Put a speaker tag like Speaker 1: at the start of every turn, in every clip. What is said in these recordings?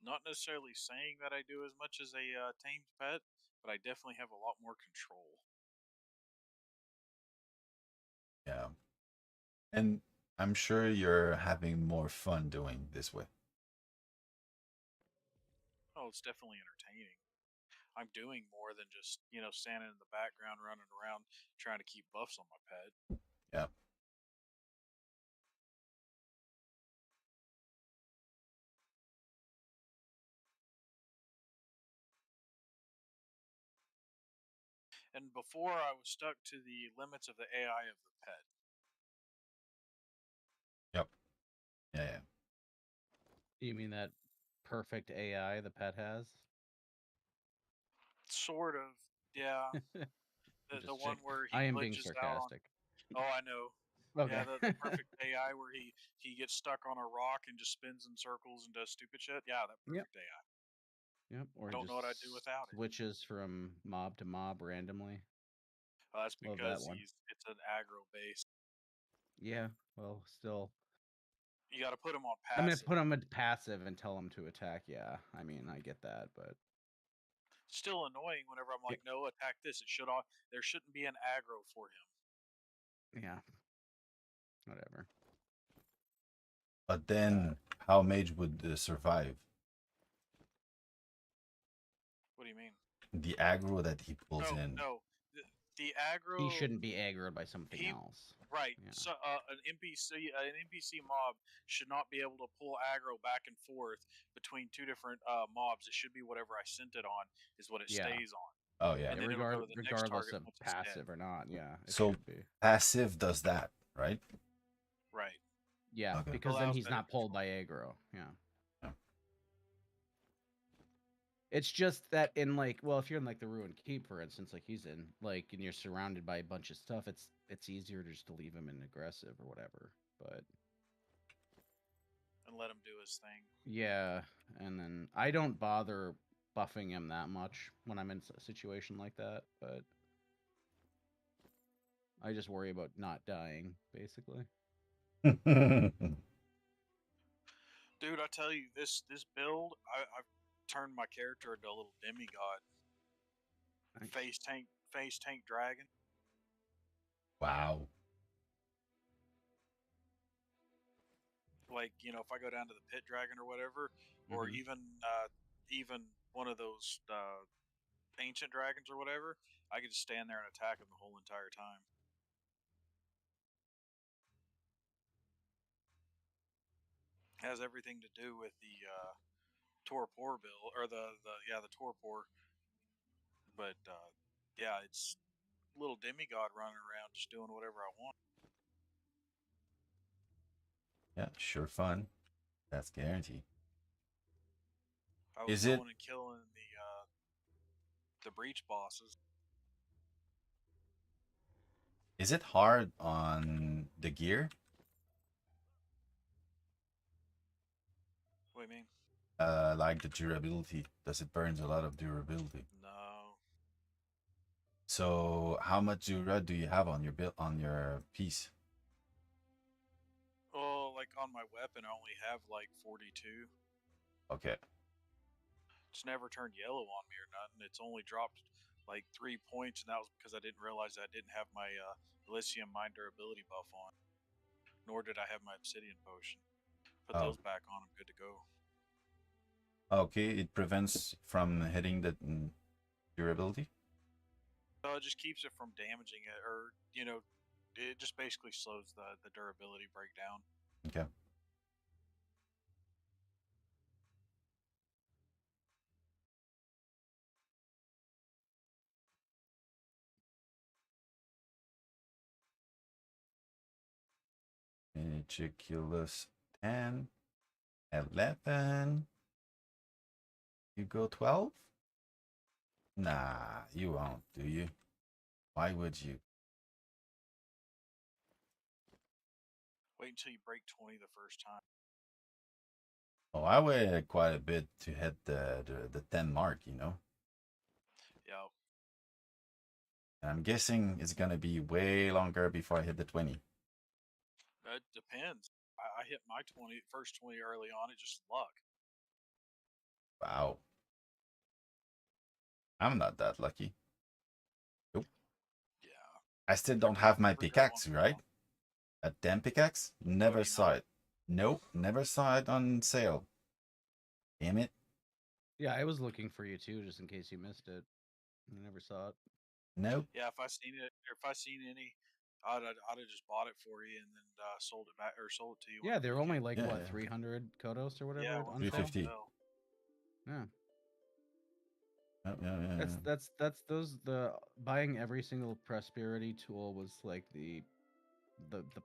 Speaker 1: Not necessarily saying that I do as much as a tamed pet, but I definitely have a lot more control.
Speaker 2: Yeah. And I'm sure you're having more fun doing this way.
Speaker 1: Oh, it's definitely entertaining. I'm doing more than just, standing in the background, running around, trying to keep buffs on my pet.
Speaker 2: Yeah.
Speaker 1: And before, I was stuck to the limits of the AI of the pet.
Speaker 2: Yep. Yeah, yeah.
Speaker 3: You mean that perfect AI the pet has?
Speaker 1: Sort of, yeah.
Speaker 3: I'm
Speaker 1: The
Speaker 3: just
Speaker 1: one
Speaker 3: check.
Speaker 1: where
Speaker 3: I
Speaker 1: he
Speaker 3: am being
Speaker 1: glitches out on.
Speaker 3: sarcastic.
Speaker 1: Oh, I know. Yeah,
Speaker 3: Okay.
Speaker 1: the perfect AI where he gets stuck on a rock and just spins in circles and does stupid shit. Yeah, that
Speaker 3: Yep.
Speaker 1: perfect AI.
Speaker 3: Yep. Or
Speaker 1: I
Speaker 3: he
Speaker 1: don't know
Speaker 3: just
Speaker 1: what I'd do without it.
Speaker 3: switches from mob to mob randomly.
Speaker 1: That's
Speaker 3: Love that
Speaker 1: because
Speaker 3: one.
Speaker 1: it's an aggro base.
Speaker 3: Yeah. Well, still.
Speaker 1: You got to put him on
Speaker 3: I mean,
Speaker 1: passive.
Speaker 3: put him at passive and tell him to attack. Yeah. I mean, I get that, but
Speaker 1: Still annoying whenever I'm
Speaker 3: yeah.
Speaker 1: like, no, attack this. There shouldn't be an aggro for him.
Speaker 3: Yeah. Whatever.
Speaker 2: But then, how Mage would survive?
Speaker 1: What do you mean?
Speaker 2: The aggro that he pulls
Speaker 1: No,
Speaker 2: in.
Speaker 1: no. The
Speaker 3: He
Speaker 1: aggro
Speaker 3: shouldn't be aggroed by something
Speaker 1: he
Speaker 3: else.
Speaker 1: right.
Speaker 3: Yeah.
Speaker 1: So an NPC mob should not be able to pull aggro back and forth between two different mobs. It should be whatever I sent it on is what it
Speaker 3: Yeah.
Speaker 1: stays on,
Speaker 2: Oh, yeah.
Speaker 1: and
Speaker 3: Yeah.
Speaker 1: then it'll go to the next
Speaker 3: Regardless
Speaker 1: target
Speaker 3: of
Speaker 1: once it's dead.
Speaker 3: passive or not. Yeah. It
Speaker 2: So
Speaker 3: should be.
Speaker 2: passive does that, right?
Speaker 1: Right.
Speaker 3: Yeah.
Speaker 2: Okay.
Speaker 3: Because then
Speaker 1: Allows
Speaker 3: he's
Speaker 1: better
Speaker 3: not pulled
Speaker 1: control.
Speaker 3: by aggro. Yeah.
Speaker 2: Yeah.
Speaker 3: It's just that in like, well, if you're in like the Ruined Keep, for instance, like he's in, like, and you're surrounded by a bunch of stuff, it's easier just to leave him in aggressive or whatever. But
Speaker 1: And let him do his thing.
Speaker 3: yeah, and then I don't bother buffing him that much when I'm in a situation like that, but I just worry about not dying, basically.
Speaker 1: Dude, I tell you, this build, I've turned my character into a little demigod.
Speaker 3: Nice.
Speaker 1: Face tank dragon.
Speaker 2: Wow.
Speaker 1: Like, if I go down to the pit dragon or whatever, or
Speaker 3: Mm-hmm.
Speaker 1: even one of those ancient dragons or whatever, I could just stand there and attack them the whole entire time. Has everything to do with the torpor bill or the torpor, but yeah, it's little demigod running around just doing whatever I want.
Speaker 2: Yeah, sure fun. That's guaranteed.
Speaker 1: I was
Speaker 2: Is it
Speaker 1: going and killing the breach bosses.
Speaker 2: is it hard on the gear?
Speaker 1: What do you mean?
Speaker 2: Like the durability. Does it burns a lot of durability?
Speaker 1: No.
Speaker 2: So how much dura do you have on your build on your piece?
Speaker 1: Oh, like on my weapon, I only have like 42.
Speaker 2: Okay.
Speaker 1: It's never turned yellow on me or nothing. It's only dropped like 3 points, and that was because I didn't realize I didn't have my Elysium Mind Durability buff on, nor did I have my Obsidian Potion. Put
Speaker 2: Oh.
Speaker 1: those back on, I'm good to go.
Speaker 2: Okay, it prevents from hitting the durability.
Speaker 1: So it just keeps it from damaging it, or it just basically slows the durability breakdown.
Speaker 2: Okay. Ridiculous 10, 11. You go 12? Nah, you won't, do you? Why would you?
Speaker 1: Wait until you break 20 the first time.
Speaker 2: Oh, I waited quite a bit to hit the 10 mark, you know?
Speaker 1: Yeah,
Speaker 2: And I'm guessing it's gonna be way longer before I hit the 20.
Speaker 1: it depends. I hit my first 20 early on. It's just luck.
Speaker 2: Wow. I'm not that lucky. Nope.
Speaker 1: Yeah,
Speaker 2: I still
Speaker 1: I
Speaker 2: don't
Speaker 1: mean,
Speaker 2: have
Speaker 1: I've
Speaker 2: my
Speaker 1: never got one
Speaker 2: pickaxe, right?
Speaker 1: wrong.
Speaker 2: A damn pickaxe?
Speaker 1: Oh,
Speaker 2: Never
Speaker 1: do you
Speaker 2: saw
Speaker 1: not?
Speaker 2: it. Nope, never saw it on sale. Damn it.
Speaker 3: Yeah, I was looking for you too, just in case you missed it. I never saw it.
Speaker 2: Nope.
Speaker 1: Yeah, if I seen it, or if I seen any, I'd have just bought it for you and then sold it back or sold it to you
Speaker 3: Yeah,
Speaker 1: whenever
Speaker 3: they're
Speaker 1: you
Speaker 3: only
Speaker 1: came.
Speaker 3: like
Speaker 2: Yeah,
Speaker 3: what,
Speaker 2: yeah.
Speaker 3: 300 Kodos or
Speaker 1: Yeah,
Speaker 3: whatever on
Speaker 1: once on
Speaker 3: sale.
Speaker 2: 350.
Speaker 1: sale.
Speaker 3: Yeah.
Speaker 2: Yep, yeah, yeah,
Speaker 3: That's
Speaker 2: yeah.
Speaker 3: that's those the buying every single prosperity tool was like the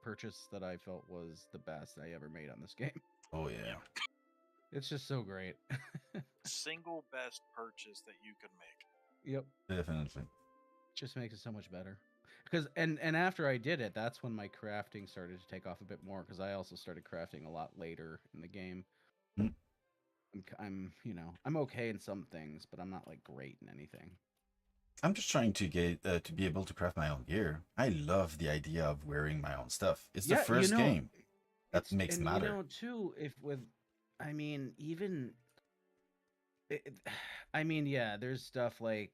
Speaker 3: purchase that I felt was the best I ever made on this game.
Speaker 2: Oh yeah.
Speaker 1: Yeah,
Speaker 3: It's just so great.
Speaker 1: single best purchase that you could make.
Speaker 3: Yep.
Speaker 2: Definitely.
Speaker 3: Just makes it so much better. Because and after I did it, that's when my crafting started to take off a bit more because I also started crafting a lot later in the game.
Speaker 2: Mm.
Speaker 3: I'm I'm okay in some things, but I'm not like great in anything.
Speaker 2: I'm just trying to get to be able to craft my own gear. I love the idea of wearing my own stuff. It's the
Speaker 3: Yeah,
Speaker 2: first game that
Speaker 3: it's
Speaker 2: makes
Speaker 3: and
Speaker 2: matter.
Speaker 3: too, if with I mean even I mean, yeah, there's stuff like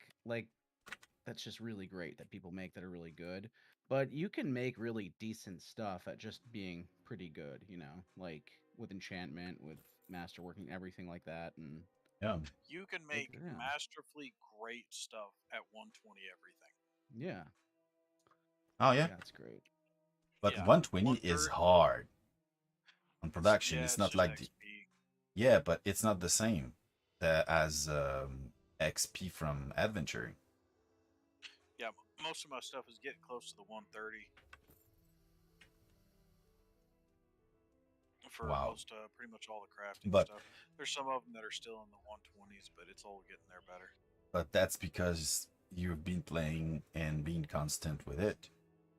Speaker 3: that's just really great that people make that are really good. But you can make really decent stuff at just being pretty good, like with enchantment, with masterworking, everything like that, and
Speaker 2: Yeah.
Speaker 1: You can make
Speaker 3: yeah,
Speaker 1: masterfully great stuff at 120 everything.
Speaker 3: yeah,
Speaker 2: Oh yeah.
Speaker 3: yeah, it's great.
Speaker 2: But
Speaker 1: Yeah,
Speaker 2: 120
Speaker 1: one
Speaker 2: is
Speaker 1: third.
Speaker 2: hard on
Speaker 1: It's
Speaker 2: production.
Speaker 1: yeah,
Speaker 2: It's
Speaker 1: it's
Speaker 2: not
Speaker 1: just
Speaker 2: like
Speaker 1: XP.
Speaker 2: yeah, but it's not the same as XP from adventure.
Speaker 1: Yeah, most of my stuff is getting close to the 130 for
Speaker 2: Wow.
Speaker 1: most, pretty much all the crafting
Speaker 2: But
Speaker 1: stuff. There's some of them that are still in the 120s, but it's all getting there better.
Speaker 2: that's because you've been playing and being constant with it.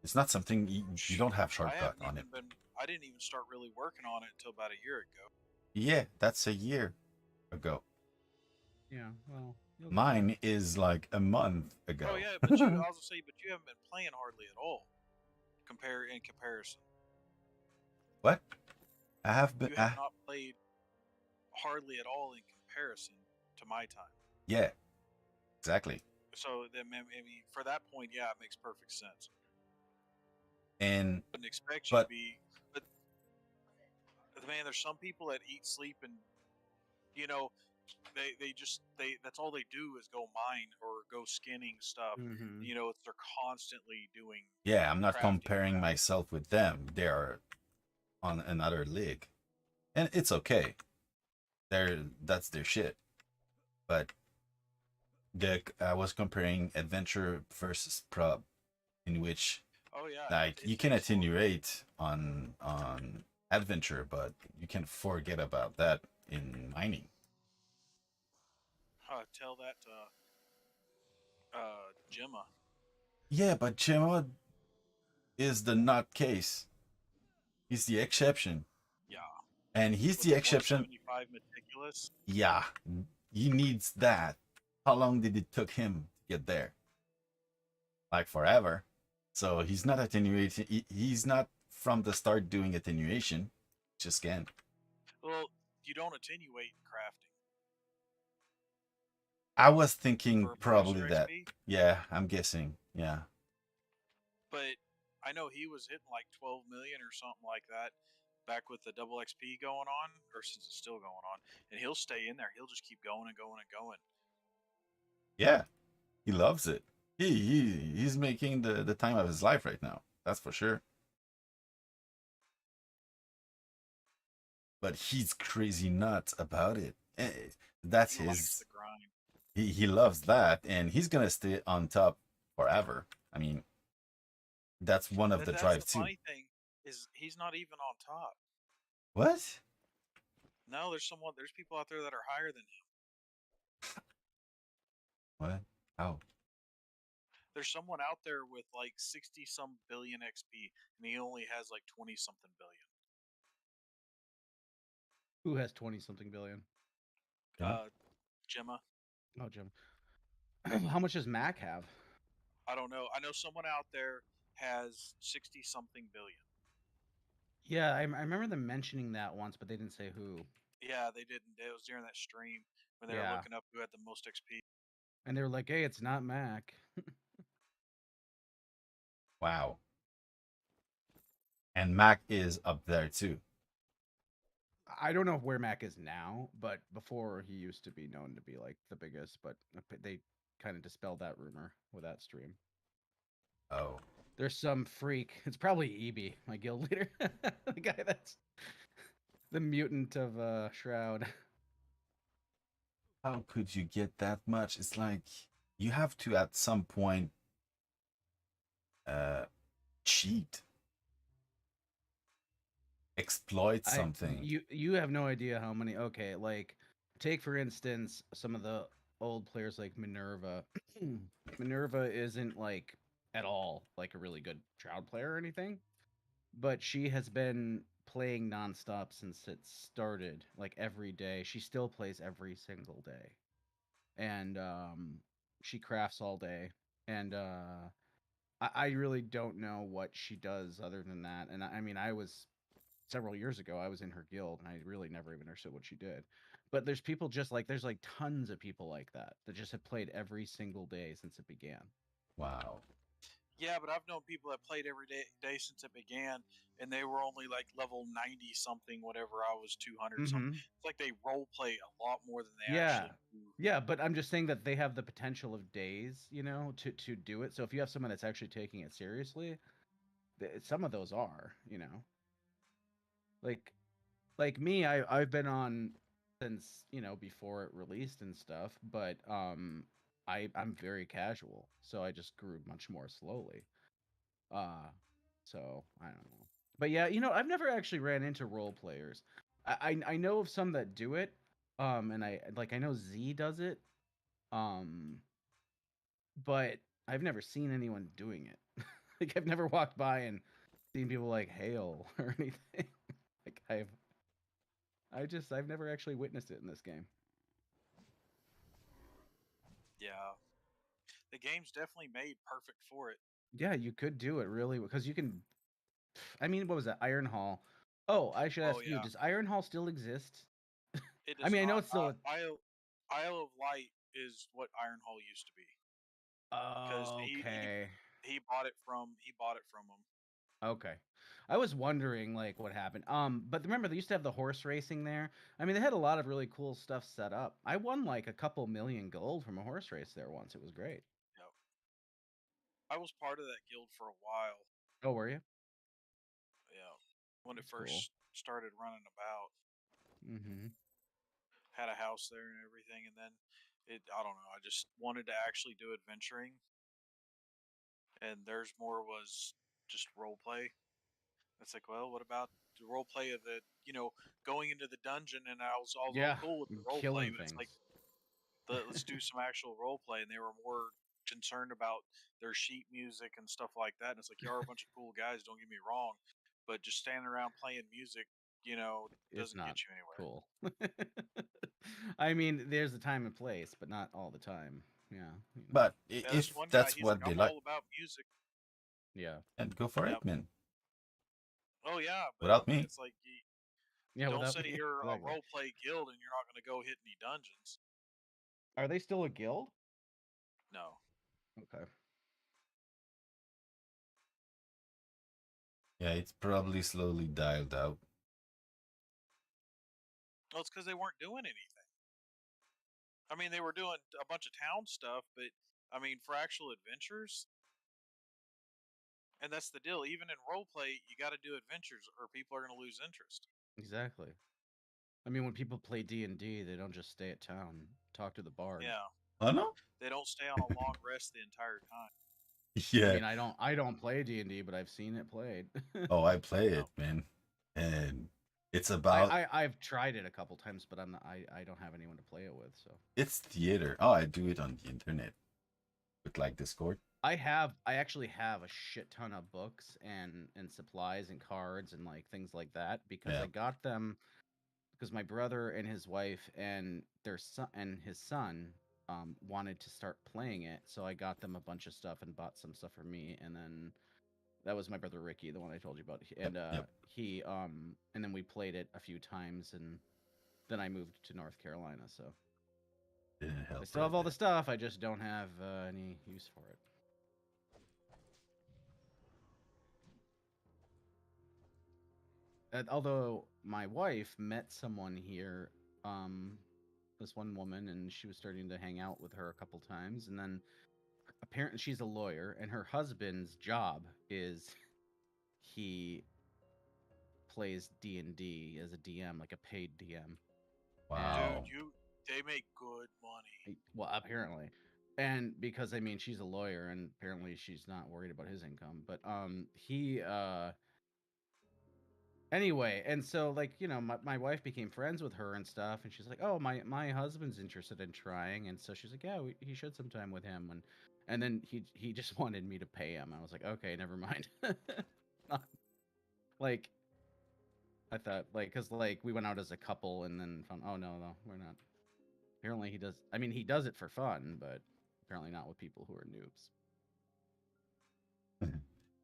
Speaker 2: It's not something you don't have
Speaker 1: I
Speaker 2: shortcut
Speaker 1: haven't
Speaker 2: on it.
Speaker 1: even been. I didn't even start really working on it until about a year ago.
Speaker 2: Yeah, that's a year ago.
Speaker 3: Yeah, well, you'll get there.
Speaker 2: Mine is like a month
Speaker 1: Oh
Speaker 2: ago.
Speaker 1: yeah, but you. I was gonna say, but you haven't been playing hardly at all. In comparison,
Speaker 2: What? I have been.
Speaker 1: you have not played hardly at all in comparison to my time.
Speaker 2: Yeah, exactly.
Speaker 1: So then, I mean, for that point, yeah, it makes perfect sense.
Speaker 2: And
Speaker 1: I wouldn't expect you to
Speaker 2: but
Speaker 1: be, but man, there's some people that eat, sleep, and you know, they that's all they do is go mine or go skinning stuff.
Speaker 3: Mm-hmm.
Speaker 1: It's they're constantly doing
Speaker 2: yeah, I'm not
Speaker 1: crafting.
Speaker 2: comparing myself with them. They are on another league, and it's okay. That's their shit. But I was comparing adventure versus prop, in which
Speaker 1: Oh yeah,
Speaker 2: like
Speaker 1: it
Speaker 2: you can
Speaker 1: takes a little.
Speaker 2: attenuate on adventure, but you can forget about that in mining.
Speaker 1: Tell that to Gemma.
Speaker 2: Yeah, but Gemma is the nut case. He's the exception,
Speaker 1: Yeah,
Speaker 2: and he's
Speaker 1: with
Speaker 2: the
Speaker 1: the
Speaker 2: exception.
Speaker 1: 175 meticulous.
Speaker 2: Yeah, he needs that. How long did it took him to get there? Like forever. So he's not attenuating. He's not from the start doing attenuation. Just can.
Speaker 1: Well, you don't attenuate in crafting
Speaker 2: I was thinking
Speaker 1: for
Speaker 2: probably
Speaker 1: producer
Speaker 2: that.
Speaker 1: XP,
Speaker 2: Yeah, I'm guessing. Yeah.
Speaker 1: but I know he was hitting like 12 million or something like that back with the double XP going on, or since it's still going on, and he'll stay in there. He'll just keep going and going and going.
Speaker 2: Yeah. He loves it. He's making the time of his life right now. That's for sure. But he's crazy nuts about it. That's
Speaker 1: He likes
Speaker 2: his.
Speaker 1: the grind.
Speaker 2: He loves that, and he's gonna stay on top forever. I mean, that's one of the
Speaker 1: That's the
Speaker 2: drive too.
Speaker 1: funny thing is he's not even on top.
Speaker 2: What?
Speaker 1: No, there's people out there that are higher than him.
Speaker 2: What? How?
Speaker 1: There's someone out there with like 60 some billion XP, and he only has like 20 something billion.
Speaker 3: Who has 20 something billion?
Speaker 2: Gemma?
Speaker 1: Gemma.
Speaker 3: Oh, Jim. How much does Mac have?
Speaker 1: I don't know. I know someone out there has 60 something billion.
Speaker 3: Yeah, I remember them mentioning that once, but they didn't say who.
Speaker 1: Yeah, they didn't. It was during that stream when they were
Speaker 3: Yeah,
Speaker 1: looking up who had the most XP.
Speaker 3: and they were like, "Hey, it's not Mac."
Speaker 2: Wow. And Mac is up there too.
Speaker 3: I don't know where Mac is now, but before he used to be known to be like the biggest, but they kind of dispelled that rumor with that stream.
Speaker 2: Oh.
Speaker 3: There's some freak. It's probably EB, my guild leader, the guy that's the mutant of Shroud.
Speaker 2: How could you get that much? It's like you have to at some point uh cheat, exploit
Speaker 3: I
Speaker 2: something.
Speaker 3: you have no idea how many. Okay, like take for instance some of the old players like Minerva. Minerva isn't like at all like a really good Shroud player or anything, but she has been playing nonstop since it started, like every day. She still plays every single day, and she crafts all day, and I really don't know what she does other than that. And I mean, I was several years ago, I was in her guild, and I really never even understood what she did. But there's people just like there's like tons of people like that that just have played every single day since it began.
Speaker 2: Wow.
Speaker 1: Yeah, but I've known people that played every day since it began, and they were only like level 90 something, whatever. I was 200 something.
Speaker 3: Mm-hmm.
Speaker 1: It's like they role play a lot more than they
Speaker 3: Yeah.
Speaker 1: actually do.
Speaker 3: Yeah, but I'm just saying that they have the potential of days, to do it. So if you have someone that's actually taking it seriously, some of those are, like like me, I've been on since, before it released and stuff, but I'm very casual, so I just grew much more slowly. Uh so I don't know. But yeah, I've never actually ran into role players. I know of some that do it. And I know Z does it. Um but I've never seen anyone doing it. Like I've never walked by and seen people like hail or anything. Like I've never actually witnessed it in this game.
Speaker 1: Yeah, the game's definitely made perfect for it.
Speaker 3: Yeah, you could do it really because you can. I mean, what was that? Iron Hall. Oh, I should
Speaker 1: Oh
Speaker 3: ask you,
Speaker 1: yeah,
Speaker 3: does Iron Hall still exist?
Speaker 1: it
Speaker 3: I
Speaker 1: does
Speaker 3: mean, I know
Speaker 1: not.
Speaker 3: it's still.
Speaker 1: Isle of Light is what Iron Hall used to be because
Speaker 3: Okay.
Speaker 1: he bought it from him.
Speaker 3: Okay. I was wondering like what happened. But remember they used to have the horse racing there. I mean, they had a lot of really cool stuff set up. I won like a couple million gold from a horse race there once. It was great.
Speaker 1: Yep. I was part of that guild for a while.
Speaker 3: Oh, were you?
Speaker 1: Yeah, when it
Speaker 3: That's cool.
Speaker 1: first started running about,
Speaker 3: Mm-hmm.
Speaker 1: had a house there and everything, and then I don't know. I just wanted to actually do adventuring, and theirs more was just role play. It's like, well, what about the role play of the, going into the dungeon? And I was all
Speaker 3: Yeah,
Speaker 1: cool with the role play,
Speaker 3: killing
Speaker 1: but it's like,
Speaker 3: things.
Speaker 1: let's do some actual role play. And they were more concerned about their sheet music and stuff like that. And it's like, you are a bunch of cool guys, don't get me wrong, but just standing around playing music,
Speaker 3: It's
Speaker 1: doesn't
Speaker 3: not
Speaker 1: get you anywhere.
Speaker 3: cool. I mean, there's a time and place, but not all the time. Yeah,
Speaker 2: But
Speaker 1: Yeah, this
Speaker 2: if
Speaker 1: one guy,
Speaker 2: that's
Speaker 1: he's like,
Speaker 2: what they
Speaker 1: I'm
Speaker 2: like,
Speaker 1: all about music.
Speaker 3: Yeah.
Speaker 2: and go for
Speaker 1: Yep.
Speaker 2: it, man.
Speaker 1: Oh yeah, but I
Speaker 2: Without
Speaker 1: mean,
Speaker 2: me.
Speaker 1: it's like
Speaker 3: Yeah,
Speaker 1: don't
Speaker 3: without
Speaker 1: say
Speaker 3: me.
Speaker 1: you're a
Speaker 3: Exactly.
Speaker 1: role play guild and you're not going to go hit any dungeons.
Speaker 3: Are they still a guild?
Speaker 1: No.
Speaker 3: Okay.
Speaker 2: Yeah, it's probably slowly dialed out.
Speaker 1: Well, it's because they weren't doing anything. I mean, they were doing a bunch of town stuff, but I mean, for actual adventures, and that's the deal. Even in role play, you got to do adventures, or people are going to lose interest.
Speaker 3: Exactly. I mean, when people play D&D, they don't just stay at town, talk to the bard.
Speaker 1: Yeah,
Speaker 2: Oh no?
Speaker 1: they don't stay on a long rest the entire time.
Speaker 3: I
Speaker 2: Yeah.
Speaker 3: mean, I don't play D&D, but I've seen it played.
Speaker 2: Oh, I play
Speaker 1: No.
Speaker 2: it, man. And it's
Speaker 3: I,
Speaker 2: about
Speaker 3: I I've tried it a couple times, but I don't have anyone to play it with, so.
Speaker 2: it's theater. Oh, I do it on the internet with like Discord.
Speaker 3: I actually have a shit ton of books and supplies and cards and like things like that because
Speaker 2: Yeah.
Speaker 3: I got them because my brother and his wife and their son and his son wanted to start playing it, so I got them a bunch of stuff and bought some stuff for me, and then that was my brother Ricky, the one I told you about,
Speaker 2: Yep.
Speaker 3: and
Speaker 2: Yep.
Speaker 3: he and then we played it a few times, and then I moved to North Carolina. So
Speaker 2: Didn't
Speaker 3: I
Speaker 2: help
Speaker 3: still have
Speaker 2: right
Speaker 3: all the
Speaker 2: there.
Speaker 3: stuff. I just don't have any use for it. Although my wife met someone here, um, this one woman, and she was starting to hang out with her a couple times, and then apparently she's a lawyer, and her husband's job is he plays D&D as a DM, like a paid DM, and
Speaker 1: Dude,
Speaker 2: Wow.
Speaker 1: they make good money.
Speaker 3: well, apparently. And because I mean she's a lawyer and apparently she's not worried about his income, but he anyway, and so like, you know, my wife became friends with her and stuff, and she's like, "Oh, my husband's interested in trying." And so she's like, "Yeah, he should sometime with him." And then he just wanted me to pay him. I was like, "Okay, never mind." Like I thought like cuz like we went out as a couple and then found, "Oh, no, we're not." Apparently he does, I mean, he does it for fun, but apparently not with people who are noobs.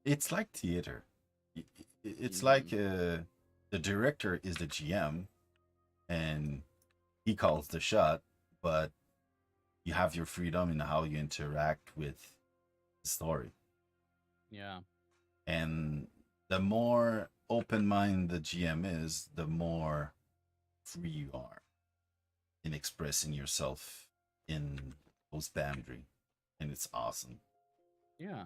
Speaker 2: It's like theater. It's like
Speaker 3: Mhm.
Speaker 2: the director is the GM and he calls the shot, but you have your freedom in how you interact with the story.
Speaker 3: Yeah.
Speaker 2: And the more open minded the GM is, the more free you are in expressing yourself in those boundaries. And it's awesome.
Speaker 3: Yeah.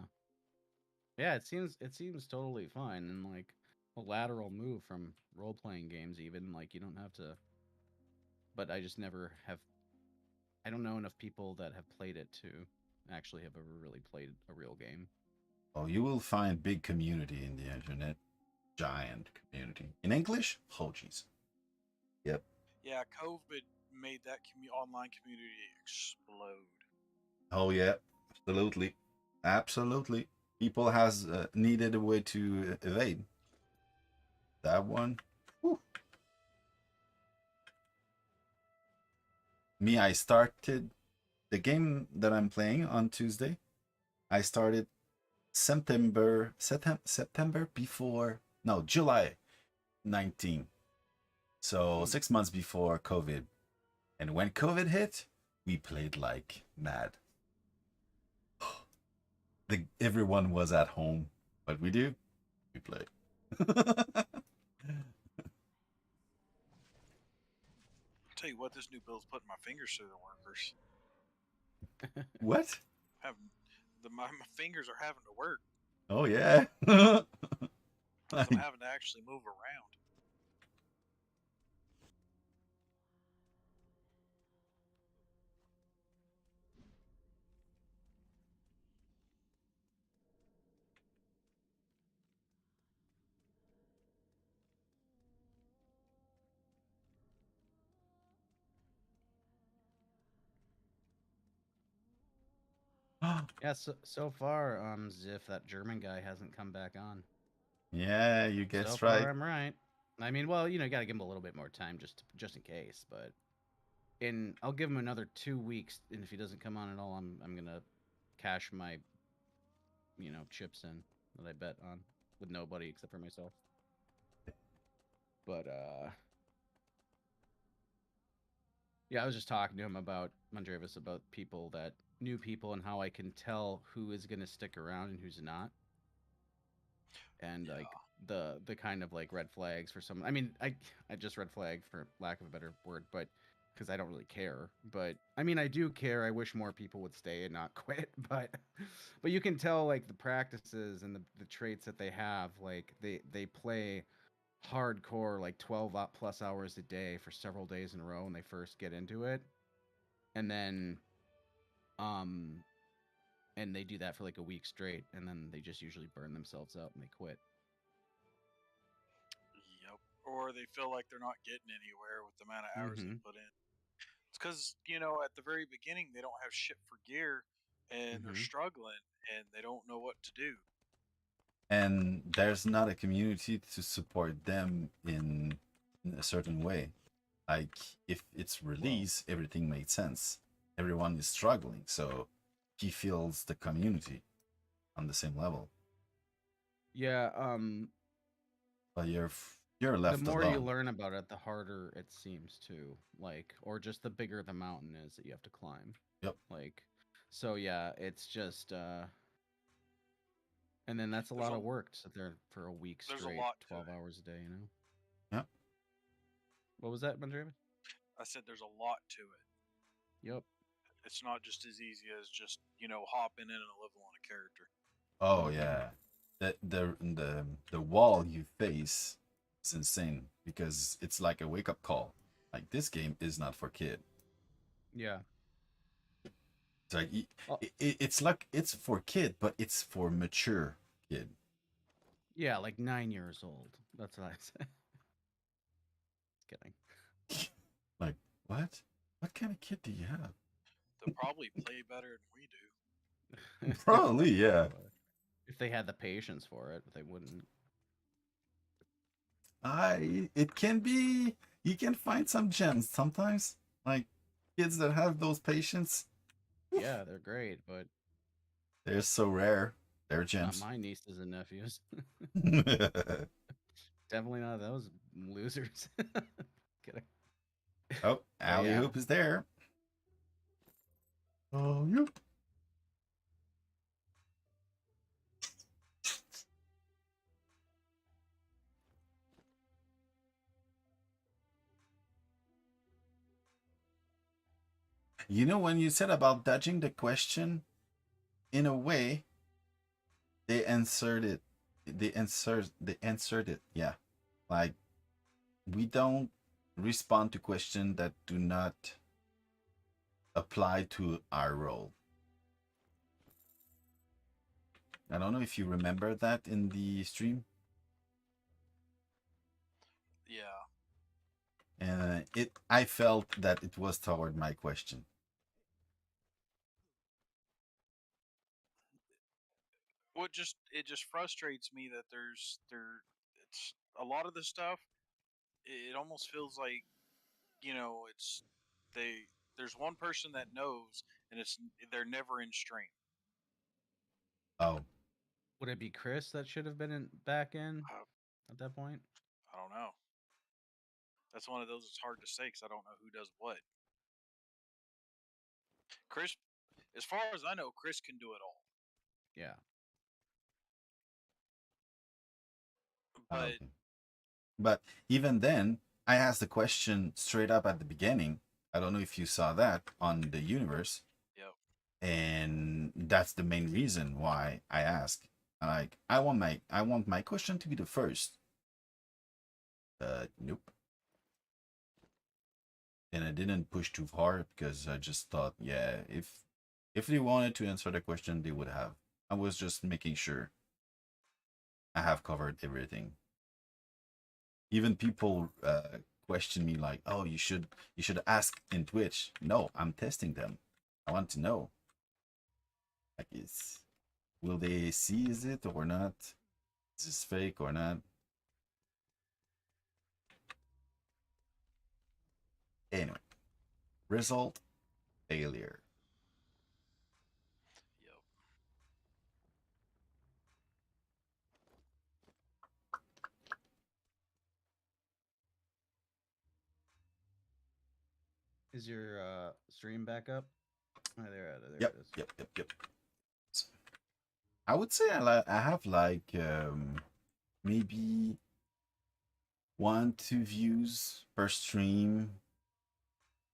Speaker 3: Yeah, it seems totally fine and like a lateral move from role playing games even like you don't have to, but I just never have, I don't know enough people that have played it to actually have ever really played a real game.
Speaker 2: Oh, you will find big community in the internet, giant community. In English? Oh, jeez. Yep.
Speaker 1: Yeah, COVID made that online community explode.
Speaker 2: Oh, yeah. Absolutely. Absolutely. People has needed a way to evade. That one. Whew. Me, I started the game that I'm playing on Tuesday. I started September before, no, July 19. So
Speaker 3: Mm.
Speaker 2: 6 months before COVID. And when COVID hit, we played like mad. Everyone was at home. What we do? We play.
Speaker 1: Tell you what, this new bill's putting my fingers through the workers.
Speaker 2: What?
Speaker 1: Have my fingers are having to work
Speaker 2: Oh yeah.
Speaker 1: because I'm having to actually move around.
Speaker 3: Yeah, so far Ziff, that German guy hasn't come back on.
Speaker 2: Yeah, you
Speaker 3: So
Speaker 2: guessed
Speaker 3: far
Speaker 2: right.
Speaker 3: I'm right. I mean, well, you know, got to give him a little bit more time just in case, but I'll give him another 2 weeks, and if he doesn't come on at all, I'm gonna cash my, you know, chips in that I bet on with nobody except for myself. But yeah, I was just talking to him about Mondrevis about people that new people and how I can tell who is gonna stick around and who's not, and like
Speaker 1: Yeah,
Speaker 3: the kind of like red flags for some. I mean, I just red flag for lack of a better word, but because I don't really care. But I mean, I do care. I wish more people would stay and not quit. But you can tell like the practices and the traits that they have. Like they play hardcore like 12 plus hours a day for several days in a row when they first get into it, and then um and they do that for like a week straight, and then they just usually burn themselves out and they quit.
Speaker 1: yep. Or they feel like they're not getting anywhere with the amount of hours they
Speaker 3: Mm-hmm.
Speaker 1: put in. It's because at the very beginning they don't have shit for gear, and they're
Speaker 3: Mm-hmm.
Speaker 1: struggling, and they don't know what to do.
Speaker 2: And there's not a community to support them in a certain way. Like if it's
Speaker 3: Well,
Speaker 2: release, everything made sense. Everyone is struggling, so he feels the community on the same level.
Speaker 3: yeah.
Speaker 2: But you're You're
Speaker 3: The
Speaker 2: left
Speaker 3: more you
Speaker 2: alone.
Speaker 3: learn about it, the harder it seems to, like, or just the bigger the mountain is that you have to climb.
Speaker 2: Yep.
Speaker 3: Like, so yeah, it's just and then that's a
Speaker 1: There's
Speaker 3: lot
Speaker 1: a
Speaker 3: of work to sit there for a week
Speaker 1: there's a
Speaker 3: straight,
Speaker 1: lot to
Speaker 3: 12
Speaker 1: it.
Speaker 3: hours a day, you know?
Speaker 2: Yep.
Speaker 3: What was that, Benjamin?
Speaker 1: I said there's a lot to it.
Speaker 3: Yep.
Speaker 1: It's not just as easy as just hopping in and level on a character.
Speaker 2: Oh yeah. The wall you face is insane because it's like a wake up call. Like this game is not for kid.
Speaker 3: Yeah.
Speaker 2: It's like
Speaker 3: Oh,
Speaker 2: it's like it's for kid, but it's for mature kid.
Speaker 3: yeah, like 9 years old. That's what I said. Just kidding.
Speaker 2: Like what? What kind of kid do you have?
Speaker 1: They'll probably play better than we
Speaker 2: Probably yeah.
Speaker 3: If they had the patience for it, but they wouldn't.
Speaker 2: I it can be you can find some gems sometimes. Like kids that have those patience,
Speaker 3: Yeah, they're great, but
Speaker 2: they're so rare. They're
Speaker 3: not
Speaker 2: gems.
Speaker 3: my nieces and nephews. Definitely not those losers. Kidding.
Speaker 2: Oh,
Speaker 3: But
Speaker 2: alley
Speaker 3: yeah.
Speaker 2: hoop is there. Oh, yep. You know when you said about dodging the question, in a way, they answered it. They answered it. Yeah, like we don't respond to questions that do not apply to our role. I don't know if you remember that in the stream,
Speaker 1: Yeah.
Speaker 2: and it. I felt that it was toward my question.
Speaker 1: What just it just frustrates me that it's a lot of the stuff. It almost feels like it's they there's one person that knows, and they're never in stream.
Speaker 2: Oh,
Speaker 3: Would it be Chris that should have been back in
Speaker 1: Uh,
Speaker 3: at that point?
Speaker 1: I don't know. That's one of those. It's hard to say because I don't know who does what. Chris, as far as I know, Chris can do it all.
Speaker 3: Yeah.
Speaker 1: But
Speaker 2: okay. But even then, I asked the question straight up at the beginning. I don't know if you saw that on the universe,
Speaker 1: yeah,
Speaker 2: and that's the main reason why I ask. Like, I want my question to be the first. Nope. And I didn't push too hard because I just thought, yeah, if they wanted to answer the question, they would have. I was just making sure I have covered everything. Even people question me like, "Oh, you should ask in Twitch." No, I'm testing them. I want to know, like, is will they seize it or not? Is this fake or not? Anyway, result failure.
Speaker 1: yeah.
Speaker 3: Is your stream back up? Oh, there
Speaker 2: Yep,
Speaker 3: it is.
Speaker 2: yep, yep, yep. I would say I have like maybe 1-2 views per stream,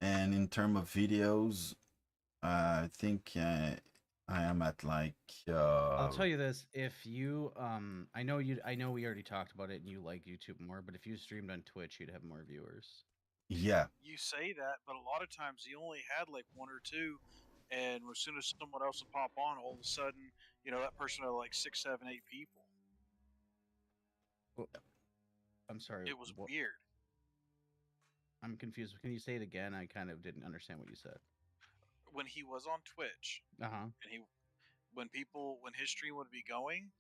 Speaker 2: and in term of videos, I think I am at like
Speaker 3: I'll tell you this: if you, I know we already talked about it, and you like YouTube more, but if you streamed on Twitch, you'd have more viewers.
Speaker 2: yeah.
Speaker 1: You say that, but a lot of times he only had like one or two, and as soon as someone else would pop on, all of a sudden, that person had like six, seven, eight people.
Speaker 3: Well, I'm sorry.
Speaker 1: It was
Speaker 3: What?
Speaker 1: weird.
Speaker 3: I'm confused. Can you say it again? I kind of didn't understand what you said.
Speaker 1: When he was on Twitch,
Speaker 3: Uh huh.
Speaker 1: and when his stream would be going,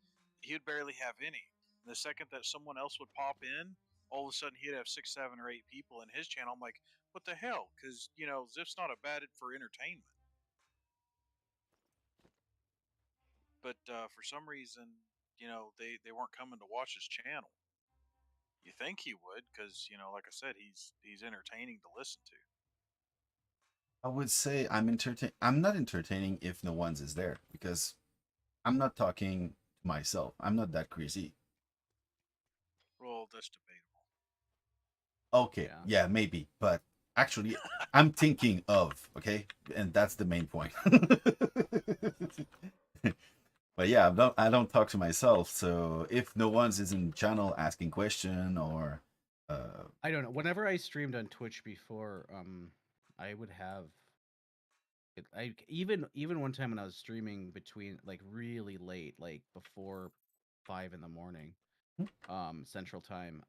Speaker 1: he would barely have any. And the second that someone else would pop in, all of a sudden he'd have six, seven, or eight people in his channel. I'm like, what the hell? Because Zip's not a bad for entertainment, but for some reason, they weren't coming to watch his channel. You think he would, because like I said, he's entertaining to listen to.
Speaker 2: I would say I'm not entertaining if no one's is there because I'm not talking to myself. I'm not that crazy.
Speaker 1: Well, that's debatable.
Speaker 2: Okay,
Speaker 3: Yeah.
Speaker 2: yeah, maybe, but actually, I'm thinking of, okay, and that's the main point. But yeah, I don't talk to myself. So if no one's is in channel asking question or
Speaker 3: I don't know. Whenever I streamed on Twitch before, I would have even one time when I was streaming between like really late, like before 5 in the morning, Central Time,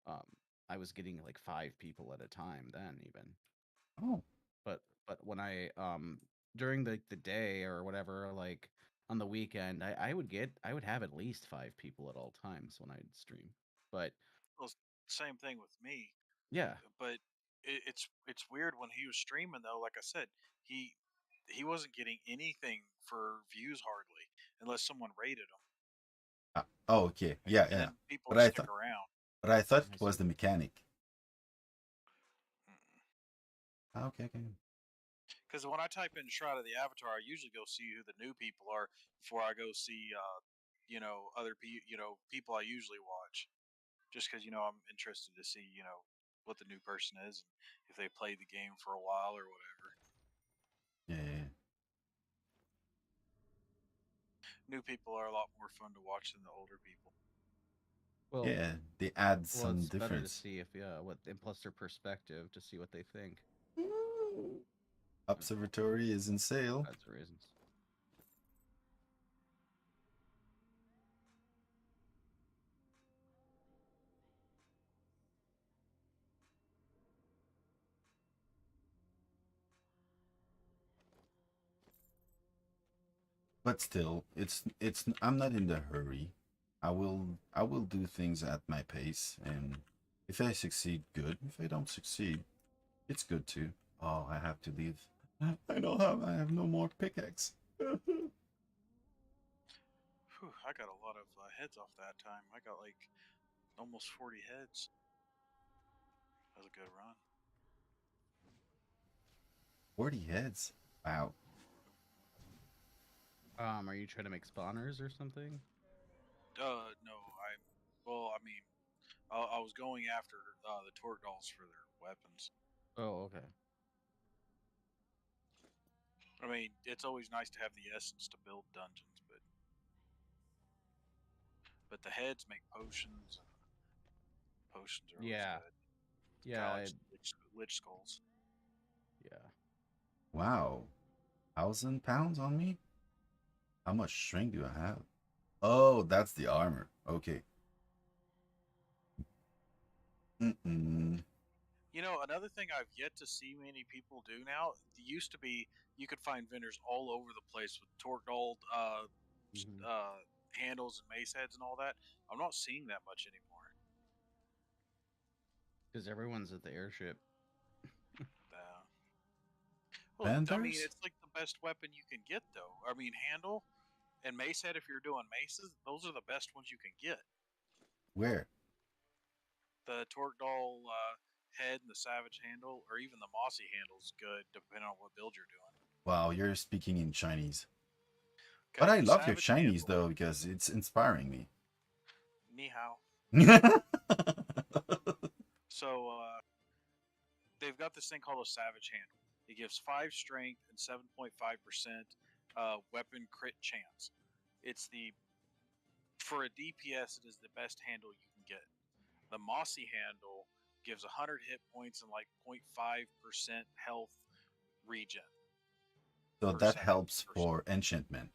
Speaker 3: um I was getting like 5 people at a time then even.
Speaker 2: oh
Speaker 3: But when I during the day or whatever, like on the weekend, I would have at least 5 people at all times when I'd stream. But
Speaker 1: Well, same thing with me.
Speaker 3: yeah,
Speaker 1: But it's weird when he was streaming though. Like I said, he he wasn't getting anything for views hardly, unless someone rated him,
Speaker 2: oh okay, yeah,
Speaker 1: and
Speaker 2: yeah.
Speaker 1: then people
Speaker 2: But
Speaker 1: would
Speaker 2: I
Speaker 1: stick
Speaker 2: thought
Speaker 1: around.
Speaker 2: but I thought
Speaker 3: I
Speaker 2: it was
Speaker 3: see.
Speaker 2: the mechanic. Ah, okay, okay.
Speaker 1: Because when I type in Shroud of the Avatar, I usually go see who the new people are before I go see, other people I usually watch. Just because I'm interested to see, what the new person is, and if they played the game for a while or whatever.
Speaker 2: Yeah, yeah,
Speaker 1: New people are a lot more fun to watch than the older people.
Speaker 2: yeah.
Speaker 3: Well,
Speaker 2: Yeah, they add
Speaker 3: well,
Speaker 2: some
Speaker 3: it's better to
Speaker 2: difference.
Speaker 3: see if yeah, what and plus their perspective to see what they think. Uh,
Speaker 2: Observatory is in sale.
Speaker 3: That's the reasons.
Speaker 2: But still, it's I'm not in the hurry. I will do things at my pace, and if I succeed, good. If I don't succeed, it's good too. Oh, I have to leave. I have no more pickaxe.
Speaker 1: Whew, I got a lot of heads off that time. I got like almost 40 heads. That was a good run.
Speaker 2: 40 heads. Wow.
Speaker 3: Are you trying to make spawners or something?
Speaker 1: No, well, I mean, I was going after the torque dolls for their weapons.
Speaker 3: Oh, okay.
Speaker 1: I mean, it's always nice to have the essence to build dungeons, but the heads make potions, and potions are always
Speaker 3: Yeah,
Speaker 1: good.
Speaker 3: yeah,
Speaker 1: Kind of like lich skulls.
Speaker 3: yeah.
Speaker 2: Wow. 1,000 pounds on me? How much strength do I have? Oh, that's the armor. Okay. Mm-mm.
Speaker 1: Another thing I've yet to see many people do now. It used to be you could find vendors all over the place with torque doll
Speaker 3: Hmm.
Speaker 1: uh, handles and mace heads and all that. I'm not seeing that much anymore.
Speaker 3: Because everyone's at the airship.
Speaker 1: Uh, well, I mean,
Speaker 2: Vendors?
Speaker 1: it's like the best weapon you can get, though. I mean, handle and mace head. If you're doing maces, those are the best ones you can get.
Speaker 2: Where?
Speaker 1: The torque doll head and the savage handle, or even the mossy handle, is good depending on what build you're doing.
Speaker 2: Wow, you're speaking in Chinese. But
Speaker 1: Okay,
Speaker 2: I
Speaker 1: the
Speaker 2: love your
Speaker 1: savage
Speaker 2: Chinese
Speaker 1: handle,
Speaker 2: though because it's inspiring me.
Speaker 1: ni hao. So they've got this thing called a savage handle. It gives 5 strength and 7.5% weapon crit chance. It's the For a DPS, it is the best handle you can get. The mossy handle gives 100 hit points and like 0.5% health regen
Speaker 2: So
Speaker 1: per
Speaker 2: that
Speaker 1: second.
Speaker 2: helps for enchantment.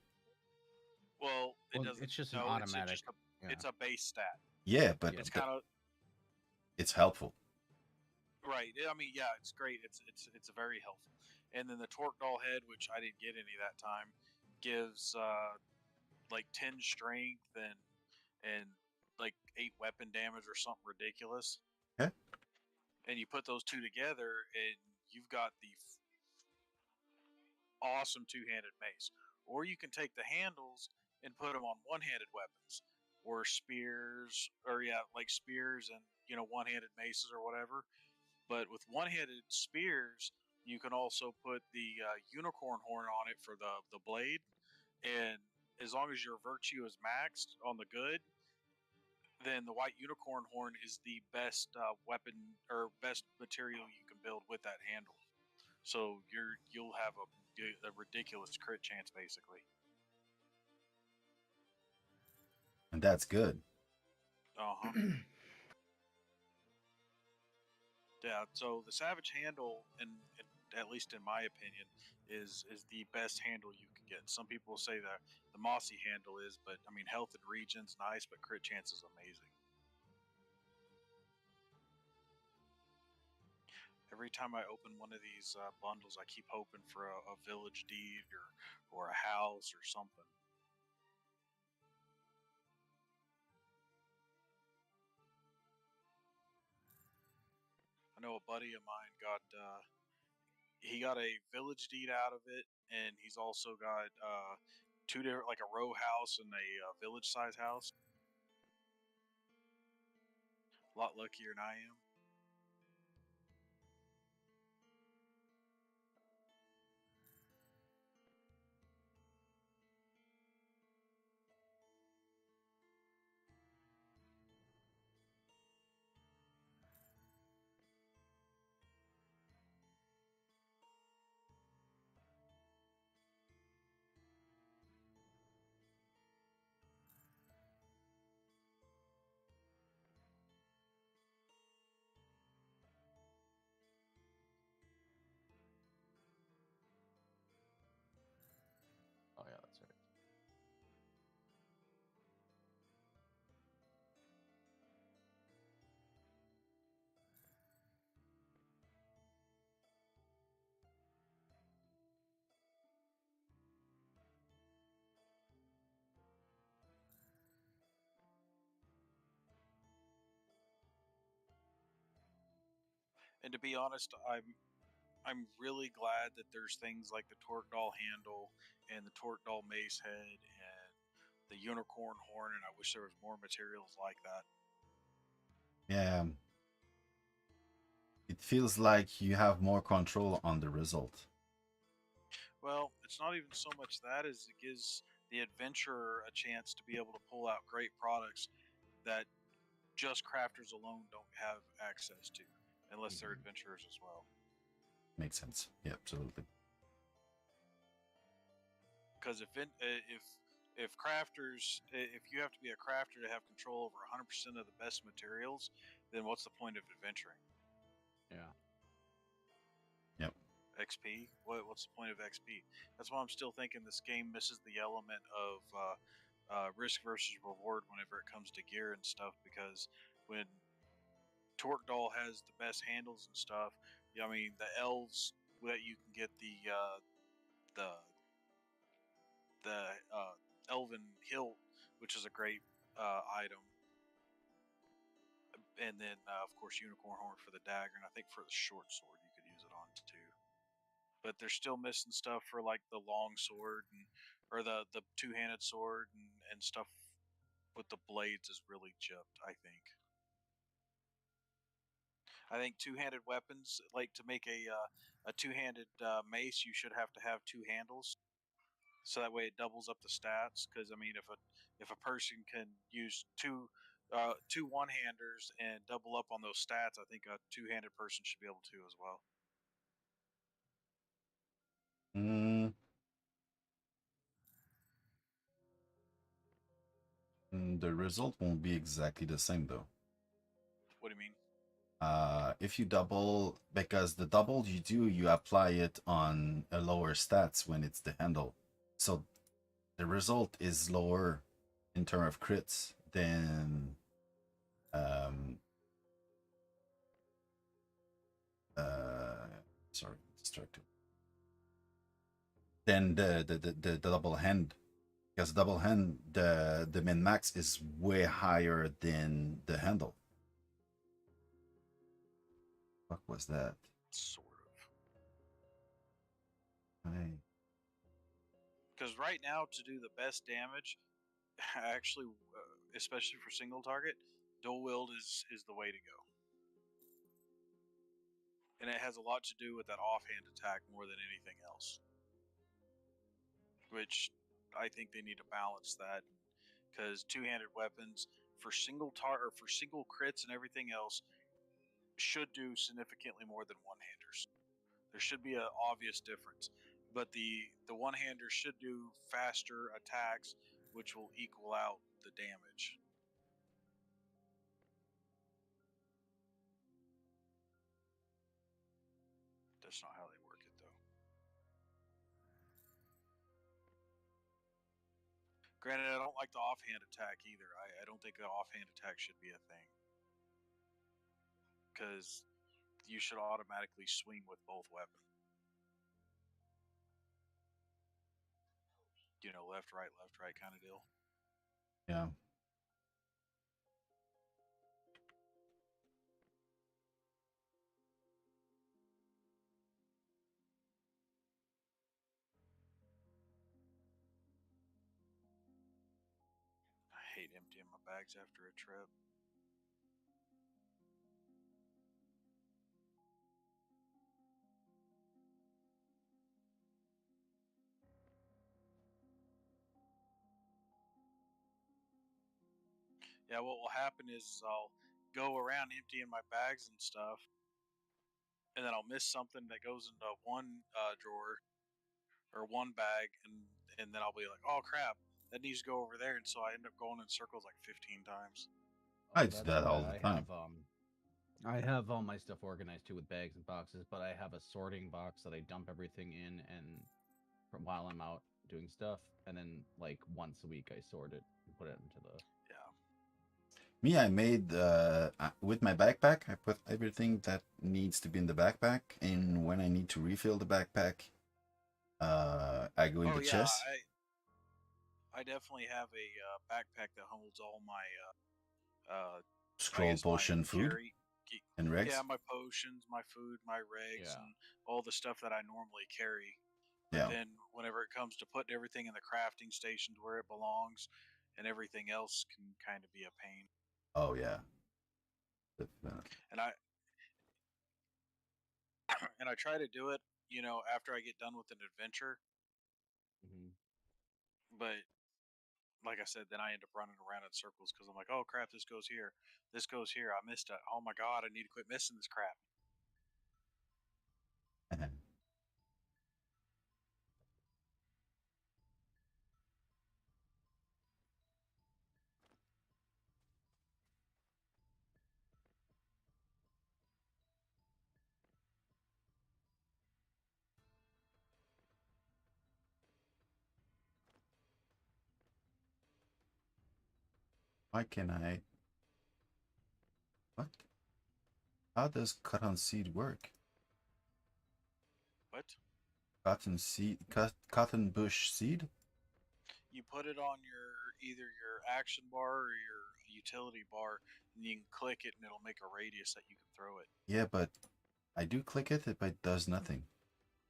Speaker 1: Well, it
Speaker 3: Well,
Speaker 1: doesn't.
Speaker 3: it's just an
Speaker 1: No, it's
Speaker 3: automatic.
Speaker 1: just a
Speaker 3: Yeah,
Speaker 1: it's a base stat.
Speaker 2: Yeah, but
Speaker 3: yeah.
Speaker 1: It's kind of
Speaker 2: it's helpful.
Speaker 1: right. I mean, yeah, it's great. It's very helpful. And then the torque doll head, which I didn't get any that time, gives like 10 strength and like 8 weapon damage or something ridiculous.
Speaker 2: Okay.
Speaker 1: And you put those two together, and you've got the awesome two-handed mace. Or you can take the handles and put them on one-handed weapons. or spears, or yeah, like spears and one-handed maces or whatever. But with one-handed spears, you can also put the unicorn horn on it for the blade, and as long as your virtue is maxed on the good, then the white unicorn horn is the best weapon or best material you can build with that handle. So you'll have a ridiculous crit chance basically.
Speaker 2: And that's good.
Speaker 1: Uh huh. Yeah. So the savage handle, and at least in my opinion, is the best handle you can get. Some people say that the mossy handle is, but I mean health and region's nice, but crit chance is amazing. Every time I open one of these bundles, I keep hoping for a village deed or a house or something. I know a buddy of mine got he got a village deed out of it, and he's also got two different, like a row house and a village size house. A lot luckier than I am.
Speaker 3: Oh yeah, that's right.
Speaker 1: And to be honest, I'm really glad that there's things like the torque doll handle and the torque doll mace head and the unicorn horn, and I wish there was more materials like that.
Speaker 2: Yeah, it feels like you have more control on the result.
Speaker 1: Well, it's not even so much that as it gives the adventurer a chance to be able to pull out great products that just crafters alone don't have access to, unless they're
Speaker 2: Mhm.
Speaker 1: adventurers as well.
Speaker 2: Makes sense. Yeah, absolutely.
Speaker 1: Because if crafters, if you have to be a crafter to have control over 100% of the best materials, then what's the point of adventuring?
Speaker 3: Yeah.
Speaker 2: Yep.
Speaker 1: XP? What's the point of XP? That's why I'm still thinking this game misses the element of risk versus reward whenever it comes to gear and stuff. Because when Torque Doll has the best handles and stuff, I mean the elves that you can get the the elven hilt, which is a great item, and then of course unicorn horn for the dagger, and I think for the short sword you could use it on too. But they're still missing stuff for like the long sword and or the two-handed sword and stuff with the blades is really chipped. I think two-handed weapons, like to make a two-handed mace, you should have to have two handles, so that way it doubles up the stats. Because I mean, if a person can use two one-handers and double up on those stats, I think a two-handed person should be able to as well.
Speaker 2: Mm, the result won't be exactly the same though.
Speaker 1: What do you mean?
Speaker 2: If you double, because the double you do, you apply it on a lower stats when it's the handle. So the result is lower in terms of crits than um uh sorry, distracted. Than the double hand. Because double hand the min max is way higher than the handle. What was that?
Speaker 1: Sort of.
Speaker 2: I
Speaker 1: Because right now, to do the best damage, actually, especially for single target, dual wield is the way to go. And it has a lot to do with that offhand attack more than anything else. Which I think they need to balance that, because two-handed weapons for single or for single crits and everything else should do significantly more than one-handers. There should be an obvious difference, but the one-handers should do faster attacks, which will equal out the damage. That's not how they work it, though. Granted, I don't like the offhand attack either. I don't think the offhand attack should be a thing, because you should automatically swing with both weapons. You know, left, right kind of deal.
Speaker 2: Yeah.
Speaker 1: I hate emptying my bags after a trip. Yeah, what will happen is I'll go around emptying my bags and stuff, and then I'll miss something that goes into one drawer or one bag, and then I'll be like, oh crap, that needs to go over there, and so I end up going in circles like 15 times.
Speaker 2: I
Speaker 3: Oh,
Speaker 2: do
Speaker 3: that's
Speaker 2: that all
Speaker 3: why
Speaker 2: the time.
Speaker 3: I have all my stuff organized too with bags and boxes, but I have a sorting box that I dump everything in, and from while I'm out doing stuff, and then like once a week I sort it and put it into the.
Speaker 1: Yeah.
Speaker 2: Me, I made with my backpack. I put everything that needs to be in the backpack, and when I need to refill the backpack, I go in
Speaker 1: Oh
Speaker 2: the
Speaker 1: yeah,
Speaker 2: chest.
Speaker 1: I definitely have a backpack that holds all my I
Speaker 2: Scroll,
Speaker 1: guess my
Speaker 2: potion, food,
Speaker 1: carry.
Speaker 2: and
Speaker 1: Yeah,
Speaker 2: regs.
Speaker 1: my potions, my food, my regs,
Speaker 3: Yeah.
Speaker 1: and all the stuff that I normally carry. But
Speaker 2: Yeah.
Speaker 1: then whenever it comes to putting everything in the crafting station to where it belongs, and everything else can kind of be a pain.
Speaker 2: Oh yeah.
Speaker 1: And I and I try to do it, you know, after I get done with an adventure.
Speaker 3: Mm-hmm.
Speaker 1: But like I said, then I end up running around in circles because I'm like, oh crap, this goes here, this goes here. I missed it. Oh my god, I need to quit missing this crap.
Speaker 2: Why can I? What? How does cotton seed work?
Speaker 1: What?
Speaker 2: Cotton seed, cotton bush seed?
Speaker 1: You put it on your either your action bar or your utility bar, and you can click it, and it'll make a radius that you can throw it.
Speaker 2: Yeah, but I do click it, but it does nothing.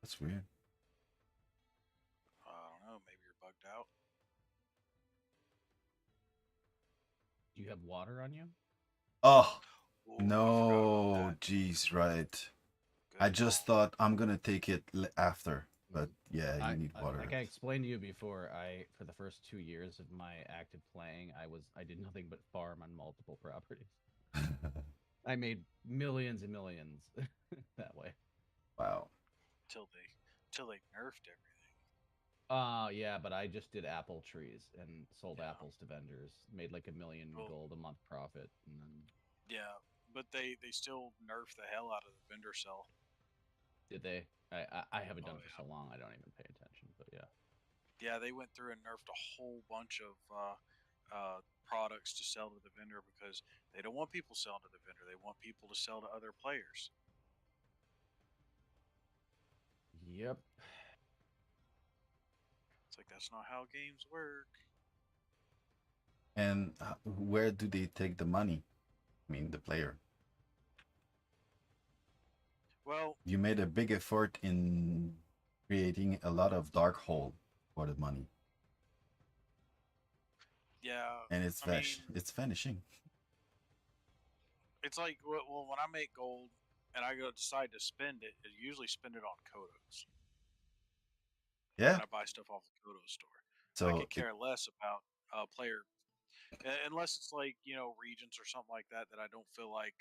Speaker 2: That's weird.
Speaker 1: I don't know. Maybe you're bugged out.
Speaker 3: Do you have water on you?
Speaker 2: Oh
Speaker 1: Ooh, I forgot about
Speaker 2: no,
Speaker 1: that.
Speaker 2: jeez, right.
Speaker 1: Good
Speaker 2: I just
Speaker 1: call.
Speaker 2: thought I'm gonna take it after, but yeah, you need water.
Speaker 3: Like I explained to you before, for the first 2 years of my active playing, I did nothing but farm on multiple properties. I made millions and millions that way.
Speaker 2: Wow.
Speaker 1: Till they nerfed everything.
Speaker 3: Yeah, but I just did apple trees and sold
Speaker 1: Yeah.
Speaker 3: apples to vendors, made like $1 million
Speaker 1: Well,
Speaker 3: gold a month profit, and then
Speaker 1: yeah, but they still nerfed the hell out of the vendor cell.
Speaker 3: did they? I haven't
Speaker 1: Oh
Speaker 3: done it for
Speaker 1: yeah.
Speaker 3: so long, I don't even pay attention. But yeah.
Speaker 1: Yeah, they went through and nerfed a whole bunch of products to sell to the vendor because they don't want people selling to the vendor. They want people to sell to other players.
Speaker 3: Yep.
Speaker 1: It's like that's not how games work.
Speaker 2: And where do they take the money? I mean, the player.
Speaker 1: Well,
Speaker 2: You made a big effort in creating a lot of dark hole for the money.
Speaker 1: Yeah,
Speaker 2: and
Speaker 1: I mean,
Speaker 2: it's vanishing.
Speaker 1: it's like well, when I make gold and I go decide to spend it, I usually spend it on Kodos
Speaker 2: Yeah.
Speaker 1: when I buy stuff off the Kodos store. I
Speaker 2: So
Speaker 1: could care less about player unless it's like regions or something like that that I don't feel like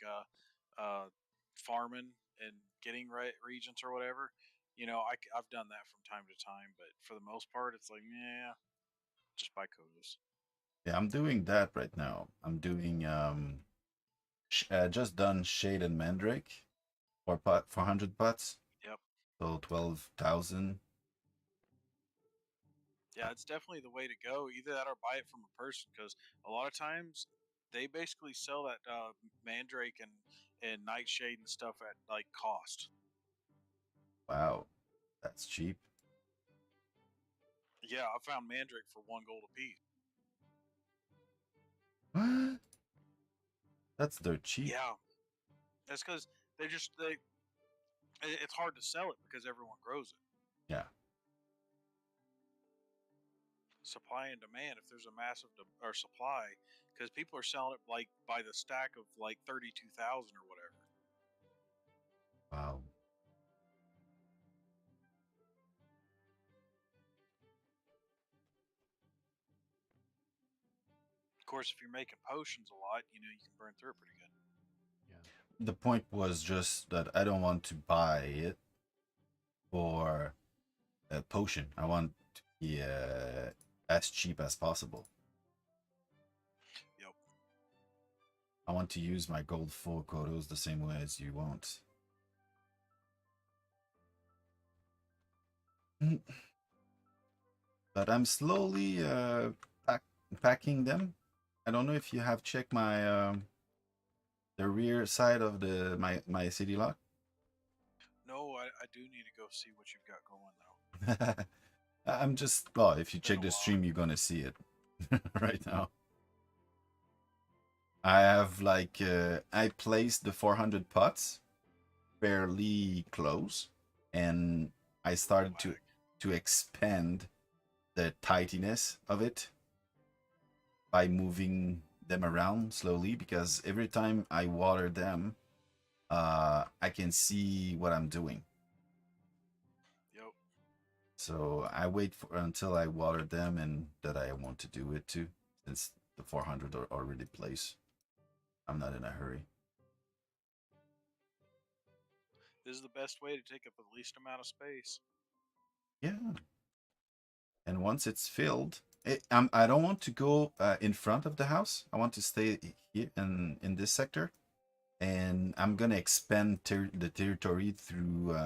Speaker 1: farming and getting regions or whatever. I've done that from time to time, but for the most part, it's like yeah, just buy Kodos.
Speaker 2: yeah, I'm doing that right now. I'm doing just done Shade and Mandrake for 400 pots,
Speaker 1: Yep.
Speaker 2: so 12,000.
Speaker 1: Yeah, it's definitely the way to go. Either that or buy it from a person because a lot of times they basically sell that Mandrake and Nightshade and stuff at like cost.
Speaker 2: Wow, that's cheap.
Speaker 1: Yeah, I found Mandrake for 1 gold a piece.
Speaker 2: What? That's dirt cheap.
Speaker 1: Yeah, that's because they it's hard to sell it because everyone grows it.
Speaker 2: Yeah.
Speaker 1: Supply and demand. If there's a massive or supply, because people are selling it like by the stack of like 32,000 or whatever.
Speaker 2: Wow.
Speaker 1: Of course, if you're making potions a lot, you can burn through it pretty good.
Speaker 3: Yeah.
Speaker 2: The point was just that I don't want to buy it for a potion. I want to be as cheap as possible.
Speaker 1: Yep.
Speaker 2: I want to use my gold for Kodos the same way as you want. But I'm slowly packing them. I don't know if you have checked my the rear side of my city lock.
Speaker 1: No, I do need to go see what you've got going though.
Speaker 2: I'm just well. If you
Speaker 1: It's been
Speaker 2: check
Speaker 1: a
Speaker 2: the
Speaker 1: while.
Speaker 2: stream, you're gonna see it right now. I have like I placed the 400 pots fairly close, and I
Speaker 1: Oh,
Speaker 2: started
Speaker 1: whack.
Speaker 2: to expand the tightness of it by moving them around slowly because every time I water them, I can see what I'm doing.
Speaker 1: Yep.
Speaker 2: So I wait for until I water them and that I want to do it too, since the 400 are already placed. I'm not in a hurry.
Speaker 1: This is the best way to take up the least amount of space.
Speaker 2: Yeah, and once it's filled, I don't want to go in front of the house. I want to stay here in this sector, and I'm gonna expand the territory through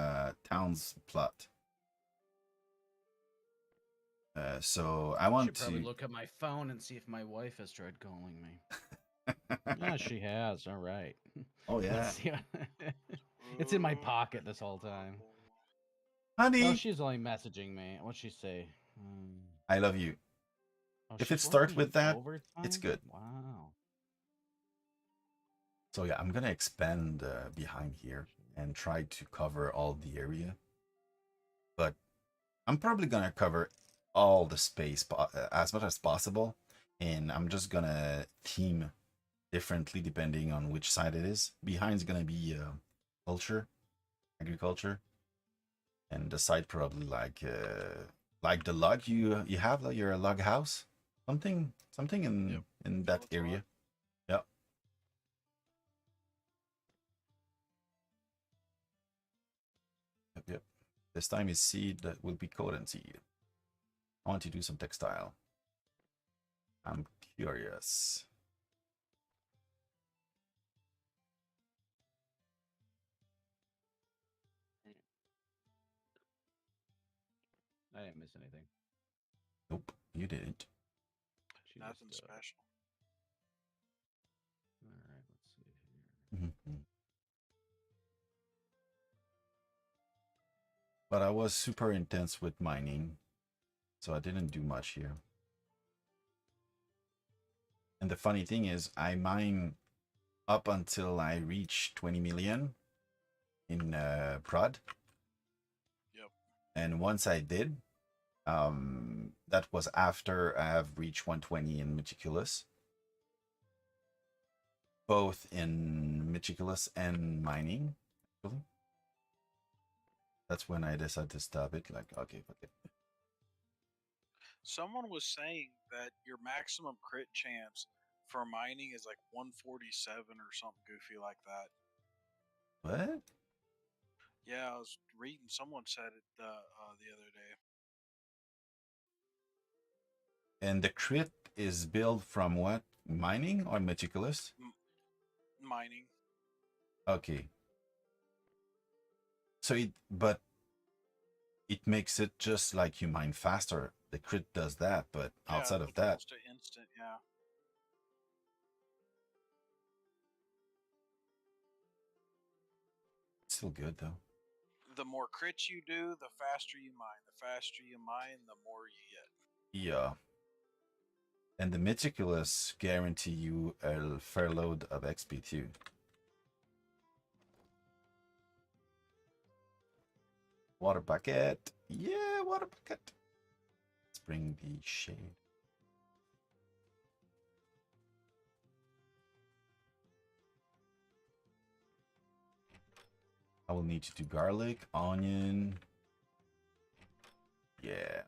Speaker 2: town's plot. So I
Speaker 3: I
Speaker 2: want
Speaker 3: should probably
Speaker 2: to.
Speaker 3: look at my phone and see if my wife has tried calling me. Yeah, she has. All right.
Speaker 2: Oh
Speaker 3: Let's
Speaker 2: yeah,
Speaker 3: see. It's in my pocket this whole time. Oh,
Speaker 2: honey,
Speaker 3: she's only messaging me. What'd she say? Um,
Speaker 2: I love you.
Speaker 3: oh,
Speaker 2: If it
Speaker 3: she's
Speaker 2: starts
Speaker 3: working
Speaker 2: with that, it's
Speaker 3: overtime?
Speaker 2: good.
Speaker 3: Wow.
Speaker 2: So yeah, I'm gonna expand behind here and try to cover all the area. But I'm probably gonna cover all the space as much as possible, and I'm just gonna team differently depending on which side it is. Behind's gonna be culture, agriculture, and the side probably like the log you have, like your log house, something
Speaker 1: Yep.
Speaker 2: in
Speaker 1: Yeah,
Speaker 2: that
Speaker 1: that's a lot.
Speaker 2: area. Yeah. Yep, yep. This time is seed that will be cotton seed. I want to do some textile. I'm curious.
Speaker 3: I didn't miss anything.
Speaker 2: Nope, you didn't.
Speaker 3: She
Speaker 1: Nothing
Speaker 3: just
Speaker 1: special.
Speaker 3: all right, let's see here.
Speaker 2: Mhm. But I was super intense with mining, so I didn't do much here. And the funny thing is, I mine up until I reach 20 million in prod.
Speaker 1: Yep.
Speaker 2: And once I did, That was after I have reached 120 in Meticulous, both in Meticulous and mining. Actually, that's when I decided to stop it. Like, okay, fuck it.
Speaker 1: Someone was saying that your maximum crit chance for mining is like 147 or something goofy like that.
Speaker 2: What?
Speaker 1: Yeah, I was reading. Someone said it the other day.
Speaker 2: And the crit is built from what? Mining or Meticulous?
Speaker 1: M- Mining.
Speaker 2: Okay. So but it makes it just like you mine faster. The crit does that, but
Speaker 1: Yeah,
Speaker 2: outside of
Speaker 1: it's
Speaker 2: that,
Speaker 1: almost an instant. Yeah.
Speaker 2: it's still good though.
Speaker 1: The more crits you do, the faster you mine. The faster you mine, the more you get.
Speaker 2: Yeah. And the Meticulous guarantee you a fair load of XP too. Water bucket. Yeah, water bucket. Let's bring the shade. I will need to do garlic, onion. Yeah.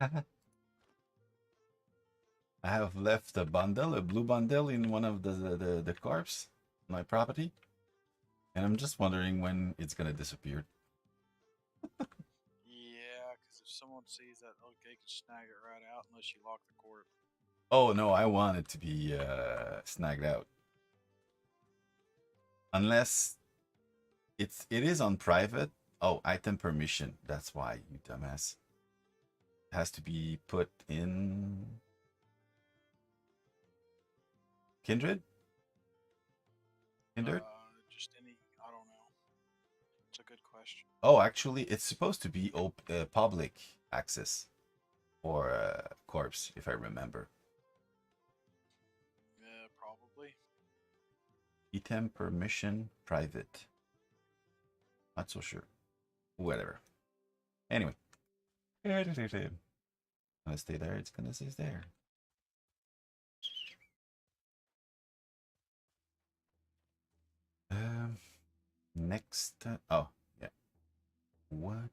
Speaker 2: I have left a bundle, a blue bundle in one of the corpse, my property. And I'm just wondering when it's gonna disappear.
Speaker 1: Yeah, because if someone sees that, oh, they can snag it right out unless you lock the corp.
Speaker 2: Oh no, I want it to be snagged out. Unless it is on private. Oh, item permission. That's why, you dumbass. It has to be put in Kindred? Kindred?
Speaker 1: Just any. I don't know. It's a good question.
Speaker 2: Oh, actually, it's supposed to be public access for corpse, if I remember.
Speaker 1: Yeah, probably.
Speaker 2: Item permission private. Not so sure. Whatever. Anyway. Gonna stay there. It's gonna stay there. Um, next. Oh, yeah. What?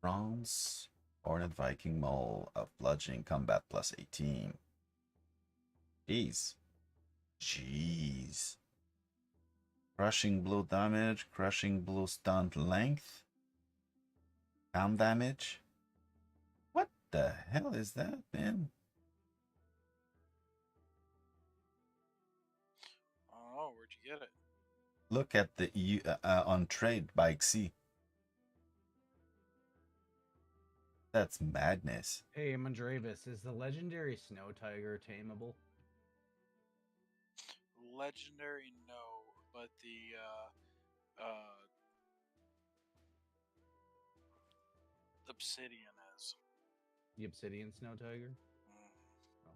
Speaker 2: Bronze. Hornet Viking Mole of Bludgeoning Combat plus 18. Jeez. Jeez. Crushing blow damage, crushing blow stunt length, calm damage. What the hell is that, man?
Speaker 1: I don't know. Where'd you get it?
Speaker 2: Look at the on trade by XC. That's madness.
Speaker 3: Hey, Mandravis, is the legendary snow tiger tameable?
Speaker 1: Legendary, no, but the obsidian is.
Speaker 3: The obsidian snow tiger?
Speaker 1: Mm.
Speaker 3: Oh.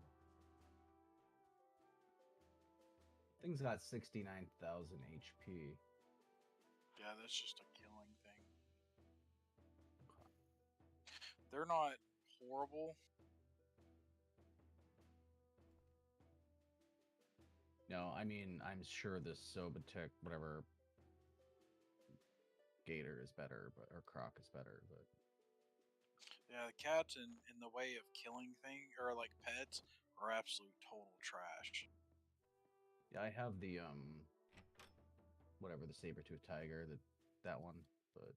Speaker 3: Thing's got 69,000 HP.
Speaker 1: Yeah, that's just a killing thing. They're not horrible.
Speaker 3: No, I mean, I'm sure this Sobatek, whatever, Gator is better, but or Croc is better, but
Speaker 1: Yeah, the cats in the way of killing thing or like pets are absolute total trash.
Speaker 3: yeah, I have the whatever the saber-tooth tiger, that one, but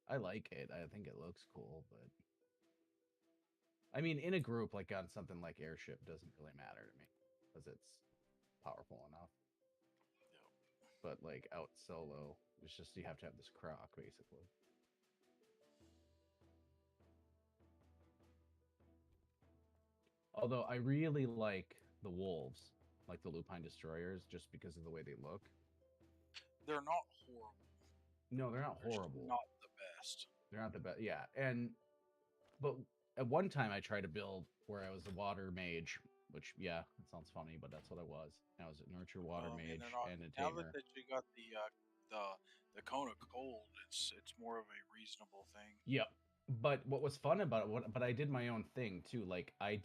Speaker 3: I like it. I think it looks cool, but I mean, in a group like on something like Airship doesn't really matter to me because it's powerful enough.
Speaker 1: Yep.
Speaker 3: But like out solo, it's just you have to have this Croc basically. Although I really like the wolves. like the Lupine Destroyers, just because of the way they look.
Speaker 1: They're not horrible.
Speaker 3: No, they're not
Speaker 1: They're just
Speaker 3: horrible.
Speaker 1: not the best.
Speaker 3: They're not the best. Yeah, and but at one time I tried to build where I was a water mage, which yeah, it sounds funny, but that's what I was. I was a nurture water
Speaker 1: Well, I mean, they're
Speaker 3: mage
Speaker 1: not.
Speaker 3: and a
Speaker 1: Now that,
Speaker 3: tamer.
Speaker 1: that you got the Kona Cold, it's more of a reasonable thing.
Speaker 3: Yep. But what was fun about it, but I did my own thing too. Like I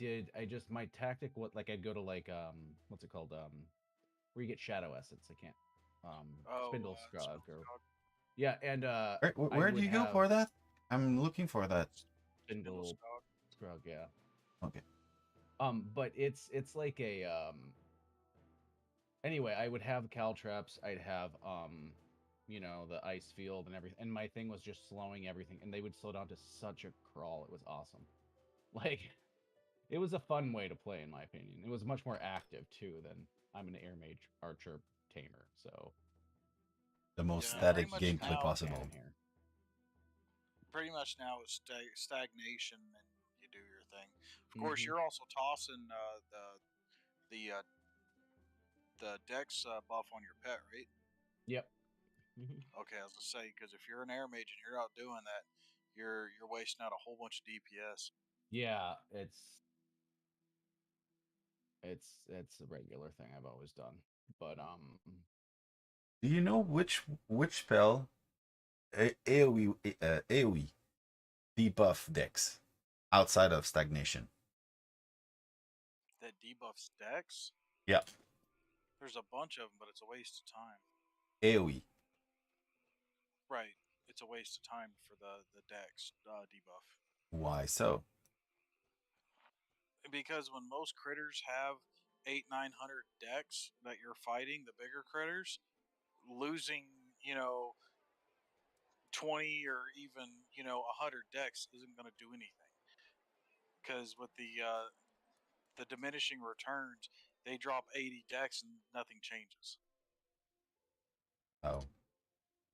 Speaker 3: just my tactic. What like I'd go to like what's it called where you get shadow essence. I can't
Speaker 1: Oh,
Speaker 3: spindle scrug or
Speaker 1: Spindlescog.
Speaker 3: yeah, and I
Speaker 2: Where do
Speaker 3: would
Speaker 2: you go
Speaker 3: have
Speaker 2: for that? I'm looking for that.
Speaker 3: spindle
Speaker 1: Spindlescog.
Speaker 3: scrug. Yeah.
Speaker 2: Okay.
Speaker 3: But it's like a anyway, I would have caltrops, I'd have you know, the ice field and everything. And my thing was just slowing everything and they would slow down to such a crawl. It was awesome. Like it was a fun way to play in my opinion. It was much more active too than I'm an air mage archer tamer. So
Speaker 2: The most
Speaker 1: Yeah,
Speaker 3: that's
Speaker 1: pretty
Speaker 2: static
Speaker 1: much
Speaker 3: kind
Speaker 2: gameplay
Speaker 3: of
Speaker 1: now.
Speaker 3: the canon
Speaker 2: possible.
Speaker 3: here.
Speaker 1: Pretty much now is stagnation, and you do your thing. Of course,
Speaker 3: Hmm.
Speaker 1: you're also tossing the the dex buff on your pet, right?
Speaker 3: Yep. Hmm.
Speaker 1: Okay, I was gonna say, because if you're an air mage and you're out doing that, you're wasting out a whole bunch of DPS.
Speaker 3: Yeah, it's a regular thing I've always done. But
Speaker 2: Do you know which spell AoE AoE debuff decks outside of stagnation?
Speaker 1: That debuffs dex.
Speaker 2: Yeah,
Speaker 1: There's a bunch of them, but it's a waste of time.
Speaker 2: AoE.
Speaker 1: Right, it's a waste of time for the dex debuff.
Speaker 2: Why so?
Speaker 1: Because when most critters have 800-900 dex that you're fighting, the bigger critters, losing, you know, 20 or even, 100 dex isn't going to do anything. Because with the diminishing returns, they drop 80 dex and nothing changes.
Speaker 2: Oh,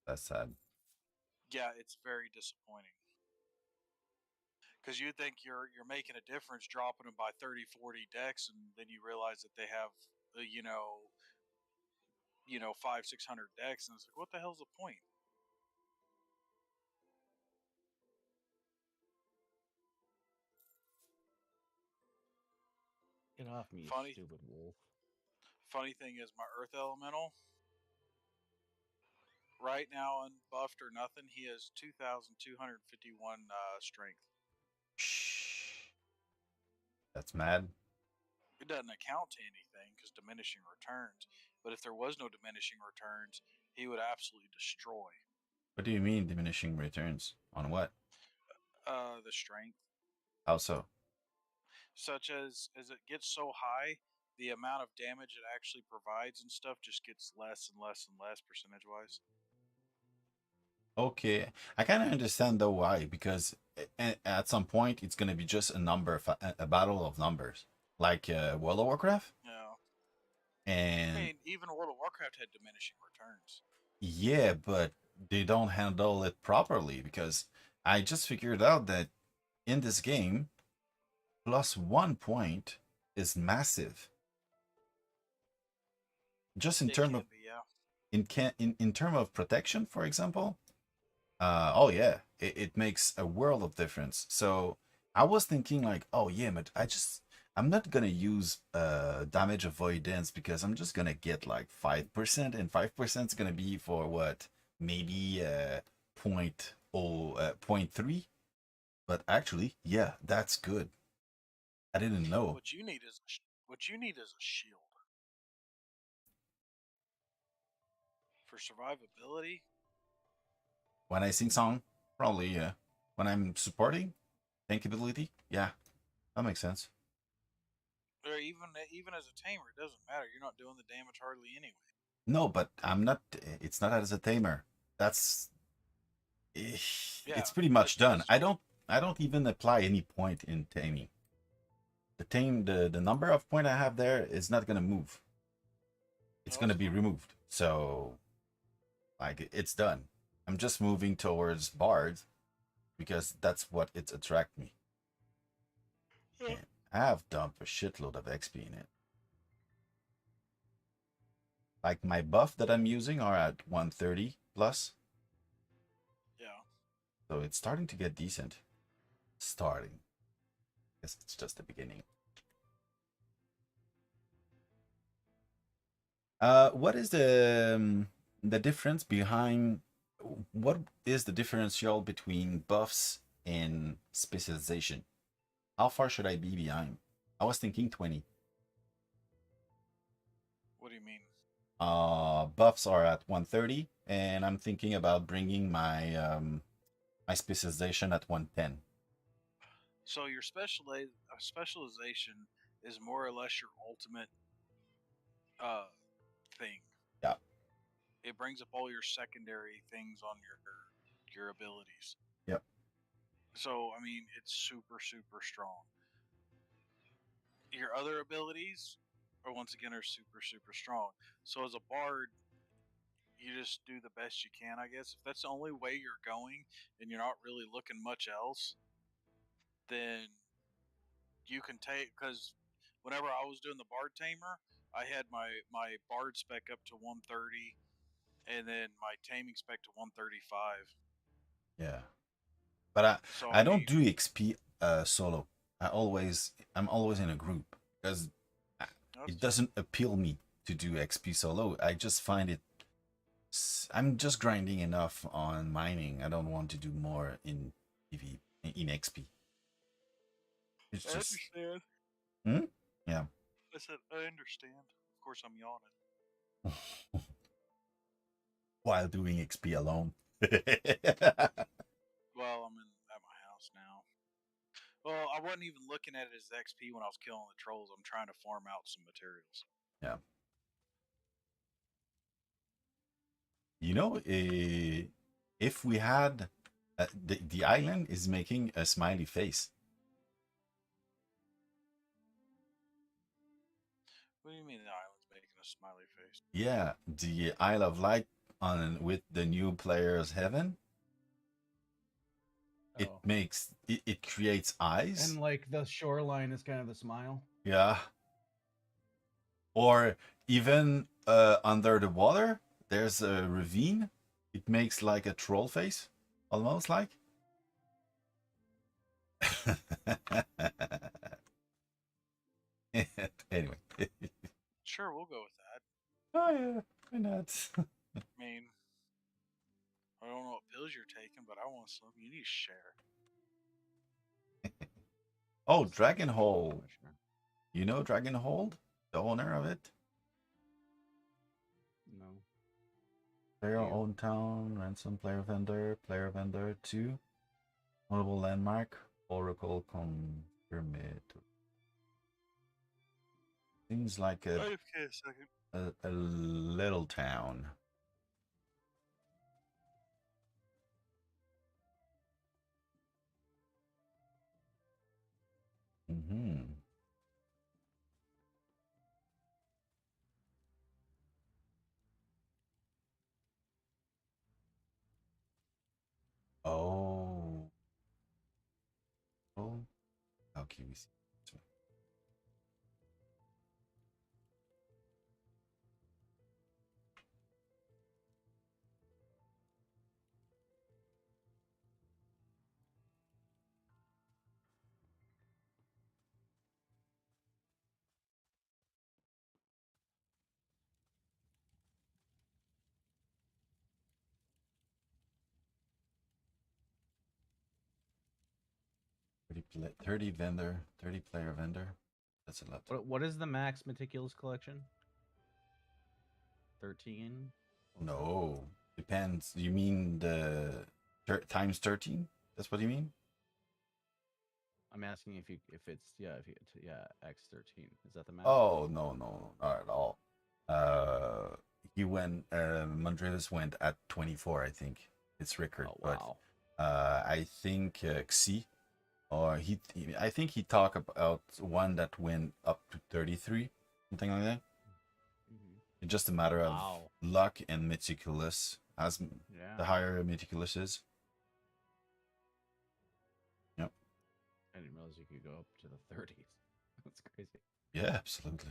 Speaker 2: that's sad.
Speaker 1: Yeah, it's very disappointing. Because you think you're making a difference dropping them by 30, 40 dex, and then you realize that they have, uh, you know, 500-600 decks, and it's like, what the hell's the point?
Speaker 3: get off me, you
Speaker 1: Funny
Speaker 3: stupid wolf.
Speaker 1: funny thing is, my Earth Elemental right now, unbuffed or nothing, he has 2,251 strength.
Speaker 2: Shh. That's mad.
Speaker 1: It doesn't account to anything because diminishing returns. But if there was no diminishing returns, he would absolutely destroy
Speaker 2: What do you mean diminishing returns? On what?
Speaker 1: the strength.
Speaker 2: How so?
Speaker 1: Such as it gets so high, the amount of damage it actually provides and stuff just gets less and less and less percentage wise.
Speaker 2: Okay, I kind of understand though why, because at some point it's gonna be just a number, a battle of numbers, like World of Warcraft,
Speaker 1: Yeah. I
Speaker 2: and
Speaker 1: mean, even World of Warcraft had diminishing returns.
Speaker 2: yeah, but they don't handle it properly because I just figured out that in this game, +1 point is massive. Just in
Speaker 1: It
Speaker 2: term
Speaker 1: can
Speaker 2: of
Speaker 1: be, yeah.
Speaker 2: in term of protection, for example. Oh yeah, it makes a world of difference. So I was thinking like, oh yeah, but I'm not gonna use damage avoidance because I'm just gonna get like 5%, and 5% is gonna be for what, maybe point 0.3. But actually, yeah, that's good. I didn't know.
Speaker 1: What you need is a shield for survivability.
Speaker 2: When I sing song, probably yeah. When I'm supporting tankability, yeah, that makes sense.
Speaker 1: Or even as a tamer, it doesn't matter. You're not doing the damage hardly anyway.
Speaker 2: No, but I'm not. It's not as a tamer. That's
Speaker 1: Yeah,
Speaker 2: it's pretty much done.
Speaker 1: that's what.
Speaker 2: I don't even apply any point in taming. The number of point I have there is not gonna move. It's
Speaker 1: No,
Speaker 2: gonna
Speaker 1: that's
Speaker 2: be
Speaker 1: fine.
Speaker 2: removed. So like it's done. I'm just moving towards bard because that's what it's attract me.
Speaker 1: Yeah.
Speaker 2: And I have dumped a shitload of XP in it. Like my buff that I'm using are at 130 plus.
Speaker 1: Yeah.
Speaker 2: So it's starting to get decent. Starting. Guess it's just the beginning. What is the difference behind? What is the differential between buffs and specialization? How far should I be behind? I was thinking 20.
Speaker 1: What do you mean?
Speaker 2: Buffs are at 130, and I'm thinking about bringing my specialization at 110.
Speaker 1: So your specialization is more or less your ultimate uh thing.
Speaker 2: Yeah,
Speaker 1: It brings up all your secondary things on your abilities.
Speaker 2: yep,
Speaker 1: So I mean, it's super strong. Your other abilities are once again are super strong. So as a bard, you just do the best you can, I guess. If that's the only way you're going and you're not really looking much else, then you can take because whenever I was doing the bard tamer, I had my bard spec up to 130 and then my taming spec to 135.
Speaker 2: yeah. But I
Speaker 1: So
Speaker 2: I
Speaker 1: I
Speaker 2: don't
Speaker 1: mean,
Speaker 2: do XP solo. I'm always in a group because it
Speaker 1: that's
Speaker 2: doesn't appeal me to do XP solo. I just find it. I'm just grinding enough on mining. I don't want to do more in PV in XP. It's
Speaker 1: I
Speaker 2: just
Speaker 1: understand.
Speaker 2: hmm? Yeah.
Speaker 1: I said I understand. Of course, I'm yawning.
Speaker 2: While doing XP alone.
Speaker 1: Well, I'm in at my house now. Well, I wasn't even looking at it as XP when I was killing the trolls. I'm trying to farm out some materials.
Speaker 2: Yeah. You know, if we had the island is making a smiley face.
Speaker 1: What do you mean the island's making a smiley face?
Speaker 2: Yeah, the Isle of Light on with the new players heaven, it
Speaker 3: Oh,
Speaker 2: makes it creates eyes.
Speaker 3: and like the shoreline is kind of the smile.
Speaker 2: Yeah. Or even under the water, there's a ravine. It makes like a troll face, almost like. Anyway.
Speaker 1: Sure, we'll go with that.
Speaker 2: Oh yeah, why not?
Speaker 1: I mean, I don't know what pills you're taking, but I want some. You need to share.
Speaker 2: Oh,
Speaker 3: That's not
Speaker 2: Dragon
Speaker 3: much,
Speaker 2: Hole.
Speaker 3: sure.
Speaker 2: You know Dragon Hold, the owner of it?
Speaker 3: No.
Speaker 2: Player
Speaker 3: You.
Speaker 2: own town, ransom player vendor 2, notable landmark, Oracle confirmed. Seems like
Speaker 1: Okay, a second.
Speaker 2: a little town. Mm-hmm. Oh. Oh. How can we see? This? 30 vendor, 30 player vendor. That's a lot.
Speaker 3: What is the max meticulous collection? 13.
Speaker 2: No, depends. You mean the times 13? That's what you mean?
Speaker 3: I'm asking if it's yeah X13. Is that the max?
Speaker 2: Oh no, not at all. Uh, he went. Mondrevis went at 24. I think it's record,
Speaker 3: Oh
Speaker 2: but
Speaker 3: wow.
Speaker 2: I think Xi or I think he talked about one that went up to 33, something like that.
Speaker 3: Mm-hmm.
Speaker 2: It's just a matter of
Speaker 3: Wow.
Speaker 2: luck and meticulous. As
Speaker 3: Yeah.
Speaker 2: the higher meticulous is. Yep.
Speaker 3: I didn't realize you could go up to the 30s. That's crazy.
Speaker 2: Yeah, absolutely.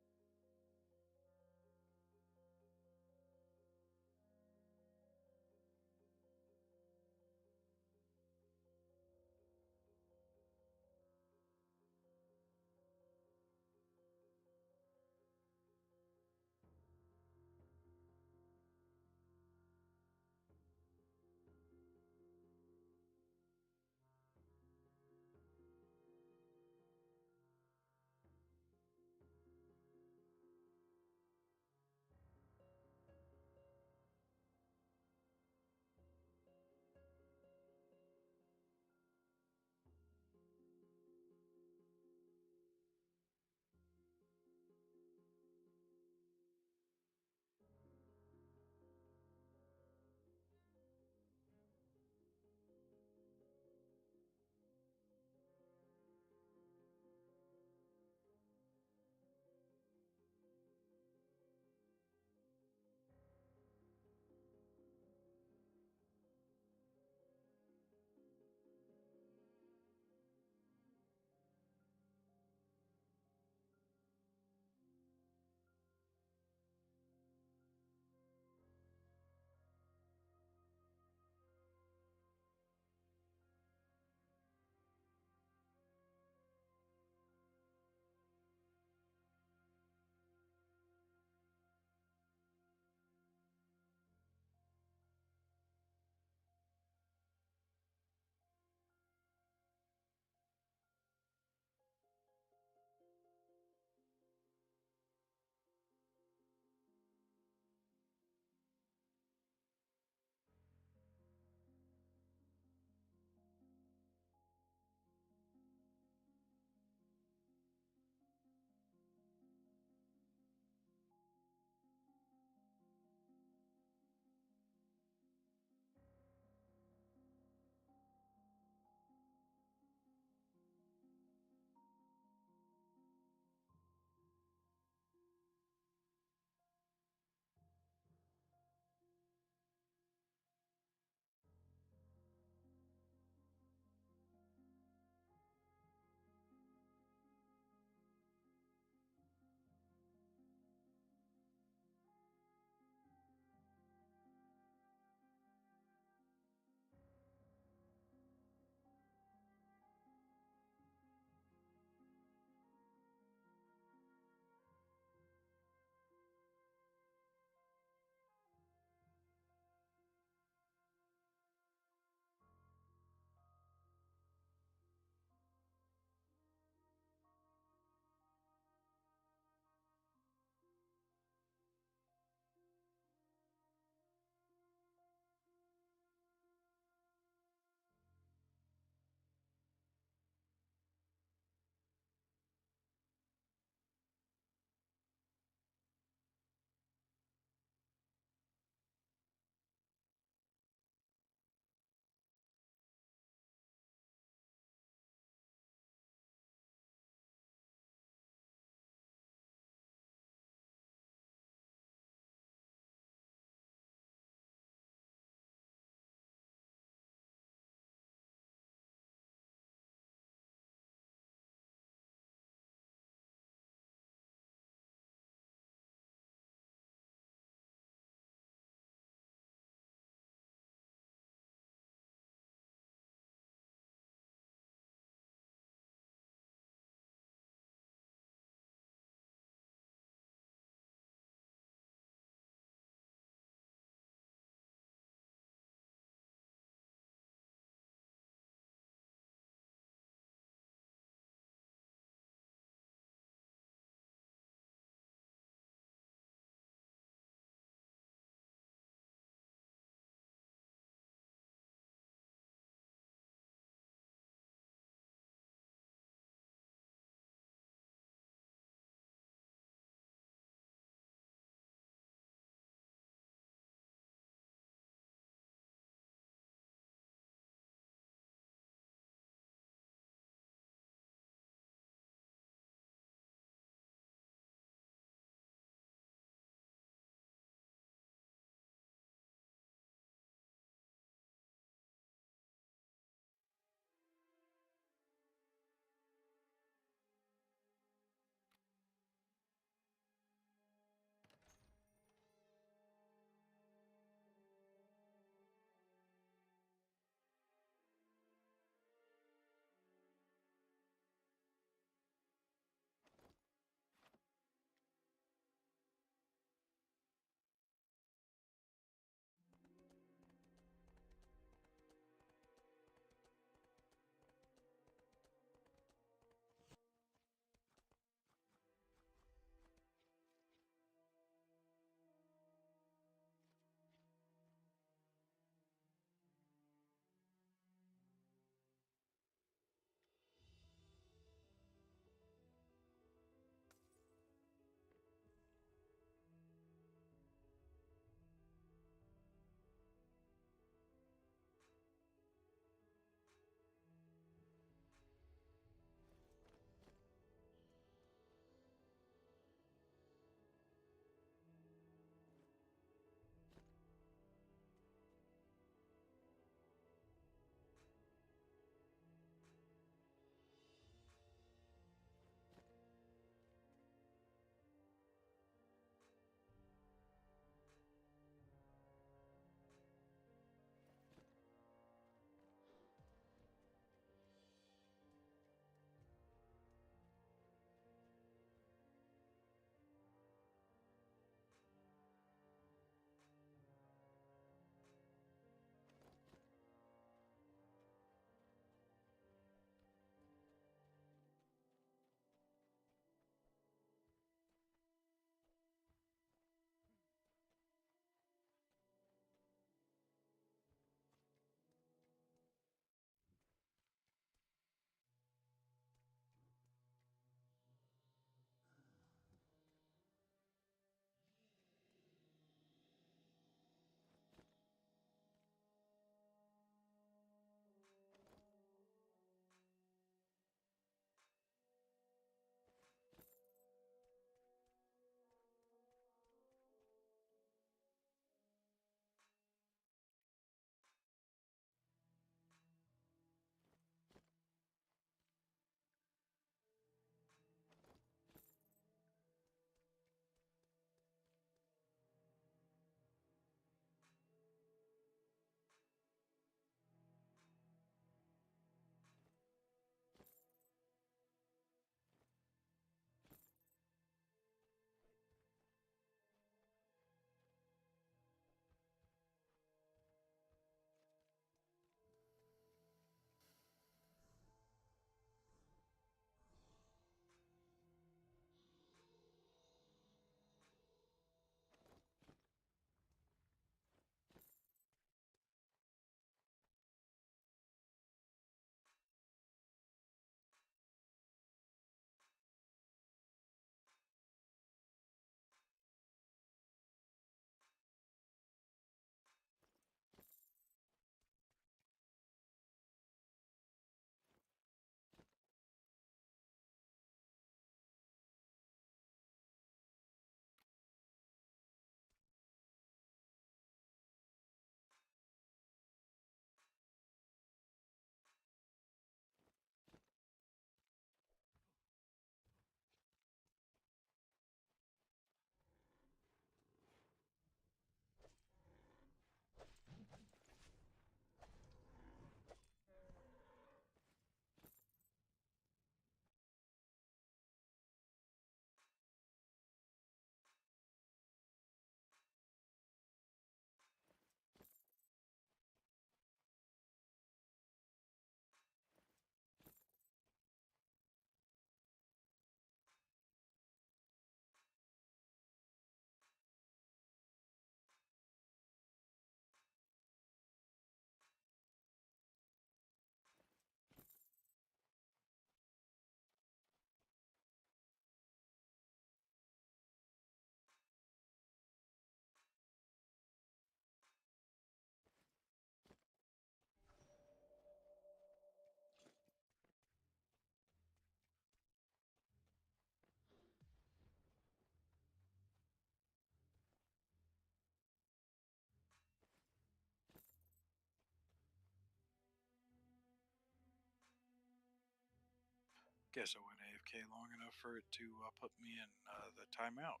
Speaker 1: Guess I went AFK long enough for it to put me in the timeout.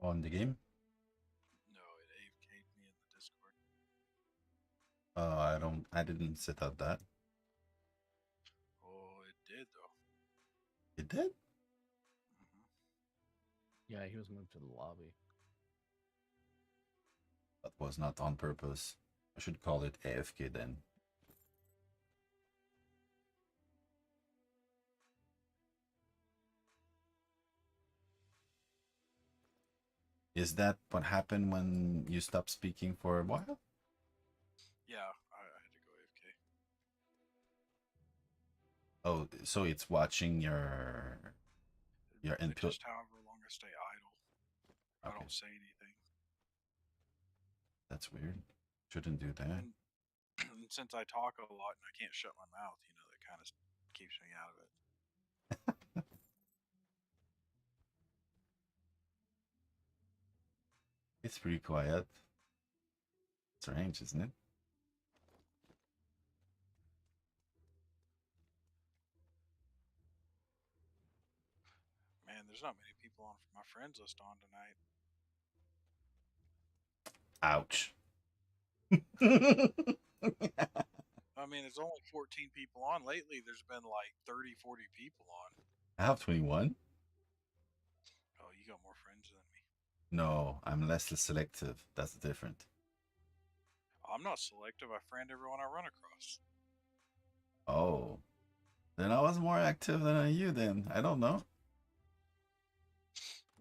Speaker 2: On the game.
Speaker 1: No, it AFK'd me in the Discord.
Speaker 2: I didn't set up that.
Speaker 1: Oh, it did though.
Speaker 2: It did?
Speaker 1: Hmm.
Speaker 3: Yeah, he was moved to the lobby.
Speaker 2: That was not on purpose. I should call it AFK then. Is that what happened when you stopped speaking for a while?
Speaker 1: Yeah, I had to go AFK.
Speaker 2: Oh, so it's watching your input.
Speaker 1: Just however long I stay idle, I
Speaker 2: Okay,
Speaker 1: don't say anything.
Speaker 2: that's weird. Shouldn't do that.
Speaker 1: And, and since I talk a lot and I can't shut my mouth, that kind of keeps me out of it.
Speaker 2: It's pretty quiet. Strange, isn't it?
Speaker 1: Man, there's not many people on my friends list on tonight.
Speaker 2: Ouch.
Speaker 1: I mean, there's only 14 people on. Lately, there's been like 30, 40 people on.
Speaker 2: I have 21.
Speaker 1: Oh, you got more friends than me.
Speaker 2: No, I'm less selective. That's different.
Speaker 1: I'm not selective. I friend everyone I run across.
Speaker 2: Oh, then I was more active than you then. I don't know.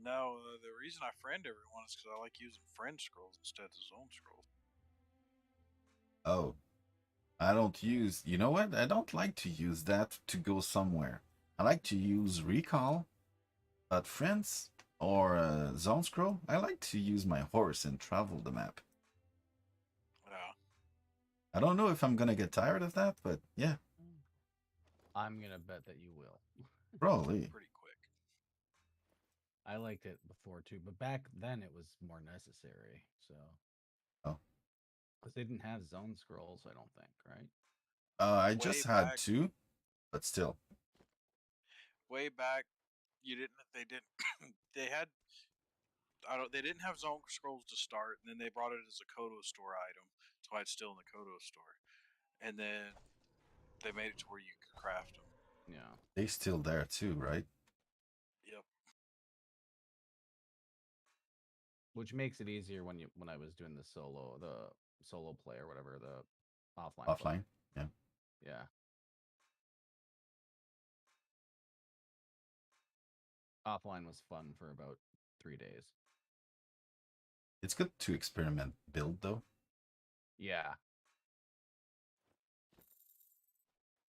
Speaker 1: No, the reason I friend everyone is because I like using friend scrolls instead of zone scrolls.
Speaker 2: Oh, I don't use, you know what? I don't like to use that to go somewhere. I like to use recall, but friends or zone scroll, I like to use my horse and travel the map.
Speaker 1: Yeah.
Speaker 2: I don't know if I'm gonna get tired of that, but yeah,
Speaker 3: I'm gonna bet that you will.
Speaker 2: probably.
Speaker 1: Pretty quick.
Speaker 3: I liked it before too, but back then it was more necessary. So,
Speaker 2: Oh,
Speaker 3: because they didn't have zone scrolls, I don't think, right?
Speaker 2: I
Speaker 1: Way
Speaker 2: just had
Speaker 1: back,
Speaker 2: two, but still.
Speaker 1: way back, you didn't. They didn't. They had. I don't. They didn't have zone scrolls to start, and then they brought it as a Kodo store item. That's why it's still in the Kodo store. And then they made it to where you could craft them.
Speaker 3: Yeah.
Speaker 2: They still there too, right?
Speaker 1: Yep.
Speaker 3: Which makes it easier when I was doing the solo play or whatever, the offline play.
Speaker 2: Offline. Yeah.
Speaker 3: Yeah. Offline was fun for about 3 days.
Speaker 2: It's good to experiment build though.
Speaker 3: Yeah.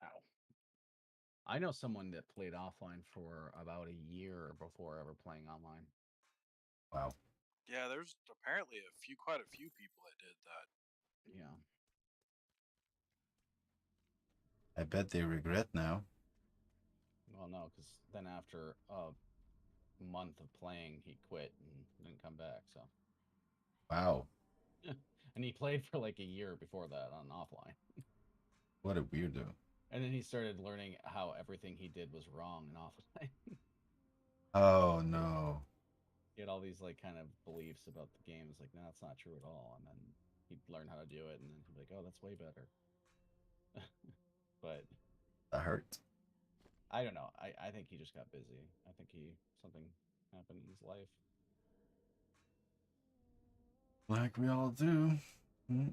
Speaker 3: Ow. I know someone that played offline for about a year before ever playing online.
Speaker 2: Wow.
Speaker 1: Yeah, there's apparently quite a few people that did that.
Speaker 3: Yeah.
Speaker 2: I bet they regret now.
Speaker 3: Well, no, because then after a month of playing, he quit and didn't come back. So,
Speaker 2: Wow.
Speaker 3: and he played for like a year before that on offline.
Speaker 2: What a weirdo.
Speaker 3: And then he started learning how everything he did was wrong in offline.
Speaker 2: Oh no.
Speaker 3: He had all these like kind of beliefs about the game. It's like, no, that's not true at all. And then he'd learn how to do it, and then he'd be like, oh, that's way better. But
Speaker 2: That hurt.
Speaker 3: I don't know. I think he just got busy. I think something happened in his life.
Speaker 2: Like we all do. Mm.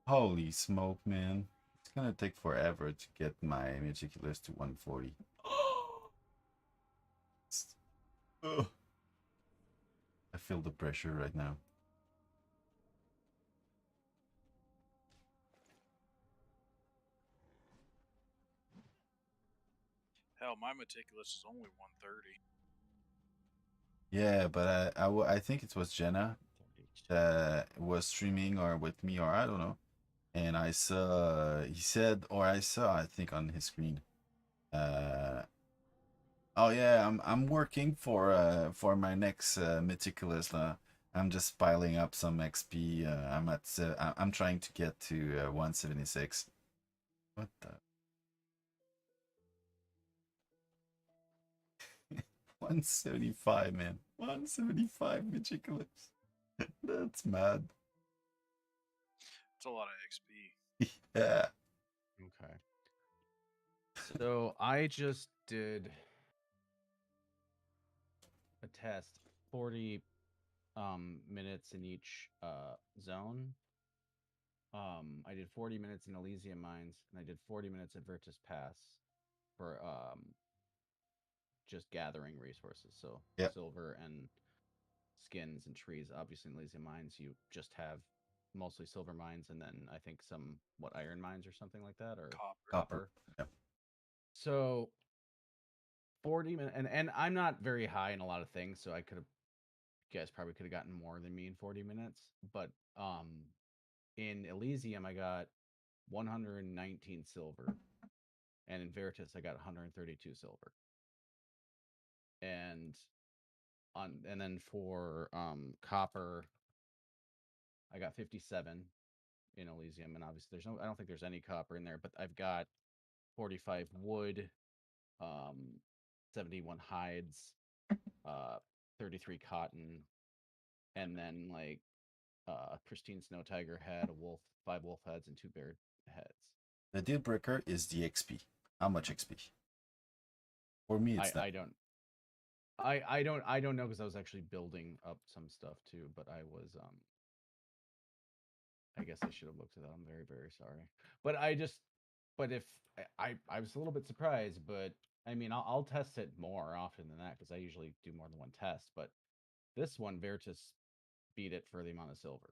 Speaker 2: Holy smoke, man. It's gonna take forever to get my meticulous to 140. Ugh. I feel the pressure right now.
Speaker 1: Hell, my meticulous is only 130.
Speaker 2: Yeah, but I think it was Jenna was streaming or with me or I don't know. And I saw, he said, or I saw, I think on his screen, uh, Oh yeah, I'm working for my next meticulous. I'm just piling up some XP. I'm trying to get to 176. What the 175, man. 175 meticulous. That's mad.
Speaker 1: It's a lot of XP.
Speaker 2: Yeah.
Speaker 3: Okay. So I just did a test, 40 minutes in each zone. I did 40 minutes in Elysium Mines, and I did 40 minutes at Virtus Pass for just gathering resources. So
Speaker 2: Yeah.
Speaker 3: silver and skins and trees. Obviously, in Elysium Mines, you just have mostly silver mines, and then I think some iron mines or something like that, or
Speaker 1: Copper.
Speaker 2: Copper. Yeah.
Speaker 3: So 40 minutes, and I'm not very high in a lot of things, so I could have guys probably could have gotten more than me in 40 minutes. But in Elysium, I got 119 silver, and in Veritas, I got 132 silver. And and then for copper, I got 57 in Elysium, and obviously I don't think there's any copper in there, but I've got 45 wood, um, 71 hides, 33 cotton, and then like pristine snow tiger head, a wolf, 5 wolf heads, and 2 bear heads.
Speaker 2: The deal breaker is the XP. How much XP? For me, it's that.
Speaker 3: I don't know because I was actually building up some stuff too, but I was I guess I should have looked at that. I'm very very sorry, but but if I was a little bit surprised, but I mean I'll test it more often than that because I usually do more than one test, but this one Veritas beat it for the amount of silver.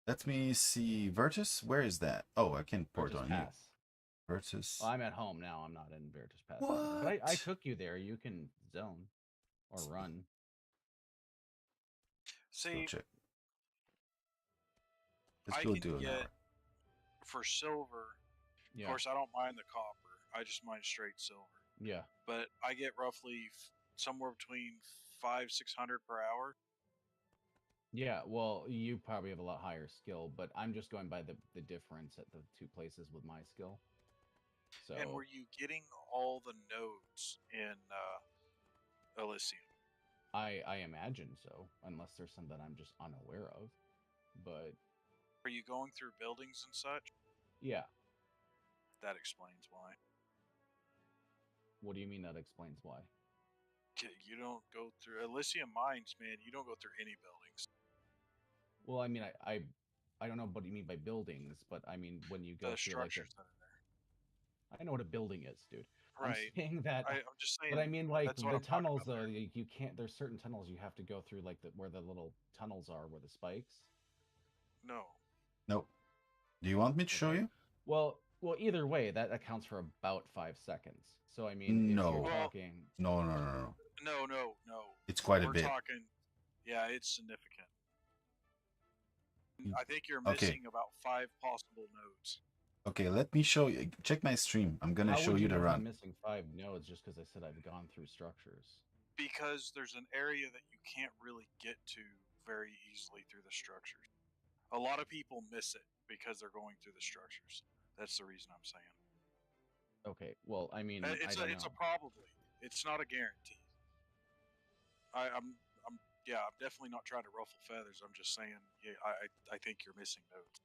Speaker 2: Let me see. Virtus? Where is that? Oh, I can port
Speaker 3: Veritas
Speaker 2: on you.
Speaker 3: Pass.
Speaker 2: Virtus.
Speaker 3: Well, I'm at home now. I'm not in Veritas Pass anymore, but I
Speaker 2: What?
Speaker 3: took you there. You can zone or run.
Speaker 2: Let's go
Speaker 1: See,
Speaker 2: check. Let's
Speaker 1: I
Speaker 2: go
Speaker 1: can
Speaker 2: do an
Speaker 1: get
Speaker 2: hour.
Speaker 1: for silver. Of
Speaker 3: Yeah.
Speaker 1: course, I don't mind the copper. I just mind straight silver.
Speaker 3: Yeah.
Speaker 1: But I get roughly somewhere between 500-600 per hour.
Speaker 3: Yeah, well, you probably have a lot higher skill, but I'm just going by the difference at the two places with my skill.
Speaker 1: And
Speaker 3: So
Speaker 1: were you getting all the nodes in Elysium?
Speaker 3: I imagine so, unless there's some that I'm just unaware of. But
Speaker 1: Are you going through buildings and such?
Speaker 3: yeah,
Speaker 1: That explains why.
Speaker 3: what do you mean that explains why?
Speaker 1: You don't go through Elysium Mines, man. You don't go through any buildings.
Speaker 3: Well, I mean, I don't know what you mean by buildings, but I mean when you go
Speaker 1: The
Speaker 3: through like
Speaker 1: structures that are there.
Speaker 3: I know what a building is, dude. I'm
Speaker 1: Right.
Speaker 3: saying that,
Speaker 1: I'm just
Speaker 3: but
Speaker 1: saying
Speaker 3: I mean like
Speaker 1: that's what
Speaker 3: the
Speaker 1: I'm talking
Speaker 3: tunnels
Speaker 1: about
Speaker 3: though.
Speaker 1: there.
Speaker 3: You can't. There's certain tunnels you have to go through, like where the little tunnels are, where the spikes.
Speaker 1: No.
Speaker 2: Nope. Do you want me to show
Speaker 3: Okay.
Speaker 2: you?
Speaker 3: Well, either way, that accounts for about 5 seconds. So I mean, if you're
Speaker 2: No.
Speaker 1: Well,
Speaker 3: talking,
Speaker 2: No.
Speaker 1: no.
Speaker 2: It's quite a
Speaker 1: We're
Speaker 2: bit.
Speaker 1: talking. Yeah, it's significant. I think you're
Speaker 2: Okay.
Speaker 1: missing about 5 possible nodes.
Speaker 2: Okay, let me show you. Check my stream. I'm gonna
Speaker 3: how
Speaker 2: show
Speaker 3: would
Speaker 2: you
Speaker 3: you
Speaker 2: the
Speaker 3: know if I'm
Speaker 2: run.
Speaker 3: missing 5 nodes just because I said I've gone through structures?
Speaker 1: Because there's an area that you can't really get to very easily through the structures. A lot of people miss it because they're going through the structures. That's the reason I'm saying.
Speaker 3: Okay, well, I mean, I don't
Speaker 1: It's a
Speaker 3: know.
Speaker 1: probably. It's not a guarantee. I'm yeah. I'm definitely not trying to ruffle feathers. I'm just saying. Yeah, I think you're missing nodes.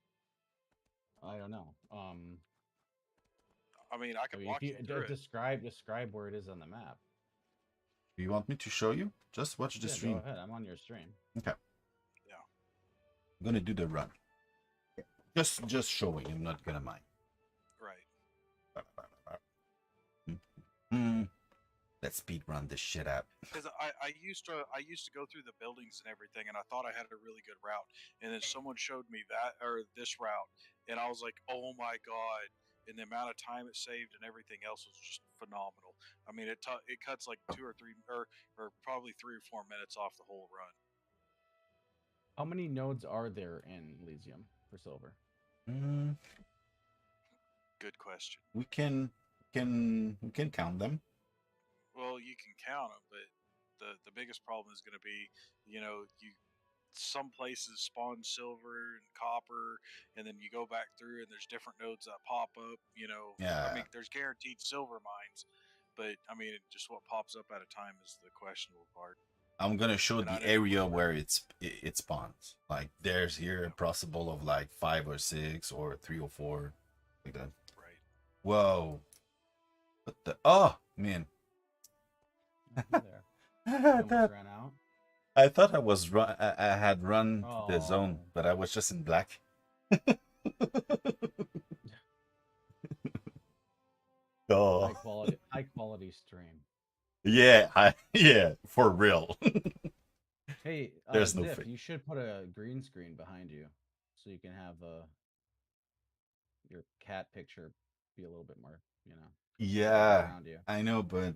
Speaker 3: I don't know.
Speaker 1: I mean, I
Speaker 3: I
Speaker 1: could
Speaker 3: mean, if
Speaker 1: walk
Speaker 3: you
Speaker 1: you through it
Speaker 3: describe where it is on the map.
Speaker 2: Do you want me to show you? Just watch the
Speaker 3: Yeah, go
Speaker 2: stream.
Speaker 3: ahead. I'm on your stream.
Speaker 2: Okay.
Speaker 1: Yeah.
Speaker 2: I'm gonna do the run. Just showing. I'm not gonna mind.
Speaker 1: Right.
Speaker 2: Let's speed run this shit out.
Speaker 1: Because I used to go through the buildings and everything, and I thought I had a really good route, and then someone showed me that or this route, and I was like, oh my god! And the amount of time it saved and everything else was just phenomenal. I mean, it cuts like 2 or 3 or probably 3 or 4 minutes off the whole run.
Speaker 3: How many nodes are there in Elysium for silver?
Speaker 2: Mm,
Speaker 1: Good question.
Speaker 2: we can count them.
Speaker 1: Well, you can count them, but the biggest problem is going to be, you some places spawn silver and copper, and then you go back through and there's different nodes that pop up. I
Speaker 2: Yeah,
Speaker 1: mean, there's guaranteed silver mines, but I mean, just what pops up at a time is the questionable part.
Speaker 2: I'm gonna show
Speaker 1: And I
Speaker 2: the
Speaker 1: never
Speaker 2: area
Speaker 1: went
Speaker 2: where it spawns. Like there's here a
Speaker 1: Yep,
Speaker 2: possible of like 5 or 6 or 3 or 4, like that.
Speaker 1: right.
Speaker 2: Whoa! What the? Oh man!
Speaker 3: Hey there. You almost
Speaker 2: that
Speaker 3: ran out.
Speaker 2: I thought I had run the zone,
Speaker 3: Oh,
Speaker 2: but I was just in black. Oh
Speaker 3: high quality stream.
Speaker 2: yeah, yeah, for real.
Speaker 3: Hey,
Speaker 2: There's no
Speaker 3: Ziff,
Speaker 2: fake.
Speaker 3: you should put a green screen behind you so you can have your cat picture be a little bit more, all
Speaker 2: Yeah,
Speaker 3: around you.
Speaker 2: I know, but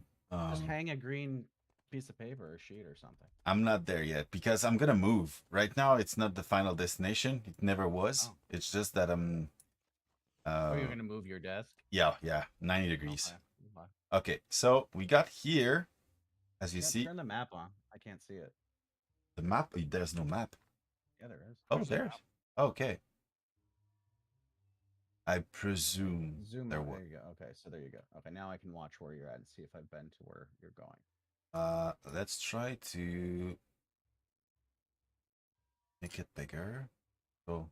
Speaker 3: Just
Speaker 2: um,
Speaker 3: hang a green piece of paper or sheet or something.
Speaker 2: I'm not there yet because I'm gonna move. Right now, it's not the final destination. It never was.
Speaker 3: Oh,
Speaker 2: It's just that I'm.
Speaker 3: oh, you're
Speaker 2: Uh,
Speaker 3: gonna move your desk?
Speaker 2: yeah, yeah, 90 degrees.
Speaker 3: Okay. Okay.
Speaker 2: Okay, so we got here, as you
Speaker 3: Yeah,
Speaker 2: see,
Speaker 3: turn the map on. I can't see it.
Speaker 2: the map. There's no map.
Speaker 3: Yeah, there is.
Speaker 2: Oh,
Speaker 1: There's a
Speaker 2: there's.
Speaker 1: map.
Speaker 2: Okay, I presume
Speaker 3: Zoom
Speaker 2: there
Speaker 3: out. There
Speaker 2: was.
Speaker 3: you go. Okay, so there you go. Okay, now I can watch where you're at and see if I've been to where you're going.
Speaker 2: Let's try to make it bigger. So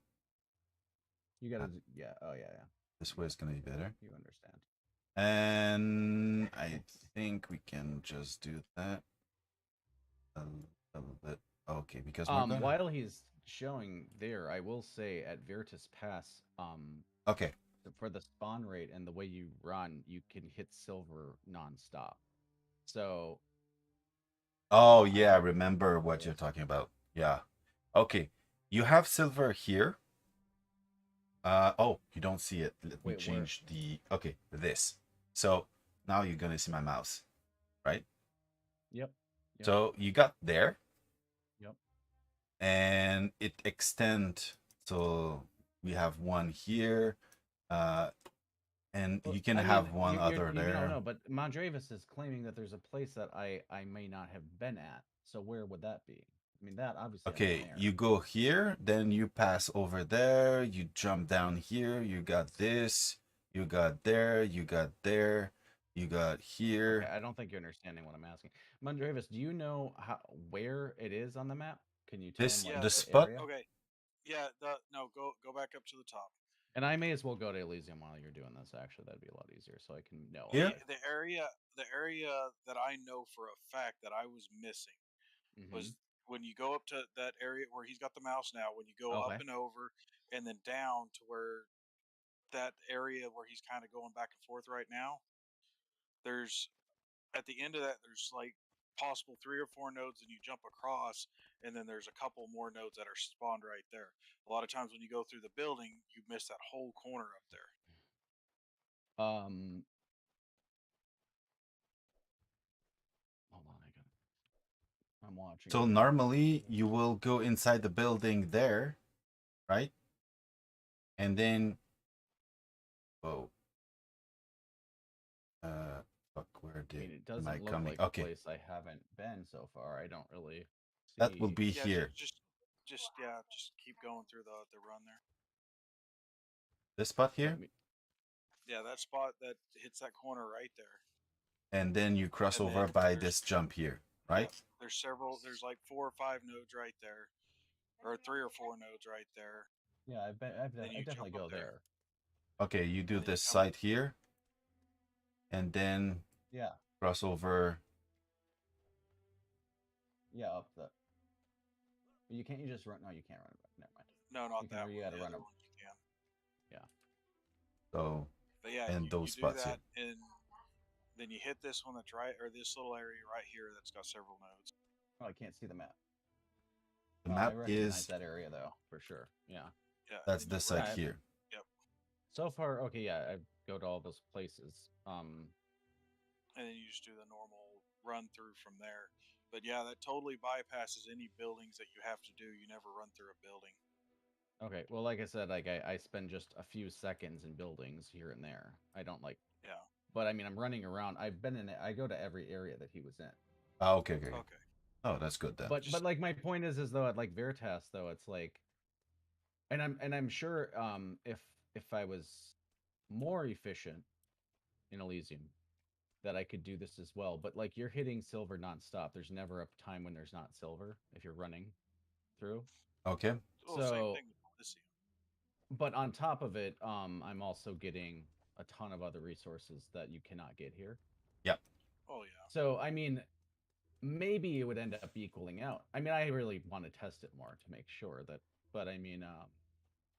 Speaker 3: You gotta,
Speaker 2: uh,
Speaker 3: yeah. Oh, yeah, yeah.
Speaker 2: this way is gonna be better.
Speaker 3: You understand.
Speaker 2: And I think we can just do that a little bit. Okay, because we're gonna.
Speaker 3: While he's showing there, I will say at Virtus Pass,
Speaker 2: Okay.
Speaker 3: for the spawn rate and the way you run, you can hit silver nonstop. So,
Speaker 2: Oh
Speaker 3: I
Speaker 2: yeah, I
Speaker 3: don't know
Speaker 2: remember
Speaker 3: how
Speaker 2: what
Speaker 3: that
Speaker 2: you're
Speaker 3: is.
Speaker 2: talking about. Yeah. Okay. You have silver here. Oh, you don't see it. Let me
Speaker 3: Wait, where?
Speaker 2: change the. Okay, this. So now you're gonna see my mouse, right?
Speaker 3: Yep, yep,
Speaker 2: So you got there,
Speaker 3: yep.
Speaker 2: and it extend. So we have one here, uh, and
Speaker 3: Well,
Speaker 2: you can
Speaker 3: I mean,
Speaker 2: have one other
Speaker 3: you don't
Speaker 2: there.
Speaker 3: know, but Mondravis is claiming that there's a place that I may not have been at. So where would that be? I mean, that obviously I've been
Speaker 2: Okay,
Speaker 3: there.
Speaker 2: you go here, then you pass over there, you jump down here, you got this, you got there, you got there, you got
Speaker 3: Okay,
Speaker 2: here.
Speaker 3: I don't think you're understanding what I'm asking. Mondravis, do you know where it is on the map? Can you tell him
Speaker 2: This
Speaker 3: like
Speaker 1: Yeah,
Speaker 2: the
Speaker 3: the
Speaker 2: spot
Speaker 3: area?
Speaker 1: okay. Yeah, no, go back up to the top.
Speaker 3: And I may as well go to Elysium while you're doing this. Actually, that'd be a lot easier, so I can know
Speaker 2: here.
Speaker 1: The
Speaker 3: already.
Speaker 1: the area the area that I know for a fact that I was missing
Speaker 3: Mm-hmm.
Speaker 1: was when you go up to that area where he's got the mouse now, when you go up
Speaker 3: Okay.
Speaker 1: and over and then down to where that area where he's kind of going back and forth right now, there's at the end of that there's like possible 3 or 4 nodes and you jump across and then there's a couple more nodes that are spawned right there. A lot of times when you go through the building, you miss that whole corner up there.
Speaker 3: Um. Hold on, I'm watching
Speaker 2: So
Speaker 3: it.
Speaker 2: normally you will go inside the building there, right? And then oh, fuck, where
Speaker 3: I mean,
Speaker 2: did
Speaker 3: it
Speaker 2: am I
Speaker 3: doesn't look
Speaker 2: coming?
Speaker 3: like a
Speaker 2: Okay,
Speaker 3: place I haven't been so far. I don't really
Speaker 2: that will
Speaker 3: see.
Speaker 2: be
Speaker 1: Yeah,
Speaker 2: here.
Speaker 1: just keep going through the run there.
Speaker 2: This spot
Speaker 3: Let
Speaker 2: here,
Speaker 3: me.
Speaker 1: Yeah, that spot that hits that corner right there.
Speaker 2: and then you cross
Speaker 1: And then
Speaker 2: over by
Speaker 1: there's
Speaker 2: this jump here, right?
Speaker 1: yeah, there's several. There's like 4 or 5 nodes right there, or 3 or 4 nodes right there.
Speaker 3: Yeah, I've been.
Speaker 1: Then
Speaker 3: I
Speaker 1: you
Speaker 3: definitely
Speaker 1: jump up
Speaker 3: go
Speaker 1: there,
Speaker 3: there.
Speaker 2: Okay, you do
Speaker 1: and then you
Speaker 2: this
Speaker 1: come.
Speaker 2: side here, and then
Speaker 3: Yeah,
Speaker 2: cross over.
Speaker 3: yeah, up the. You can't. You just run. No, you can't run. Never mind.
Speaker 1: No, not
Speaker 3: You can.
Speaker 1: that
Speaker 3: Or you
Speaker 1: one.
Speaker 3: got to
Speaker 1: The
Speaker 3: run
Speaker 1: other
Speaker 3: up.
Speaker 1: ones you can.
Speaker 3: Yeah.
Speaker 2: So
Speaker 1: But yeah,
Speaker 2: and
Speaker 1: you
Speaker 2: those
Speaker 1: do
Speaker 2: spots here.
Speaker 1: that, and then you hit this one that's right, or this little area right here that's got several nodes.
Speaker 3: Oh, I can't see the map.
Speaker 2: The
Speaker 3: Oh, I
Speaker 2: map
Speaker 3: recognize
Speaker 2: is
Speaker 3: that area though, for sure. Yeah.
Speaker 1: Yeah, and
Speaker 2: that's
Speaker 1: then
Speaker 2: this
Speaker 1: you
Speaker 3: Yeah.
Speaker 2: side
Speaker 1: run.
Speaker 2: here.
Speaker 1: Yep,
Speaker 3: So far, okay. Yeah, I go to all those places.
Speaker 1: and then you just do the normal run through from there. But yeah, that totally bypasses any buildings that you have to do. You never run through a building.
Speaker 3: Okay. Well, like I said, like I spend just a few seconds in buildings here and there. I don't like
Speaker 1: Yeah.
Speaker 3: But I mean, I'm running around. I go to every area that he was in.
Speaker 2: Oh, okay, okay.
Speaker 1: Okay.
Speaker 2: Oh, that's good then.
Speaker 3: But like my point is though at like Veritas though it's like, and I'm sure if I was more efficient in Elysium that I could do this as well. But like you're hitting silver nonstop. There's never a time when there's not silver if you're running through.
Speaker 2: Okay.
Speaker 1: Well, same
Speaker 3: So,
Speaker 1: thing with Elysium.
Speaker 3: but on top of it, I'm also getting a ton of other resources that you cannot get here.
Speaker 2: Yep.
Speaker 1: Oh yeah.
Speaker 3: So, I mean, maybe it would end up equaling out. I mean, I really want to test it more to make sure that, but I mean,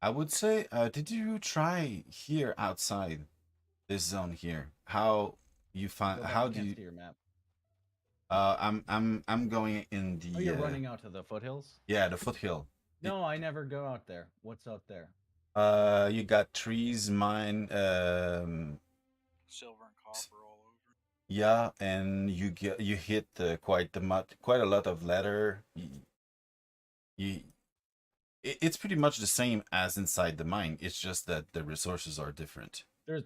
Speaker 2: I would say, did you try here outside this zone here? How you find?
Speaker 3: go back.
Speaker 2: How
Speaker 3: I
Speaker 2: do
Speaker 3: can't
Speaker 2: you?
Speaker 3: see your map.
Speaker 2: I'm going in
Speaker 3: Oh,
Speaker 2: the
Speaker 3: you're running out to the foothills?
Speaker 2: yeah, the foothill. It,
Speaker 3: No, I never go out there. What's out there?
Speaker 2: you got trees, mine,
Speaker 1: Silver and copper all over.
Speaker 2: yeah, and you hit quite a lot of leather. You it's pretty much the same as inside the mine. It's just that the resources are different.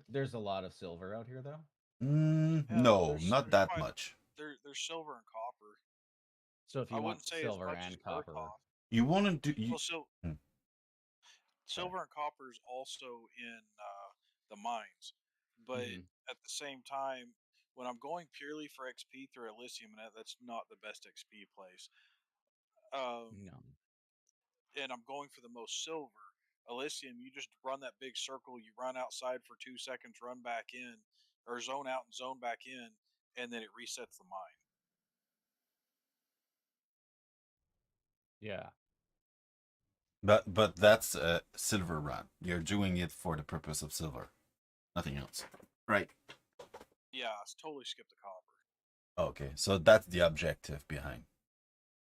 Speaker 3: There's a lot of silver out here though.
Speaker 1: Yeah,
Speaker 2: No, not
Speaker 1: there's
Speaker 2: that
Speaker 1: quite
Speaker 2: much.
Speaker 1: there's silver and copper.
Speaker 3: So if
Speaker 1: I
Speaker 3: you want
Speaker 1: wouldn't say as
Speaker 3: silver
Speaker 1: much
Speaker 3: and
Speaker 1: as
Speaker 3: copper,
Speaker 1: Murkoff.
Speaker 2: You want to do you?
Speaker 1: Well,
Speaker 2: Hmm, sorry.
Speaker 1: silver and copper is also in the mines, but
Speaker 3: hmm
Speaker 1: at the same time, when I'm going purely for XP through Elysium, and that's not the best XP place. Um,
Speaker 3: no.
Speaker 1: and I'm going for the most silver. Elysium, you just run that big circle, you run outside for 2 seconds, run back in, or zone out and zone back in, and then it resets the mine.
Speaker 3: Yeah.
Speaker 2: But that's a silver run. You're doing it for the purpose of silver, nothing else. Right.
Speaker 1: Yeah, I totally skipped the copper.
Speaker 2: Okay, so that's the objective behind.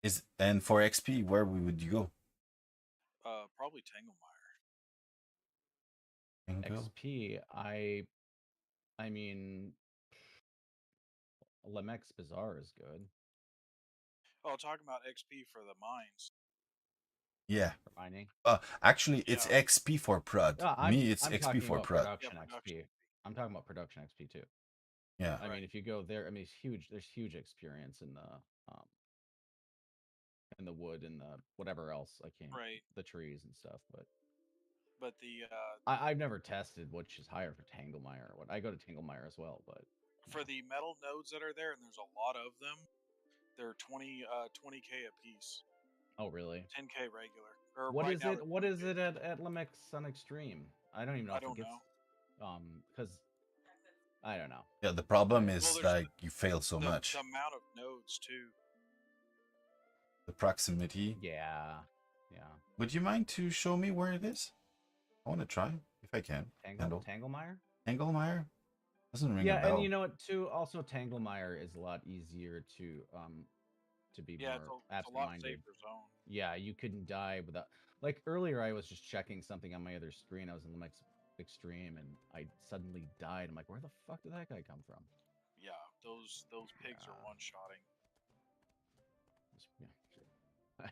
Speaker 2: Is and for XP, where would you go?
Speaker 1: Probably Tanglemire.
Speaker 2: Bingo.
Speaker 3: XP, I mean Lemex Bazaar is good
Speaker 1: Oh, talking about XP for the mines.
Speaker 2: Yeah.
Speaker 3: for mining.
Speaker 2: Actually, it's
Speaker 1: Yeah,
Speaker 2: XP for prod.
Speaker 3: No, I'm
Speaker 2: Me, it's
Speaker 3: I'm
Speaker 2: XP
Speaker 3: talking
Speaker 2: for
Speaker 3: about
Speaker 2: prod.
Speaker 1: yeah,
Speaker 3: production
Speaker 1: production.
Speaker 3: XP. I'm talking about production XP too.
Speaker 2: Yeah.
Speaker 3: I mean,
Speaker 1: Right,
Speaker 3: if you go there, I mean, it's huge. There's huge experience um in the wood and the whatever else. I can't
Speaker 1: right.
Speaker 3: the trees and stuff. But
Speaker 1: But the
Speaker 3: I've never tested which is higher for Tanglemire or what. I go to Tanglemire as well, but you
Speaker 1: for
Speaker 3: know.
Speaker 1: the metal nodes that are there, and there's a lot of them, they're 20k a piece,
Speaker 3: Oh really?
Speaker 1: 10k regular. Or
Speaker 3: What
Speaker 1: right
Speaker 3: is
Speaker 1: now
Speaker 3: it?
Speaker 1: they're
Speaker 3: What is
Speaker 1: 20k.
Speaker 3: it at Lemex on Extreme? I don't even know
Speaker 1: I
Speaker 3: if it
Speaker 1: don't
Speaker 3: gets
Speaker 1: know.
Speaker 3: because I don't know.
Speaker 2: Yeah. The problem
Speaker 1: Well,
Speaker 2: is
Speaker 1: there's
Speaker 2: like you fail so
Speaker 1: the
Speaker 2: much.
Speaker 1: amount of nodes too.
Speaker 2: The proximity.
Speaker 3: Yeah, yeah.
Speaker 2: Would you mind to show me where it is? I want to try if I can. Handle.
Speaker 3: Tanglemire.
Speaker 2: Anglemire? Doesn't ring a
Speaker 3: Yeah, and you
Speaker 2: bell.
Speaker 3: know what too? Also, Tanglemire is a lot easier to be
Speaker 1: Yeah,
Speaker 3: more
Speaker 1: it's a lot
Speaker 3: absent-minded.
Speaker 1: safer zone.
Speaker 3: Yeah, you couldn't die without. Like earlier, I was just checking something on my other screen. I was in the next extreme, and I suddenly died. I'm like, where the fuck did that guy come from?
Speaker 1: Yeah, those pigs are
Speaker 3: Yeah,
Speaker 1: one shotting.
Speaker 3: yeah.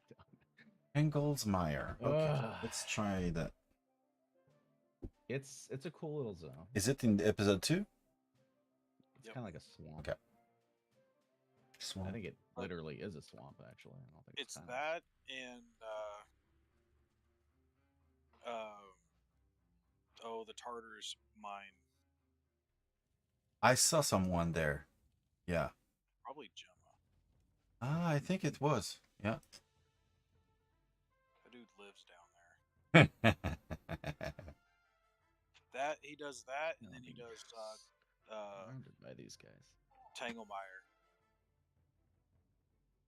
Speaker 3: I
Speaker 2: Anglesmire.
Speaker 3: don't.
Speaker 2: Okay, let's try that.
Speaker 3: It's a cool little zone.
Speaker 2: Is it in episode 2?
Speaker 3: It's
Speaker 1: Yep.
Speaker 3: kind of like a swamp.
Speaker 2: Okay.
Speaker 3: I
Speaker 2: Swamp.
Speaker 3: think it
Speaker 1: But
Speaker 3: literally is a swamp. Actually, I don't think
Speaker 1: it's
Speaker 3: kind of.
Speaker 1: that and oh, the Tartars mine.
Speaker 2: I saw someone there. Yeah.
Speaker 1: Probably Gemma.
Speaker 2: Ah, I think it was. Yeah.
Speaker 1: That dude lives down there. That he does that, and
Speaker 3: No,
Speaker 1: then he
Speaker 3: being
Speaker 1: does
Speaker 3: surrounded by these guys.
Speaker 1: Tanglemire.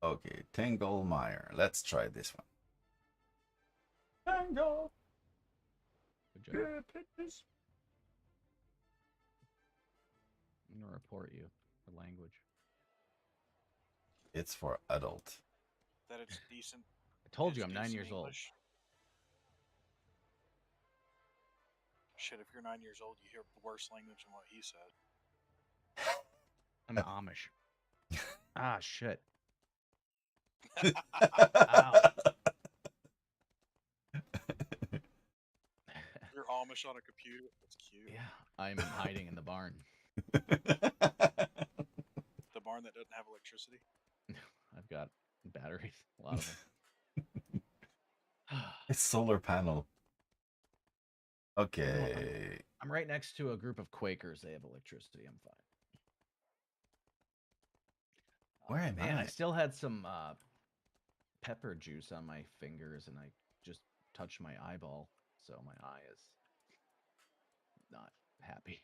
Speaker 2: Okay, Tanglemire. Let's try this one. Tangle.
Speaker 3: Good job. I'm gonna report you for language.
Speaker 2: It's for adult.
Speaker 1: That it's decent.
Speaker 3: I told you
Speaker 1: It's
Speaker 3: I'm 9
Speaker 1: decent
Speaker 3: years old.
Speaker 1: English. Shit, if you're 9 years old, you hear worse language than what he said.
Speaker 3: I'm Amish. Ah, shit.
Speaker 2: Ow.
Speaker 1: You're Amish on a computer. That's cute.
Speaker 3: Yeah, I'm hiding in the barn.
Speaker 1: The barn that doesn't have electricity.
Speaker 3: I've got batteries, a lot of them.
Speaker 2: It's solar panel.
Speaker 3: Well,
Speaker 2: Okay.
Speaker 3: I'm right next to a group of Quakers. They have electricity. I'm fine.
Speaker 2: Where am
Speaker 3: Man, I
Speaker 2: I?
Speaker 3: still had some pepper juice on my fingers, and I just touched my eyeball, so my eye is not happy.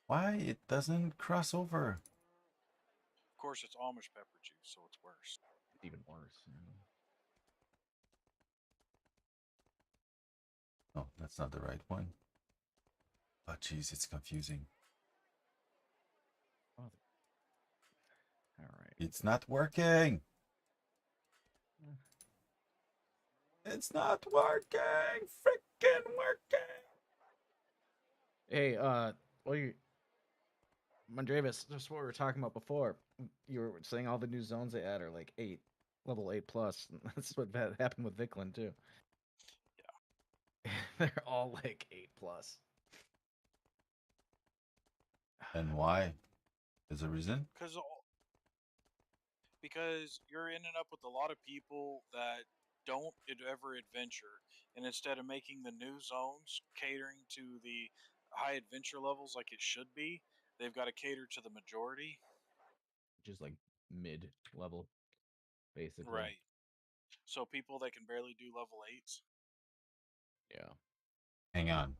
Speaker 2: Why it doesn't cross over?
Speaker 1: Of course, it's Amish pepper juice, so it's worse.
Speaker 3: Even worse.
Speaker 2: Oh, that's not the right one. Oh, jeez, it's confusing.
Speaker 3: Oh, all right.
Speaker 2: It's not working. It's not working. Freaking working.
Speaker 3: Hey, well, Mondravis, just what we were talking about before. You were saying all the new zones they add are like level 8+. And that's what happened with Vicklin too.
Speaker 1: Yeah.
Speaker 3: They're all like 8+.
Speaker 2: And why? Is a reason?
Speaker 1: Because you're ending up with a lot of people that don't ever adventure, and instead of making the new zones catering to the high adventure levels like it should be, they've got to cater to the majority.
Speaker 3: Just like mid level, basically.
Speaker 1: Right. So people that can barely do level 8s.
Speaker 3: Yeah.
Speaker 2: Hang on.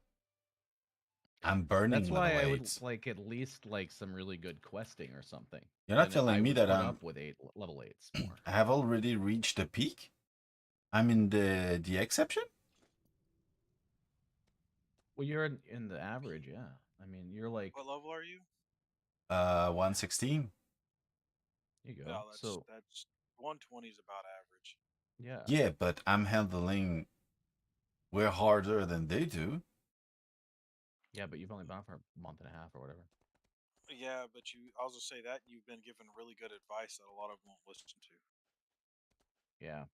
Speaker 2: I'm burning
Speaker 3: That's
Speaker 2: level
Speaker 3: why I would
Speaker 2: 8s.
Speaker 3: like at least like some really good questing or something.
Speaker 2: You're not
Speaker 3: Then I
Speaker 2: telling me
Speaker 3: would
Speaker 2: that
Speaker 3: put up with level 8s more.
Speaker 2: I have already reached the peak? I'm in the exception?
Speaker 3: Well, you're in the average, yeah. I mean, you're like,
Speaker 1: What level are you?
Speaker 2: 116.
Speaker 3: you go.
Speaker 1: No,
Speaker 3: So,
Speaker 1: that's 120 is about average.
Speaker 3: yeah.
Speaker 2: Yeah, but I'm handling way harder than they do.
Speaker 3: Yeah, but you've only been on for a month and a half or whatever.
Speaker 1: Yeah, but I was gonna say that you've been given really good advice that a lot of them won't listen to.
Speaker 3: Yeah.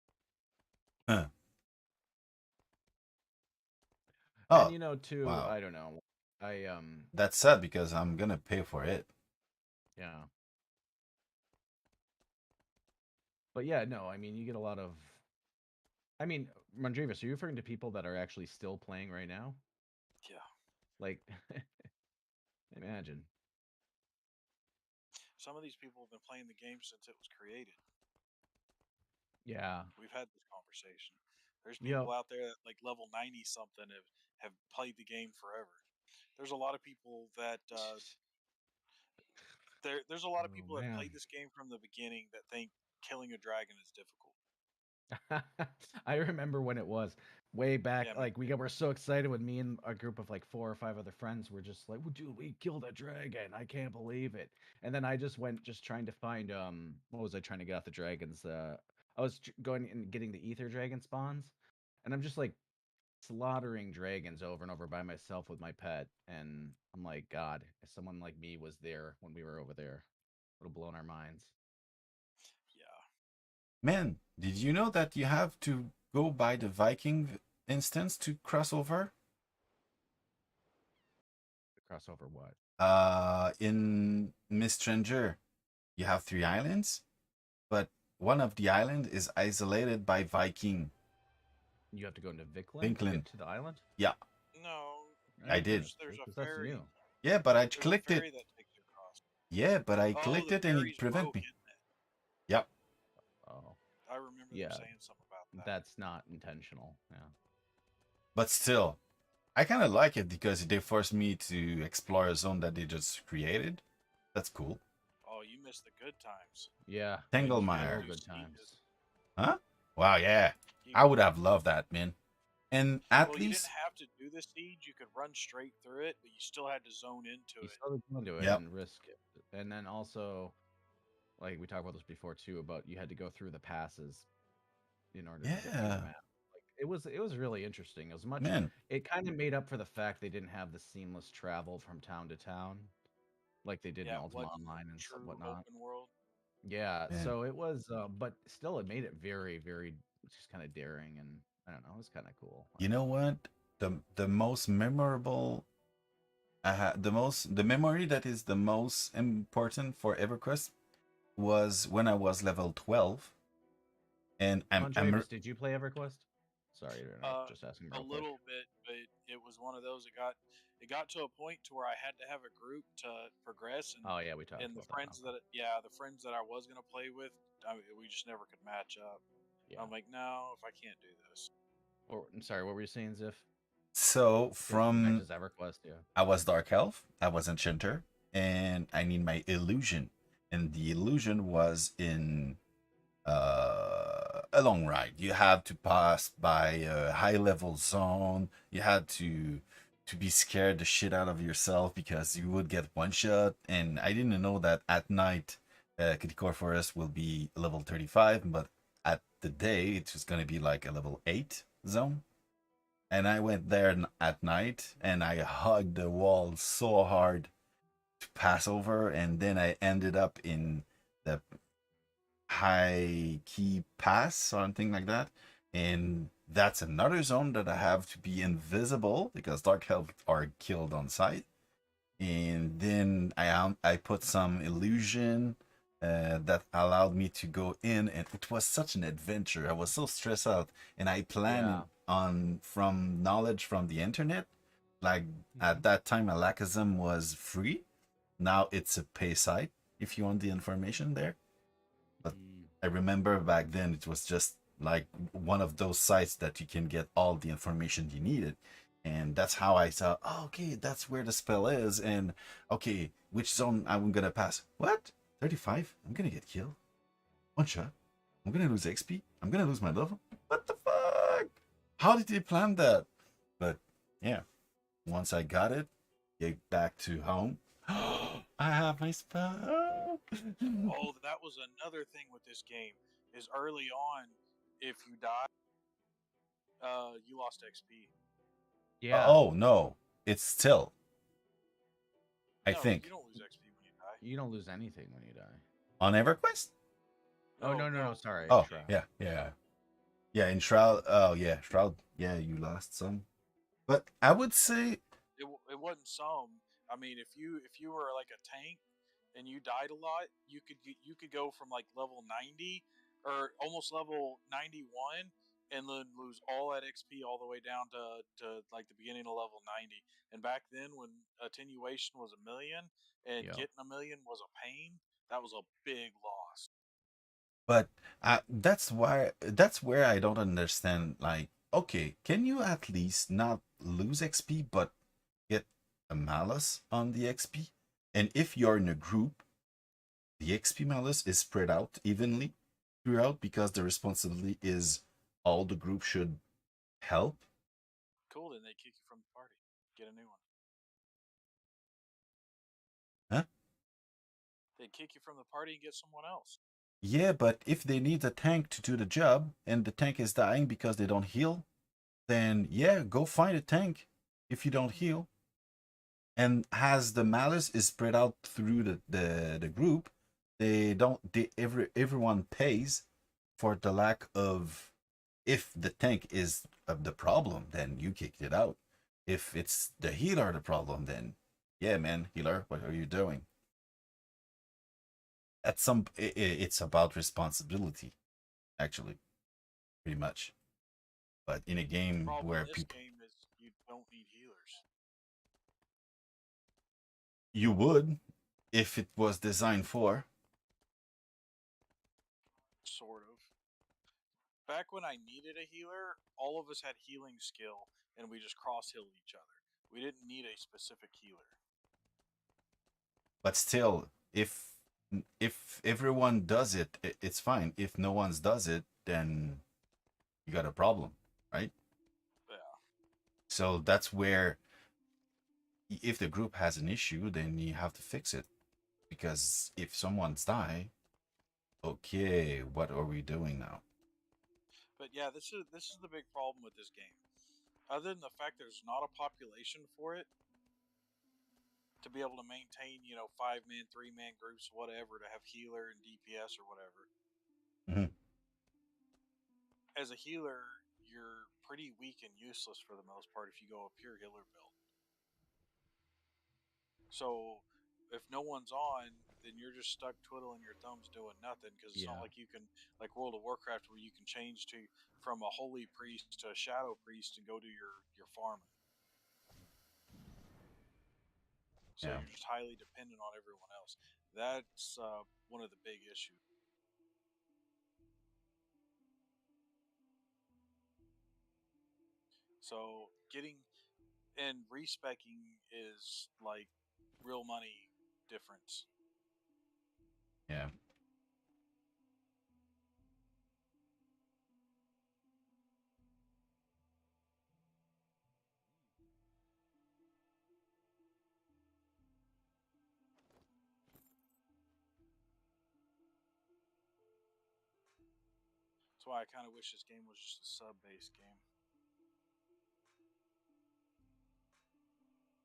Speaker 2: Huh.
Speaker 3: And
Speaker 2: Oh,
Speaker 3: you know, too,
Speaker 2: wow.
Speaker 3: I don't know. I
Speaker 2: That's sad because I'm gonna pay for it.
Speaker 3: yeah. But yeah, no, I mean, you get a lot of I mean, Mondrevis, are you referring to people that are actually still playing right now?
Speaker 1: Yeah.
Speaker 3: Like imagine.
Speaker 1: Some of these people have been playing the game since it was created.
Speaker 3: Yeah.
Speaker 1: We've had this conversation. There's
Speaker 3: Yep.
Speaker 1: people out there that like level 90 something have played the game forever. There's a lot of people that there's a lot of
Speaker 3: Oh
Speaker 1: people that
Speaker 3: man.
Speaker 1: played this game from the beginning that think killing a dragon is difficult.
Speaker 3: I remember when it was way back.
Speaker 1: Yeah, me
Speaker 3: Like we
Speaker 1: too.
Speaker 3: were so excited when me and a group of like 4 or 5 other friends were just like, well, "Dude, we killed a dragon! I can't believe it!" And then I just went just trying to find what was I trying to get out the dragons? I was going and getting the ether dragon spawns, and I'm just like slaughtering dragons over and over by myself with my pet, and I'm like, God, if someone like me was there when we were over there, would have blown our minds.
Speaker 1: Yeah.
Speaker 2: Man, did you know that you have to go by the Viking instance to cross over?
Speaker 3: Crossover what?
Speaker 2: In Miss Stranger, you have 3 islands, but one of the island is isolated by Viking.
Speaker 3: You have to go into Vicklin to
Speaker 2: Vinklin.
Speaker 3: get to the island?
Speaker 2: Yeah,
Speaker 1: No,
Speaker 2: I
Speaker 3: Oh,
Speaker 2: did.
Speaker 1: there's a
Speaker 3: because that's
Speaker 1: ferry.
Speaker 3: new.
Speaker 2: Yeah, but I
Speaker 1: There's a
Speaker 2: clicked it.
Speaker 1: ferry that takes you across.
Speaker 2: Yeah, but I
Speaker 1: Oh,
Speaker 2: clicked
Speaker 1: the
Speaker 2: it and it
Speaker 1: ferry's
Speaker 2: prevent
Speaker 1: broke,
Speaker 2: me.
Speaker 1: isn't it?
Speaker 2: Yep.
Speaker 3: Oh,
Speaker 1: I remember them
Speaker 3: yeah,
Speaker 1: saying something about that.
Speaker 3: that's not intentional. Yeah.
Speaker 2: But still, I kind of like it because they forced me to explore a zone that they just created. That's cool.
Speaker 1: Oh, you missed the good times.
Speaker 3: Yeah,
Speaker 1: You
Speaker 3: like
Speaker 1: you got to
Speaker 3: real
Speaker 2: Tanglemire.
Speaker 1: do
Speaker 3: good
Speaker 1: sieges.
Speaker 3: times.
Speaker 2: Huh? Wow, yeah.
Speaker 1: You,
Speaker 2: I would have loved that, man. And at
Speaker 1: well, you didn't
Speaker 2: least,
Speaker 1: have to do the siege. You could run straight through it, but you still had to zone into
Speaker 3: You
Speaker 1: it.
Speaker 3: still go into it
Speaker 2: yep.
Speaker 3: and risk it. And then also, like we talked about this before too, about you had to go through the passes in order to get through the
Speaker 2: Yeah,
Speaker 3: map. Like it was really interesting. As much
Speaker 2: man.
Speaker 3: it kind of made up for the fact they didn't have the seamless travel from town to town like they did in
Speaker 1: Yeah, it
Speaker 3: Ultima
Speaker 1: wasn't
Speaker 3: Online and
Speaker 1: true
Speaker 3: whatnot.
Speaker 1: open world.
Speaker 3: Yeah,
Speaker 2: Man.
Speaker 3: so it was, but still, it made it very, very just kind of daring, and I don't know, it was kind of cool. I
Speaker 2: You know
Speaker 3: thought.
Speaker 2: what? The most memorable The memory that is the most important for EverQuest was when I was level 12, and
Speaker 3: Contravis, did you play EverQuest? Sorry to interrupt.
Speaker 1: Uh,
Speaker 3: Just asking
Speaker 1: a
Speaker 3: real quick.
Speaker 1: little bit, but it was one of those. It got to a point to where I had to have a group to progress,
Speaker 3: Oh yeah, we talked
Speaker 1: and the
Speaker 3: about that.
Speaker 1: friends
Speaker 3: Okay.
Speaker 1: that the friends that I was gonna play with, we just never could match up.
Speaker 3: Yeah.
Speaker 1: I'm like, no, if I can't do this.
Speaker 3: Or I'm sorry, what were you saying, Ziff?
Speaker 2: so
Speaker 3: Getting back to
Speaker 2: from
Speaker 3: EverQuest, yeah.
Speaker 2: I was Dark Elf, I was Enchanter, and I need my illusion, and the illusion was in a long ride. You had to pass by a high level zone. You had to be scared the shit out of yourself because you would get one shot. And I didn't know that at night, Critical Forest will be level 35, but at the day it's just gonna be like a level 8 zone. And I went there at night and I hugged the wall so hard to pass over, and then I ended up in the high key pass, something like that. And that's another zone that I have to be invisible because dark elves are killed on sight. And then I put some illusion that allowed me to go in, and it was such an adventure. I was so stressed out, and I planned it
Speaker 3: Yeah.
Speaker 2: on from knowledge from the internet. Like
Speaker 3: Mhm.
Speaker 2: at that time, Alakazam was free. Now it's a pay site if you want the information there. But
Speaker 3: Mm.
Speaker 2: I remember back then it was just like one of those sites that you can get all the information you needed. And that's how I saw, oh, okay, that's where the spell is. And okay, which zone I'm gonna pass? What? 35? I'm gonna get killed. One shot. I'm gonna lose XP. I'm gonna lose my level. What the fuck? How did they plan that? But yeah, once I got it, get back to home. I have my spell.
Speaker 1: Oh, that was another thing with this game. Is early on, if you die, you lost XP.
Speaker 3: Yeah.
Speaker 2: Oh no, it's still. I
Speaker 1: No,
Speaker 2: think
Speaker 1: you don't lose XP when you die.
Speaker 3: You don't lose anything when you die.
Speaker 2: on EverQuest.
Speaker 3: Oh no,
Speaker 1: No,
Speaker 3: no, no,
Speaker 1: no,
Speaker 3: sorry,
Speaker 1: in
Speaker 2: Oh
Speaker 3: Shroud.
Speaker 1: game.
Speaker 2: yeah, yeah, yeah. In Shroud, oh yeah, Shroud. Yeah, you lost some, but I would say,
Speaker 1: It wasn't some. I mean, if you were like a tank and you died a lot, you could go from like level 90 or almost level 91 and then lose all that XP all the way down to like the beginning of level 90. And back then, when attenuation was a million and
Speaker 3: Yo.
Speaker 1: getting a million was a pain, that was a big loss.
Speaker 2: but that's where I don't understand. Like, okay, can you at least not lose XP but get a malus on the XP? And if you're in a group, the XP malus is spread out evenly throughout because the responsibility is all the group should help.
Speaker 1: Cool, then they kick you from the party. Get a new one.
Speaker 2: Huh?
Speaker 1: They kick you from the party and get someone else.
Speaker 2: Yeah, but if they need a tank to do the job and the tank is dying because they don't heal, then yeah, go find a tank if you don't heal. And as the malice is spread out through the group, everyone pays for the lack of, if the tank is the problem, then you kicked it out. If it's the healer the problem, then yeah, man, healer, what are you doing? It's about responsibility, actually, pretty much. But in a game
Speaker 1: Problem in
Speaker 2: where
Speaker 1: this
Speaker 2: people,
Speaker 1: game is you don't need healers.
Speaker 2: you would, if it was designed for.
Speaker 1: Sort of. Back when I needed a healer, all of us had healing skill and we just cross healed each other. We didn't need a specific healer.
Speaker 2: But still, if everyone does it, it's fine. If no one does it, then you got a problem, right?
Speaker 1: Yeah.
Speaker 2: So that's where, if the group has an issue, then you have to fix it. Because if someone's die, okay, what are we doing now?
Speaker 1: But yeah, this is the big problem with this game. Other than the fact there's not a population for it to be able to maintain, 5-man, 3-man groups, whatever, to have healer and DPS or whatever.
Speaker 2: Mhm.
Speaker 1: As a healer, you're pretty weak and useless for the most part if you go a pure healer build. So if no one's on, then you're just stuck twiddling your thumbs doing nothing because it's not
Speaker 3: Yeah.
Speaker 1: like you can, like World of Warcraft, where you can change to from a holy priest to a shadow priest and go do your farming. So
Speaker 2: Yeah.
Speaker 1: you're just highly dependent on everyone else. That's one of the big issues. So getting and respecking is like real money difference.
Speaker 2: Yeah.
Speaker 1: That's why I kind of wish this game was just a sub-based game.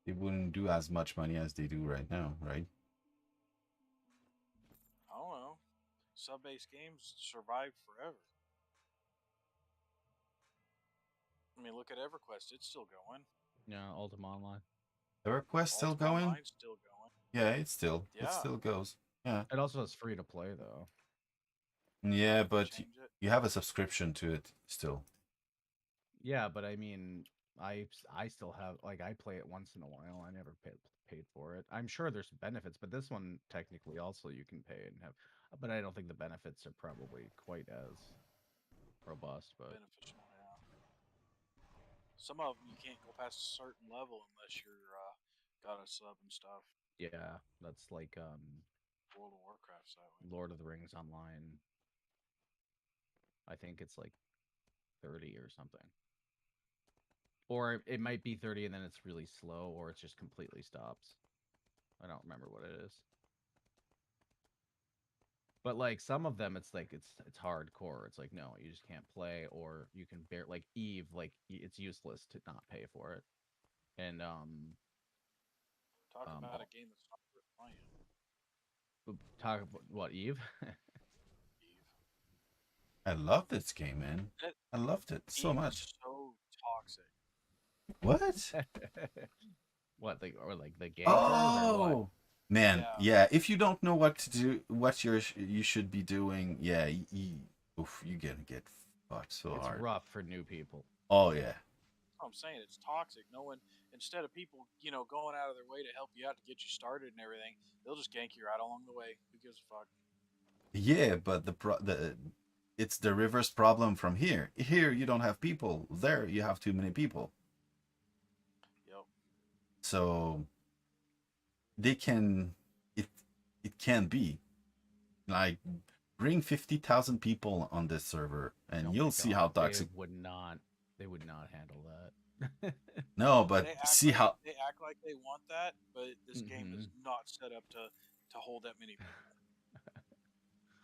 Speaker 2: They wouldn't do as much money as they do right now, right?
Speaker 1: I don't know. Sub-based games survived forever. I mean, look at EverQuest; it's still going.
Speaker 3: Yeah, Ultima Online.
Speaker 2: The request still
Speaker 1: Ultima
Speaker 2: going?
Speaker 1: Online's still going.
Speaker 2: Yeah, it
Speaker 1: Yeah,
Speaker 2: still goes. Yeah.
Speaker 3: It also has free to play though.
Speaker 2: Yeah,
Speaker 1: did they
Speaker 2: but
Speaker 1: change it?
Speaker 2: you have a subscription to it still.
Speaker 3: Yeah, but I mean, I still have like I play it once in a while. I never paid for it. I'm sure there's benefits, but this one technically also you can pay and have, but I don't think the benefits are probably quite as robust. But
Speaker 1: Beneficial, yeah. Some of them you can't go past a certain level unless you're got a sub and stuff.
Speaker 3: yeah, that's like
Speaker 1: World of Warcraft's that way.
Speaker 3: Lord of the Rings Online. I think it's like 30 or something. Or it might be 30 and then it's really slow, or it just completely stops. I don't remember what it is. But like some of them, it's like it's hardcore. It's like no, you just can't play, or you can bear like Eve. Like it's useless to not pay for it. And
Speaker 1: Talk about a
Speaker 3: oh,
Speaker 1: game that's not worth playing.
Speaker 3: talk about what Eve?
Speaker 1: Eve.
Speaker 2: I love this game, man.
Speaker 1: That
Speaker 2: I loved it so
Speaker 1: Eve
Speaker 2: much.
Speaker 1: is so toxic.
Speaker 2: What?
Speaker 3: What the or like the gameplay or what?
Speaker 2: Oh, man,
Speaker 1: Yeah,
Speaker 2: yeah. If you don't know what to do, what you should be doing, yeah, oof, you're gonna get fucked so
Speaker 3: It's
Speaker 2: hard.
Speaker 3: rough for new people.
Speaker 2: Oh yeah,
Speaker 1: that's what I'm saying. It's toxic. No one, instead of people, going out of their way to help you out to get you started and everything, they'll just gank you right along the way. Who gives a fuck?
Speaker 2: yeah. But the it's the reverse problem from here. Here you don't have people. There you have too many people.
Speaker 1: Yep.
Speaker 2: So they can it it can be like bring 50,000 people on this server and
Speaker 3: Oh
Speaker 2: you'll
Speaker 3: my
Speaker 2: see how
Speaker 3: god,
Speaker 2: toxic.
Speaker 3: they would not handle that.
Speaker 2: No, but
Speaker 1: They act
Speaker 2: see
Speaker 1: like
Speaker 2: how.
Speaker 1: they act like they want that, but this game
Speaker 3: Hmm.
Speaker 1: is not set up to hold that many people.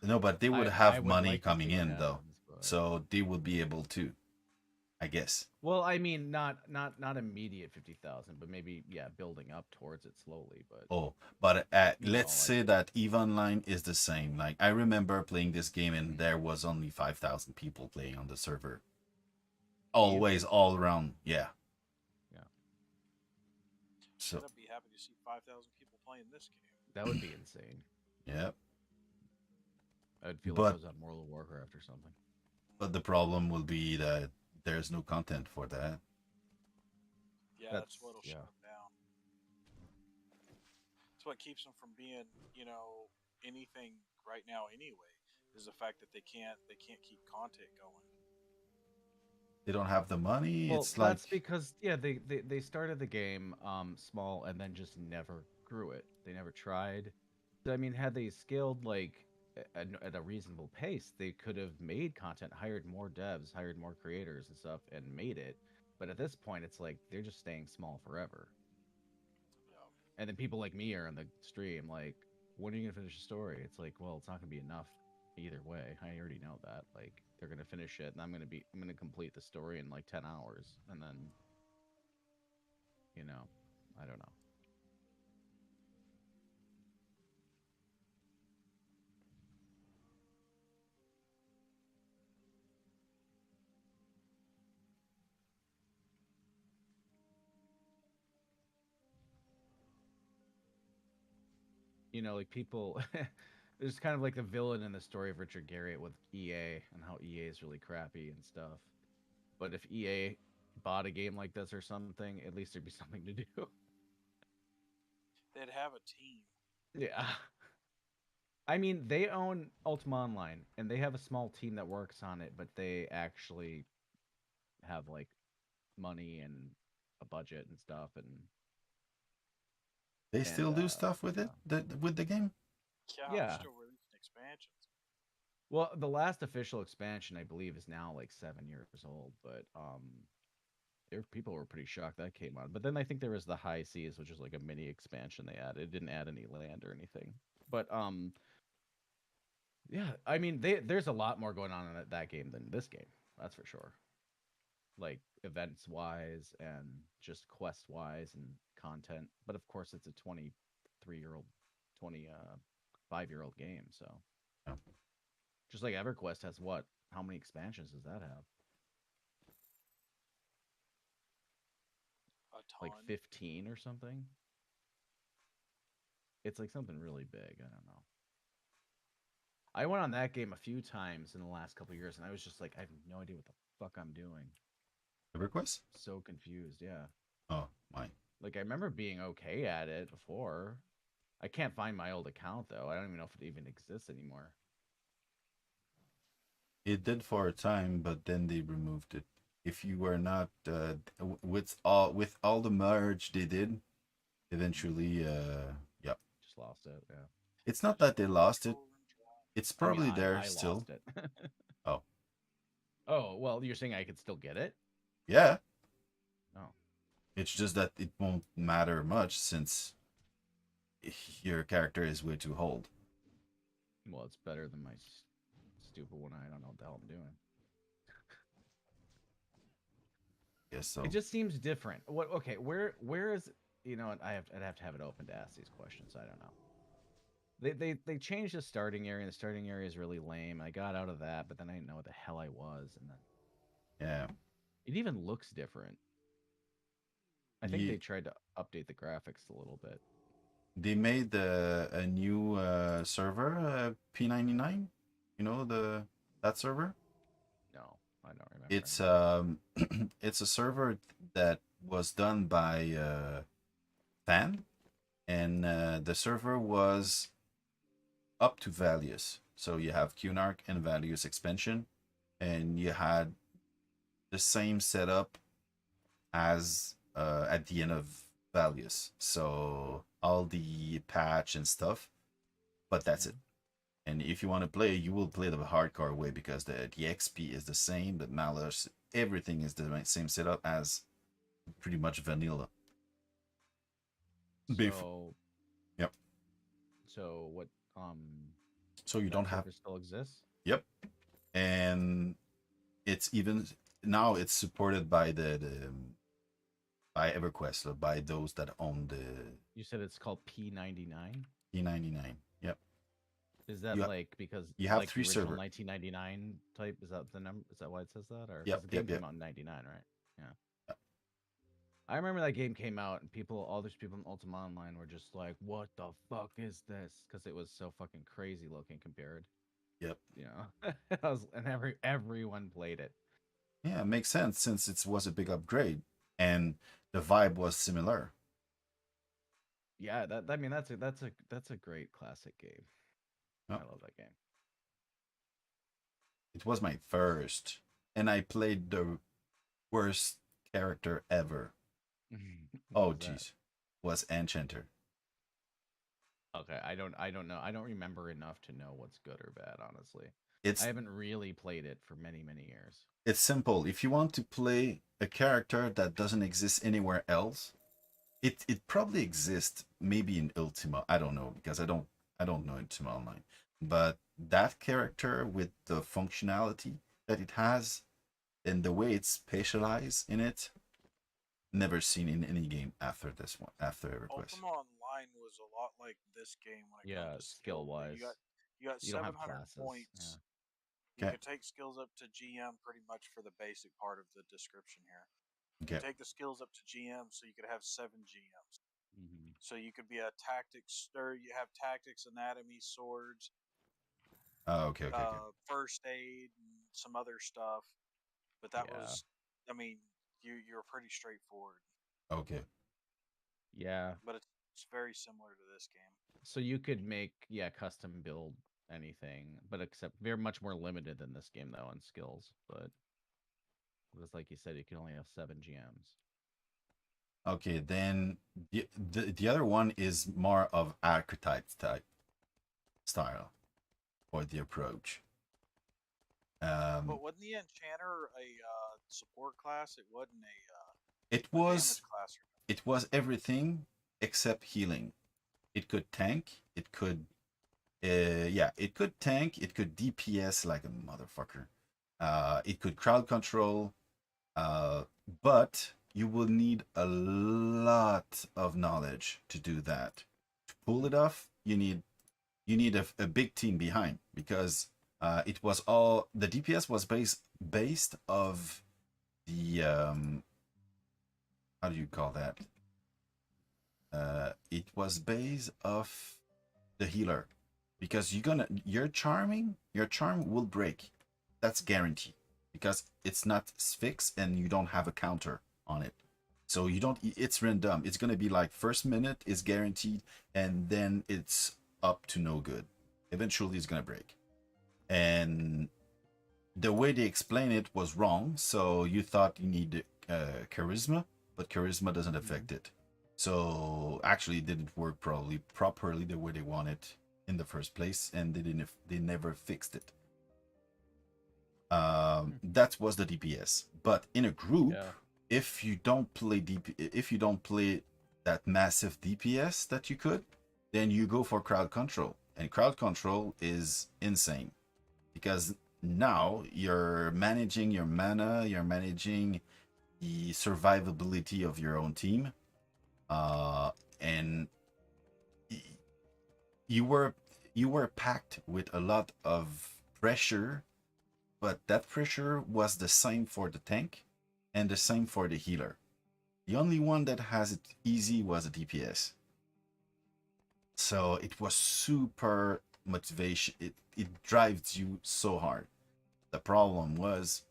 Speaker 2: No, but they would
Speaker 3: I
Speaker 2: have
Speaker 3: would
Speaker 2: money
Speaker 3: like to
Speaker 2: coming
Speaker 3: see what
Speaker 2: in though,
Speaker 3: happens, but
Speaker 2: so they would be able to, I guess.
Speaker 3: well, I mean, not immediate 50,000, but maybe yeah, building up towards it slowly. But
Speaker 2: Oh, but let's
Speaker 3: like
Speaker 2: say that EVE Online is the same. Like I remember playing this game and there was only 5,000 people playing on the server.
Speaker 3: Eve,
Speaker 2: Always, all around. Yeah.
Speaker 3: yeah,
Speaker 2: So
Speaker 1: Shit, I'd be happy to see 5,000 people playing this game.
Speaker 3: that would be insane.
Speaker 2: yeah,
Speaker 3: I would feel like I
Speaker 2: but
Speaker 3: was on World of Warcraft or something.
Speaker 2: the problem will be that there's no content for that.
Speaker 1: Yeah, that's
Speaker 3: That's
Speaker 1: what'll shut
Speaker 3: yeah.
Speaker 1: them down. It's what keeps them from being, anything right now anyway. Is the fact that they can't keep content going.
Speaker 2: They don't have the money.
Speaker 3: Well,
Speaker 2: It's like
Speaker 3: that's because yeah, they started the game small and then just never grew it. They never tried. So, I mean, had they scaled like at a reasonable pace, they could have made content, hired more devs, hired more creators and stuff, and made it. But at this point, it's like they're just staying small forever.
Speaker 1: Yeah.
Speaker 3: And then people like me are on the stream like, when are you gonna finish the story? It's like, well, it's not gonna be enough either way. I already know that. Like, they're gonna finish it, and I'm gonna complete the story in like 10 hours, and then, you know, I don't know. like people. There's kind of like the villain in the story of Richard Garriott with EA and how EA is really crappy and stuff. But if EA bought a game like this or something, at least there'd be something to do.
Speaker 1: They'd have a team.
Speaker 3: Yeah. I mean, they own Ultima Online and they have a small team that works on it, but they actually have like money and a budget and stuff
Speaker 2: They
Speaker 3: and
Speaker 2: still do stuff with it,
Speaker 3: yeah.
Speaker 2: with the game.
Speaker 1: Yeah, they're
Speaker 3: Yeah.
Speaker 1: still releasing expansions.
Speaker 3: Well, the last official expansion I believe is now like 7 years old, but people were pretty shocked that came out. But then I think there was the High Seas, which is like a mini expansion they added. It didn't add any land or anything. But yeah, I mean there's a lot more going on in that game than this game. That's for sure. Like events wise and just quest wise and content. But of course it's a 23-year-old 25-year-old game, so
Speaker 2: Yeah.
Speaker 3: just like EverQuest has what? How many expansions does that have?
Speaker 1: A
Speaker 3: Like
Speaker 1: ton.
Speaker 3: 15 or something? It's like something really big. I don't know. I went on that game a few times in the last couple of years, and I was just like, I have no idea what the fuck I'm doing.
Speaker 2: EverQuest?
Speaker 3: So confused. Yeah.
Speaker 2: Oh my!
Speaker 3: Like I remember being okay at it before. I can't find my old account though. I don't even know if it even exists anymore.
Speaker 2: It did for a time, but then they removed it. If you were not with all the merge they did, eventually, yeah.
Speaker 3: Just lost it. Yeah.
Speaker 2: It's not
Speaker 1: Just
Speaker 2: that they
Speaker 1: the
Speaker 2: lost it.
Speaker 1: control room drive.
Speaker 2: It's
Speaker 3: I mean,
Speaker 2: probably there
Speaker 3: I
Speaker 2: still.
Speaker 3: lost it.
Speaker 2: Oh,
Speaker 3: Oh well, you're saying I could still get it?
Speaker 2: yeah.
Speaker 3: Oh.
Speaker 2: It's just that it won't matter much since your character is way too old.
Speaker 3: Well, it's better than my stupid one. I don't know what the hell I'm doing.
Speaker 2: Yes, so
Speaker 3: It just seems different. What? Okay, where is I'd have to have it open to ask these questions. I don't know. They changed the starting area. And the starting area is really lame. I got out of that, but then I didn't know what the hell I was, and then
Speaker 2: yeah.
Speaker 3: it even looks different. I think they
Speaker 2: Ye-
Speaker 3: tried to update the graphics a little bit.
Speaker 2: they made a new server, P99. You know that server.
Speaker 3: No, I don't remember
Speaker 2: It's
Speaker 3: anything.
Speaker 2: it's a server that was done by Fan, and the server was up to Valius. So you have Cunarch and Valius expansion, and you had the same setup as at the end of Valius. So all the patch and stuff, but that's
Speaker 3: Yeah.
Speaker 2: it. And if you want to play, you will play the hardcore way because the XP is the same, the malus, everything is the same setup as pretty much vanilla. Before,
Speaker 3: So
Speaker 2: yep.
Speaker 3: so what?
Speaker 2: So you
Speaker 3: That
Speaker 2: don't have,
Speaker 3: server still exists?
Speaker 2: yep. And it's even now it's supported by the by EverQuest, or by those that own the
Speaker 3: You said it's called P99.
Speaker 2: E99. Yep.
Speaker 3: Is that
Speaker 2: You
Speaker 3: like because
Speaker 2: you have
Speaker 3: like the
Speaker 2: three
Speaker 3: original
Speaker 2: server.
Speaker 3: 1999 type? Is that the number? Is that why it says that? Or because
Speaker 2: Yep.
Speaker 3: the game
Speaker 2: Yep.
Speaker 3: came
Speaker 2: Yep.
Speaker 3: out in '99, right? Yeah. I remember that game came out and all these people in Ultima Online were just like, "What the fuck is this?" Because it was so fucking crazy looking compared.
Speaker 2: Yep.
Speaker 3: You know, and everyone played it.
Speaker 2: Yeah, it makes sense since it was a big upgrade and the vibe was similar.
Speaker 3: Yeah, that I mean that's a great classic game.
Speaker 2: Yep.
Speaker 3: I love that game.
Speaker 2: It was my first, and I played the worst character ever.
Speaker 3: What
Speaker 2: Oh,
Speaker 3: was that?
Speaker 2: jeez, was Enchanter.
Speaker 3: Okay, I don't know. I don't remember enough to know what's good or bad, honestly. I
Speaker 2: It's
Speaker 3: haven't really played it for many years.
Speaker 2: it's simple. If you want to play a character that doesn't exist anywhere else, it probably exists maybe in Ultima. I don't know because I don't know Ultima Online. But that character with the functionality that it has and the way it's specialized in it, never seen in any game after this one, after EverQuest.
Speaker 1: Ultima Online was a lot like this game when it comes
Speaker 3: Yeah,
Speaker 1: to
Speaker 3: skill
Speaker 1: skill.
Speaker 3: wise.
Speaker 1: You got
Speaker 3: You don't have
Speaker 1: 700
Speaker 3: classes. Yeah.
Speaker 1: points. You
Speaker 2: Okay,
Speaker 1: can take skills up to GM pretty much for the basic part of the description here. You
Speaker 2: okay.
Speaker 1: can take the skills up to GM so you could have 7 GMs. So you could be a tactics, or you have tactics, anatomy, swords,
Speaker 2: Oh, okay, okay, okay.
Speaker 1: first aid, and some other stuff. But that
Speaker 3: Yeah.
Speaker 1: was, I mean, you're pretty straightforward.
Speaker 2: Okay.
Speaker 3: Yeah.
Speaker 1: But it's very similar to this game.
Speaker 3: So you could make custom build anything, but except very much more limited than this game though on skills. But it's like you said, you can only have 7 GMs.
Speaker 2: Okay, then the other one is more of archetype type style for the approach. Um,
Speaker 1: But wasn't the Enchanter a support class? It wasn't
Speaker 2: it
Speaker 1: a damage
Speaker 2: was
Speaker 1: class.
Speaker 2: it was everything except healing. It could tank. It could, yeah, it could tank. It could DPS like a motherfucker. It could crowd control. Uh, but you will need a lot of knowledge to do that. To pull it off, you need a big team behind because it was all the DPS was based of the how do you call that? It was based of the healer because your charm will break. That's guaranteed because it's not fixed and you don't have a counter on it. So you don't. It's random. It's gonna be like first minute is guaranteed, and then it's up to no good. Eventually, it's gonna break. And the way they explain it was wrong. So you thought you need charisma, but charisma doesn't affect it. So actually, it didn't work probably properly the way they wanted in the first place, and they never fixed it. That was the DPS. But in a group,
Speaker 3: Yeah.
Speaker 2: if you don't play if you don't play that massive DPS that you could, then you go for crowd control, and crowd control is insane because now you're managing your mana, you're managing the survivability of your own team, and you were you were packed with a lot of pressure, but that pressure was the same for the tank and the same for the healer. The only one that has it easy was the DPS. So it was super motivation. It drives you so hard. The problem was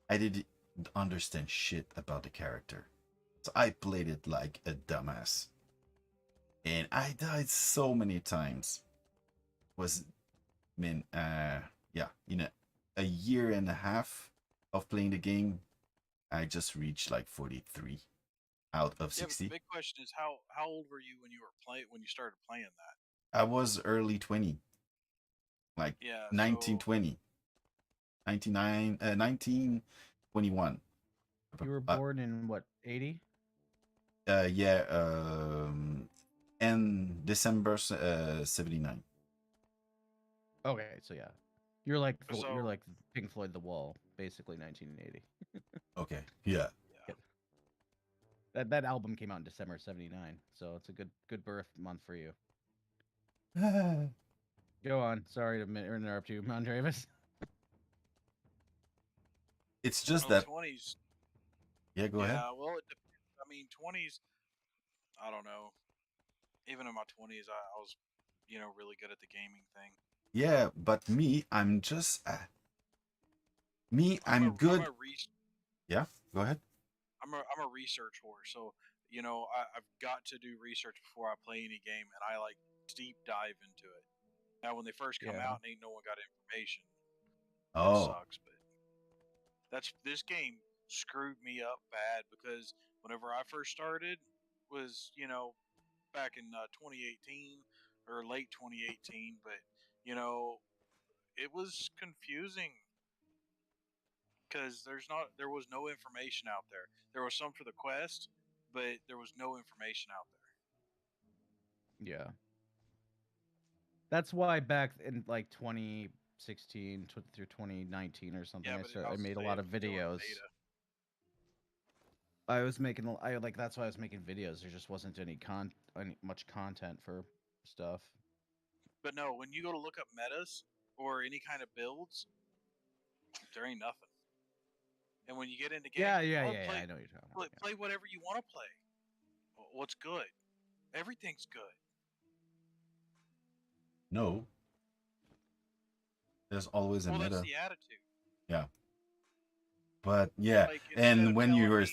Speaker 2: I didn't understand shit about the character. So I played it like a dumbass. And I died so many times. Was mean yeah, a year and a half of playing the game, I just reached like 43 out of
Speaker 1: Yeah, but the
Speaker 2: 60.
Speaker 1: big question is how old were you when you were playing when you started playing that?
Speaker 2: I was early 20, like
Speaker 1: Yeah,
Speaker 2: 19,
Speaker 1: so
Speaker 2: 20, 1921.
Speaker 3: You were
Speaker 2: Uh,
Speaker 3: born in what, 80?
Speaker 2: yeah, and December 79.
Speaker 3: Okay, so yeah. You're
Speaker 1: so
Speaker 3: like Pink Floyd The Wall, basically 1980.
Speaker 2: Okay, yeah.
Speaker 1: yeah.
Speaker 3: Yeah. That album came out in December 79, so it's a good birth month for you. Go on. Sorry to interrupt you, Mondravis.
Speaker 2: It's just
Speaker 1: Oh,
Speaker 2: that,
Speaker 1: 20s.
Speaker 2: yeah, go ahead.
Speaker 1: Yeah, well, it depends. I mean, 20s. I don't know. Even in my 20s, I was, really good at the gaming thing.
Speaker 2: Yeah, but
Speaker 1: I'm
Speaker 2: I'm
Speaker 1: a I'm
Speaker 2: good.
Speaker 1: a re
Speaker 2: Yeah, go ahead.
Speaker 1: I'm a research whore, so I've got to do research before I play any game, and I like deep dive into it. Now, when they first come
Speaker 3: Yeah.
Speaker 1: out, and ain't no one got information. That
Speaker 2: Oh,
Speaker 1: sucks, but this game screwed me up bad because whenever I first started was back in 2018 or late 2018, but you know it was confusing because there was no information out there. There was some for the quest, but there was no information out there.
Speaker 3: Yeah. That's why back in like 2016 through 2019 or something,
Speaker 1: Yeah, but I
Speaker 3: I
Speaker 1: was
Speaker 3: made a
Speaker 1: say
Speaker 3: lot
Speaker 1: it
Speaker 3: of
Speaker 1: was still in
Speaker 3: videos.
Speaker 1: beta.
Speaker 3: I like that's why I was making videos. There just wasn't any much content for stuff.
Speaker 1: But no, when you go to look up metas or any kind of builds, there ain't nothing. And when you get into game,
Speaker 3: Yeah, yeah,
Speaker 1: oh,
Speaker 3: yeah, yeah. I know what you're talking about.
Speaker 1: play whatever you want to play. What's good? Everything's good.
Speaker 2: No, there's always a
Speaker 1: Well, that's
Speaker 2: meta.
Speaker 1: the attitude.
Speaker 2: Yeah, but yeah,
Speaker 1: Like instead
Speaker 2: and
Speaker 1: of
Speaker 2: when
Speaker 1: telling me,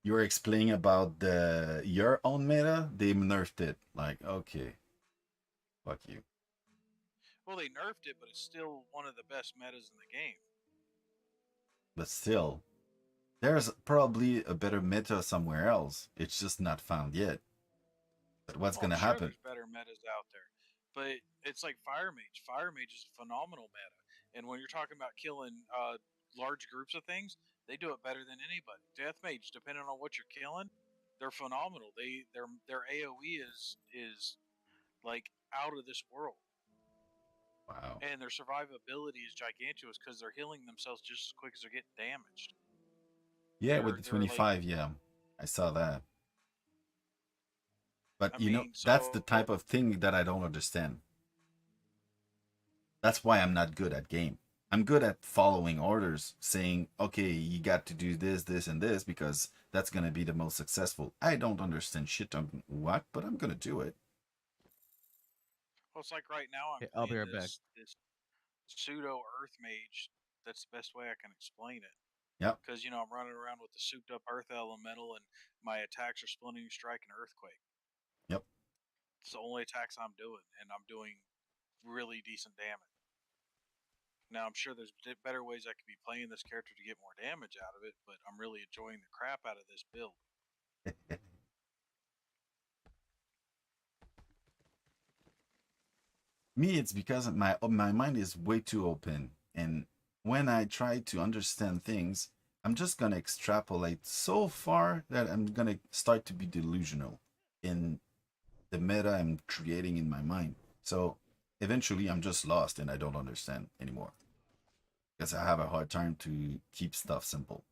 Speaker 2: you were explaining about the your own meta, they nerfed it. Like, okay, fuck you.
Speaker 1: well, they nerfed it, but it's still one of the best metas in the game.
Speaker 2: But still, there's probably a better meta somewhere else. It's just not found yet. But what's
Speaker 1: Oh, I'm
Speaker 2: gonna
Speaker 1: sure
Speaker 2: happen?
Speaker 1: there's better metas out there, but it's like Fire Mage. Fire Mage is a phenomenal meta, and when you're talking about killing large groups of things, they do it better than anybody. Death Mage, depending on what you're killing, they're phenomenal. Their AOE is like out of this world,
Speaker 2: Wow.
Speaker 1: and their survivability is gigantuous because they're healing themselves just as quick as they're getting damaged.
Speaker 2: Yeah, with the
Speaker 1: They're like,
Speaker 2: 25, yeah, I saw that. But
Speaker 1: I
Speaker 2: you know,
Speaker 1: mean,
Speaker 2: that's the
Speaker 1: so
Speaker 2: type of thing that I don't understand. That's why I'm not good at game. I'm good at following orders, saying, okay, you got to do this, this, and this because that's gonna be the most successful. I don't understand shit on what, but I'm gonna do it.
Speaker 1: well, it's like right now I'm
Speaker 3: Okay, I'll be
Speaker 1: playing
Speaker 3: right back.
Speaker 1: this pseudo Earth Mage. That's the best way I can explain it.
Speaker 2: Yep,
Speaker 1: Because I'm running around with the souped up Earth Elemental, and my attacks are Splintering Strike and Earthquake.
Speaker 2: yep.
Speaker 1: It's the only attacks I'm doing, and I'm doing really decent damage. Now I'm sure there's better ways I could be playing this character to get more damage out of it, but I'm really enjoying the crap out of this build.
Speaker 2: Me, it's because my mind is way too open, and when I try to understand things, I'm just gonna extrapolate so far that I'm gonna start to be delusional in the meta I'm creating in my mind. So eventually, I'm just lost and I don't understand anymore because I have a hard time to keep stuff simple.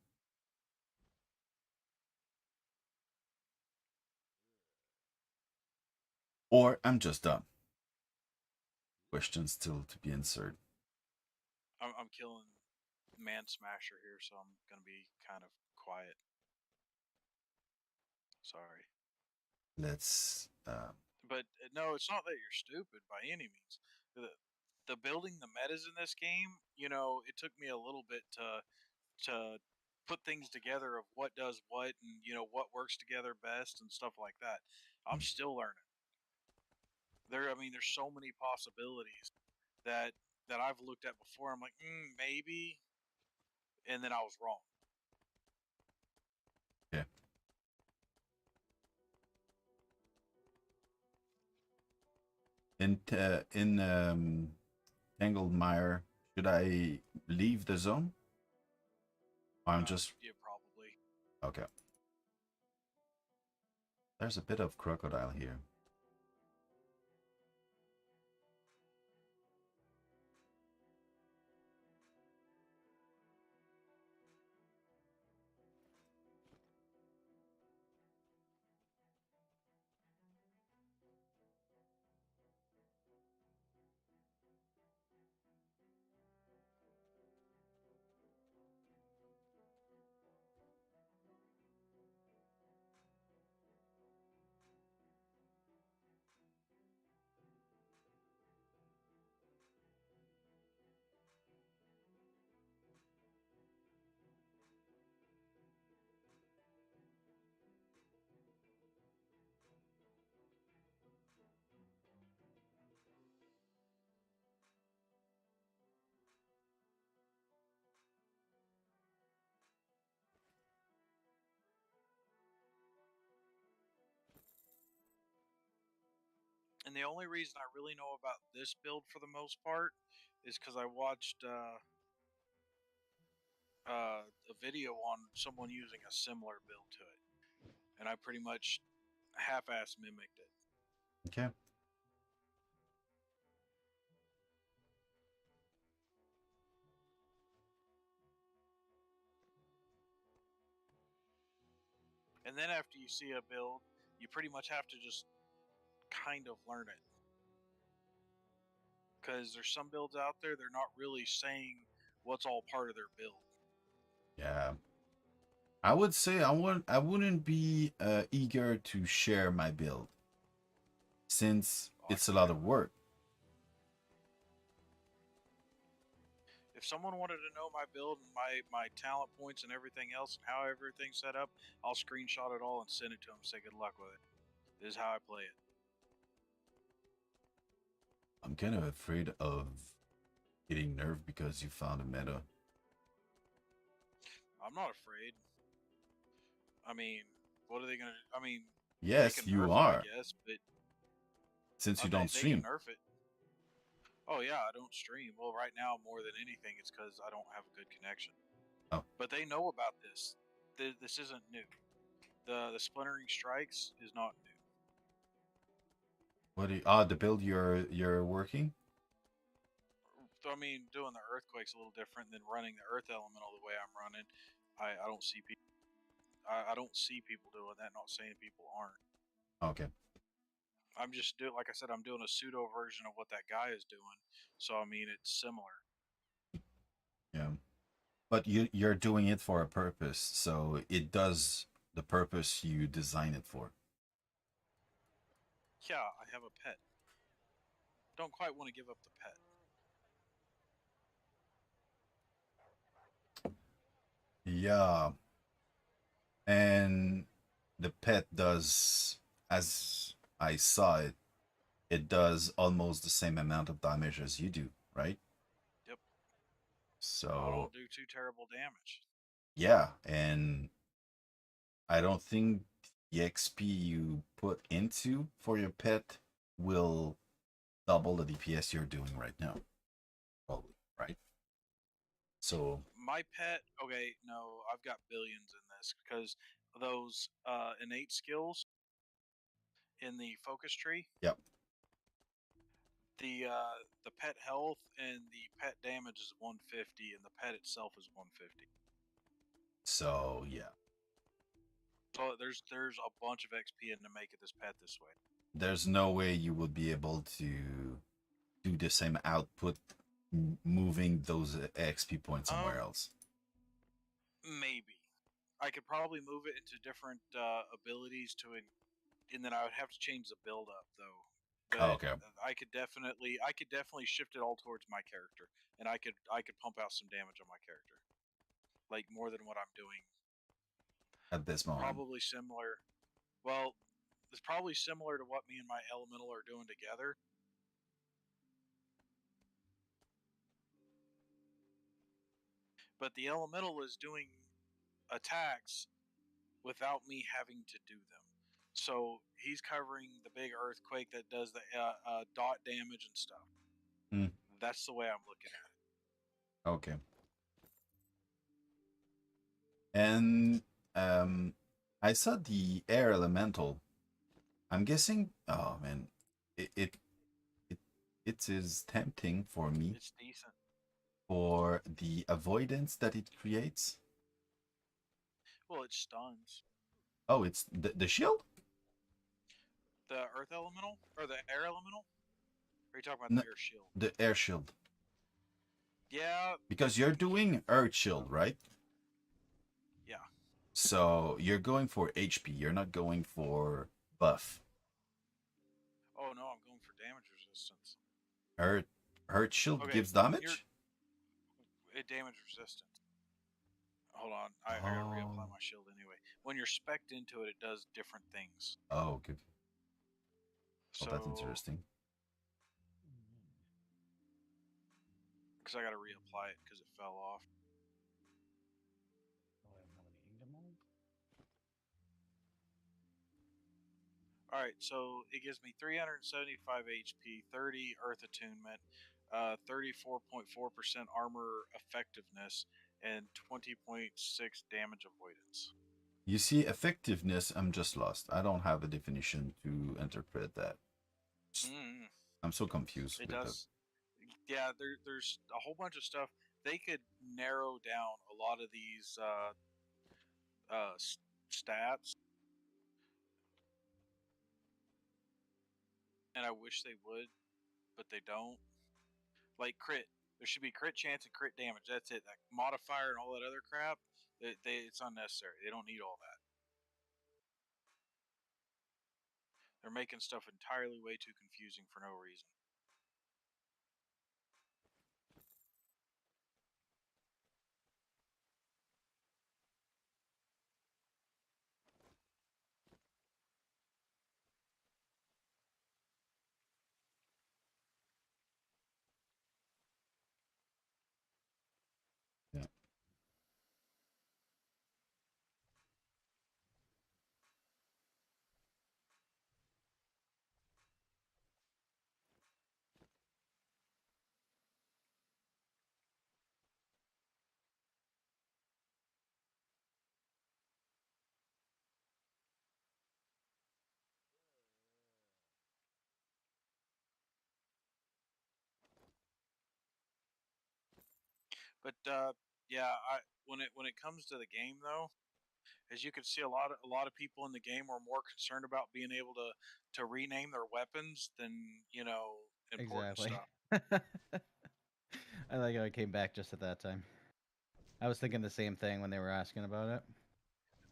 Speaker 2: Or I'm just dumb. Questions still to be answered.
Speaker 1: I'm killing Man Smasher here, so I'm gonna be kind of quiet. Sorry.
Speaker 2: Let's.
Speaker 1: But no, it's not that you're stupid by any means. The building the metas in this game, it took me a little bit to put things together of what does what and what works together best and stuff like that. I'm still learning. I mean, there's so many possibilities that I've looked at before. I'm like, maybe, and then I was wrong.
Speaker 2: Yeah. In Tangled Mire, should I leave the zone? Or I'm just
Speaker 1: Yeah, probably.
Speaker 2: okay. There's a bit of crocodile here.
Speaker 1: And the only reason I really know about this build for the most part is because I watched a video on someone using a similar build to it, and I pretty much half-ass mimicked it.
Speaker 2: Okay.
Speaker 1: And then after you see a build, you pretty much have to just kind of learn it, because there's some builds out there they're not really saying what's all part of their build.
Speaker 2: Yeah. I would say I wouldn't be eager to share my build since
Speaker 1: Oh, I
Speaker 2: it's a lot
Speaker 1: forgot.
Speaker 2: of work.
Speaker 1: If someone wanted to know my build and my talent points and everything else and how everything's set up, I'll screenshot it all and send it to them. Say good luck with it. This is how I play it.
Speaker 2: I'm kind of afraid of getting nerfed because you found a meta.
Speaker 1: I'm not afraid. I mean, what are they gonna? I mean, they
Speaker 2: Yes,
Speaker 1: can
Speaker 2: you
Speaker 1: nerf it, I
Speaker 2: are,
Speaker 1: guess, but
Speaker 2: since you don't
Speaker 1: they can
Speaker 2: stream.
Speaker 1: nerf it. Oh yeah, I don't stream. Well, right now more than anything, it's because I don't have a good connection.
Speaker 2: Oh,
Speaker 1: But they know about this. This isn't new. The splintering strikes is not new.
Speaker 2: what do you, the build you're working?
Speaker 1: So, I mean, doing the earthquake's a little different than running the earth elemental the way I'm running. I don't see people. I don't see people doing that. Not saying people aren't.
Speaker 2: Okay.
Speaker 1: I'm just doing, like I said, I'm doing a pseudo version of what that guy is doing. So I mean, it's similar.
Speaker 2: Yeah. But you're doing it for a purpose, so it does the purpose you design it for.
Speaker 1: Yeah, I have a pet. Don't quite want to give up the pet.
Speaker 2: Yeah. And the pet does, as I saw it, it does almost the same amount of damage as you do, right?
Speaker 1: Yep. I
Speaker 2: So
Speaker 1: don't do too terrible damage.
Speaker 2: yeah, and I don't think the XP you put into for your pet will double the DPS you're doing right now. Probably, right? So
Speaker 1: My pet, okay, no, I've got billions in this because those innate skills in the focus tree,
Speaker 2: yep.
Speaker 1: the pet health and the pet damage is 150, and the pet itself is 150.
Speaker 2: So yeah,
Speaker 1: So there's a bunch of XP in to make it this pet this way.
Speaker 2: there's no way you would be able to do the same output moving those XP points somewhere
Speaker 1: Um,
Speaker 2: else.
Speaker 1: maybe I could probably move it into different abilities and then I would have to change the build up though.
Speaker 2: Oh,
Speaker 1: But
Speaker 2: okay.
Speaker 1: I could definitely shift it all towards my character, and I could pump out some damage on my character, like more than what I'm doing.
Speaker 2: At this moment.
Speaker 1: Probably similar. Well, it's probably similar to what me and my elemental are doing together. But the elemental is doing attacks without me having to do them. So he's covering the big earthquake that does the dot damage and stuff.
Speaker 2: Mm,
Speaker 1: That's the way I'm looking at it.
Speaker 2: okay. And I saw the air elemental. I'm guessing. Oh man, it it it, it is tempting for me
Speaker 1: It's decent.
Speaker 2: for the avoidance that it creates.
Speaker 1: Well, it stuns.
Speaker 2: Oh, it's the shield.
Speaker 1: The earth elemental or the air elemental? Or are you talking about
Speaker 2: No,
Speaker 1: the air shield?
Speaker 2: the air shield.
Speaker 1: Yeah,
Speaker 2: Because you're doing earth shield, right?
Speaker 1: yeah.
Speaker 2: So you're going for HP. You're not going for buff.
Speaker 1: Oh no, I'm going for damage resistance.
Speaker 2: Earth Earth shield
Speaker 1: Okay,
Speaker 2: gives
Speaker 1: when you're
Speaker 2: damage.
Speaker 1: damage resistant. Hold on, I gotta
Speaker 2: Oh.
Speaker 1: reapply my shield anyway. When you're specced into it, it does different things.
Speaker 2: Oh, good. Oh, that's
Speaker 1: So,
Speaker 2: interesting.
Speaker 1: because I gotta reapply it because it fell off. All right, so it gives me 375 HP, 30 Earth Attunement, 34.4% armor effectiveness, and 20.6 damage avoidance.
Speaker 2: You see, effectiveness, I'm just lost. I don't have a definition to interpret that.
Speaker 1: Mm,
Speaker 2: I'm so confused
Speaker 1: it
Speaker 2: with the.
Speaker 1: does. Yeah, there's a whole bunch of stuff. They could narrow down a lot of these uh, stats, and I wish they would, but they don't. Like crit, there should be crit chance and crit damage. That's it. That modifier and all that other crap, it's unnecessary. They don't need all that. They're making stuff entirely way too confusing for no reason.
Speaker 2: Yeah.
Speaker 1: But yeah, when it comes to the game though, as you can see, a lot of people in the game are more concerned about being able to rename their weapons than important
Speaker 3: Exactly.
Speaker 1: stuff.
Speaker 3: I like how I came back just at that time. I was thinking the same thing when they were asking about it.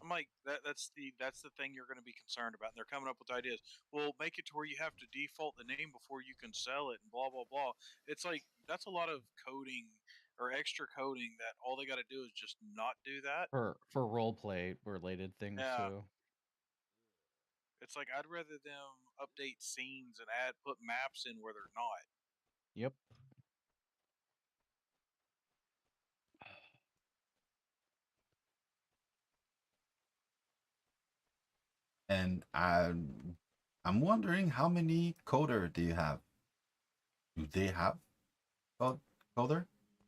Speaker 1: I'm like that's the thing you're going to be concerned about. And they're coming up with ideas. Well, make it to where you have to default the name before you can sell it, and blah blah blah. It's like that's a lot of coding or extra coding that all they got to do is just not do that.
Speaker 3: For role play related things
Speaker 1: Yeah,
Speaker 3: too.
Speaker 1: it's like I'd rather them update scenes and add put maps in where they're not.
Speaker 3: Yep.
Speaker 2: And I'm wondering how many coder do you have? Do they have code, coder,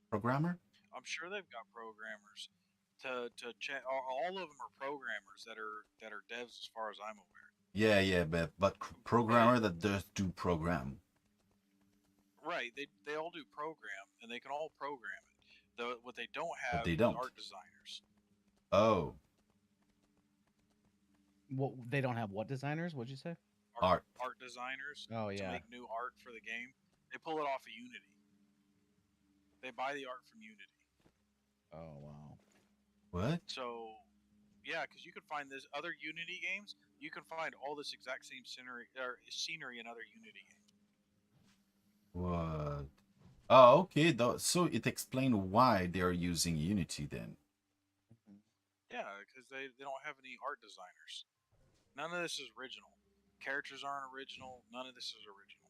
Speaker 2: programmer?
Speaker 1: I'm sure they've got programmers to check. All of them are programmers that are devs, as far as I'm aware.
Speaker 2: Yeah, but
Speaker 1: But
Speaker 2: programmer that does do program,
Speaker 1: right, they all do program and they can all program it. What they don't
Speaker 2: but
Speaker 1: have
Speaker 2: they
Speaker 1: is
Speaker 2: don't.
Speaker 1: art designers.
Speaker 2: Oh,
Speaker 3: What they don't have what designers? What'd you say?
Speaker 1: Art
Speaker 2: art.
Speaker 1: art designers
Speaker 3: Oh
Speaker 1: to
Speaker 3: yeah.
Speaker 1: make new art for the game. They pull it off of Unity. They buy the art from Unity.
Speaker 3: Oh wow.
Speaker 2: What?
Speaker 1: So yeah, because you can find this other Unity games. You can find all this exact same scenery in other Unity games.
Speaker 2: What? Oh, okay. So it explains why they are using Unity then.
Speaker 1: Yeah, because they don't have any art designers. None of this is original. Characters aren't original. None of this is original.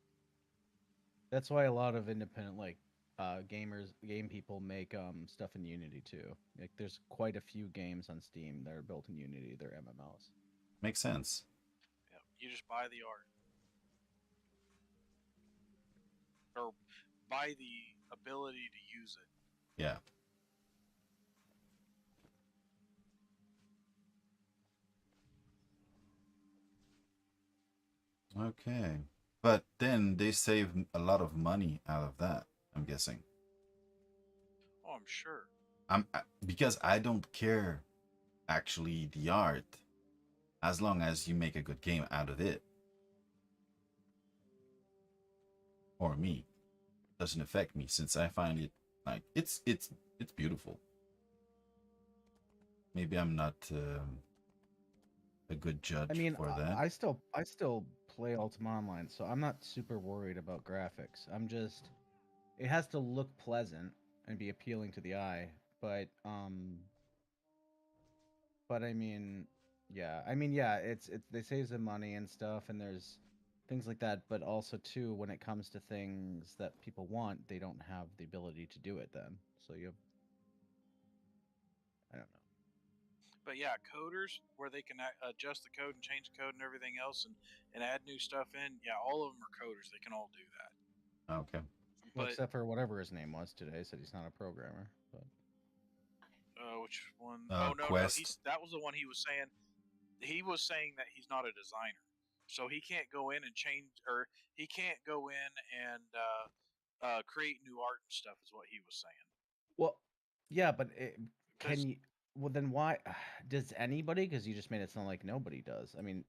Speaker 3: That's why a lot of independent game people make stuff in Unity too. Like there's quite a few games on Steam that are built in Unity. They're MMOs.
Speaker 2: Makes sense.
Speaker 1: Yeah, you just buy the art or buy the ability to use it.
Speaker 2: Yeah. Okay. But then they save a lot of money out of that, I'm guessing.
Speaker 1: Oh, I'm sure.
Speaker 2: Because I don't care actually the art as long as you make a good game out of it. Or me. Doesn't affect me since I find it like it's beautiful. Maybe I'm not a good
Speaker 3: I
Speaker 2: judge
Speaker 3: mean,
Speaker 2: for that.
Speaker 3: I still play Ultima Online, so I'm not super worried about graphics. I'm just it has to look pleasant and be appealing to the eye, but I mean, yeah. I mean, yeah, it's they save some money and stuff and there's things like that, but also too when it comes to things that people want, they don't have the ability to do it then. So you have I don't know.
Speaker 1: But yeah, coders where they can adjust the code and change the code and everything else and add new stuff in. Yeah, all of them are coders. They can all do that.
Speaker 2: Okay.
Speaker 3: Well,
Speaker 1: But
Speaker 3: except for whatever his name was today, said he's not a programmer, but
Speaker 1: which one? Oh no,
Speaker 2: Quest.
Speaker 1: that was the one he was saying. He was saying that he's not a designer, so he can't go in and change, or he can't go in and create new art and stuff. Is what he was saying.
Speaker 3: well, yeah, but can
Speaker 1: Because
Speaker 3: you? Well, then why does anybody? Because you just made it sound like nobody does. I mean,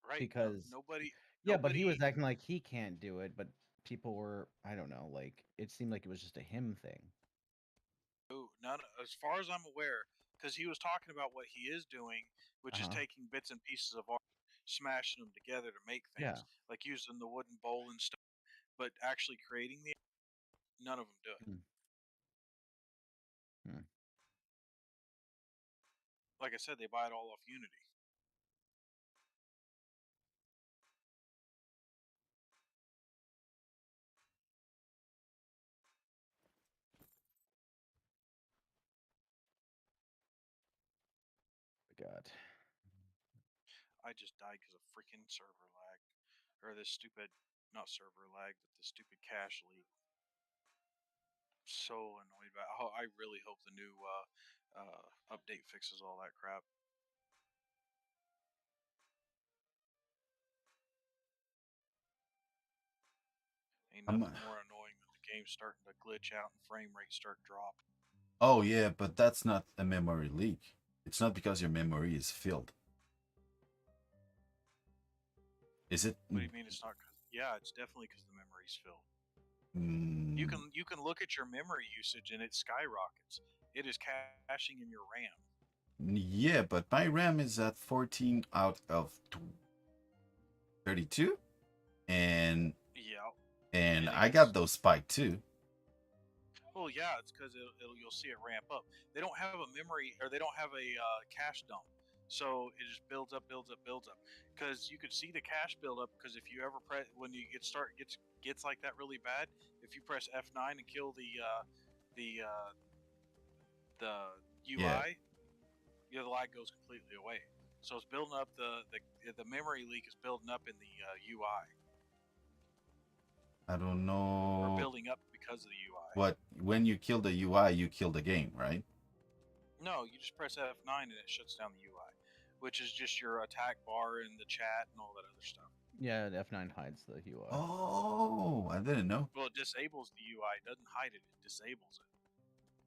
Speaker 1: right, no,
Speaker 3: because
Speaker 1: nobody,
Speaker 3: yeah, but he
Speaker 1: nobody.
Speaker 3: was acting like he can't do it, but people were, I don't know, like it seemed like it was just a him thing.
Speaker 1: None, as far as I'm aware, because he was talking about what he is doing,
Speaker 3: Uh
Speaker 1: which is
Speaker 3: huh.
Speaker 1: taking bits and pieces of art. smashing them together to make
Speaker 3: Yeah.
Speaker 1: things, like using the wooden bowl and stuff. But actually creating the, none of them do it.
Speaker 3: Hmm. Hmm.
Speaker 1: Like I said, they buy it all off Unity.
Speaker 3: God.
Speaker 1: I just died because of freaking server lag, or this stupid, not server lag, but the stupid cache leak. So annoyed about. Oh, I really hope the new update fixes all that crap. Ain't
Speaker 2: I'm,
Speaker 1: nothing more annoying than the game starting to glitch out and frame rates start dropping.
Speaker 2: oh yeah, but that's not a memory leak. It's not because your memory is filled. Is it?
Speaker 1: What do you mean it's not? Cause yeah, it's definitely because the memory's filled.
Speaker 2: Mm,
Speaker 1: You can look at your memory usage and it skyrockets. It is caching in your RAM.
Speaker 2: yeah, but my RAM is at 14 out of 32, and
Speaker 1: Yeah,
Speaker 2: and
Speaker 1: and it
Speaker 2: I
Speaker 1: gets.
Speaker 2: got those spiked too.
Speaker 1: Well, yeah, it's because you'll see it ramp up. They don't have a memory, or they don't have a cache dump, so it just builds up, builds up, builds up. Because you could see the cache build up. Because if you ever press, when you gets like that really bad, if you press F9 and kill the the
Speaker 2: Yeah,
Speaker 1: UI, the lag goes completely away. So it's building up the memory leak is building up in the UI,
Speaker 2: I don't
Speaker 1: or
Speaker 2: know
Speaker 1: building up because of the UI.
Speaker 2: what. When you kill the UI, you kill the game, right?
Speaker 1: No, you just press F9 and it shuts down the UI, which is just your attack bar and the chat and all that other stuff.
Speaker 3: Yeah, F9 hides the UI.
Speaker 2: Oh, I didn't know.
Speaker 1: Well, it disables the UI. It doesn't hide it. It disables it.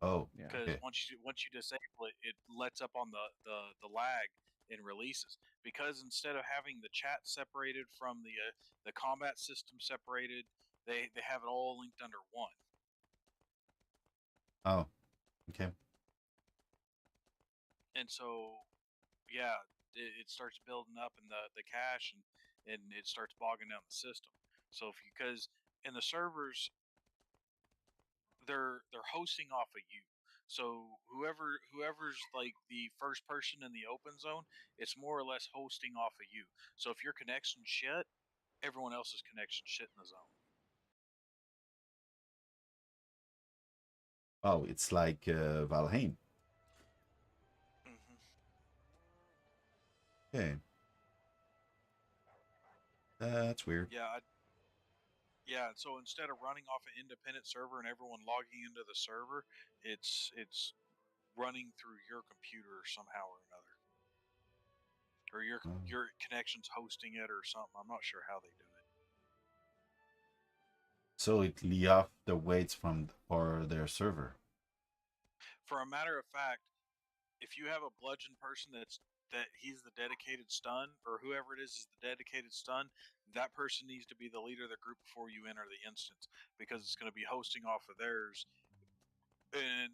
Speaker 2: Oh,
Speaker 3: Yeah.
Speaker 1: Because
Speaker 2: okay.
Speaker 1: once you disable it, it lets up on the lag and releases. Because instead of having the chat separated from the combat system separated, they have it all linked under one.
Speaker 2: Oh, okay.
Speaker 1: And so, yeah, it starts building up in the cache, and it starts bogging down the system. So if you, because in the servers, they're hosting off of you. So whoever's like the first person in the open zone, it's more or less hosting off of you. So if your connection shit, everyone else's connection shit in the zone.
Speaker 2: Oh, it's like Valheim.
Speaker 1: Hmm.
Speaker 2: Okay, that's weird.
Speaker 1: Yeah, yeah. So instead of running off an independent server and everyone logging into the server, it's running through your computer somehow or another, or
Speaker 2: Oh.
Speaker 1: your connection's hosting it or something. I'm not sure how they do it.
Speaker 2: So it lay off the weights from for their server.
Speaker 1: For a matter of fact, if you have a bludgeon person that he's the dedicated stun, or whoever it is the dedicated stun, that person needs to be the leader of the group before you enter the instance, because it's going to be hosting off of theirs, and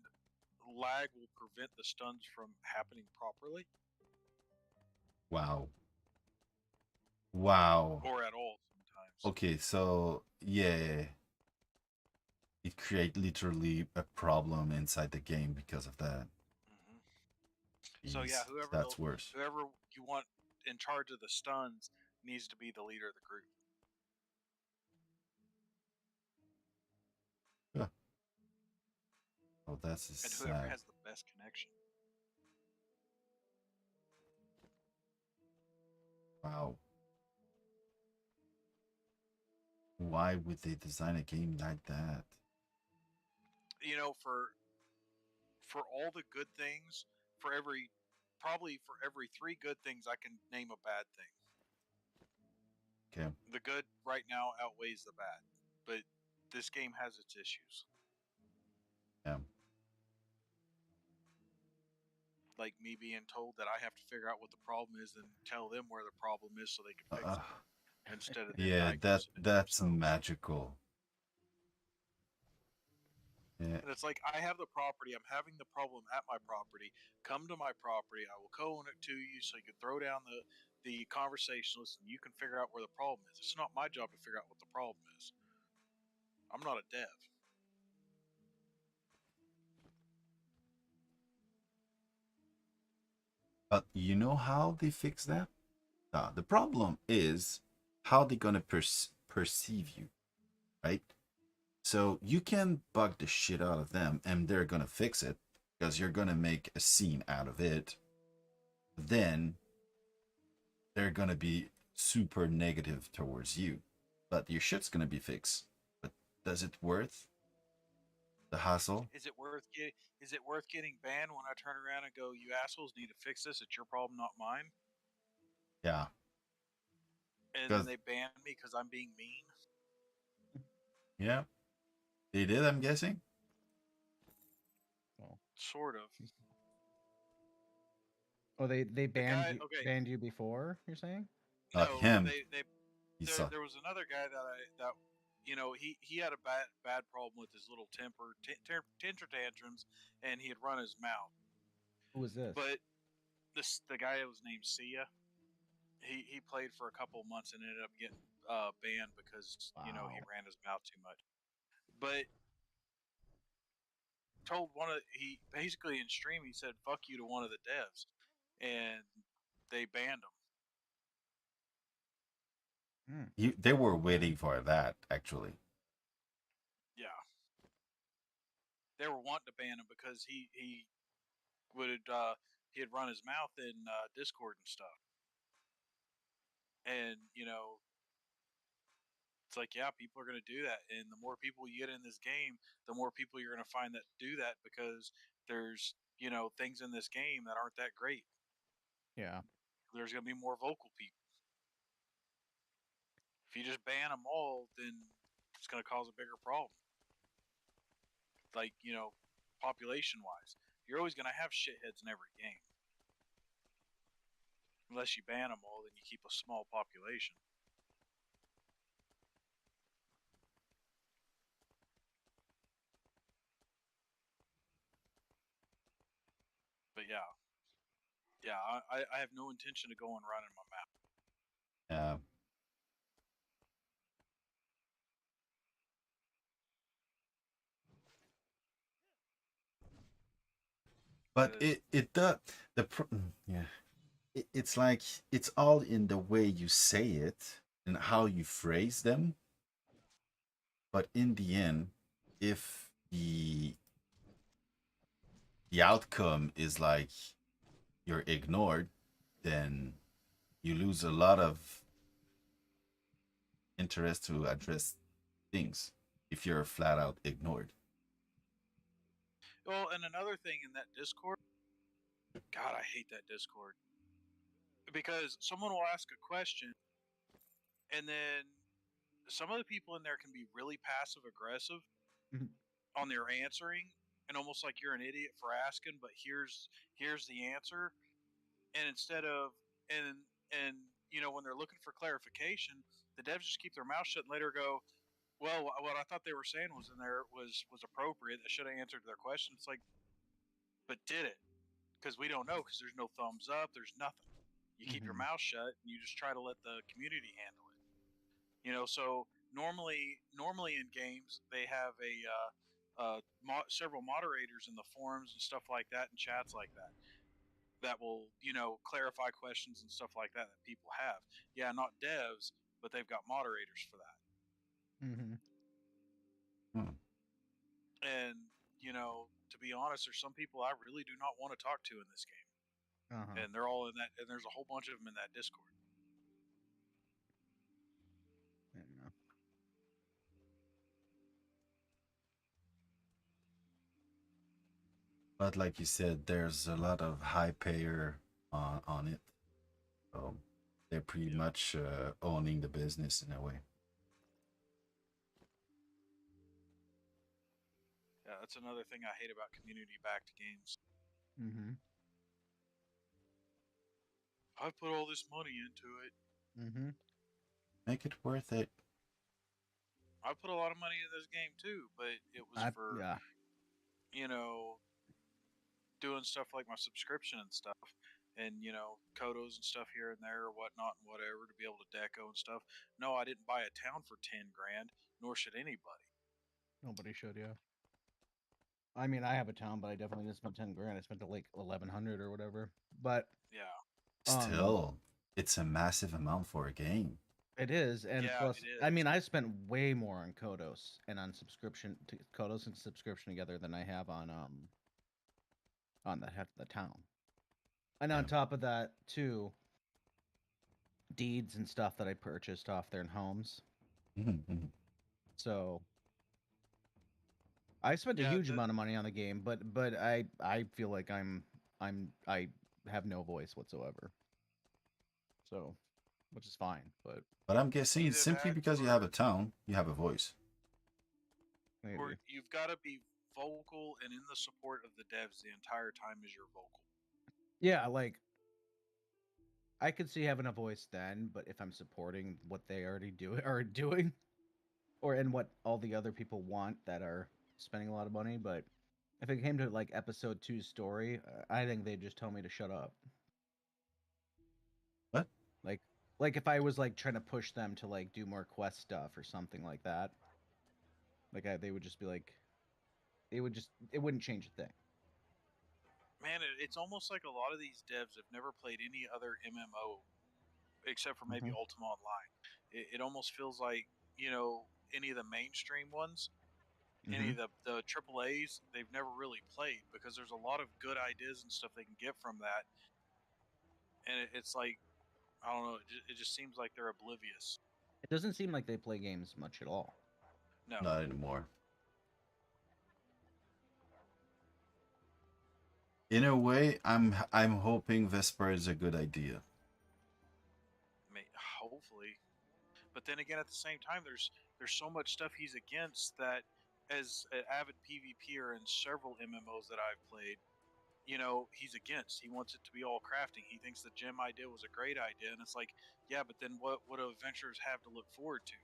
Speaker 1: lag will prevent the stuns from happening properly
Speaker 2: Wow. Wow.
Speaker 1: or at all sometimes.
Speaker 2: Okay, so yeah, it create literally a problem inside the game because of that.
Speaker 1: Hmm. So yeah,
Speaker 2: Jeez, that's worse.
Speaker 1: whoever you want in charge of the stuns needs to be the leader of the group,
Speaker 2: Yeah. Oh, that's
Speaker 1: and whoever
Speaker 2: sad.
Speaker 1: has the best connection.
Speaker 2: Wow. Why would they design a game like that?
Speaker 1: You know, for all the good things, for every probably for every three good things, I can name a bad thing.
Speaker 2: Okay.
Speaker 1: The good right now outweighs the bad, but this game has its issues.
Speaker 2: Yeah.
Speaker 1: Like me being told that I have to figure out what the problem is and tell them where the problem is so they can fix
Speaker 2: Uh,
Speaker 1: it, instead of them
Speaker 2: yeah,
Speaker 1: diagnosing it
Speaker 2: that's
Speaker 1: themselves.
Speaker 2: magical. Yeah.
Speaker 1: And it's like, I have the property, I'm having the problem at my property. Come to my property, I will co-own it to you so you can throw down the conversationalist, and you can figure out where the problem is. It's not my job to figure out what the problem is. I'm not a dev.
Speaker 2: But you know how they fix that? The problem is how they're gonna perceive you, right? So you can bug the shit out of them, and they're gonna fix it because you're gonna make a scene out of it. Then they're gonna be super negative towards you, but your shit's gonna be fixed. But does it worth the hassle?
Speaker 1: Is it worth getting banned when I turn around and go, "You assholes need to fix this. It's your problem, not mine."
Speaker 2: Yeah,
Speaker 1: And then
Speaker 2: because
Speaker 1: they ban me because I'm being mean.
Speaker 2: yeah, they did. I'm guessing.
Speaker 3: Well,
Speaker 1: Sort of.
Speaker 3: oh, they
Speaker 1: The guy. Okay,
Speaker 3: banned you before. You're saying?
Speaker 2: Not
Speaker 1: no,
Speaker 2: him.
Speaker 1: they
Speaker 2: He sucked.
Speaker 1: there was another guy that he had a bad problem with his little temper tantrums, and he had run his mouth.
Speaker 3: Who was this?
Speaker 1: But the guy was named Sia. He played for a couple months and ended up getting banned because he
Speaker 3: Wow.
Speaker 1: ran his mouth too much. But told he basically in stream he said "fuck you" to one of the devs, and they banned him.
Speaker 3: Hmm.
Speaker 2: They were waiting for that actually.
Speaker 1: Yeah, they were wanting to ban him because he would he had run his mouth in Discord and stuff, and it's like, yeah, people are going to do that, and the more people you get in this game, the more people you're going to find that do that because there's things in this game that aren't that great.
Speaker 3: Yeah.
Speaker 1: There's going to be more vocal people. If you just ban them all, then it's going to cause a bigger problem. Like population wise, you're always going to have shitheads in every game. Unless you ban them all, then you keep a small population. But yeah, I have no intention of going running my map.
Speaker 2: Yeah. But it does yeah. It's like it's all in the way you say it and how you phrase them. But in the end, if the outcome is like you're ignored, then you lose a lot of interest to address things if you're flat out ignored.
Speaker 1: Well, and another thing in that Discord, God, I hate that Discord because someone will ask a question, and then some of the people in there can be really passive aggressive
Speaker 3: Mhm.
Speaker 1: on their answering, and almost like you're an idiot for asking. But here's the answer, and instead of and when they're looking for clarification, the devs just keep their mouth shut and later go, well, what I thought they were saying was in there was appropriate. That should have answered their question. It's like, but did it? Because we don't know because there's no thumbs up, there's nothing. You keep your
Speaker 3: Mhm.
Speaker 1: mouth shut and you just try to let the community handle it. So normally in games they have several moderators in the forums and stuff like that and chats like that will clarify questions and stuff like that people have. Yeah, not devs, but they've got moderators for that.
Speaker 3: Mhm.
Speaker 2: Hmm.
Speaker 1: And to be honest, there's some people I really do not want to talk to in this game,
Speaker 3: Uh-huh.
Speaker 1: and they're all in that, and there's a whole bunch of them in that Discord.
Speaker 3: Yeah.
Speaker 2: But like you said, there's a lot of high payer on it. So they're pretty
Speaker 1: Yeah,
Speaker 2: much owning the business in a way.
Speaker 1: yeah, that's another thing I hate about community-backed games.
Speaker 3: Mhm.
Speaker 1: I put all this money into it.
Speaker 3: Mhm.
Speaker 2: Make it worth it.
Speaker 1: I put a lot of money in this game too, but it was for
Speaker 3: Yeah.
Speaker 1: you know doing stuff like my subscription and stuff. and Kodos and stuff here and there or whatnot and whatever to be able to deco and stuff. No, I didn't buy a town for 10 grand, nor should anybody.
Speaker 3: Nobody should, yeah. I mean, I have a town, but I definitely didn't spend 10 grand. I spent like 1100 or whatever. But
Speaker 1: Yeah,
Speaker 3: um,
Speaker 2: Still, it's a massive amount for a game.
Speaker 3: it is, and
Speaker 1: yeah,
Speaker 3: plus,
Speaker 1: it
Speaker 3: I
Speaker 1: is.
Speaker 3: mean, I spent way more on Kodos and on subscription to Kodos and subscription together than I have on the town. And on
Speaker 2: Yeah.
Speaker 3: top of that, too, deeds and stuff that I purchased off their homes.
Speaker 2: Mhm.
Speaker 3: So I spent a
Speaker 1: Yeah,
Speaker 3: huge amount of money on the game, but I feel like I have no voice whatsoever. So, which is fine, but
Speaker 2: But I'm guessing
Speaker 1: either
Speaker 2: simply
Speaker 1: that
Speaker 2: because you have a town, you have a voice.
Speaker 1: or
Speaker 3: maybe.
Speaker 1: you've got to be vocal and in the support of the devs the entire time as you're vocal.
Speaker 3: Yeah, like I could see having a voice then, but if I'm supporting what they already are doing, or and what all the other people want that are spending a lot of money, but if it came to like episode 2's story, I think they'd just tell me to shut up.
Speaker 2: What?
Speaker 3: Like like if I was like trying to push them to like do more quest stuff or something like that, they would just be like it wouldn't change a thing.
Speaker 1: Man, it's almost like a lot of these devs have never played any other MMO except for maybe
Speaker 3: Hmm.
Speaker 1: Ultima Online. It almost feels like any of the mainstream ones, any
Speaker 3: Hmm.
Speaker 1: of the triple A's, they've never really played because there's a lot of good ideas and stuff they can get from that, and it's like I don't know, it just seems like they're oblivious.
Speaker 3: It doesn't seem like they play games much at all.
Speaker 1: No,
Speaker 2: Not anymore. In a way, I'm hoping Vesper is a good idea.
Speaker 1: hopefully, but then again, at the same time, there's so much stuff he's against that. As an avid PvPer in several MMOs that I've played, he's against. He wants it to be all crafting. He thinks the gem idea was a great idea, and it's like, yeah, but then what do adventurers have to look forward to?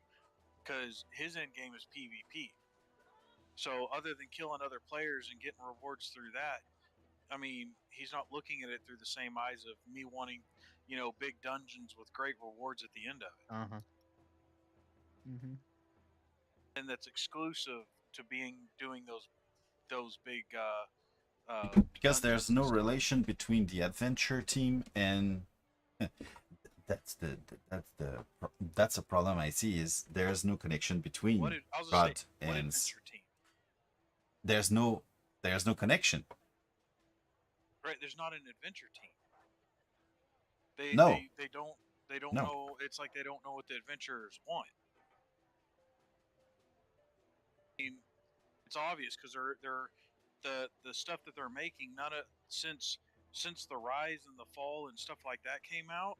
Speaker 1: Because his end game is PvP. So other than killing other players and getting rewards through that, I mean, he's not looking at it through the same eyes of me wanting, big dungeons with great rewards at the end of it,
Speaker 3: Uh huh. Hmm.
Speaker 1: and that's exclusive to being doing those big
Speaker 2: Because there's
Speaker 1: dungeons and
Speaker 2: no
Speaker 1: stuff.
Speaker 2: relation between the adventure team and that's the problem I see is there's no connection
Speaker 1: What
Speaker 2: between
Speaker 1: did I was gonna say?
Speaker 2: Shroud
Speaker 1: What
Speaker 2: and
Speaker 1: adventure team?
Speaker 2: there's no connection.
Speaker 1: Right? There's not an adventure team. They
Speaker 2: No,
Speaker 1: they they don't they don't
Speaker 2: no.
Speaker 1: know. It's like they don't know what the adventurers want. I mean, it's obvious because they're the stuff that they're making. None of since the rise and the fall and stuff like that came out,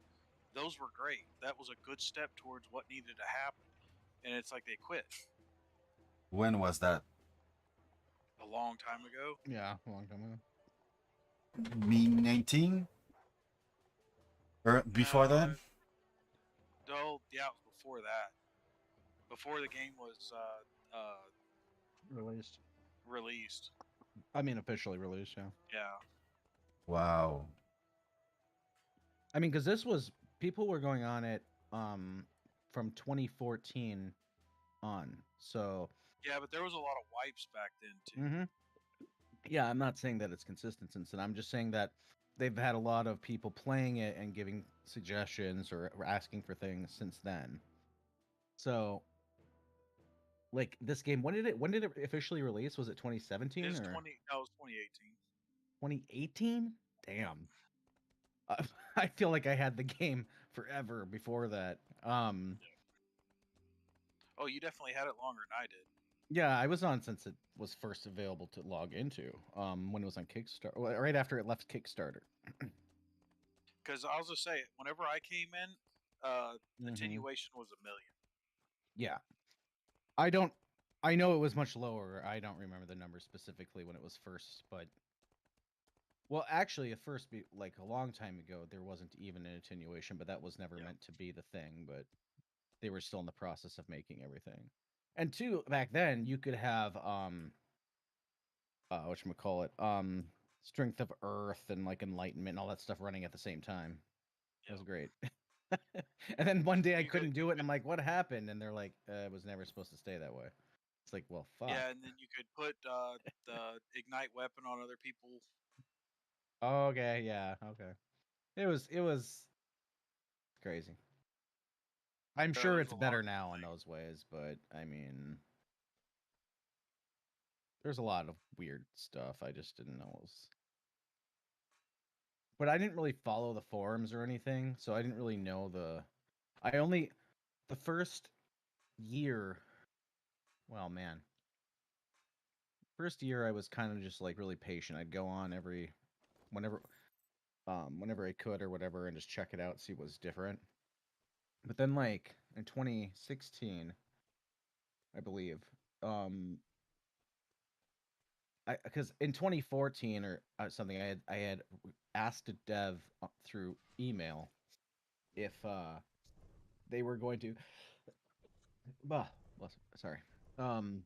Speaker 1: those were great. That was a good step towards what needed to happen. And it's like they quit
Speaker 2: When was that?
Speaker 1: a long time ago.
Speaker 3: Yeah, a long time ago.
Speaker 2: Me 19 or before that?
Speaker 1: No, oh yeah, it was before that. Before the game was
Speaker 3: Released.
Speaker 1: released.
Speaker 3: I mean, officially released. Yeah.
Speaker 1: Yeah,
Speaker 2: Wow.
Speaker 3: I mean, because this was people were going on it from 2014 on. So
Speaker 1: yeah, but there was a lot of wipes back then too.
Speaker 3: hmm yeah, I'm not saying that it's consistent since then. I'm just saying that they've had a lot of people playing it and giving suggestions or asking for things since then. So like this game, when did it officially release? Was it 2017
Speaker 1: It's
Speaker 3: or
Speaker 1: 20. That was 2018.
Speaker 3: 2018? Damn. Uh, I feel like I had the game forever before that.
Speaker 1: Oh, you definitely had it longer than I did.
Speaker 3: Yeah, I was on since it was first available to log into. When it was on Kickstarter, right after it left Kickstarter.
Speaker 1: Because I was gonna say, whenever I came in,
Speaker 3: Hmm.
Speaker 1: attenuation was a million.
Speaker 3: Yeah, I don't. I know it was much lower. I don't remember the number specifically when it was first, but well, actually, at first, like a long time ago, there wasn't even an attenuation, but that was never
Speaker 1: Yeah,
Speaker 3: meant to be the thing. But they were still in the process of making everything. And two, back then, you could have what call it Strength of Earth and like Enlightenment and all that stuff running at the same time. That was
Speaker 1: Yep.
Speaker 3: great. And then one day I
Speaker 1: You could
Speaker 3: couldn't do it, and I'm like, "What happened?" And they're like, "It was never supposed to stay that way." It's like, "Well, fuck."
Speaker 1: yeah, and then you could put the ignite weapon on other people.
Speaker 3: Okay, yeah, okay. It was crazy. I'm sure
Speaker 1: There's
Speaker 3: it's
Speaker 1: a lot
Speaker 3: better
Speaker 1: of cool
Speaker 3: now in
Speaker 1: things.
Speaker 3: those ways, but I mean, there's a lot of weird stuff I just didn't know was. But I didn't really follow the forums or anything, so I didn't really know the. I only the first year. Well, man, first year I was kind of just like really patient. I'd go on every whenever whenever I could or whatever and just check it out, see what's different. But then like in 2016, I believe, um because in 2014 or something I had asked a dev through email if they were going to bah, sorry. Um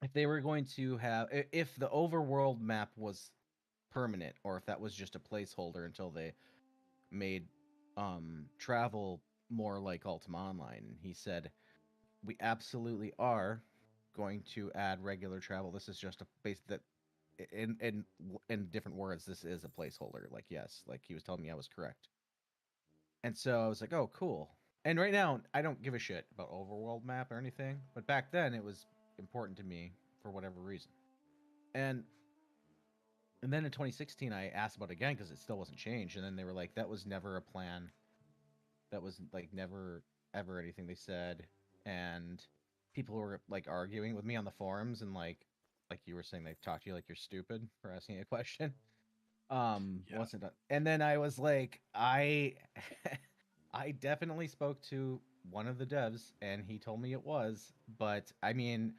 Speaker 3: if they were going to have if the overworld map was permanent or if that was just a placeholder until they made travel more like Ultima Online. And he said, "We absolutely are going to add regular travel. This is just a base that in different words, this is a placeholder." Like, yes, like he was telling me I was correct. And so I was like, "Oh, cool." And right now, I don't give a shit about overworld map or anything, but back then it was important to me for whatever reason. And and then in 2016, I asked about it again because it still wasn't changed. And then they were like, "That was never a plan. That was like never ever anything they said." And people were like arguing with me on the forums and like you were saying they talked to you like you're stupid for asking a question.
Speaker 1: Yeah.
Speaker 3: Wasn't done. And then I was like, I I definitely spoke to one of the devs and he told me it was, but I mean,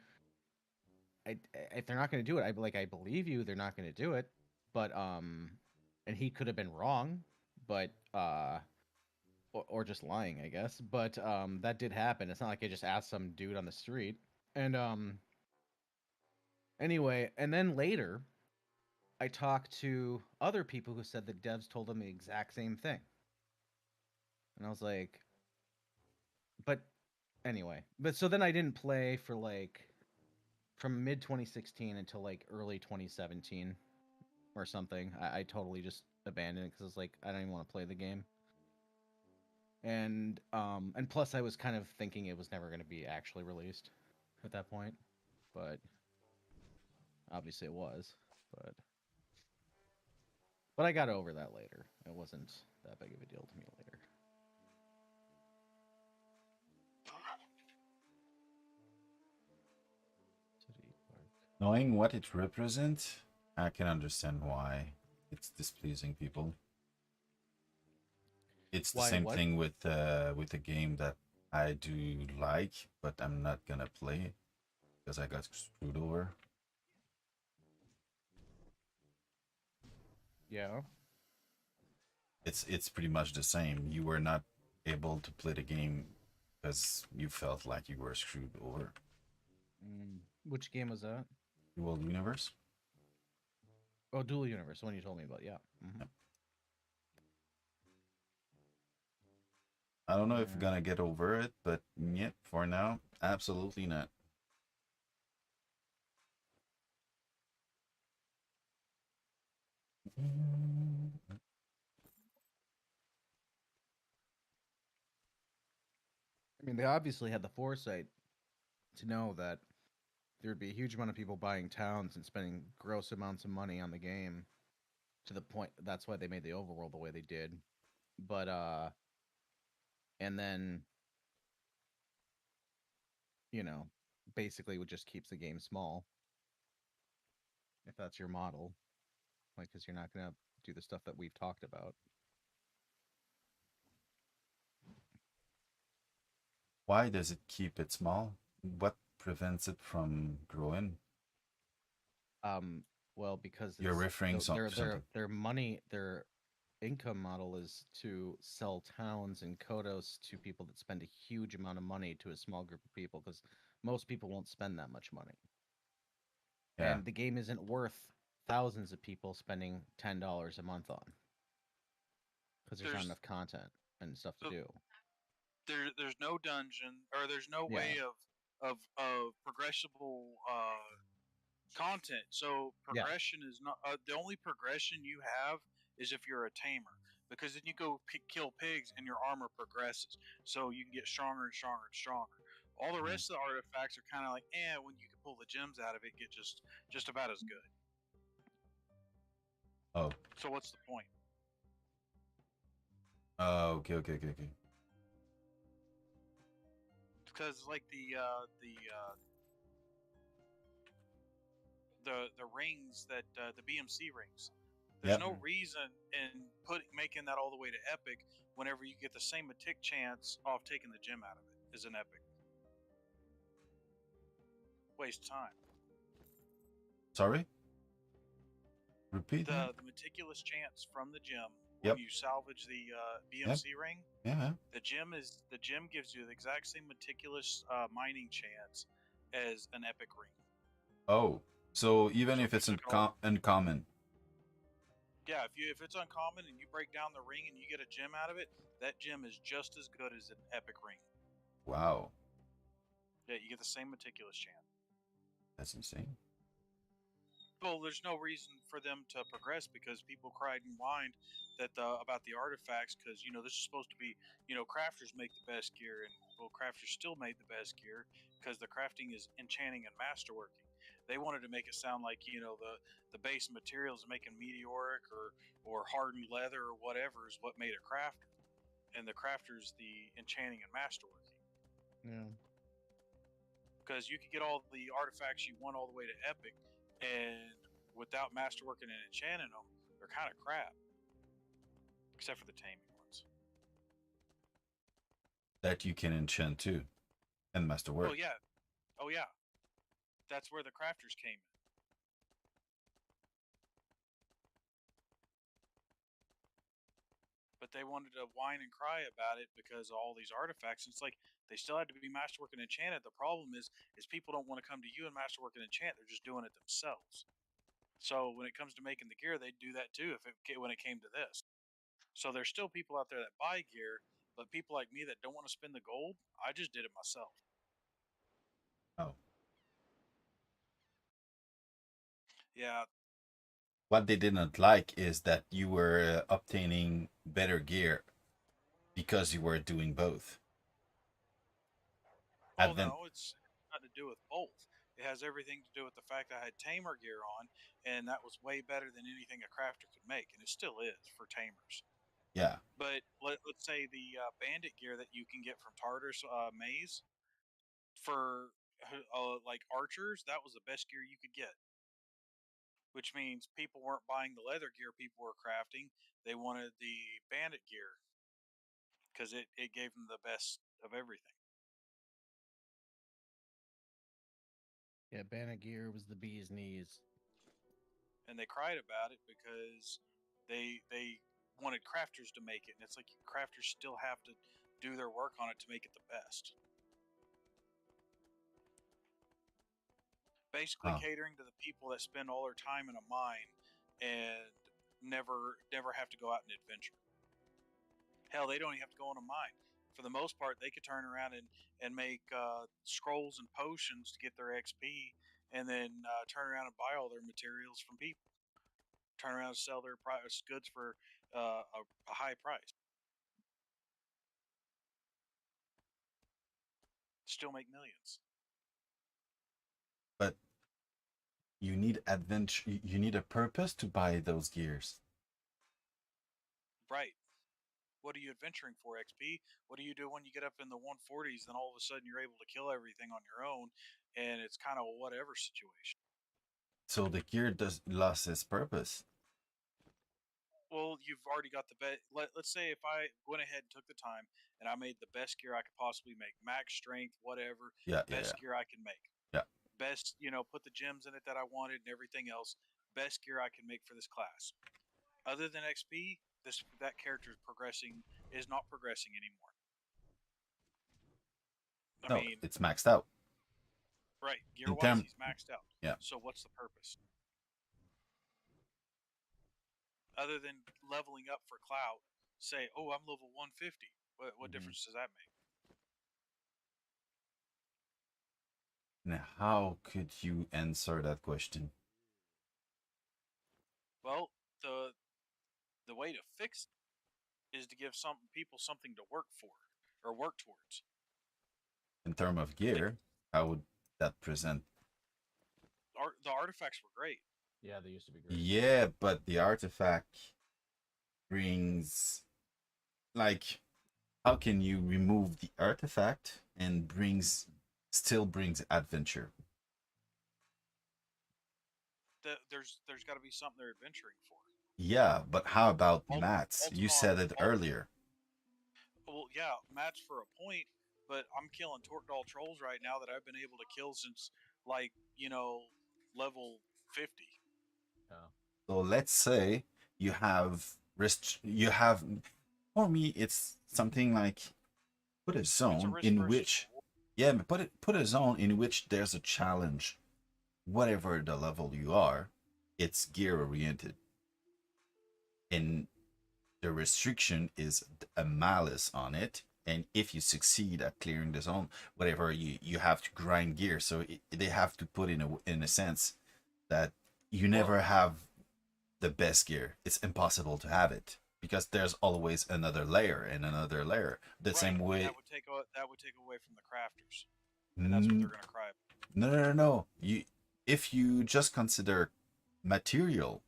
Speaker 3: if they're not going to do it, I believe you they're not going to do it. But and he could have been wrong, but or just lying, I guess. But that did happen. It's not like I just asked some dude on the street. And anyway, and then later I talked to other people who said that devs told them the exact same thing. And I was like, but anyway. But so then I didn't play for like from mid 2016 until like early 2017 or something. I totally just abandoned it because I was like, I don't even want to play the game. And plus I was kind of thinking it was never going to be actually released at that point. But obviously it was. But but I got over that later. It wasn't that big of a deal to me later. City Park.
Speaker 2: Knowing what it represents, I can understand why it's displeasing people. It's the
Speaker 3: Why
Speaker 2: same
Speaker 3: what?
Speaker 2: thing with a game that I do like, but I'm not gonna play because I got screwed over.
Speaker 3: Yeah.
Speaker 2: It's pretty much the same. You were not able to play the game because you felt like you were screwed over.
Speaker 3: Which game was that?
Speaker 2: Dual Universe.
Speaker 3: Oh, Dual Universe, the one you told me about. Yeah.
Speaker 2: Yeah. I don't know if I'm
Speaker 3: Yeah.
Speaker 2: gonna get over it, but yep, for now, absolutely not.
Speaker 3: I mean, they obviously had the foresight to know that there would be a huge amount of people buying towns and spending gross amounts of money on the game to the point that's why they made the overworld the way they did. But and then, you know, basically it just keeps the game small if that's your model. Like cuz you're not going to do the stuff that we've talked about.
Speaker 2: Why does it keep it small? What prevents it from growing?
Speaker 3: Um well, because
Speaker 2: You're
Speaker 3: it's
Speaker 2: referring to something.
Speaker 3: their money, their income model is to sell towns and Kodos to people that spend a huge amount of money to a small group of people because most people won't spend that much money.
Speaker 2: Yeah.
Speaker 3: And the game isn't worth thousands of people spending $10 a month on because there's not
Speaker 1: There's
Speaker 3: enough content and stuff to
Speaker 1: so
Speaker 3: do.
Speaker 1: there's no dungeon or there's no
Speaker 3: Yeah,
Speaker 1: way of progressible content. So
Speaker 3: yeah,
Speaker 1: progression is not the only progression you have is if you're a tamer, because then you go kill pigs and your armor progresses, so you can get stronger and stronger and stronger. All the
Speaker 3: mhm.
Speaker 1: rest of the artifacts are kind of like, when you can pull the gems out of it, get just about as good.
Speaker 2: Oh.
Speaker 1: So what's the point?
Speaker 2: Okay, okay, okay, okay.
Speaker 1: Because like the rings that the BMC rings. There's
Speaker 2: Yep.
Speaker 1: no reason in making that all the way to epic whenever you get the same tick chance off taking the gem out of it is an epic. Waste time.
Speaker 2: Sorry? Repeat that?
Speaker 1: The meticulous chance from the gem when
Speaker 2: Yep.
Speaker 1: you salvage the
Speaker 2: Yep.
Speaker 1: BMC ring,
Speaker 2: Yeah.
Speaker 1: the gem gives you the exact same meticulous mining chance as an epic ring.
Speaker 2: Oh. So even
Speaker 1: So
Speaker 2: if
Speaker 1: if you
Speaker 2: it's
Speaker 1: took it all,
Speaker 2: uncommon.
Speaker 1: yeah, if it's uncommon and you break down the ring and you get a gem out of it, that gem is just as good as an epic ring.
Speaker 2: Wow.
Speaker 1: Yeah, you get the same meticulous chance.
Speaker 2: That's insane.
Speaker 1: Well, there's no reason for them to progress because people cried and whined that about the artifacts because this is supposed to be crafters make the best gear, and well, crafters still made the best gear because the crafting is enchanting and masterworking. They wanted to make it sound like the base materials making meteoric or hardened leather or whatever is what made a crafter, and the crafter's the enchanting and masterworking.
Speaker 3: Yeah.
Speaker 1: Because you could get all the artifacts you want all the way to epic, and without masterworking and enchanting them, they're kind of crap, except for the taming ones.
Speaker 2: That you can enchant too and
Speaker 1: Oh
Speaker 2: masterwork.
Speaker 1: yeah, oh yeah, that's where the crafters came in. But they wanted to whine and cry about it because of all these artifacts. And it's like they still had to be masterwork and enchanted. The problem is people don't want to come to you and masterwork and enchant. They're just doing it themselves. So when it comes to making the gear, they'd do that too when it came to this. So there's still people out there that buy gear, but people like me that don't want to spend the gold, I just did it myself.
Speaker 2: Oh.
Speaker 1: Yeah.
Speaker 2: What they did not like is that you were obtaining better gear because you were doing both.
Speaker 1: Oh
Speaker 2: Advent.
Speaker 1: no, it's nothing to do with both. It has everything to do with the fact I had tamer gear on, and that was way better than anything a crafter could make, and it still is for tamers.
Speaker 2: Yeah.
Speaker 1: But let's say the bandit gear that you can get from Tartar's maze for like archers, that was the best gear you could get. Which means people weren't buying the leather gear people were crafting; they wanted the bandit gear because it gave them the best of everything.
Speaker 3: Yeah, Gear was the bee's knees.
Speaker 1: And they cried about it because they wanted crafters to make it, and it's like crafters still have to do their work on it to make it the best. Basically,
Speaker 2: Oh.
Speaker 1: catering to the people that spend all their time in a mine and never have to go out and adventure. Hell, they don't even have to go on a mine. For the most part, they could turn around and make scrolls and potions to get their XP, and then turn around and buy all their materials from people. Turn around and sell their goods for a high price. Still make millions.
Speaker 2: But you need adventure. You need a purpose to buy those gears.
Speaker 1: Right. What are you adventuring for, XP? What do you do when you get up in the 140s? Then all of a sudden you're able to kill everything on your own, and it's kind of a whatever situation.
Speaker 2: So the gear does lost its purpose.
Speaker 1: Well, you've already got the best. Let's say if I went ahead and took the time and I made the best gear I could possibly make, max strength, whatever,
Speaker 2: Yeah, yeah, yeah.
Speaker 1: best gear I can make,
Speaker 2: Yeah.
Speaker 1: best, put the gems in it that I wanted and everything else, best gear I can make for this class. Other than XP, that character is not progressing anymore. I
Speaker 2: No,
Speaker 1: mean,
Speaker 2: it's maxed out.
Speaker 1: right, gear
Speaker 2: In
Speaker 1: wise,
Speaker 2: term,
Speaker 1: he's maxed out.
Speaker 2: yeah.
Speaker 1: So what's the purpose? other than leveling up for clout, say, "Oh, I'm level 150." What
Speaker 3: Hmm.
Speaker 1: difference does that make?
Speaker 2: Now, how could you answer that question?
Speaker 1: Well, the the way to fix it is to give some people something to work for or work towards.
Speaker 2: In terms of
Speaker 1: Like
Speaker 2: gear, how would that present?
Speaker 1: the artifacts were great.
Speaker 3: Yeah, they used to be great.
Speaker 2: Yeah, but the artifact brings like how can you remove the artifact and brings still brings adventure?
Speaker 1: There's got to be something they're adventuring for.
Speaker 2: Yeah, but how about mats? You
Speaker 1: Ultima,
Speaker 2: said it earlier.
Speaker 1: well, yeah, match for a point, but I'm killing Torkdal trolls right now that I've been able to kill since like level 50.
Speaker 3: Yeah.
Speaker 2: So let's say you have for me it's something like put a
Speaker 1: It's a
Speaker 2: zone
Speaker 1: risk
Speaker 2: in
Speaker 1: versus
Speaker 2: which
Speaker 1: reward.
Speaker 2: yeah, but put a zone in which there's a challenge. Whatever the level you are, it's gear oriented. And the restriction is a malice on it. And if you succeed at clearing the zone, whatever you have to grind gear. So they have to put in a sense that you
Speaker 1: Well,
Speaker 2: never have the best gear. It's impossible to have it because there's always another layer and another layer. The
Speaker 1: right,
Speaker 2: same
Speaker 1: and
Speaker 2: way.
Speaker 1: that would take away from the crafters, and that's what
Speaker 2: No,
Speaker 1: they're gonna cry.
Speaker 2: no. You if you just consider material,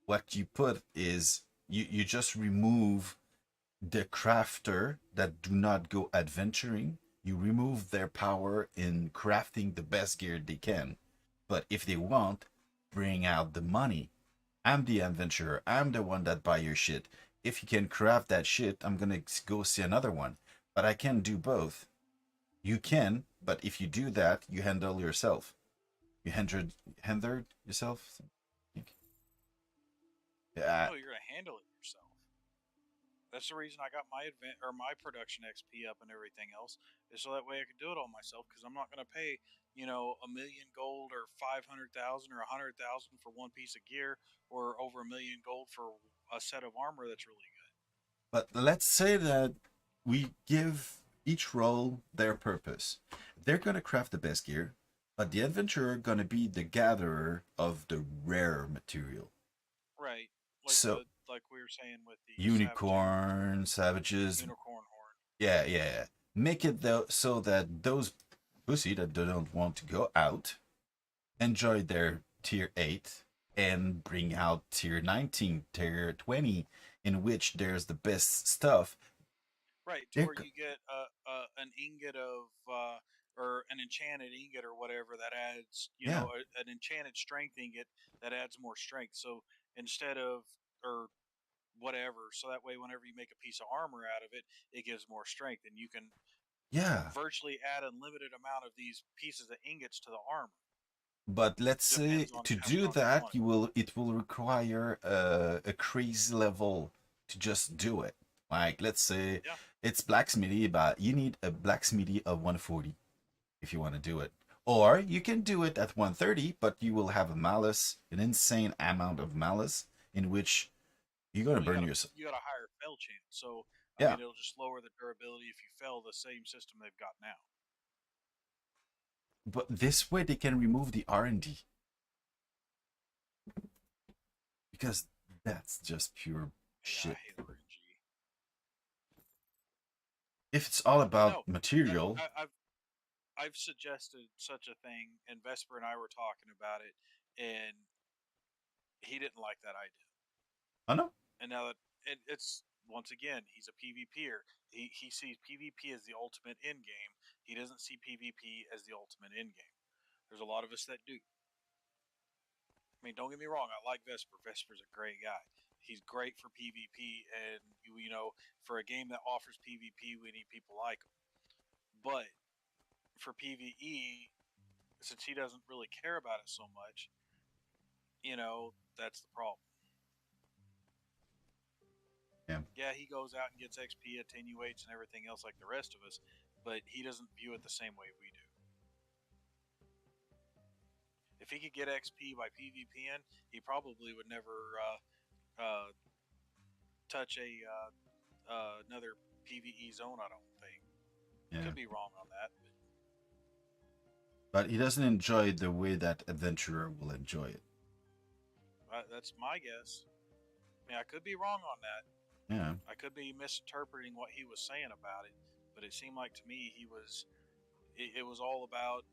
Speaker 2: what you put is you just remove the crafter that do not go adventuring. You remove their power in crafting the best gear they can. But if they want, bring out the money. I'm the adventurer. I'm the one that buy your shit. If you can craft that shit, I'm gonna go see another one. But I can do both. You can, but if you do that, you handle yourself. You hindered yourself. Yeah,
Speaker 1: No, you're gonna handle it yourself. That's the reason I got my my production XP up and everything else, is so that way I could do it all myself. Because I'm not gonna pay a million gold or 500,000 or 100,000 for one piece of gear, or over a million gold for a set of armor that's really good.
Speaker 2: but let's say that we give each role their purpose. They're gonna craft the best gear, but the adventurer gonna be the gatherer of the rare material.
Speaker 1: Right,
Speaker 2: So
Speaker 1: like we were saying with the savage
Speaker 2: unicorn, savages,
Speaker 1: unicorn horn.
Speaker 2: yeah. Make it though so that those pussy that don't want to go out enjoy their tier 8 and bring out tier 19, tier 20, in which there's the best stuff.
Speaker 1: Right, to
Speaker 2: They're
Speaker 1: where you get an ingot of or an enchanted ingot or whatever that adds,
Speaker 2: yeah,
Speaker 1: an enchanted strength ingot that adds more strength. So instead of or whatever, so that way whenever you make a piece of armor out of it, it gives more strength, and you can
Speaker 2: yeah.
Speaker 1: virtually add unlimited amount of these pieces of ingots to the armor.
Speaker 2: But let's say
Speaker 1: Depends on
Speaker 2: to
Speaker 1: how
Speaker 2: do
Speaker 1: strong you
Speaker 2: that,
Speaker 1: want it.
Speaker 2: it will require a crazy level to just do it. Like let's say
Speaker 1: Yeah,
Speaker 2: it's blacksmithy, but you need a blacksmithy of 140 if you want to do it. Or you can do it at 130, but you will have a malice, an insane amount of malice, in which you're gonna
Speaker 1: well,
Speaker 2: burn yourself.
Speaker 1: you got a higher fail chance. So I
Speaker 2: Yeah,
Speaker 1: mean, it'll just lower the durability if you fail the same system they've got now.
Speaker 2: but this way they can remove the R&D because that's just pure
Speaker 1: Yeah, I
Speaker 2: shit.
Speaker 1: hate RNG.
Speaker 2: If it's all
Speaker 1: But
Speaker 2: about
Speaker 1: no,
Speaker 2: material,
Speaker 1: I've suggested such a thing, and Vesper and I were talking about it, and he didn't like that idea.
Speaker 2: I know.
Speaker 1: And now that it's once again, he's a PvPer. He sees PvP as the ultimate end game. He doesn't see PvP as the ultimate end game. There's a lot of us that do. I mean, don't get me wrong. I like Vesper. Vesper's a great guy. He's great for PvP, and for a game that offers PvP, we need people like him. But for PvE, since he doesn't really care about it so much, that's the problem.
Speaker 2: Yeah,
Speaker 1: Yeah, he goes out and gets XP, attenuates, and everything else like the rest of us, but he doesn't view it the same way we do. If he could get XP by PvPing, he probably would never touch another PVE zone. I don't think.
Speaker 2: Yeah.
Speaker 1: Could be wrong on that.
Speaker 2: But he doesn't enjoy it the way that adventurer will enjoy it.
Speaker 1: That's my guess. I mean, I could be wrong on that.
Speaker 2: Yeah.
Speaker 1: I could be misinterpreting what he was saying about it, but it seemed like to me it was all about,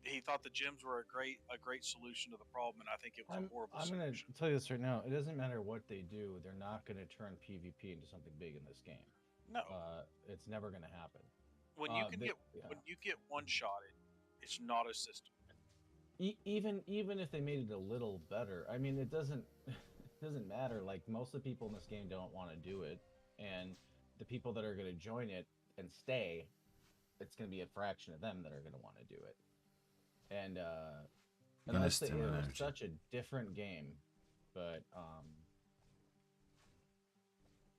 Speaker 1: he thought the gyms were a great solution to the problem, and I think it was a horrible
Speaker 4: I'm gonna
Speaker 1: solution.
Speaker 4: tell you this right now. It doesn't matter what they do; they're not gonna turn PvP into something big in this game.
Speaker 1: No,
Speaker 4: It's never gonna happen.
Speaker 1: when you can
Speaker 4: They,
Speaker 1: get
Speaker 4: yeah.
Speaker 1: when you get one shotted, it's not a system.
Speaker 4: Even if they made it a little better, I mean, it doesn't it doesn't matter. Like most of the people in this game don't want to do it, and the people that are gonna join it and stay, it's gonna be a fraction of them that are gonna want to do it. And
Speaker 2: Gonna
Speaker 4: unless it
Speaker 2: steal
Speaker 4: was
Speaker 2: energy.
Speaker 4: such a different game, but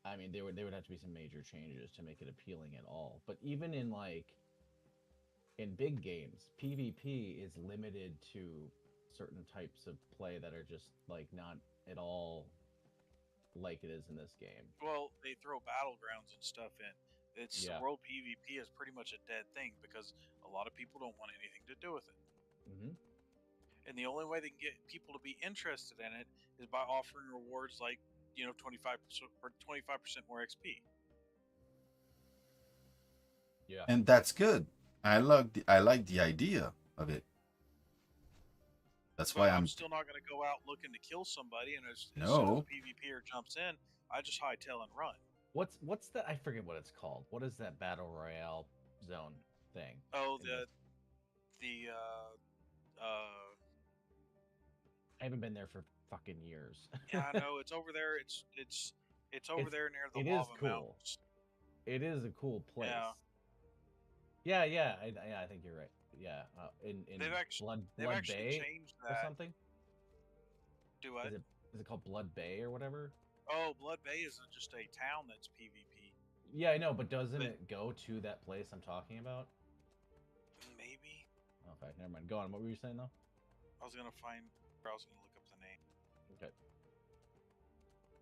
Speaker 4: I mean, there would have to be some major changes to make it appealing at all. But even in in big games, PvP is limited to certain types of play that are just like not at all like it is in this game.
Speaker 1: Well, they throw battlegrounds and stuff in. It's
Speaker 4: Yeah.
Speaker 1: world PvP is pretty much a dead thing because a lot of people don't want anything to do with it.
Speaker 4: Hmm.
Speaker 1: And the only way they can get people to be interested in it is by offering rewards like 25% or 25% more XP.
Speaker 4: Yeah.
Speaker 2: And that's good. I like the idea of it. That's
Speaker 1: But
Speaker 2: why
Speaker 1: I'm
Speaker 2: I'm
Speaker 1: still not going to go out looking to kill somebody, and as soon as
Speaker 2: no.
Speaker 1: a PvPer jumps in, I just hightail and run.
Speaker 4: What's that? I forget what it's called. What is that battle royale zone thing?
Speaker 1: Oh,
Speaker 4: in this?
Speaker 1: the
Speaker 4: I haven't been there for fucking years.
Speaker 1: yeah, I know it's over there. It's over there near the
Speaker 4: It is
Speaker 1: lava
Speaker 4: cool.
Speaker 1: mountains.
Speaker 4: It is a cool place.
Speaker 1: Yeah.
Speaker 4: Yeah. I think you're right. Yeah. In
Speaker 1: They've actually
Speaker 4: Blood Bay
Speaker 1: changed
Speaker 4: or
Speaker 1: that.
Speaker 4: something.
Speaker 1: Do what?
Speaker 4: Is it called Blood Bay or whatever?
Speaker 1: Oh, Blood Bay is just a town that's PvP.
Speaker 4: Yeah, I know, but doesn't
Speaker 1: But-
Speaker 4: it go to that place I'm talking about?
Speaker 1: Maybe
Speaker 4: Okay, never mind. Go on. What were you saying though?
Speaker 1: I was gonna look up the name
Speaker 4: Okay.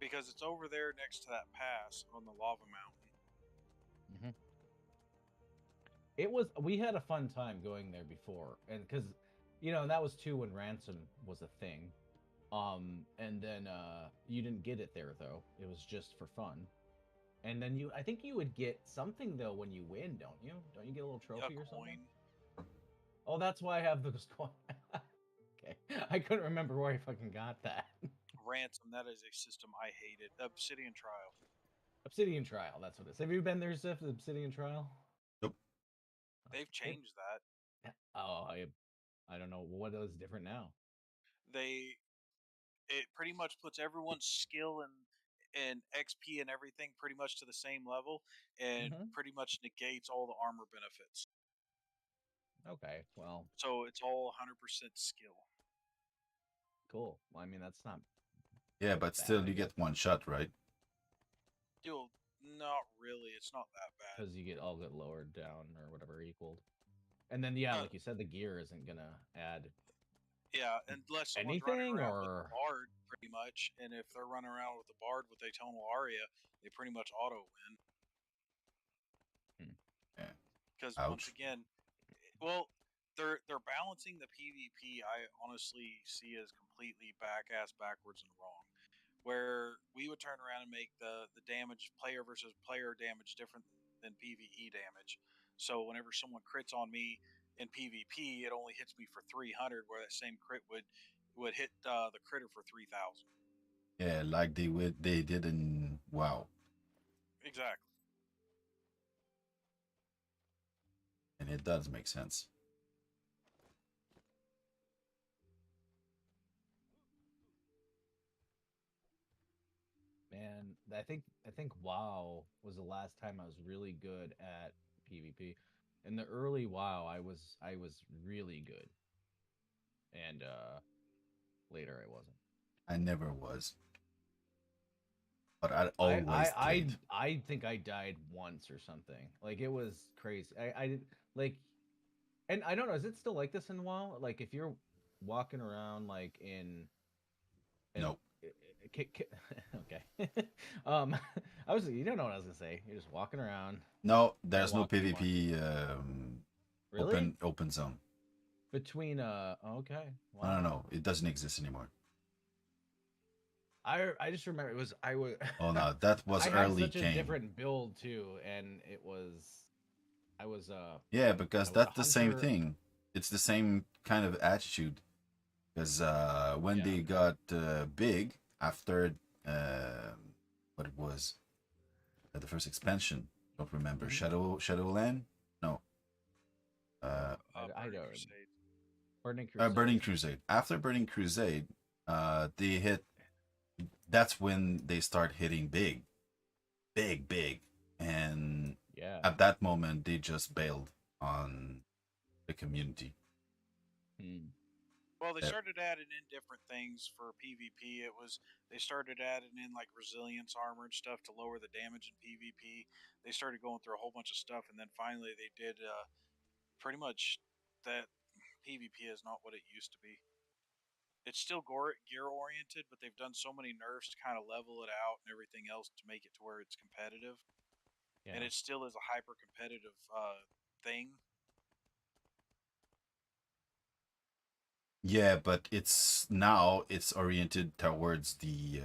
Speaker 1: because it's over there next to that pass on the lava mountain.
Speaker 4: It was. We had a fun time going there before, and because, that was too when ransom was a thing. And then you didn't get it there though. It was just for fun. And then I think you would get something though when you win, don't you? Don't you get a little trophy or something? Oh, that's why I have those coins. Okay, I couldn't remember where I fucking got that.
Speaker 1: Ransom, that is a system I hated. Obsidian Trial.
Speaker 4: Obsidian Trial, that's what it is. Have you been there, Ziff? The Obsidian Trial?
Speaker 2: Nope.
Speaker 1: They've changed that.
Speaker 4: Oh, I don't know what is different now.
Speaker 1: It pretty much puts everyone's skill and XP and everything pretty much to the same level, and pretty much negates all the armor benefits.
Speaker 4: Okay, well,
Speaker 1: So it's all 100% skill.
Speaker 4: cool. Well, I mean, that's not
Speaker 2: Yeah, but still you get one shot, right?
Speaker 1: You'll not really. It's not that bad.
Speaker 4: because you get lowered down or whatever equaled. And then like you said, the gear isn't gonna add.
Speaker 1: Yeah, unless someone's running
Speaker 4: anything
Speaker 1: around with
Speaker 4: or
Speaker 1: the bard, pretty much, and if they're running around with the bard with Atonal Aria, they pretty much auto win.
Speaker 2: Yeah.
Speaker 1: Because once
Speaker 2: Ouch.
Speaker 1: again, well, they're balancing the PvP. I honestly see as completely backwards and wrong. Where we would turn around and make the damage player versus player damage different than PvE damage. So whenever someone crits on me in PvP, it only hits me for 300, where that same crit would hit the critter for 3,000.
Speaker 2: Yeah, like they did in WoW.
Speaker 1: Exactly.
Speaker 2: And it does make sense.
Speaker 4: man, I think WoW was the last time I was really good at PvP. In the early WoW, I was really good, and later I wasn't.
Speaker 2: I never was. But I always played.
Speaker 4: I think I died once or something. Like it was crazy. I did like, and I don't know. Is it still like this in WoW? Like if you're walking around like in
Speaker 2: Nope.
Speaker 4: Okay. I was. You don't know what I was gonna say. You're just walking around.
Speaker 2: No,
Speaker 4: Gotta
Speaker 2: there's no
Speaker 4: walk anymore.
Speaker 2: PvP
Speaker 4: Really?
Speaker 2: open zone.
Speaker 4: Between okay.
Speaker 2: I don't
Speaker 4: Wow.
Speaker 2: know. It doesn't exist anymore.
Speaker 4: I just remember it was I was
Speaker 2: Oh no, that was
Speaker 4: I had
Speaker 2: early
Speaker 4: such a
Speaker 2: game.
Speaker 4: different build too, and I was
Speaker 2: Yeah, because
Speaker 4: I was a
Speaker 2: that's the same
Speaker 4: hunter.
Speaker 2: thing. It's the same kind of attitude. Because when
Speaker 4: Yeah.
Speaker 2: they got big after what it was the first expansion, don't remember
Speaker 4: Mhm.
Speaker 2: Shadowland. No,
Speaker 4: I
Speaker 1: Burning
Speaker 4: don't.
Speaker 1: Crusade.
Speaker 4: Burning Crusade.
Speaker 2: Burning Crusade. After Burning Crusade, they hit. That's when they start hitting big, big, big, and
Speaker 4: Yeah.
Speaker 2: at that moment they just bailed on the community.
Speaker 4: Hmm.
Speaker 1: Well, they
Speaker 2: There.
Speaker 1: started adding in different things for PvP. They started adding in like resilience armor and stuff to lower the damage in PvP. They started going through a whole bunch of stuff, and then finally they did pretty much that. PvP is not what it used to be. It's still gear oriented, but they've done so many nerfs to kind of level it out and everything else to make it to where it's competitive. And
Speaker 4: Yeah.
Speaker 1: it still is a hyper competitive thing.
Speaker 2: Yeah, but it's oriented towards the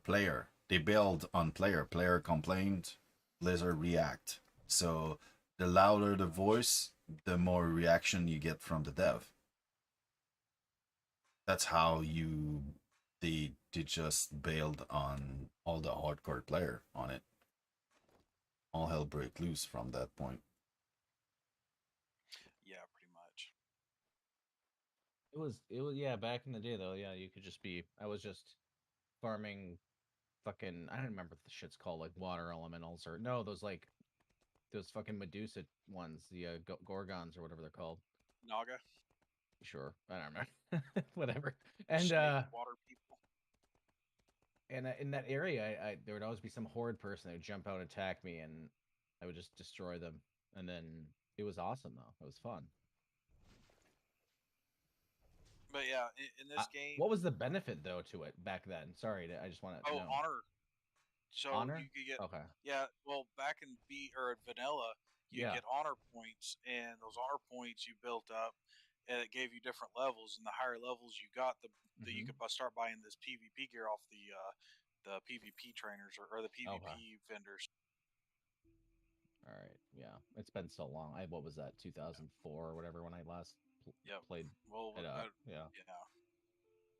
Speaker 2: player. They build on player. Player complaint, Blizzard react. So the louder the voice, the more reaction you get from the dev. That's how they just bailed on all the hardcore player on it. All hell break loose from that point.
Speaker 1: Yeah, pretty much.
Speaker 4: It was yeah, back in the day though, yeah, you could just be I was just farming fucking I don't remember what the shit's called, like water elementals or no, those fucking Medusa ones, the Gorgons or whatever they're called.
Speaker 1: Naga,
Speaker 4: Sure, I don't remember. Whatever. And
Speaker 1: snake water people.
Speaker 4: in that area, there would always be some horde person that would jump out and attack me, and I would just destroy them. And then it was awesome though. It was fun.
Speaker 1: But yeah, in this game,
Speaker 4: What was the benefit though to it back then? Sorry, I just want to
Speaker 1: oh,
Speaker 4: know.
Speaker 1: honor. So you
Speaker 4: Honor?
Speaker 1: could get,
Speaker 4: Okay.
Speaker 1: yeah. Well, back in vanilla, you
Speaker 4: Yeah.
Speaker 1: get honor points, and those honor points you built up, and it gave you different levels. And the higher levels you got, the you
Speaker 4: Mm-hmm.
Speaker 1: could start buying this PvP gear off the PvP trainers or the
Speaker 4: Okay.
Speaker 1: PvP vendors.
Speaker 4: All right. Yeah. It's been so long. What was that? 2004 or whatever when I last
Speaker 1: Yep.
Speaker 4: played
Speaker 1: Well,
Speaker 4: it. Yeah.
Speaker 1: yeah,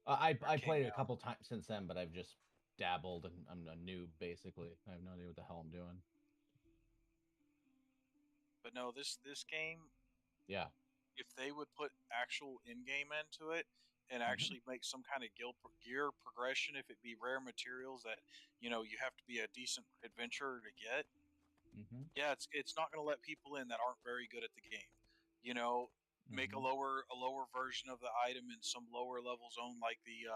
Speaker 1: where
Speaker 4: I
Speaker 1: it came
Speaker 4: played it a
Speaker 1: out.
Speaker 4: couple times since then, but I've just dabbled and I'm a noob basically. I have no idea what the hell I'm doing.
Speaker 1: But no, this game,
Speaker 4: Yeah.
Speaker 1: if they would put actual in game into it and
Speaker 4: Mm-hmm.
Speaker 1: actually make some kind of gear progression, if it be rare materials that you have to be a decent adventurer to get,
Speaker 4: Mm-hmm.
Speaker 1: yeah, it's not going to let people in that aren't very good at the game. You know, make
Speaker 4: Mm-hmm.
Speaker 1: a lower version of the item in some lower level zone like the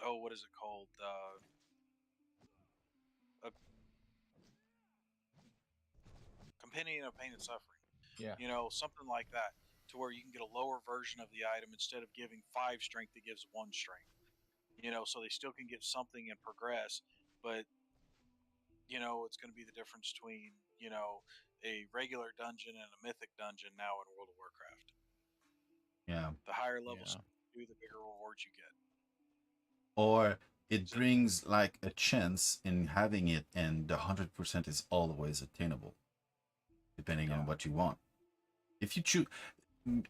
Speaker 1: oh, what is it called? A Companion of Pain and Suffering.
Speaker 4: Yeah.
Speaker 1: Something like that, to where you can get a lower version of the item instead of giving 5 strength, it gives 1 strength. So they still can get something and progress, but it's going to be the difference between a regular dungeon and a mythic dungeon now in World of Warcraft.
Speaker 2: Yeah.
Speaker 1: The higher levels
Speaker 4: Yeah.
Speaker 1: you do, the bigger rewards you get.
Speaker 2: Or it
Speaker 1: So,
Speaker 2: brings like a chance in having it, and the 100% is always attainable, depending on
Speaker 1: yeah,
Speaker 2: what you want. If you choose,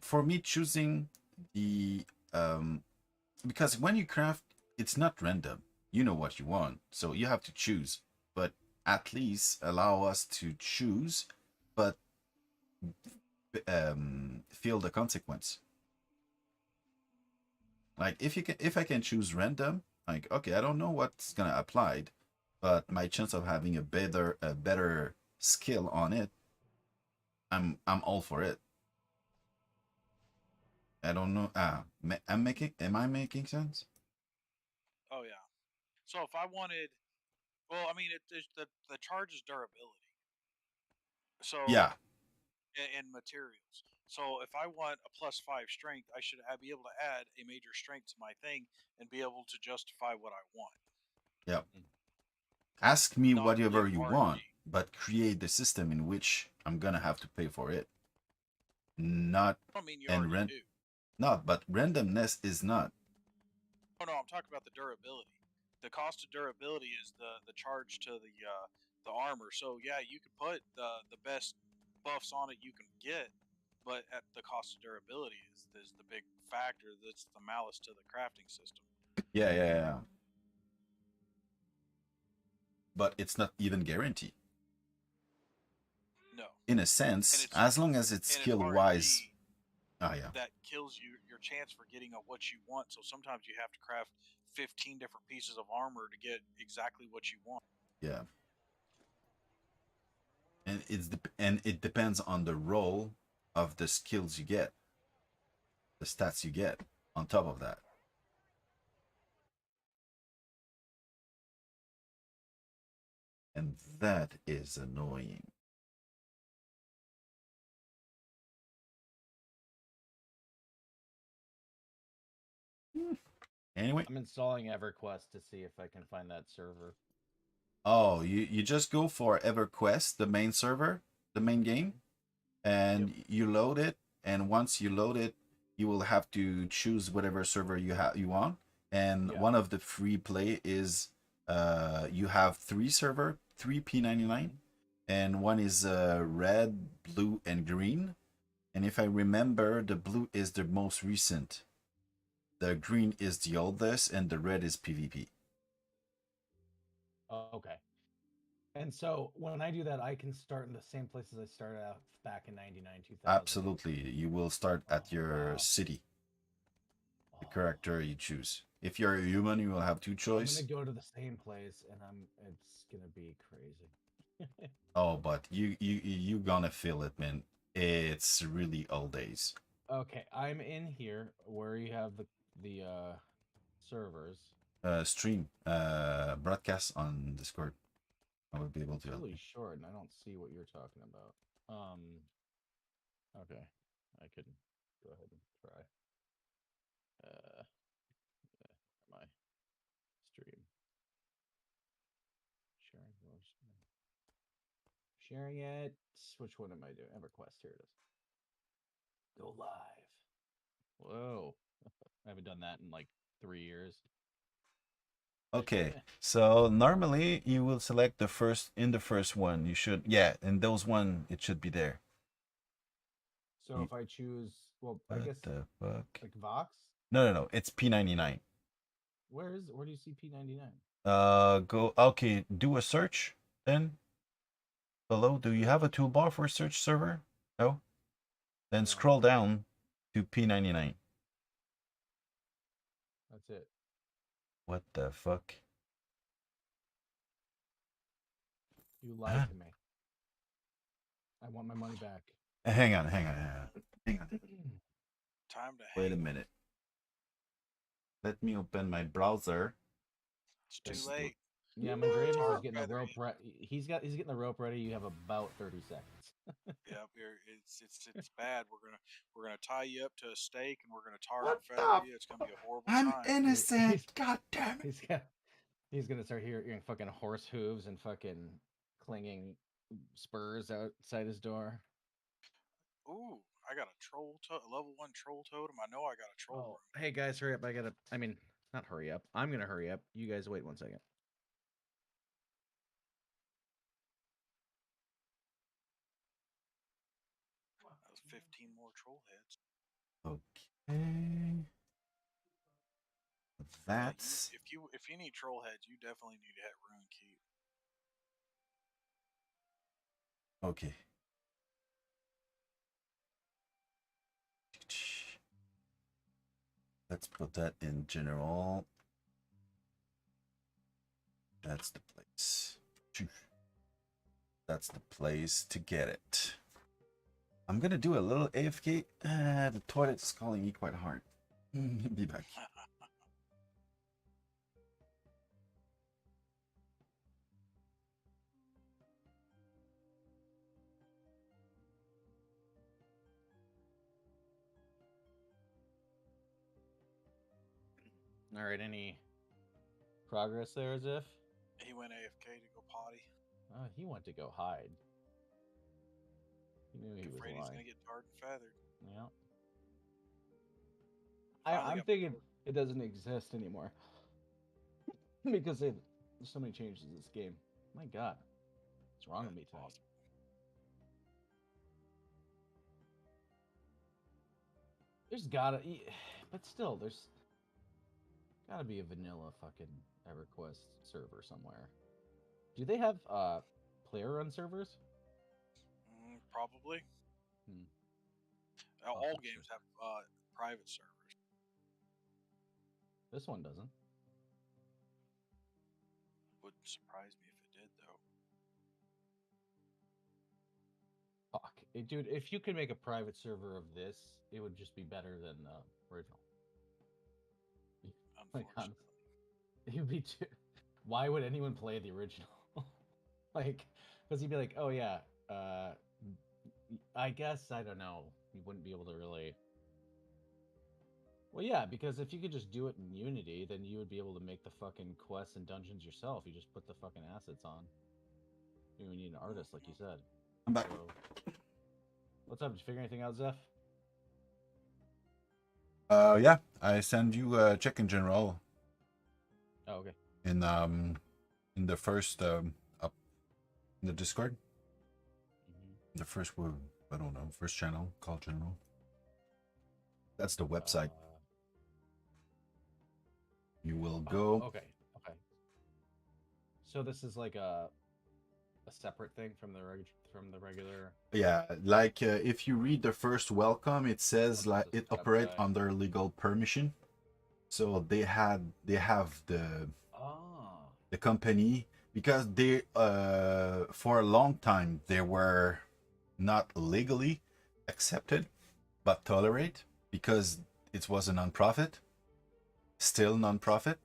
Speaker 2: for me, choosing the because when you craft, it's not random. You know what you want, so you have to choose. But at least allow us to choose, but feel the consequence. Like if I can choose random, like okay, I don't know what's gonna apply, but my chance of having a better skill on it, I'm all for it. I don't know. Am I making sense?
Speaker 1: oh yeah. So if I wanted, well, I mean, the charge is durability. So
Speaker 2: Yeah,
Speaker 1: and materials. So if I want a +5 strength, I should be able to add a major strength to my thing and be able to justify what I want.
Speaker 2: Yep.
Speaker 4: Mm.
Speaker 2: Ask me
Speaker 1: Not
Speaker 2: whatever
Speaker 1: live
Speaker 2: you
Speaker 1: RNG.
Speaker 2: want, but create the system in which I'm gonna have to pay for it. Not
Speaker 1: I don't mean you
Speaker 2: and
Speaker 1: already
Speaker 2: rent.
Speaker 1: do.
Speaker 2: Not, but randomness is not.
Speaker 1: Oh no, I'm talking about the durability. The cost of durability is the charge to the armor. So yeah, you can put the best buffs on it you can get, but at the cost of durability is the big factor. That's the malice to the crafting system.
Speaker 2: Yeah, yeah, yeah. But it's not even guaranteed.
Speaker 1: No,
Speaker 2: In a
Speaker 1: and
Speaker 2: sense,
Speaker 1: it's
Speaker 2: as long as it's
Speaker 1: and it's
Speaker 2: skill wise.
Speaker 1: RNG
Speaker 2: Oh yeah,
Speaker 1: that kills your chance for getting a what you want. So sometimes you have to craft 15 different pieces of armor to get exactly what you want.
Speaker 2: yeah. And it depends on the role of the skills you get, the stats you get on top of that. And that is annoying. Anyway,
Speaker 4: I'm installing EverQuest to see if I can find that server.
Speaker 2: oh, you just go for EverQuest, the main server, the main game, and you load it. And once you load it, you will have to choose whatever server you want. And
Speaker 4: Yeah.
Speaker 2: one of the free play is you have three P99, and one is red, blue, and green. And if I remember, the blue is the most recent. The green is the oldest, and the red is PvP.
Speaker 4: Okay. And so when I do that, I can start in the same place as I started out back in 99, 2000.
Speaker 2: Absolutely, you will start
Speaker 4: Oh,
Speaker 2: at your
Speaker 4: wow.
Speaker 2: city, the
Speaker 4: Oh.
Speaker 2: character you choose. If you're a human, you will have two
Speaker 4: I'm
Speaker 2: choice.
Speaker 4: gonna go to the same place, and it's gonna be crazy.
Speaker 2: Oh, but you gonna feel it, man. It's really old days.
Speaker 4: Okay, I'm in here where you have the servers.
Speaker 2: Stream, broadcast on Discord. I will be able to
Speaker 4: It's
Speaker 2: help
Speaker 4: really
Speaker 2: you.
Speaker 4: short, and I don't see what you're talking about. Okay, I can go ahead and try. My stream sharing. Sharing it. Which one am I doing? EverQuest. Here it is. Go live. Whoa. I haven't done that in like 3 years.
Speaker 2: Okay, so normally you will select the first one. You should, yeah, in those one it should be there.
Speaker 4: So if I choose, well, I
Speaker 2: What
Speaker 4: guess
Speaker 2: the fuck?
Speaker 4: like Vox.
Speaker 2: No. It's P99.
Speaker 4: Where do you see P99?
Speaker 2: Go. Okay, do a search then. Below, do you have a toolbar for search server? No. Then
Speaker 4: No,
Speaker 2: scroll down to P99.
Speaker 4: that's it.
Speaker 2: What the fuck?
Speaker 4: You lied to me. I want my money back.
Speaker 2: Hang on.
Speaker 1: Time to
Speaker 2: Wait a
Speaker 1: hang.
Speaker 2: minute. Let me open my browser.
Speaker 1: It's too late.
Speaker 4: Yeah, Mandravis is
Speaker 1: Tar
Speaker 4: getting the
Speaker 1: feathery.
Speaker 4: rope ready. He's getting the rope ready. You have about 30 seconds.
Speaker 1: Yep, it's bad. We're gonna tie you up to a stake, and we're gonna tar
Speaker 2: What
Speaker 1: and feather
Speaker 2: the?
Speaker 1: you. It's gonna be a horrible
Speaker 2: I'm
Speaker 1: time.
Speaker 2: innocent. God damn it.
Speaker 4: He's gonna start hearing fucking horse hooves and fucking clinging spurs outside his door.
Speaker 1: Ooh, I got a level 1 troll totem. I know I got a troll
Speaker 3: Oh,
Speaker 1: room.
Speaker 3: hey guys, hurry up! I mean, not hurry up. I'm gonna hurry up. You guys wait 1 second.
Speaker 1: That was 15 more troll heads.
Speaker 2: Okay.
Speaker 1: Yeah,
Speaker 2: That's
Speaker 1: if you need troll heads, you definitely need to hit Rune Keep.
Speaker 2: okay. Let's put that in general. That's the place. That's the place to get it. I'm gonna do a little AFK. The toilet is calling me quite hard. Be back.
Speaker 4: All right, any progress there, as if?
Speaker 1: He went AFK to go potty.
Speaker 4: He went to go hide. He knew he was
Speaker 1: Afraid he's
Speaker 4: lying.
Speaker 1: gonna get tarred and feathered.
Speaker 4: Yeah.
Speaker 1: Finally
Speaker 4: I'm
Speaker 1: got
Speaker 4: thinking it doesn't exist anymore because there's so many changes in this game. My God, what's wrong with me tonight?
Speaker 1: Awesome.
Speaker 4: There's gotta, but still, there's gotta be a vanilla fucking EverQuest server somewhere. Do they have player run servers?
Speaker 1: Probably.
Speaker 4: Hmm.
Speaker 1: All
Speaker 4: Awesome.
Speaker 1: games have private servers.
Speaker 4: This one doesn't.
Speaker 1: Wouldn't surprise me if it did, though.
Speaker 4: Fuck, dude! If you could make a private server of this, it would just be better than the original. Like,
Speaker 1: Unfortunately.
Speaker 4: it would be too. Why would anyone play the original? Like, because he'd be like, oh yeah, I guess I don't know. You wouldn't be able to really. Well, yeah, because if you could just do it in Unity, then you would be able to make the fucking quests and dungeons yourself. You just put the fucking assets on. You need an artist, like you said.
Speaker 2: I'm back.
Speaker 4: So, what's up? Did you figure anything out, Zeph?
Speaker 2: Yeah, I send you a check in general
Speaker 4: Oh, okay.
Speaker 2: in the first up in the Discord.
Speaker 4: Mm-hmm.
Speaker 2: The first one, I don't know, first channel called general. That's the website. You will go.
Speaker 4: Okay. Okay. So this is like a separate thing from the regular.
Speaker 2: Yeah, like if you read the first welcome, it says like it operates
Speaker 4: website.
Speaker 2: under legal permission. So they have the company, because they for a long time they were not legally accepted but tolerate, because it was a non-profit, still non-profit.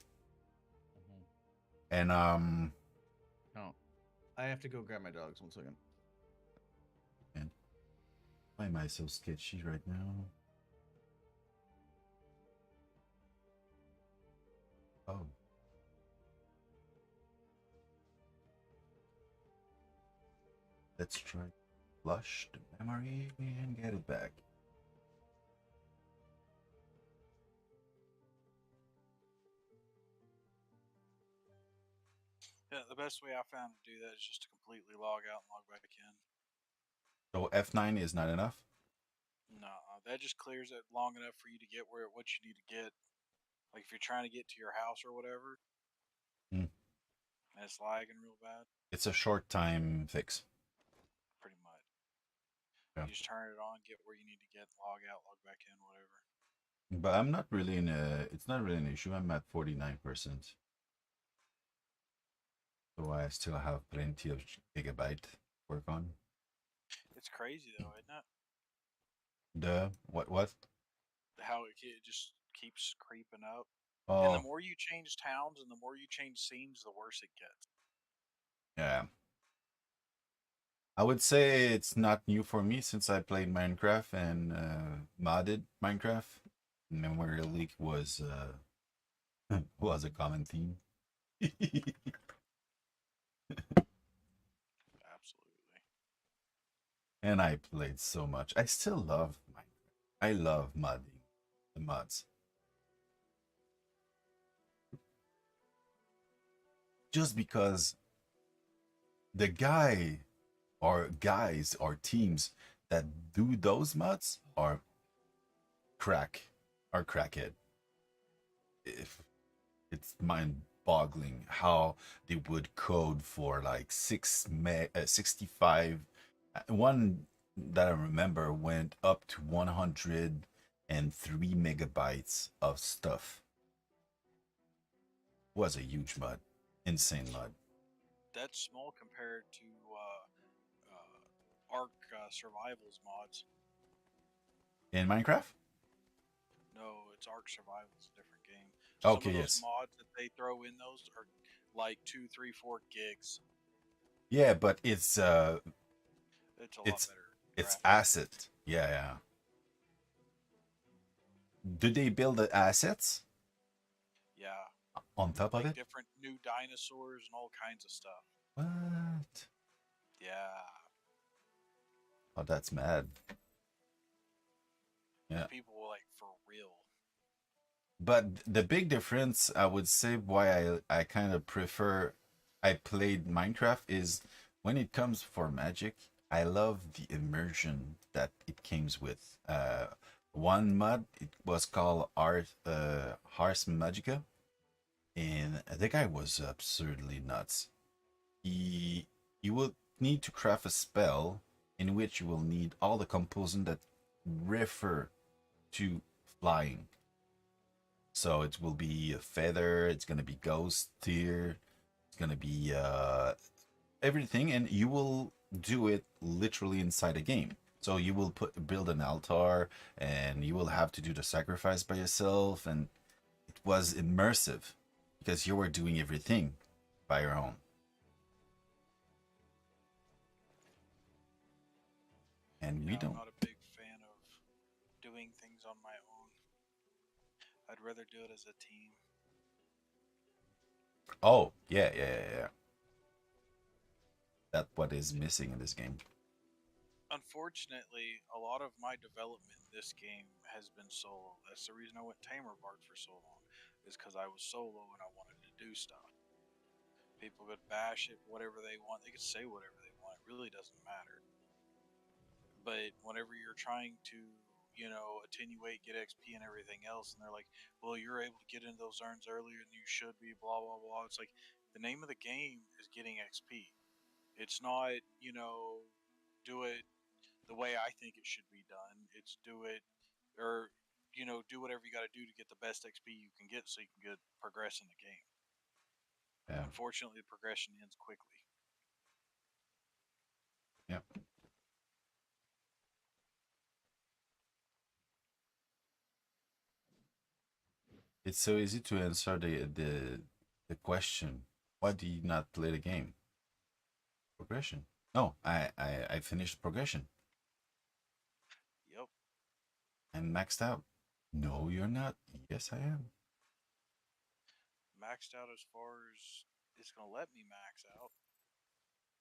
Speaker 2: And
Speaker 3: Oh, I have to go grab my dogs. 1 second.
Speaker 2: and why am I so sketchy right now? Oh, let's try flush the memory and get it back.
Speaker 1: Yeah, the best way I found to do that is just to completely log out and log back in.
Speaker 2: So F9 is not enough?
Speaker 1: No, that just clears it long enough for you to get what you need to get. Like if you're trying to get to your house or whatever, and it's lagging real bad.
Speaker 2: It's a short time fix.
Speaker 1: Pretty much.
Speaker 2: Yeah.
Speaker 1: You just turn it on, get where you need to get, log out, log back in, whatever.
Speaker 2: But I'm not really in a. It's not really an issue. I'm at 49%. So I still have plenty of gigabyte to work on.
Speaker 1: It's crazy though, isn't it?
Speaker 2: The what?
Speaker 1: How it just keeps creeping up.
Speaker 2: Oh,
Speaker 1: And the more you change towns and the more you change scenes, the worse it gets.
Speaker 2: yeah. I would say it's not new for me since I played Minecraft and modded Minecraft. Memory leak was a common theme.
Speaker 1: Absolutely.
Speaker 2: And I played so much. I still love Minecraft. I love modding the mods. Just because the guy or guys or teams that do those mods are crackhead. If it's mind-boggling how they would code for like 65. One that I remember went up to 103 megabytes of stuff. Was a huge mod, insane mod.
Speaker 1: That's small compared to Ark Survival's mods.
Speaker 2: In Minecraft?
Speaker 1: No, it's Ark Survival's a different game.
Speaker 2: Okay,
Speaker 1: Some of those
Speaker 2: yes.
Speaker 1: mods that they throw in those are like 2, 3, 4 gigs.
Speaker 2: Yeah, but it's
Speaker 1: It's a lot better.
Speaker 2: It's
Speaker 1: graphics.
Speaker 2: asset. Yeah. Do they build the assets?
Speaker 1: Yeah,
Speaker 2: On top of
Speaker 1: like
Speaker 2: it?
Speaker 1: different new dinosaurs and all kinds of stuff.
Speaker 2: What?
Speaker 1: Yeah,
Speaker 2: Oh, that's mad. Yeah.
Speaker 1: people were like, for real.
Speaker 2: But the big difference, I would say, why I kind of prefer I played Minecraft is when it comes for magic, I love the immersion that it comes with. One mod, it was called Ars Magica, and the guy was absurdly nuts. He you will need to craft a spell in which you will need all the components that refer to flying. So it will be a feather, it's gonna be ghost tier, it's gonna be everything, and you will do it literally inside a game. So you will build an altar, and you will have to do the sacrifice by yourself, and it was immersive because you were doing everything by your own. And we
Speaker 1: Yeah, I'm
Speaker 2: don't.
Speaker 1: not a big fan of doing things on my own. I'd rather do it as a team.
Speaker 2: Oh, yeah, yeah, yeah, yeah. That's what is missing in this game.
Speaker 1: Unfortunately, a lot of my development in this game has been solo. That's the reason I went Tamer Bard for so long, is because I was solo and I wanted to do stuff. People could bash it, whatever they want. They could say whatever they want. It really doesn't matter. But whenever you're trying to, attenuate, get XP and everything else, and they're like, well, you're able to get into those urns earlier than you should be, blah, blah, blah. It's like, the name of the game is getting XP. It's not, do it the way I think it should be done. It's do it, or, do whatever you got to do to get the best XP you can get so you can get progress in the game.
Speaker 2: Yeah,
Speaker 1: Unfortunately, the progression ends quickly.
Speaker 2: yeah. It's so easy to answer the question. Why do you not play the game? Progression. No, I finished progression.
Speaker 1: Yep.
Speaker 2: I'm maxed out. No, you're not. Yes, I am.
Speaker 1: Maxed out as far as it's going to let me max out.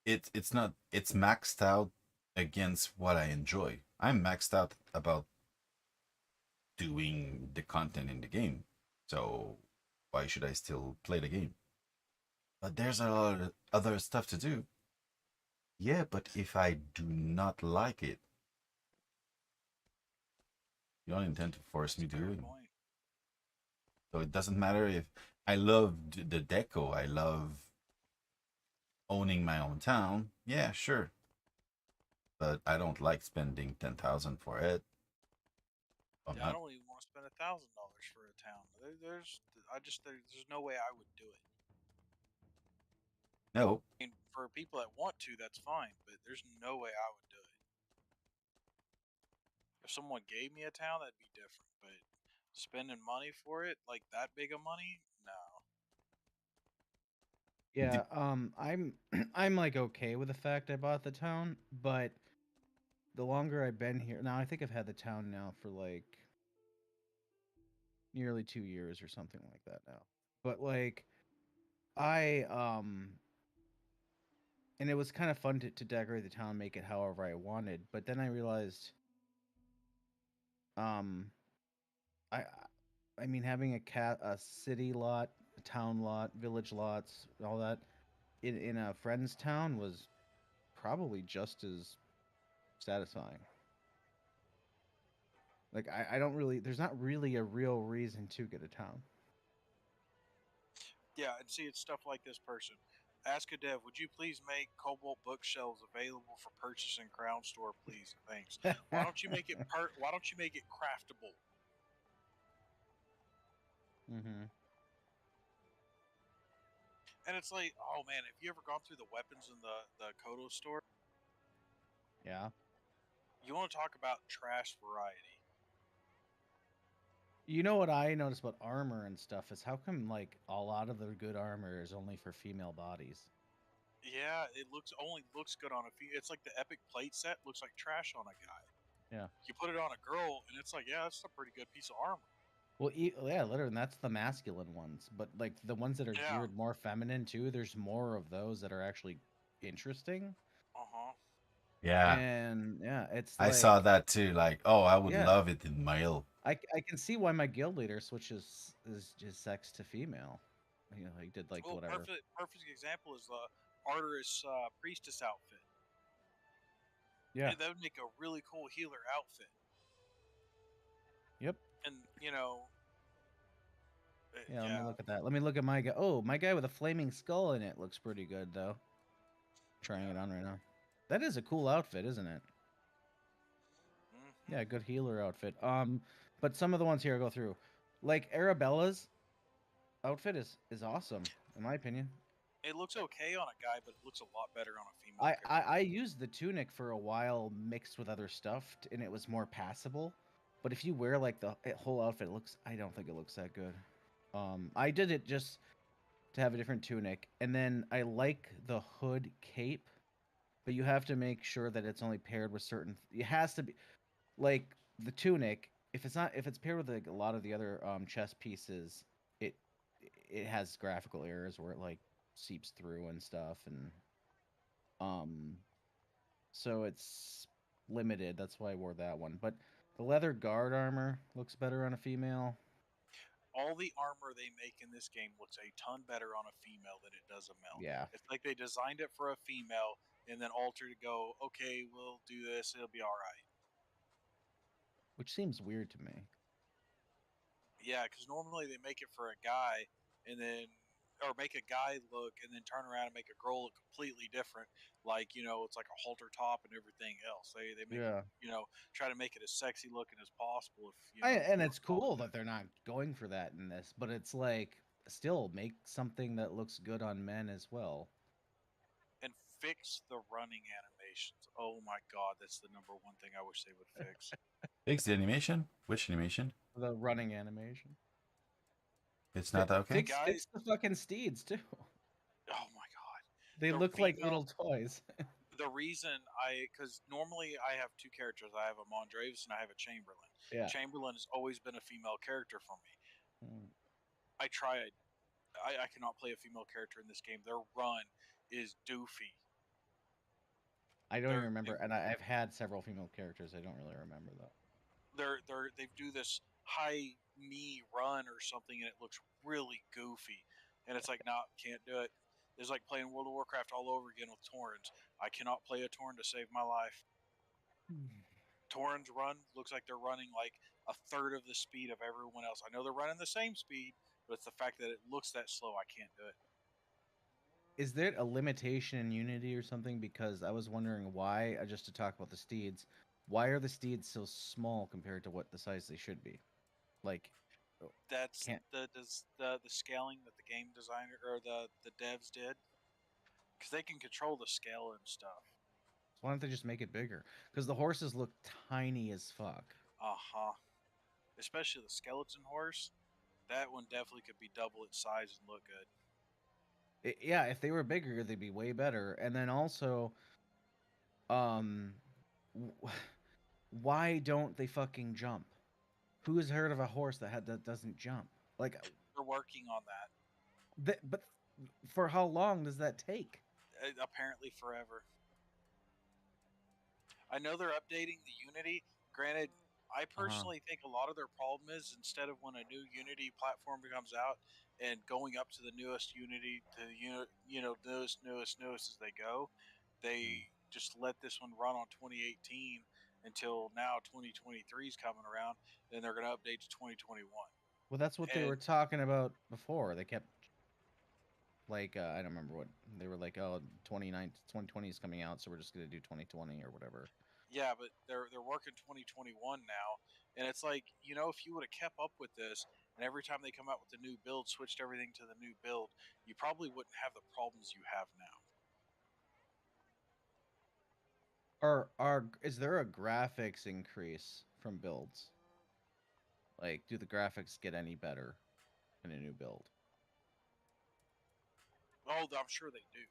Speaker 2: It's not. It's maxed out against what I enjoy. I'm maxed out about doing the content in the game. So why should I still play the game? But there's a lot of other stuff to do. Yeah, but if I do not like it, you don't intend to force
Speaker 1: That's
Speaker 2: me
Speaker 1: a
Speaker 2: to
Speaker 1: fair
Speaker 2: do it.
Speaker 1: point.
Speaker 2: So it doesn't matter if I love the deco, I love owning my own town. Yeah, sure. But I don't like spending 10,000 for it. I'm
Speaker 1: Yeah, I
Speaker 2: not.
Speaker 1: don't even want to spend $1,000 for a town. There's no way I would do it.
Speaker 2: No,
Speaker 1: I mean, for people that want to, that's fine, but there's no way I would do it. If someone gave me a town, that'd be different. But spending money for it, like that big of money, no.
Speaker 3: Yeah, I'm I'm like okay with the fact I bought the town, but the longer I've been here, now I think I've had the town now for like nearly 2 years or something like that now. But like I and it was kind of fun to decorate the town, make it however I wanted. But then I realized, um, I I mean having a city lot, a town lot, village lots, all that in a friend's town was probably just as satisfying. Like I don't really there's not really a real reason to get a town.
Speaker 1: Yeah, and see, it's stuff like this person. Ask a dev, would you please make Cobalt bookshelves available for purchase in Crown Store, please? Thanks. Why don't you make it craftable?
Speaker 3: Mm-hmm.
Speaker 1: And it's like, oh man, have you ever gone through the weapons in the Kodo store?
Speaker 3: Yeah.
Speaker 1: You want to talk about trash variety?
Speaker 3: You know what I noticed about armor and stuff is how come like a lot of the good armor is only for female bodies.
Speaker 1: Yeah, it only looks good on a few. It's like the epic plate set looks like trash on a guy.
Speaker 3: Yeah.
Speaker 1: You put it on a girl, and it's like, yeah, that's a pretty good piece of armor.
Speaker 3: Well, yeah, literally, and that's the masculine ones. But like the ones that are
Speaker 1: Yeah.
Speaker 3: geared more feminine too, there's more of those that are actually interesting.
Speaker 1: Uh-huh.
Speaker 2: Yeah,
Speaker 3: And yeah, it's
Speaker 2: I saw
Speaker 3: like,
Speaker 2: that too. Like, oh, I would
Speaker 3: yeah,
Speaker 2: love it in male.
Speaker 3: I can see why my guild leader switches his sex to female. You know, he did like
Speaker 1: Oh,
Speaker 3: whatever.
Speaker 1: perfect example is the Arteris priestess outfit.
Speaker 3: Yeah.
Speaker 1: That would make a really cool healer outfit.
Speaker 3: Yep.
Speaker 1: And you know,
Speaker 3: Yeah. Let me
Speaker 1: yeah.
Speaker 3: look at that. Let me look at my guy. Oh, my guy with a flaming skull in it looks pretty good though. Trying it
Speaker 1: Yeah.
Speaker 3: on right now. That is a cool outfit, isn't it?
Speaker 1: Hmm.
Speaker 3: Yeah, good healer outfit. But some of the ones here I go through, like Arabella's outfit is awesome in my opinion.
Speaker 1: It looks okay on a guy, but it looks a lot better on a female
Speaker 3: I
Speaker 1: character.
Speaker 3: used the tunic for a while mixed with other stuff, and it was more passable. But if you wear like the whole outfit, it looks I don't think it looks that good. I did it just to have a different tunic, and then I like the hood cape, but you have to make sure that it's only paired with certain. It has to be like the tunic. If it's paired with like a lot of the other chest pieces, it it has graphical errors where it like seeps through and stuff, and um so it's limited. That's why I wore that one. But the leather guard armor looks better on a female.
Speaker 1: All the armor they make in this game looks a ton better on a female than it does a male.
Speaker 3: Yeah,
Speaker 1: It's like they designed it for a female and then altered to go, okay, we'll do this, it'll be all right.
Speaker 3: which seems weird to me.
Speaker 1: Yeah, because normally they make it for a guy and then, or make a guy look and then turn around and make a girl look completely different. Like, it's like a halter top and everything else. They make it,
Speaker 3: Yeah.
Speaker 1: try to make it as sexy looking as possible if,
Speaker 3: And
Speaker 1: you want
Speaker 3: it's
Speaker 1: to call it
Speaker 3: cool that
Speaker 1: that.
Speaker 3: they're not going for that in this, but it's like still make something that looks good on men as well.
Speaker 1: And fix the running animations. Oh my god, that's the number one thing I wish they would fix.
Speaker 2: Fix the animation. Which animation?
Speaker 3: The running animation.
Speaker 2: It's not that
Speaker 1: The
Speaker 2: okay.
Speaker 3: Fix
Speaker 1: guys,
Speaker 3: the fucking steeds too.
Speaker 1: oh my god,
Speaker 3: They
Speaker 1: the
Speaker 3: look like
Speaker 1: female.
Speaker 3: little toys.
Speaker 1: The reason because normally I have two characters. I have a Mondravis and I have a Chamberlain.
Speaker 3: Yeah.
Speaker 1: Chamberlain has always been a female character for me.
Speaker 3: Mm.
Speaker 1: I tried. I cannot play a female character in this game. Their run is doofy.
Speaker 3: I don't even
Speaker 1: They're
Speaker 3: remember, and I've had several female characters. I don't really remember though.
Speaker 1: they do this high knee run or something, and it looks really goofy. And it's like, nah, can't do it. It's like playing World of Warcraft all over again with Torrens. I cannot play a Torrent to save my life. Torrens run looks like they're running like a third of the speed of everyone else. I know they're running the same speed, but it's the fact that it looks that slow. I can't do it.
Speaker 3: Is there a limitation in Unity or something? Because I was wondering why, just to talk about the steeds, why are the steeds so small compared to what the size they should be? Like, oh,
Speaker 1: That's
Speaker 3: can't.
Speaker 1: the scaling that the game designer or the devs did because they can control the scale and stuff.
Speaker 3: Why don't they just make it bigger? Because the horses look tiny as fuck.
Speaker 1: Uh huh. Especially the skeleton horse. That one definitely could be double its size and look good.
Speaker 3: Yeah, if they were bigger, they'd be way better. And then also, um, w- why don't they fucking jump? Who has heard of a horse that doesn't jump? Like,
Speaker 1: They're working on that.
Speaker 3: but for how long does that take?
Speaker 1: Apparently forever. I know they're updating the Unity. Granted, I
Speaker 3: Uh huh.
Speaker 1: personally think a lot of their problem is instead of when a new Unity platform comes out and going up to the newest Unity to newest as they go, they just let this one run on 2018 until now 2023 is coming around, and they're going to update to 2021.
Speaker 3: Well, that's what they
Speaker 1: And
Speaker 3: were talking about before. They kept like I don't remember what they were like. Oh, 2020 is coming out, so we're just gonna do 2020 or whatever.
Speaker 1: yeah, but they're working 2021 now, and it's like if you would have kept up with this, and every time they come out with a new build, switched everything to the new build, you probably wouldn't have the problems you have now.
Speaker 3: Are is there a graphics increase from builds? Like, do the graphics get any better in a new build?
Speaker 1: Oh, I'm sure they do,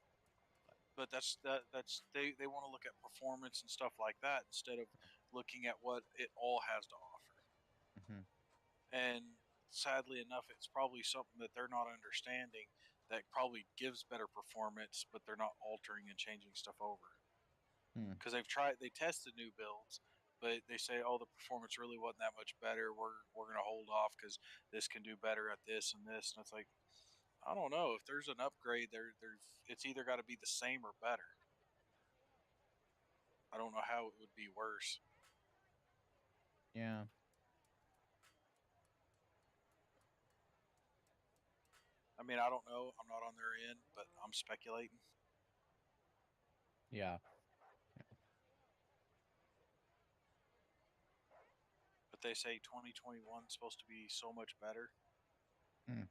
Speaker 1: but that's they want to look at performance and stuff like that instead of looking at what it all has to offer.
Speaker 3: Hmm.
Speaker 1: And sadly enough, it's probably something that they're not understanding that probably gives better performance, but they're not altering and changing stuff over.
Speaker 3: Hmm.
Speaker 1: Because they tested new builds, but they say, oh, the performance really wasn't that much better. We're gonna hold off because this can do better at this and this, and it's like, I don't know if there's an upgrade there's it's either got to be the same or better. I don't know how it would be worse.
Speaker 3: Yeah.
Speaker 1: I mean, I don't know. I'm not on their end, but I'm speculating.
Speaker 3: Yeah.
Speaker 1: But they say 2021 is supposed to be so much better.
Speaker 3: Hmm.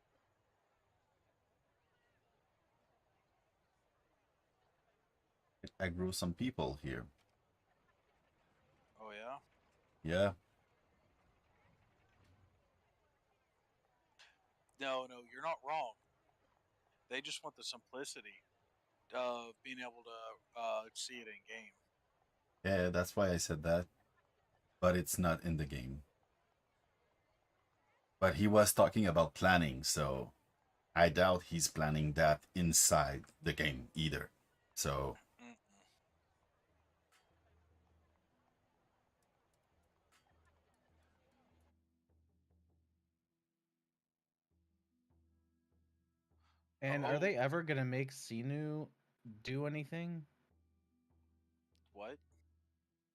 Speaker 2: I grew some people here.
Speaker 1: Oh yeah.
Speaker 2: Yeah,
Speaker 1: No, no, you're not wrong. They just want the simplicity of being able to see it in game.
Speaker 2: yeah, that's why I said that. But it's not in the game. But he was talking about planning, so I doubt he's planning that inside the game either. So
Speaker 1: Mm-mm.
Speaker 3: And are
Speaker 1: Oh,
Speaker 3: they ever gonna make Sinu do anything?
Speaker 1: what?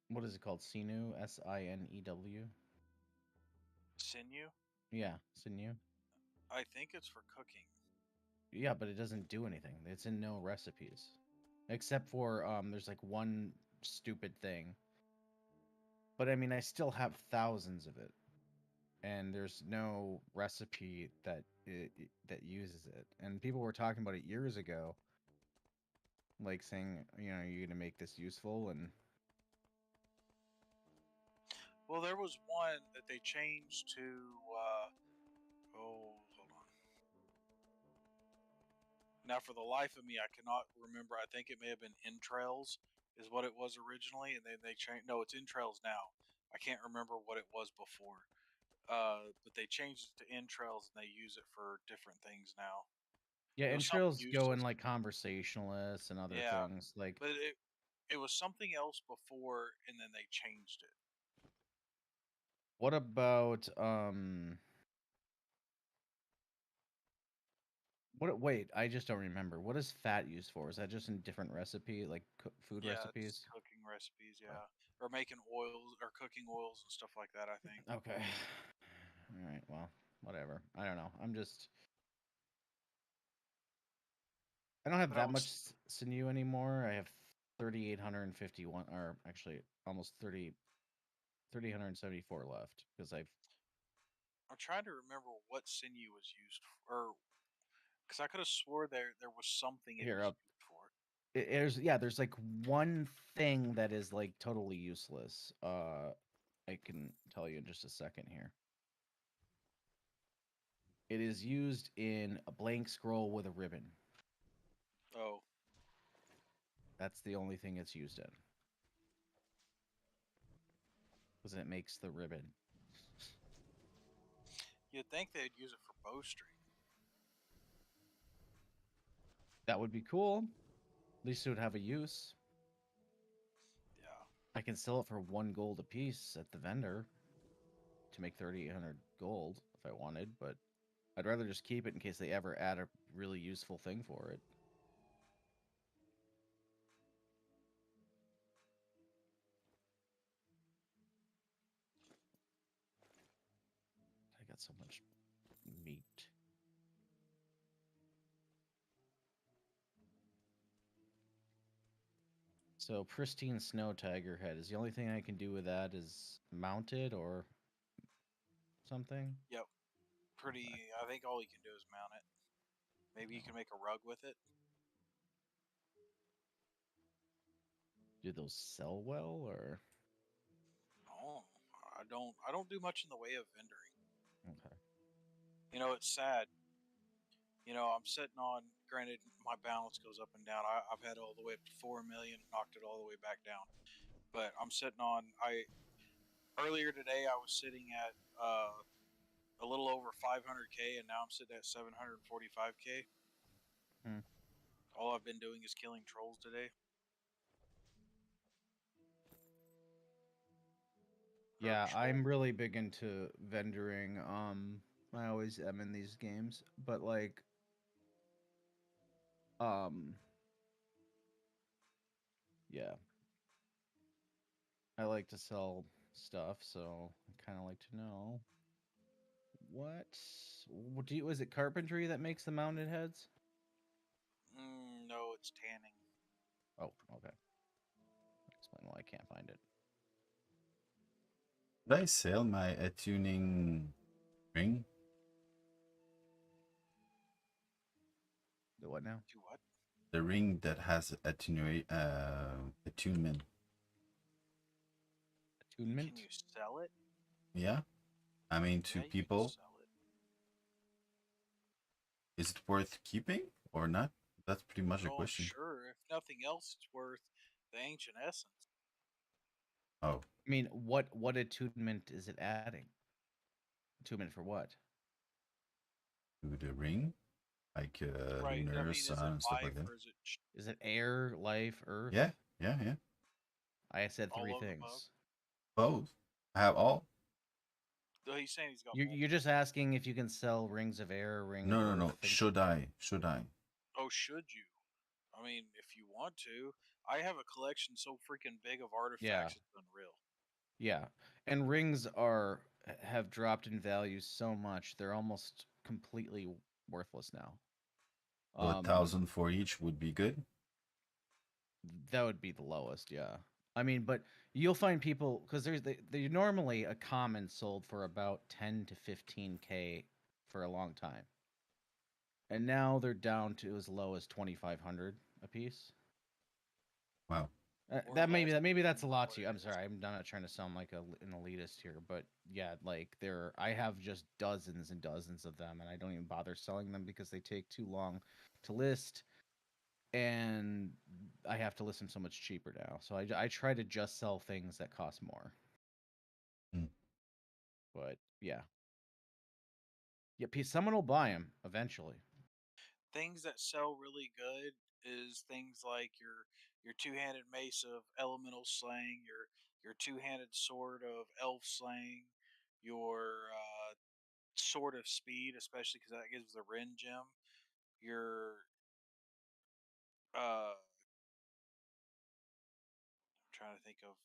Speaker 3: What is it called? Sinu? Sinew?
Speaker 1: Sinew?
Speaker 3: Yeah, Sinu.
Speaker 1: I think it's for cooking.
Speaker 3: Yeah, but it doesn't do anything. It's in no recipes. Except for there's like one stupid thing. But I mean I still have thousands of it. And there's no recipe that uses it. And people were talking about it years ago, like saying, you're gonna make this useful, and
Speaker 1: Well, there was one that they changed to. Oh, hold on. Now, for the life of me, I cannot remember. I think it may have been entrails, is what it was originally, and then they changed. No, it's entrails now. I can't remember what it was before. But they changed it to entrails, and they use it for different things now.
Speaker 3: yeah,
Speaker 1: It was something
Speaker 3: entrails go in
Speaker 1: useless.
Speaker 3: like conversationalists and other
Speaker 1: Yeah,
Speaker 3: things. Like,
Speaker 1: but it was something else before, and then they changed it.
Speaker 3: what about Wait, I just don't remember. What is fat used for? Is that just in different recipe, like food
Speaker 1: Yeah, it's
Speaker 3: recipes?
Speaker 1: cooking recipes. Yeah, or making oils or cooking oils and stuff like that. I think.
Speaker 3: Okay. All right. Well, whatever. I don't know. I don't have
Speaker 1: But I
Speaker 3: that much
Speaker 1: was
Speaker 3: sinew anymore. I have 3,851, or actually almost 3,874 left because
Speaker 1: I'm trying to remember what sinew was used for, or because I could have swore there was something it
Speaker 3: here
Speaker 1: was
Speaker 3: up.
Speaker 1: used for.
Speaker 3: There's like one thing that is like totally useless. I can tell you in just a second here. It is used in a blank scroll with a ribbon.
Speaker 1: Oh,
Speaker 3: That's the only thing it's used in. Because it makes the ribbon.
Speaker 1: you'd think they'd use it for bowstring.
Speaker 3: That would be cool. At least it would have a use.
Speaker 1: Yeah.
Speaker 3: I can sell it for 1 gold a piece at the vendor to make 3,800 gold if I wanted, but I'd rather just keep it in case they ever add a really useful thing for it. I got so much meat. So pristine snow tiger head is the only thing I can do with that is mount it or something.
Speaker 1: Yep.
Speaker 3: Okay.
Speaker 1: Pretty. I think all you can do is mount it. Maybe you can
Speaker 3: Oh.
Speaker 1: make a rug with it.
Speaker 3: Do those sell well or
Speaker 1: Oh, I don't. I don't do much in the way of vendoring.
Speaker 3: okay?
Speaker 1: It's sad. I'm sitting on. Granted, my balance goes up and down. I've had all the way up to 4 million, knocked it all the way back down. But I'm sitting on. I earlier today I was sitting at a little over 500k, and now I'm sitting at 745k.
Speaker 3: Hmm.
Speaker 1: All I've been doing is killing trolls today.
Speaker 3: Yeah, I'm really big into vendoring. I always am in these games, but like, um, yeah, I like to sell stuff, so I kind of like to know what do you, is it carpentry that makes the mounted heads?
Speaker 1: No, it's tanning.
Speaker 3: Oh, okay. Explain why I can't find it.
Speaker 2: Did I sell my attuning ring?
Speaker 3: The what now?
Speaker 1: Do what?
Speaker 2: The ring that has attunement.
Speaker 3: Attunement?
Speaker 1: Can you sell it?
Speaker 2: Yeah, I mean,
Speaker 1: Yeah,
Speaker 2: to
Speaker 1: you can
Speaker 2: people,
Speaker 1: sell it.
Speaker 2: is it worth keeping or not? That's pretty much the
Speaker 1: Oh, I'm
Speaker 2: question.
Speaker 1: sure. If nothing else, it's worth the ancient essence.
Speaker 2: Oh,
Speaker 3: I mean, what attunement is it adding? Attunement for what?
Speaker 2: to the ring, like
Speaker 1: Right. I
Speaker 2: lunar,
Speaker 1: mean, is it
Speaker 2: sun, and stuff like
Speaker 1: life
Speaker 2: that.
Speaker 1: or is it
Speaker 3: Is it air, life, earth?
Speaker 2: Yeah, yeah, yeah.
Speaker 3: I said
Speaker 1: all
Speaker 3: three
Speaker 1: of the above?
Speaker 3: things.
Speaker 2: Both. I have all.
Speaker 1: Though he's saying he's got
Speaker 3: You're
Speaker 1: multiple.
Speaker 3: just asking if you can sell rings of air, ring of
Speaker 2: No, no,
Speaker 3: earth,
Speaker 2: no.
Speaker 3: things.
Speaker 2: Should I? Should I?
Speaker 1: Oh, should you? I mean, if you want to. I have a collection so freaking big of
Speaker 3: Yeah,
Speaker 1: artifacts, it's unreal.
Speaker 3: yeah. And rings are have dropped in value so much they're almost completely worthless now.
Speaker 2: So 1,000 for each would be good.
Speaker 3: That would be the lowest, yeah. I mean, but you'll find people because they normally a common sold for about 10 to 15k for a long time, and now they're down to as low as 2,500 a piece.
Speaker 2: Wow.
Speaker 1: Or
Speaker 3: That
Speaker 1: less,
Speaker 3: maybe that's a
Speaker 1: depending on
Speaker 3: lot
Speaker 1: what
Speaker 3: to you.
Speaker 1: it
Speaker 3: I'm
Speaker 1: is.
Speaker 3: sorry, I'm not trying to sound like an elitist here, but yeah, like I have just dozens and dozens of them, and I don't even bother selling them because they take too long to list, and I have to list them so much cheaper now. So I try to just sell things that cost more.
Speaker 2: Hmm.
Speaker 3: But yeah, yeah, someone will buy them eventually.
Speaker 1: Things that sell really good is things like your two-handed mace of elemental slaying, your two-handed sword of elf slaying, your sword of speed, especially because that gives the Ren gem. Your I'm trying to think of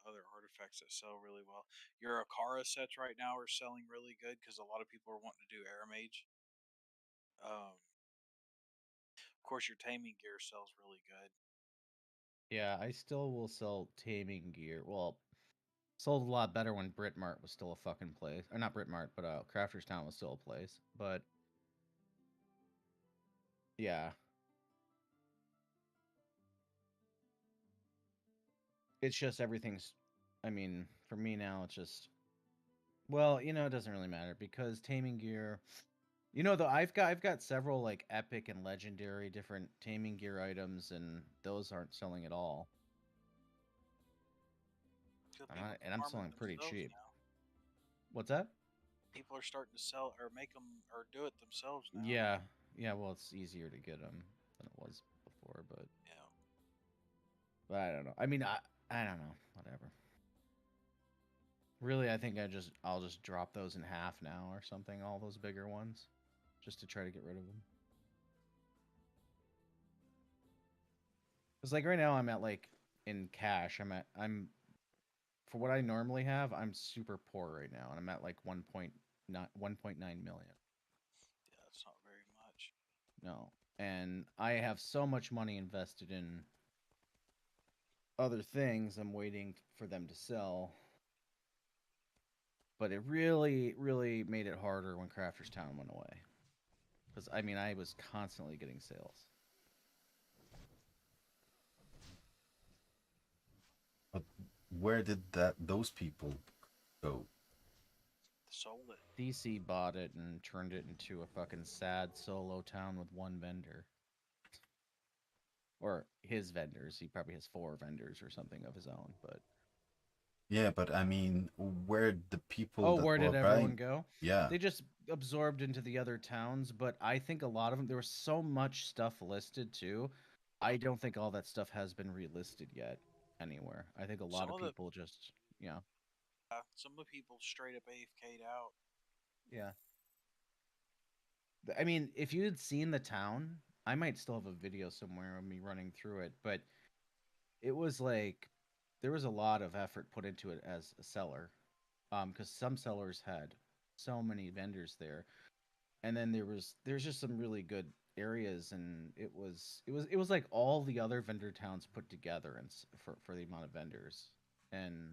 Speaker 1: other artifacts that sell really well. Your Akara sets right now are selling really good because a lot of people are wanting to do Air Mage. Of course, your taming gear sells really good.
Speaker 3: Yeah, I still will sell taming gear. Well, sold a lot better when Britmart was still a fucking place. Or not Britmart, but Crafter's Town was still a place. But yeah, it's just everything's. I mean, for me now, it's just. Well, it doesn't really matter because taming gear. Though I've got several like epic and legendary different taming gear items, and those aren't selling at all.
Speaker 1: So people can
Speaker 3: And I'm
Speaker 1: farm it
Speaker 3: selling pretty
Speaker 1: themselves
Speaker 3: cheap.
Speaker 1: now.
Speaker 3: What's that?
Speaker 1: People are starting to sell or make them or do it themselves now.
Speaker 3: Yeah, yeah. Well, it's easier to get them than it was before,
Speaker 1: Yeah.
Speaker 3: but I don't know. I mean, I don't know. Whatever. Really, I think I'll just drop those in half now or something. All those bigger ones, just to try to get rid of them. Because like right now, I'm at like in cash. I'm for what I normally have. I'm super poor right now, and I'm at like 1.9 million.
Speaker 1: Yeah, it's not very much.
Speaker 3: No, and I have so much money invested in other things. I'm waiting for them to sell, but it really, really made it harder when Crafters Town went away. Because I mean, I was constantly getting sales.
Speaker 2: But where did those people go?
Speaker 1: Sold it.
Speaker 3: DC bought it and turned it into a fucking sad solo town with one vendor. Or his vendors. He probably has four vendors or something of his own, but
Speaker 2: Yeah, but I mean, where the people
Speaker 3: Oh,
Speaker 2: that
Speaker 3: where
Speaker 2: were
Speaker 3: did everyone
Speaker 2: buying?
Speaker 3: go?
Speaker 2: Yeah.
Speaker 3: They just absorbed into the other towns, but I think a lot of them, there was so much stuff listed too. I don't think all that stuff has been relisted yet anywhere. I think a lot
Speaker 1: Some
Speaker 3: of
Speaker 1: of the
Speaker 3: people just, yeah,
Speaker 1: some of the people straight up AFK'd out.
Speaker 3: yeah. I mean, if you had seen the town, I might still have a video somewhere of me running through it, but it was like there was a lot of effort put into it as a seller. Because some sellers had so many vendors there, and then there's just some really good areas, and it was like all the other vendor towns put together, and for the amount of vendors, and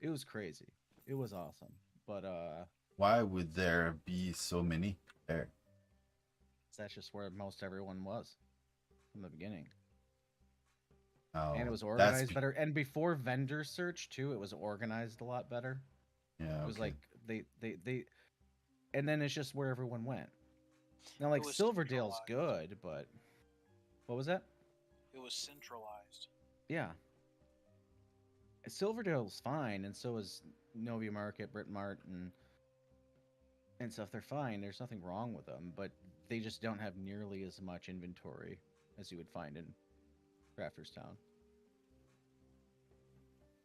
Speaker 3: it was crazy. It was awesome, but
Speaker 2: Why would there be so many there?
Speaker 3: that's just where most everyone was from the beginning, and it
Speaker 2: Oh,
Speaker 3: was
Speaker 2: that's
Speaker 3: organized better. And before vendor search too, it was organized a lot better.
Speaker 2: yeah,
Speaker 3: It was
Speaker 2: okay.
Speaker 3: like they and then it's just where everyone went. Now,
Speaker 1: It
Speaker 3: like
Speaker 1: was
Speaker 3: Silverdale's
Speaker 1: centralized.
Speaker 3: good, but what was that?
Speaker 1: It was centralized.
Speaker 3: Yeah, Silverdale's fine, and so is Novi Market, Brit Mart, and stuff. They're fine. There's nothing wrong with them, but they just don't have nearly as much inventory as you would find in Crafters Town.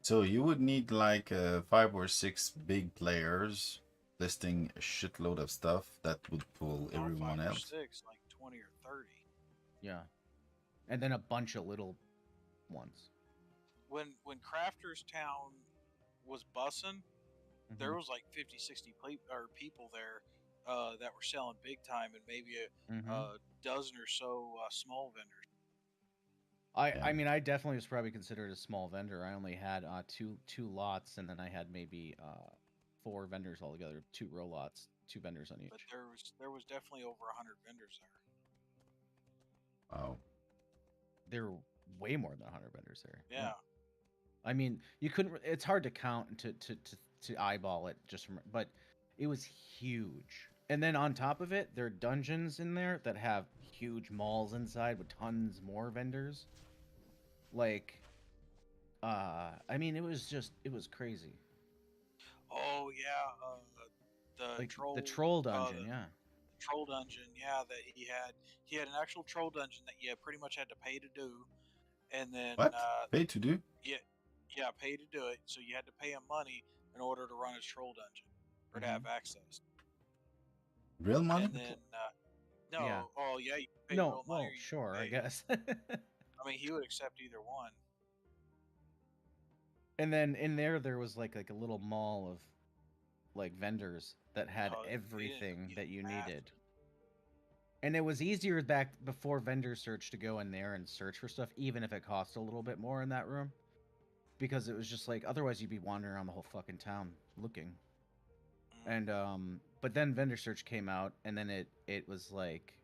Speaker 2: So you would need like 5 or 6 big players listing a shitload of stuff that would pull
Speaker 1: Not five
Speaker 2: everyone
Speaker 1: or
Speaker 2: else.
Speaker 1: six, like 20 or 30.
Speaker 3: Yeah, and then a bunch of little ones.
Speaker 1: When Crafters Town was bussin',
Speaker 3: Mm-hmm.
Speaker 1: there was like 50, 60 people there that were selling big time, and maybe
Speaker 3: Mm-hmm.
Speaker 1: a dozen or so small vendors.
Speaker 2: Yeah.
Speaker 3: I mean, I definitely was probably considered a small vendor. I only had two lots, and then I had maybe four vendors altogether, two row lots, two vendors on
Speaker 1: But
Speaker 3: each.
Speaker 1: there was definitely over 100 vendors there.
Speaker 2: Wow.
Speaker 3: There were way more than 100 vendors there. Yeah.
Speaker 1: Yeah,
Speaker 3: I mean, you couldn't. It's hard to count and to eyeball it just from, but it was huge. And then on top of it, there are dungeons in there that have huge malls inside with tons more vendors. Like, I mean, it was crazy.
Speaker 1: oh yeah, the
Speaker 3: Like the
Speaker 1: troll,
Speaker 3: troll
Speaker 1: uh,
Speaker 3: dungeon,
Speaker 1: the,
Speaker 3: yeah.
Speaker 1: the troll dungeon. Yeah, that he had an actual troll dungeon that you pretty much had to pay to do, and then
Speaker 2: What? Pay to do?
Speaker 1: yeah, yeah, pay to do it. So you had to pay him money in order to run his troll dungeon or to have
Speaker 3: Hmm.
Speaker 1: access.
Speaker 2: Real money?
Speaker 1: And then
Speaker 3: Yeah.
Speaker 1: no, oh yeah, you can pay
Speaker 3: No,
Speaker 1: real money
Speaker 3: well,
Speaker 1: or you can
Speaker 3: sure, I
Speaker 1: pay.
Speaker 3: guess.
Speaker 1: I mean, he would accept either one.
Speaker 3: And then in there was like a little mall of like vendors that had
Speaker 1: Oh,
Speaker 3: everything
Speaker 1: he's
Speaker 3: that you needed.
Speaker 1: massive.
Speaker 3: And it was easier back before vendor search to go in there and search for stuff, even if it cost a little bit more in that room. Because it was just like otherwise you'd be wandering around the whole fucking town looking.
Speaker 1: Mm.
Speaker 3: And but then vendor search came out and then it was like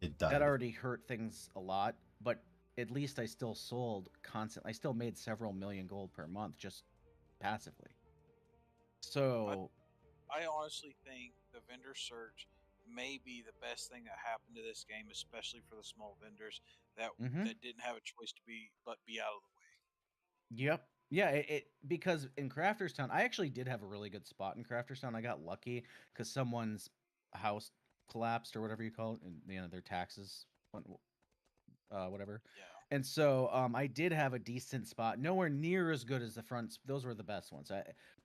Speaker 2: It
Speaker 3: that
Speaker 2: died.
Speaker 3: already hurt things a lot, but at least I still sold constant. I still made several million gold per month just passively.
Speaker 1: I
Speaker 3: So,
Speaker 1: I honestly think the vendor search may be the best thing that happened to this game, especially for the small vendors that
Speaker 3: mhm.
Speaker 1: that didn't have a choice to be out of the way.
Speaker 3: Yep. Yeah, it because in Crafter's Town, I actually did have a really good spot in Crafter's Town. I got lucky because someone's house collapsed or whatever you call it, and their taxes, whatever.
Speaker 1: Yeah.
Speaker 3: And so I did have a decent spot, nowhere near as good as the fronts. Those were the best ones.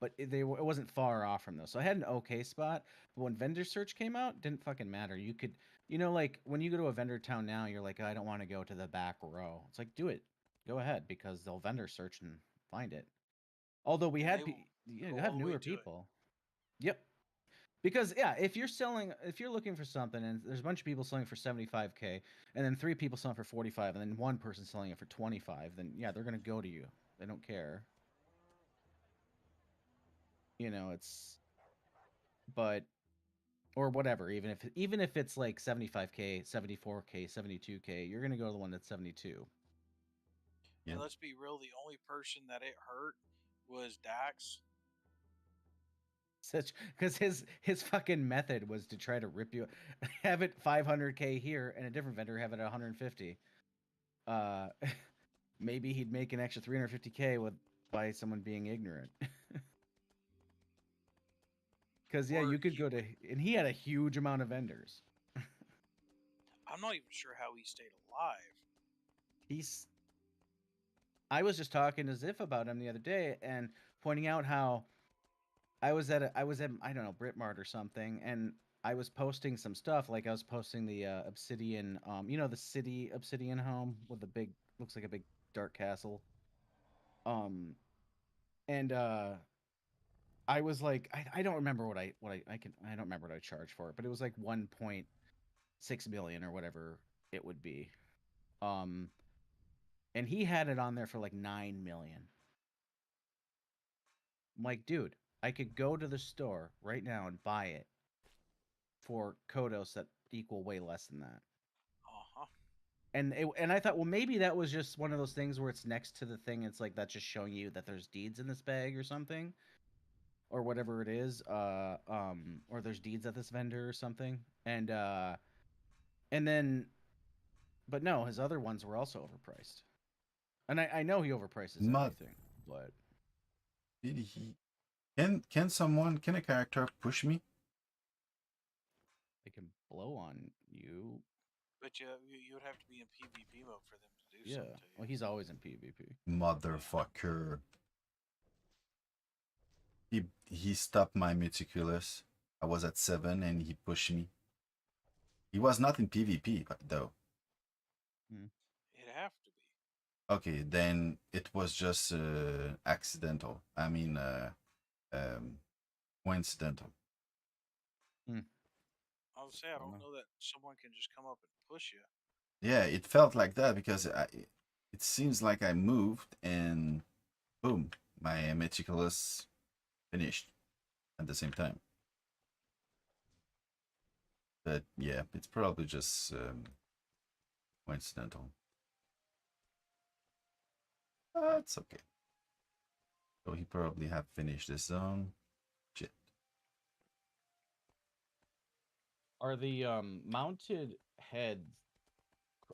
Speaker 3: But it wasn't far off from those. So I had an okay spot. But when vendor search came out, didn't fucking matter. You could, like when you go to a vendor town now, you're like, I don't want to go to the back row. It's like, do it, go ahead, because they'll vendor search and find it. Although we
Speaker 1: And
Speaker 3: had,
Speaker 1: they will
Speaker 3: you
Speaker 1: go
Speaker 3: have
Speaker 1: all the way
Speaker 3: newer
Speaker 1: to it.
Speaker 3: people. Yep. Because yeah, if you're looking for something and there's a bunch of people selling for 75K and then three people selling for 45 and then one person selling it for 25, then yeah, they're going to go to you. They don't care. It's but or whatever, even if it's like 75K, 74K, 72K, you're going to go to the one that's 72.
Speaker 2: Yeah.
Speaker 1: And let's be real, the only person that it hurt was Dax.
Speaker 3: Such because his fucking method was to try to rip you have it 500K here and a different vendor have it at 150. uh Maybe he'd make an extra 350K with by someone being ignorant. Because yeah,
Speaker 1: Or
Speaker 3: you could
Speaker 1: he
Speaker 3: go to, and he had a huge amount of vendors.
Speaker 1: I'm not even sure how he stayed alive.
Speaker 3: He's. I was just talking to Ziff about him the other day and pointing out how I was at I don't know Britmart or something, and I was posting some stuff. Like I was posting the Obsidian, the city Obsidian home with the big looks like a big dark castle. Um, and I was like, I don't remember I don't remember what I charged for it, but it was like 1.6 million or whatever it would be. Um, and he had it on there for like 9 million. I'm like, dude, I could go to the store right now and buy it for Kodos that equal way less than that.
Speaker 1: Uh-huh.
Speaker 3: And I thought, well, maybe that was just one of those things where it's next to the thing. It's like that's just showing you that there's deeds in this bag or something, or whatever it is. Or there's deeds at this vendor or something. And then, but no, his other ones were also overpriced. And I know he overprices
Speaker 2: Mud.
Speaker 3: everything, but
Speaker 2: Did he? Can a character push me?
Speaker 3: they can blow on you.
Speaker 1: But you would have to be in PvP mode for them to do
Speaker 3: Yeah.
Speaker 1: something to you.
Speaker 3: Well, he's always in PvP.
Speaker 2: Motherfucker. He stopped my meticulous. I was at 7 and he pushed me. He was not in PvP though.
Speaker 1: It'd have to be.
Speaker 2: Okay, then it was just accidental. I mean, coincidental.
Speaker 1: I would say I don't know that someone can just come up and push you.
Speaker 2: Yeah, it felt like that because it seems like I moved and boom, my meticulous finished at the same time. But yeah, it's probably just coincidental. It's okay. So he probably have finished his zone. Shit.
Speaker 4: Are the mounted heads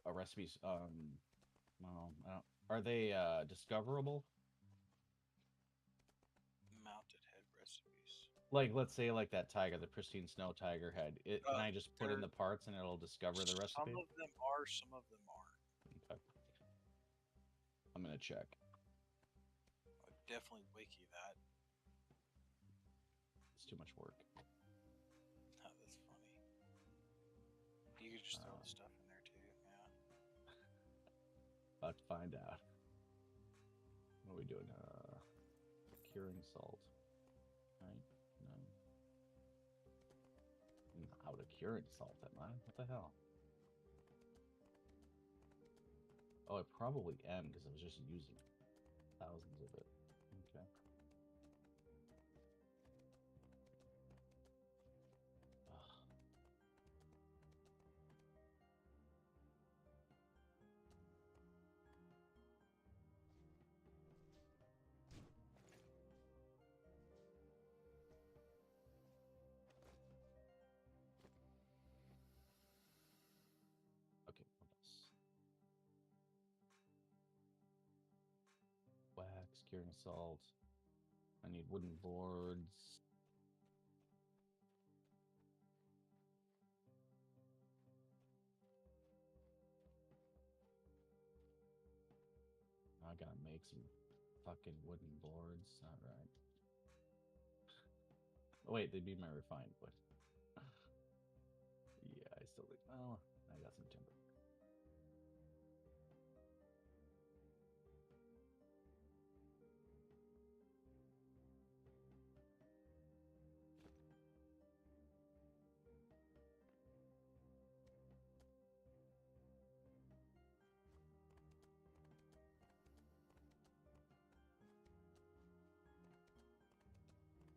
Speaker 4: recipes well, are they discoverable?
Speaker 1: Mounted head recipes.
Speaker 4: Like let's say like that tiger, the pristine snow tiger head. Can I just put in
Speaker 1: They're-
Speaker 4: the parts and it'll discover the recipe?
Speaker 1: Some of them are, some of them aren't.
Speaker 4: Okay. I'm gonna check.
Speaker 1: I'd definitely wiki that.
Speaker 4: It's too much work.
Speaker 1: Oh, that's funny. You could just throw the stuff in there too. Yeah.
Speaker 4: About to find out. What are we doing? Curing salt. Right? No. How to curing salt, am I? What the hell? Oh, I probably am because I was just using thousands of it. Okay. Ugh. Okay, what else? Wax, curing salt. I need wooden boards. I gotta make some fucking wooden boards. Alright. Oh, wait, they'd be my refined wood. Yeah, I still think. Well, I got some timber.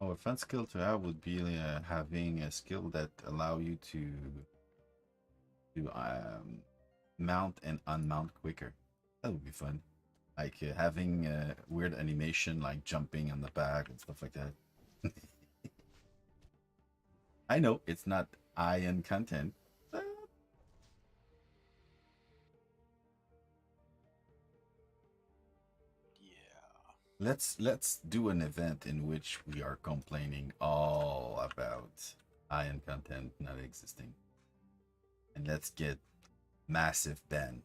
Speaker 2: Oh, a fun skill to have would be having a skill that allow you to mount and unmount quicker. That would be fun. Like having a weird animation like jumping on the back and stuff like that. I know it's not iron content. But...
Speaker 1: Yeah.
Speaker 2: let's do an event in which we are complaining all about iron content not existing, and let's get massive ban.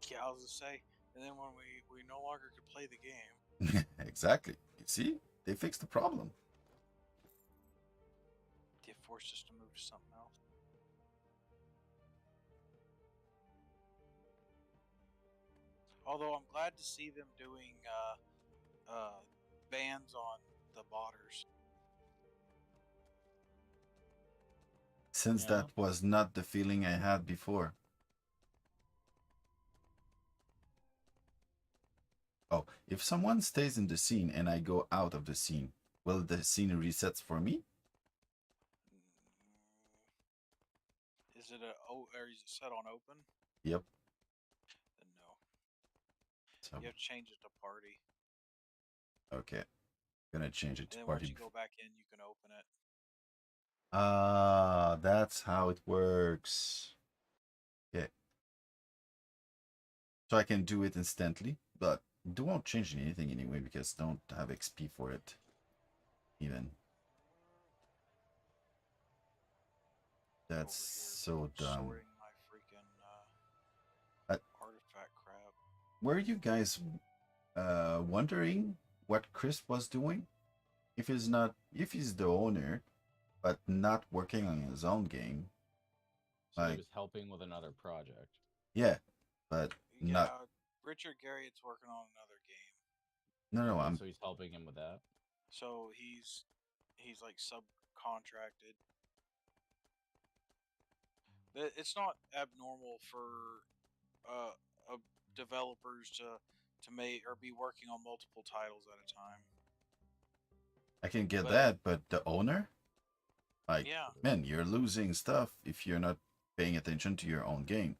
Speaker 1: Yeah, I was gonna say, and then when we no longer could play the game,
Speaker 2: Exactly. You see, they fixed the problem.
Speaker 1: they forced us to move to something else. Although I'm glad to see them doing bans on the botters.
Speaker 2: Since
Speaker 4: Yeah.
Speaker 2: that was not the feeling I had before. Oh, if someone stays in the scene and I go out of the scene, will the scene resets for me?
Speaker 1: Is it or is it set on open?
Speaker 2: Yep.
Speaker 1: Then no.
Speaker 2: So
Speaker 1: You have to change it to party.
Speaker 2: okay, gonna change it
Speaker 1: And
Speaker 2: to
Speaker 1: then once
Speaker 2: party.
Speaker 1: you go back in, you can open it.
Speaker 2: Ah, that's how it works. Okay. So I can do it instantly, but it won't change anything anyway because I don't have XP for it. Even. That's so dumb.
Speaker 1: Sorting my freaking
Speaker 2: Uh,
Speaker 1: artifact crap.
Speaker 2: Were you guys wondering what Chris was doing? If he's the owner, but not working on his own game,
Speaker 4: So he
Speaker 2: like
Speaker 4: was helping with another project.
Speaker 2: yeah, but not.
Speaker 1: Yeah, Richard Garriott's working on another game,
Speaker 2: No,
Speaker 4: Okay,
Speaker 2: I'm.
Speaker 4: so he's helping him with that.
Speaker 1: so he's like subcontracted. It's not abnormal for developers to make or be working on multiple titles at a time.
Speaker 2: I can get
Speaker 1: But
Speaker 2: that, but the owner, like,
Speaker 1: yeah,
Speaker 2: man, you're losing stuff if you're not paying attention to your own game.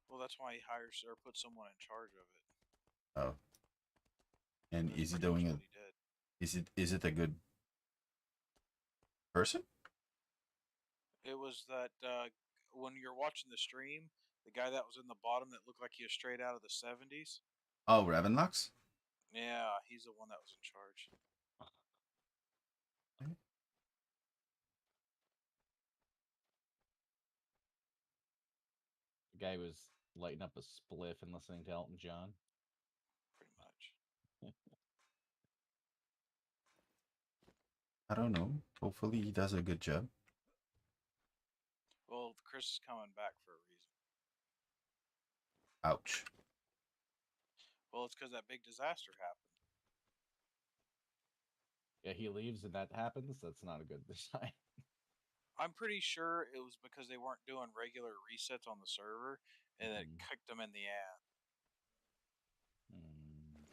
Speaker 1: well, that's why he hires or puts someone in charge of it.
Speaker 2: Oh, and
Speaker 1: That's
Speaker 2: is he
Speaker 1: pretty much
Speaker 2: doing it?
Speaker 1: what he did.
Speaker 2: Is it a good person?
Speaker 1: It was that when you're watching the stream, the guy that was in the bottom that looked like he was straight out of the 70s.
Speaker 2: Oh, Ravenlox.
Speaker 1: Yeah, he's the one that was in charge.
Speaker 4: The guy was lighting up a spliff and listening to Elton John.
Speaker 1: Pretty much.
Speaker 2: I don't know. Hopefully, he does a good job.
Speaker 1: Well, Chris is coming back for a reason.
Speaker 2: Ouch.
Speaker 1: Well, it's because that big disaster happened.
Speaker 4: Yeah, he leaves and that happens. That's not a good sign.
Speaker 1: I'm pretty sure it was because they weren't doing regular resets on the server, and it
Speaker 4: Mhm.
Speaker 1: kicked them in the ass.
Speaker 4: Mm.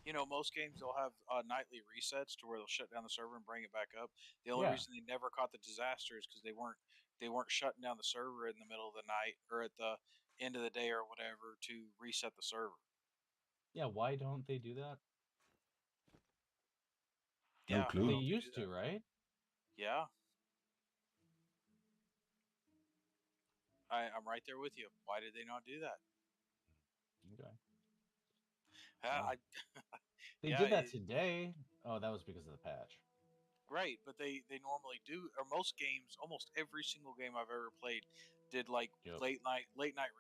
Speaker 1: You know, most games they'll have nightly resets to where they'll shut down the server and bring it back up. The only
Speaker 4: Yeah.
Speaker 1: reason they never caught the disaster is because they weren't shutting down the server in the middle of the night or at the end of the day or whatever to reset the server.
Speaker 4: Yeah, why don't they do that?
Speaker 2: No
Speaker 1: Yeah, why
Speaker 2: clue.
Speaker 4: They
Speaker 1: don't they do
Speaker 4: used to,
Speaker 1: that?
Speaker 4: right?
Speaker 1: Yeah, I'm right there with you. Why did they not do that?
Speaker 4: Okay.
Speaker 1: Uh,
Speaker 4: Well,
Speaker 1: I,
Speaker 4: they
Speaker 1: yeah,
Speaker 4: did that today. Oh, that was because of the patch.
Speaker 1: right, but they normally do. Or most games, almost every single game I've ever played, did like
Speaker 4: Yep.
Speaker 1: late night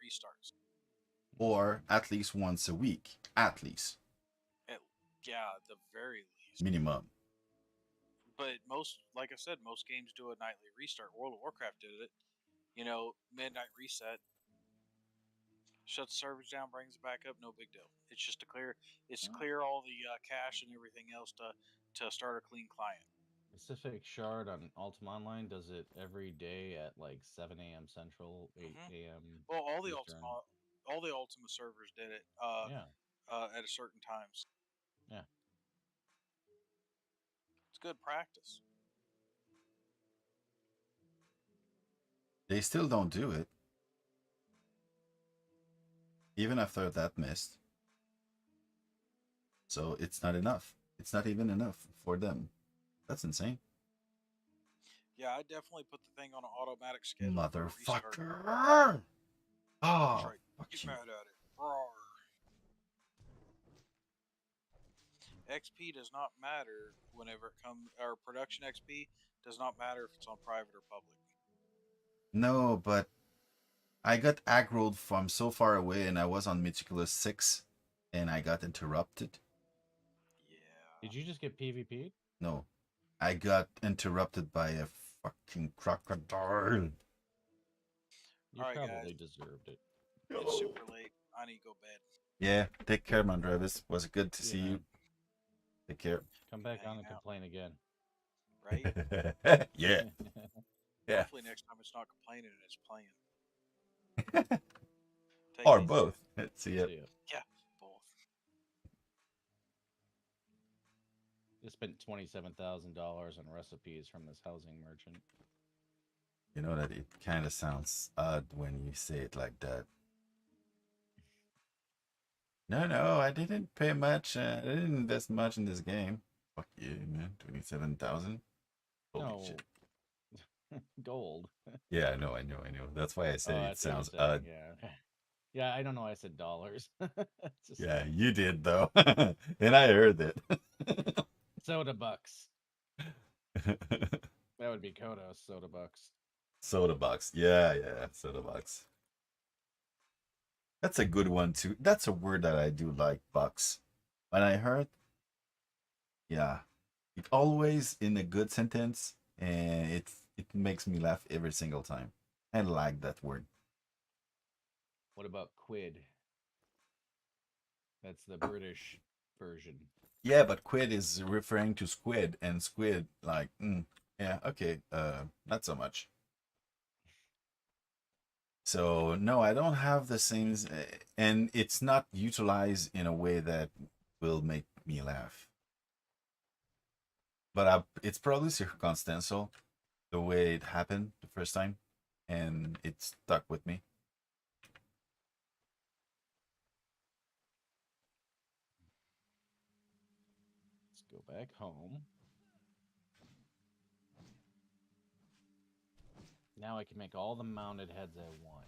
Speaker 1: restarts.
Speaker 2: Or at least once a week. At least.
Speaker 1: At, yeah, at the very least.
Speaker 2: Minimum.
Speaker 1: But most, like I said, most games do a nightly restart. World of Warcraft did it. You know, midnight reset, shuts servers down, brings it back up. No big deal. It's just to clear. It's to
Speaker 4: Oh.
Speaker 1: clear all the cache and everything else to start a clean client.
Speaker 4: Pacific Shard on Ultima Online does it every day at like 7 a.m. Central, 8
Speaker 1: Hmm.
Speaker 4: a.m.
Speaker 1: Well,
Speaker 4: Eastern.
Speaker 1: All the Ultima servers did it
Speaker 4: Yeah,
Speaker 1: at a certain times.
Speaker 4: yeah.
Speaker 1: It's good practice.
Speaker 2: They still don't do it. Even after that missed. So it's not enough. It's not even enough for them. That's insane.
Speaker 1: Yeah, I definitely put the thing on an automatic schedule for a restart.
Speaker 2: Motherfucker!
Speaker 1: That's
Speaker 2: Oh,
Speaker 1: right.
Speaker 2: fuck
Speaker 1: Get
Speaker 2: you.
Speaker 1: mad at it. Roar. XP does not matter whenever it comes. Our production XP does not matter if it's on private or public.
Speaker 2: No, but I got aggroed from so far away, and I was on Meticulous 6, and I got interrupted.
Speaker 1: Yeah.
Speaker 4: Did you just get PvP'd?
Speaker 2: No, I got interrupted by a fucking crocodile.
Speaker 4: You
Speaker 1: All right,
Speaker 4: probably
Speaker 1: guys.
Speaker 4: deserved it.
Speaker 1: It's super late. I need to go bed.
Speaker 2: Yeah, take care, Mondravis. Was good to
Speaker 4: See
Speaker 2: see
Speaker 4: you,
Speaker 2: you.
Speaker 4: man.
Speaker 2: Take care.
Speaker 4: Come back on
Speaker 1: Hanging
Speaker 4: and
Speaker 1: out,
Speaker 4: complain again.
Speaker 1: right?
Speaker 2: Yeah, yeah.
Speaker 1: Hopefully next time it's not complaining and it's playing. Take
Speaker 2: Or
Speaker 1: it easy,
Speaker 2: both.
Speaker 1: guys.
Speaker 2: See ya.
Speaker 4: See ya.
Speaker 1: Yeah, both.
Speaker 4: Just spent $27,000 on recipes from this housing merchant.
Speaker 2: You know that it kind of sounds odd when you say it like that. No, I didn't pay much. I didn't invest much in this game. Fuck you, man. 27,000. Holy
Speaker 4: No,
Speaker 2: shit.
Speaker 4: gold.
Speaker 2: Yeah, I know. That's why I said
Speaker 4: Oh,
Speaker 2: it
Speaker 4: that's what you're
Speaker 2: sounds
Speaker 4: saying.
Speaker 2: odd.
Speaker 4: Yeah. Okay. Yeah, I don't know why I said dollars. It's just
Speaker 2: Yeah, you did though, and I heard it.
Speaker 4: soda bucks. That would be Kodos soda bucks.
Speaker 2: Soda box. Yeah, soda box. That's a good one too. That's a word that I do like, bucks. When I heard, yeah, it always in a good sentence, and it makes me laugh every single time. I like that word.
Speaker 4: What about quid? That's the British version.
Speaker 2: Yeah, but quid is referring to squid, and squid like, yeah, okay, not so much. So no, I don't have the same, and it's not utilized in a way that will make me laugh. But it's probably circumstantial, the way it happened the first time, and it stuck with me.
Speaker 4: Let's go back home. Now I can make all the mounted heads I want.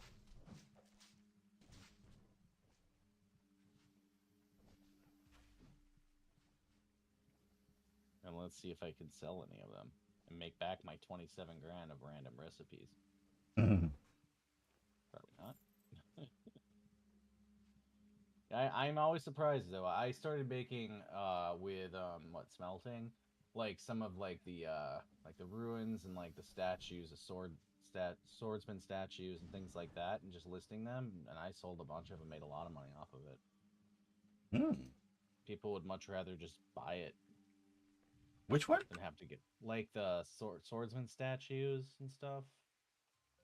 Speaker 4: And let's see if I can sell any of them and make back my 27 grand of random recipes. Probably not. I'm always surprised though. I started making with smelting, like some of like the ruins and like the statues, the swordsman statues and things like that, and just listing them. And I sold a bunch of them, made a lot of money off of it. People would much rather just buy it
Speaker 2: Which one?
Speaker 4: than have to get like the swordsman statues and stuff.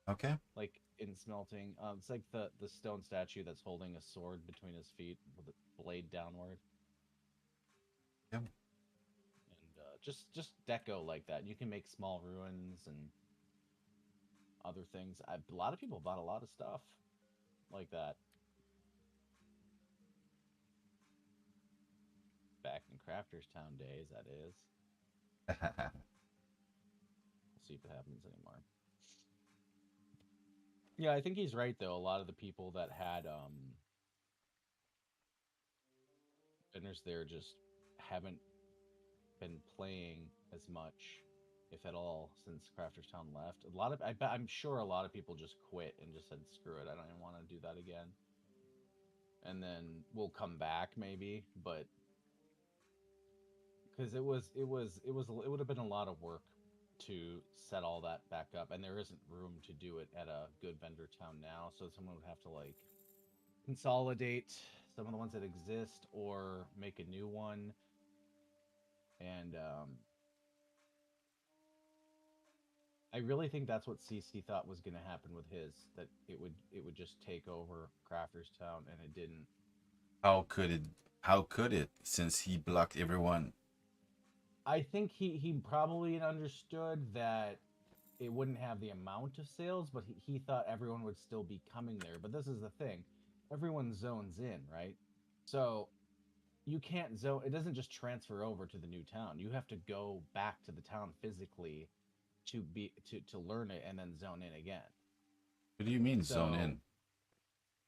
Speaker 2: Okay.
Speaker 4: Like in smelting, it's like the stone statue that's holding a sword between his feet with a blade downward.
Speaker 2: Yep.
Speaker 4: And just deco like that. You can make small ruins and other things. A lot of people bought a lot of stuff like that back in Crafters Town days. That is. We'll see if it happens anymore. Yeah, I think he's right though. A lot of the people that had vendors there just haven't been playing as much, if at all, since Crafters Town left. I'm sure a lot of people just quit and just said, "Screw it, I don't even want to do that again." And then we'll come back maybe, but because it would have been a lot of work to set all that back up, and there isn't room to do it at a good vendor town now. So someone would have to like consolidate some of the ones that exist or make a new one, and I really think that's what CC thought was going to happen with his, that it would just take over Crafters Town, and it didn't.
Speaker 2: How could it? How could it? Since he blocked everyone.
Speaker 4: I think he probably understood that it wouldn't have the amount of sales, but he thought everyone would still be coming there. But this is the thing, everyone zones in, right? So you can't zone. It doesn't just transfer over to the new town. You have to go back to the town physically to learn it and then zone in again.
Speaker 2: What do you mean zone
Speaker 4: So
Speaker 2: in?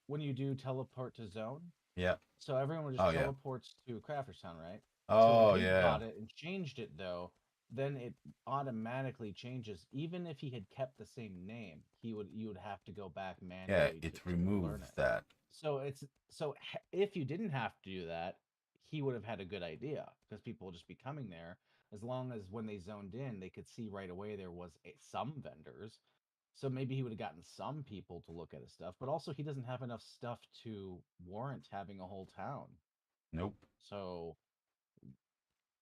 Speaker 4: when you do teleport to zone,
Speaker 2: Yeah.
Speaker 4: so everyone just
Speaker 2: Oh yeah.
Speaker 4: teleports to Crafter's Town, right? So if
Speaker 2: Oh
Speaker 4: he
Speaker 2: yeah,
Speaker 4: got it and changed it though, then it automatically changes. Even if he had kept the same name, you would have to go back
Speaker 2: yeah.
Speaker 4: manually
Speaker 2: It
Speaker 4: to relearn
Speaker 2: removed
Speaker 4: it.
Speaker 2: that.
Speaker 4: If you didn't have to do that, he would have had a good idea because people would just be coming there as long as when they zoned in, they could see right away there was some vendors. So maybe he would have gotten some people to look at his stuff, but also he doesn't have enough stuff to warrant having a whole town.
Speaker 2: Nope.
Speaker 4: So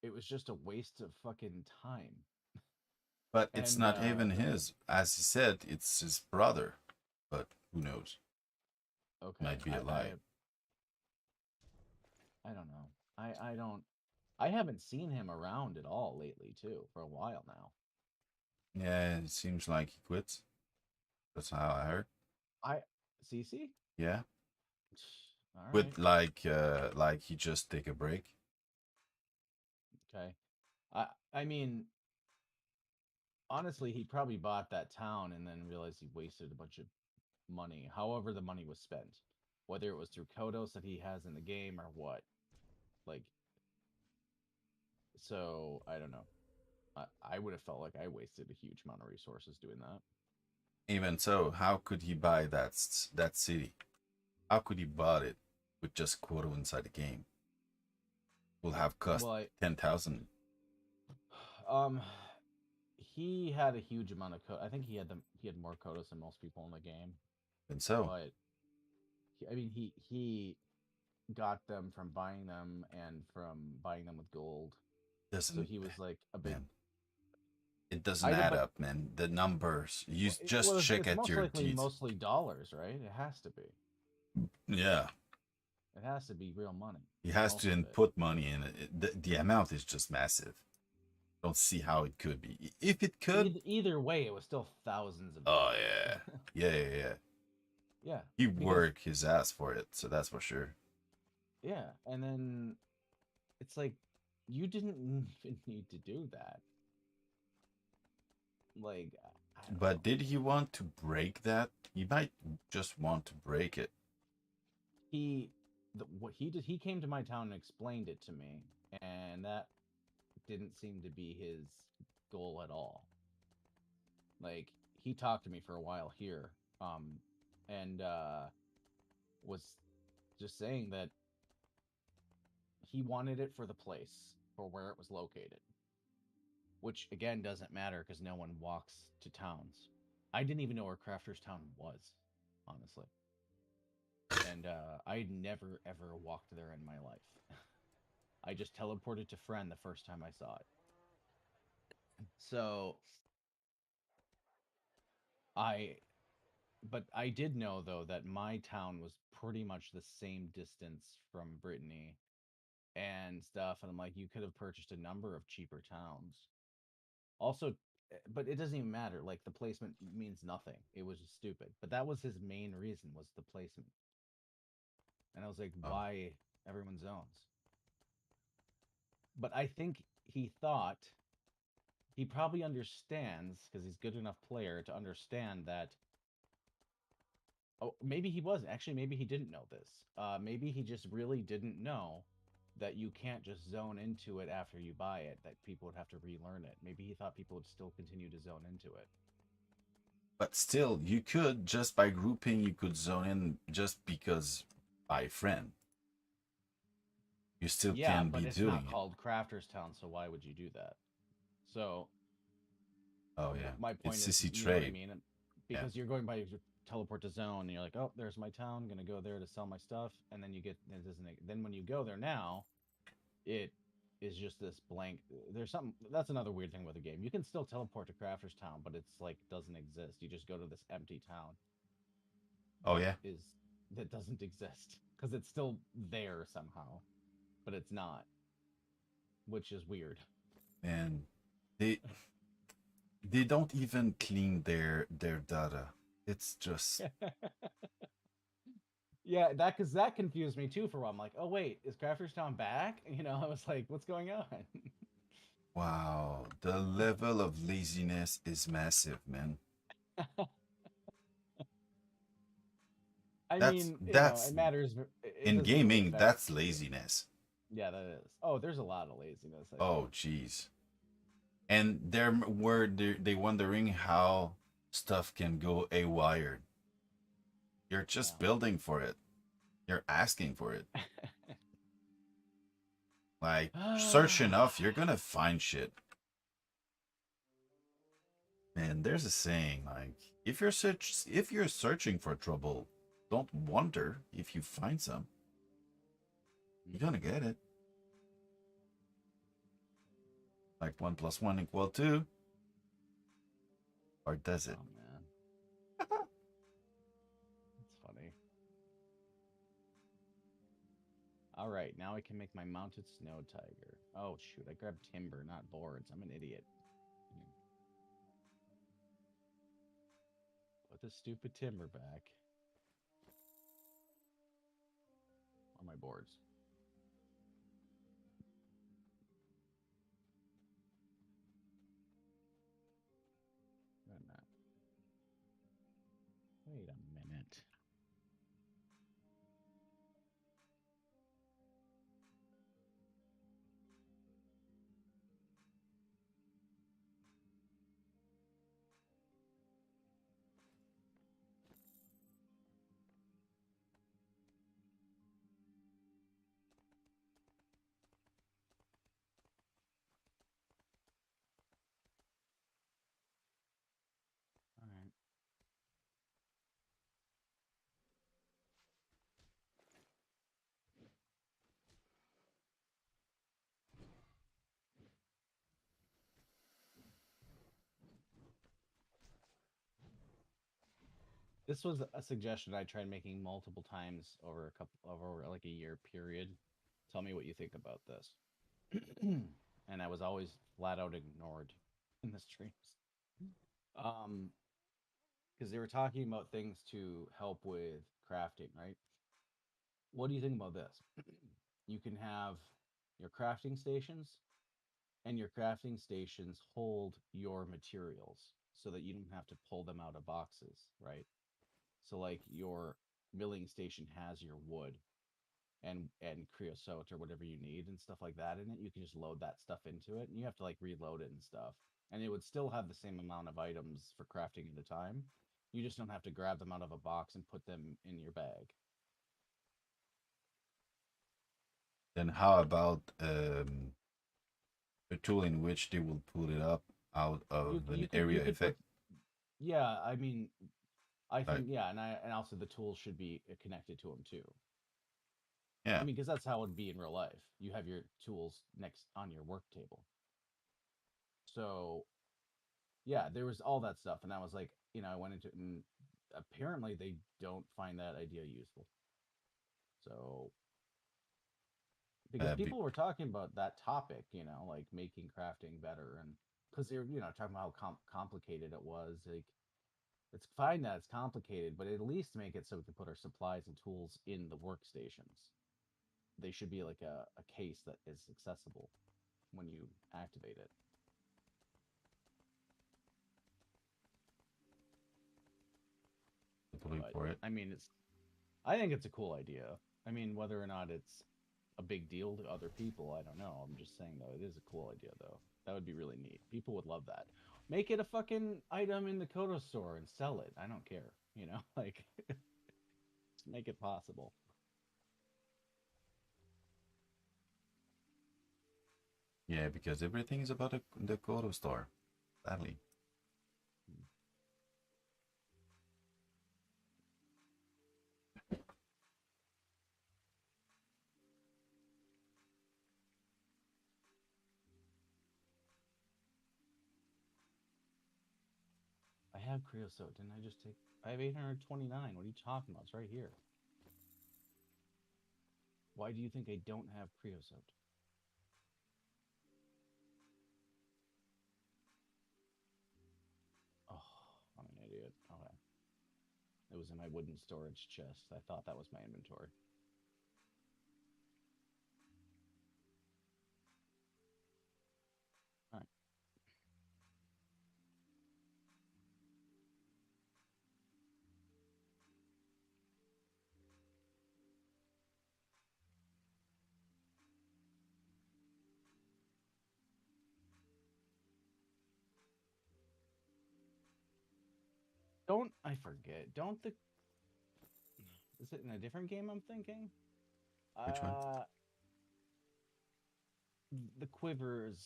Speaker 4: it was just a waste of fucking time.
Speaker 2: But it's
Speaker 4: And
Speaker 2: not even his. As he said, it's his brother. But who knows?
Speaker 4: okay,
Speaker 2: Might be a lie.
Speaker 4: I don't know. I don't. I haven't seen him around at all lately, too, for a while now.
Speaker 2: Yeah, it seems like he quits. That's how I heard.
Speaker 4: I CC?
Speaker 2: Yeah,
Speaker 4: All right.
Speaker 2: with like he just take a break.
Speaker 4: Okay. I mean, honestly, he probably bought that town and then realized he wasted a bunch of money. However, the money was spent, whether it was through Kodos that he has in the game or what. Like, so I don't know. I would have felt like I wasted a huge amount of resources doing that.
Speaker 2: Even so, how could he buy that city? How could he bought it with just quota inside the game? Will have cost
Speaker 4: Well,
Speaker 2: 10,000.
Speaker 4: um, he had a huge amount of code. I think he had more Kodos than most people in the game.
Speaker 2: And so,
Speaker 4: But I mean, he got them from buying them and from buying them with gold. So
Speaker 2: doesn't
Speaker 4: he was like a big.
Speaker 2: man. It doesn't add up, man. The numbers. You just check
Speaker 4: It's
Speaker 2: at
Speaker 4: most
Speaker 2: your
Speaker 4: likely
Speaker 2: deeds.
Speaker 4: mostly dollars, right? It has to be.
Speaker 2: Yeah,
Speaker 4: It has to be real money.
Speaker 2: he has
Speaker 4: Most
Speaker 2: to
Speaker 4: of it.
Speaker 2: input money in it. The amount is just massive. Don't see how it could be. If it could,
Speaker 4: Either way, it was still thousands of
Speaker 2: oh
Speaker 4: dollars.
Speaker 2: yeah, yeah.
Speaker 4: Yeah.
Speaker 2: He
Speaker 4: Because
Speaker 2: worked his ass for it, so that's for sure.
Speaker 4: yeah, and then it's like you didn't even need to do that. Like I don't know.
Speaker 2: But did he want to break that? He might just want to break it.
Speaker 4: What he did, he came to my town and explained it to me, and that didn't seem to be his goal at all. Like he talked to me for a while here, and was just saying that he wanted it for the place, for where it was located, which again doesn't matter because no one walks to towns. I didn't even know where Crafter's Town was, honestly. And I never ever walked there in my life. I just teleported to Friend the first time I saw it. So I but I did know though that my town was pretty much the same distance from Brittany and stuff, and I'm like, you could have purchased a number of cheaper towns. Also, but it doesn't even matter. Like the placement means nothing. It was just stupid. But that was his main reason was the placement. And I was like,
Speaker 2: Oh,
Speaker 4: why everyone zones? But I think he thought he probably understands because he's good enough player to understand that. Oh, maybe he wasn't. Actually, maybe he didn't know this. Maybe he just really didn't know that you can't just zone into it after you buy it, that people would have to relearn it. Maybe he thought people would still continue to zone into it.
Speaker 2: but still, you could just by grouping, you could zone in just because by friend. You still
Speaker 4: Yeah,
Speaker 2: can
Speaker 4: but
Speaker 2: be
Speaker 4: it's
Speaker 2: doing
Speaker 4: not
Speaker 2: it.
Speaker 4: called Crafter's Town, so why would you do that? So
Speaker 2: Oh yeah,
Speaker 4: my point
Speaker 2: it's
Speaker 4: is,
Speaker 2: sissy
Speaker 4: you know what I
Speaker 2: trade.
Speaker 4: mean?
Speaker 2: Yeah.
Speaker 4: Because you're going by your teleport to zone, and you're like, oh, there's my town. I'm gonna go there to sell my stuff, and then you get it doesn't. Then when you go there now, it is just this blank. There's something that's another weird thing with the game. You can still teleport to Crafter's Town, but it's like doesn't exist. You just go to this empty town
Speaker 2: Oh yeah.
Speaker 4: is that doesn't exist because it's still there somehow, but it's not, which is weird.
Speaker 2: And they they don't even clean their data. It's just
Speaker 4: Yeah, that confused me too for a while. I'm like, oh wait, is Crafter's Town back? You know, I was like, what's going on?
Speaker 2: wow. The level of laziness is massive, man.
Speaker 4: I
Speaker 2: That's
Speaker 4: mean, you know,
Speaker 2: that's
Speaker 4: it matters. It
Speaker 2: in
Speaker 4: doesn't really
Speaker 2: gaming.
Speaker 4: affect.
Speaker 2: That's laziness.
Speaker 4: Yeah, that is. Oh, there's a lot of laziness, I think.
Speaker 2: Oh, jeez. And they wondering how stuff can go a wired. You're just building for it. You're asking for it. Like, search
Speaker 4: Yeah.
Speaker 2: enough, you're gonna find shit. Man, there's a saying like, if you're searching for trouble, don't wonder if you find some. You're gonna get it. Like 1 + 1 = 2, or does it?
Speaker 4: Oh man, that's funny. All right, now I can make my mounted snow tiger. Oh shoot, I grabbed timber, not boards. I'm an idiot. Hmm. Put the stupid timber back on my boards. Wait a minute. Wait a minute. All right. This was a suggestion I tried making multiple times over like a year period. Tell me what you think about this. And I was always flat out ignored in the streams. Um, because they were talking about things to help with crafting, right? What do you think about this? You can have your crafting stations, and your crafting stations hold your materials so that you don't have to pull them out of boxes, right? So like your milling station has your wood and creosote or whatever you need and stuff like that in it. You can just load that stuff into it, and you have to like reload it and stuff. And it would still have the same amount of items for crafting at a time. You just don't have to grab them out of a box and put them in your bag.
Speaker 2: Then how about a tool in which they will pull it up out
Speaker 4: You
Speaker 2: of
Speaker 4: you
Speaker 2: an
Speaker 4: could you
Speaker 2: area
Speaker 4: could put
Speaker 2: effect?
Speaker 4: yeah. I mean, I
Speaker 2: Like,
Speaker 4: think yeah, and also the tools should be connected to them too. I
Speaker 2: yeah,
Speaker 4: mean, because that's how it would be in real life. You have your tools next on your work table. So yeah, there was all that stuff, and I was like, I went into it, and apparently they don't find that idea useful. So because
Speaker 2: be,
Speaker 4: people were talking about that topic, like making crafting better, and because they're talking about how complicated it was. Like it's fine that it's complicated, but at least make it so we can put our supplies and tools in the workstations. They should be like a case that is accessible when you activate it.
Speaker 2: pulling
Speaker 4: But
Speaker 2: for it.
Speaker 4: I mean, I think it's a cool idea. I mean, whether or not it's a big deal to other people, I don't know. I'm just saying though, it is a cool idea though. That would be really neat. People would love that. Make it a fucking item in the Kodo store and sell it. I don't care. Like just make it possible.
Speaker 2: Yeah, because everything is about the Kodo store. Sadly.
Speaker 4: I have creosote. Didn't I just take? I have 829. What are you talking about? It's right here. Why do you think I don't have creosote? Oh, I'm an idiot. Okay. It was in my wooden storage chest. I thought that was my inventory. All right. Don't I forget? Don't the is it in a different game? I'm thinking.
Speaker 2: Which one?
Speaker 4: Uh, the quivers.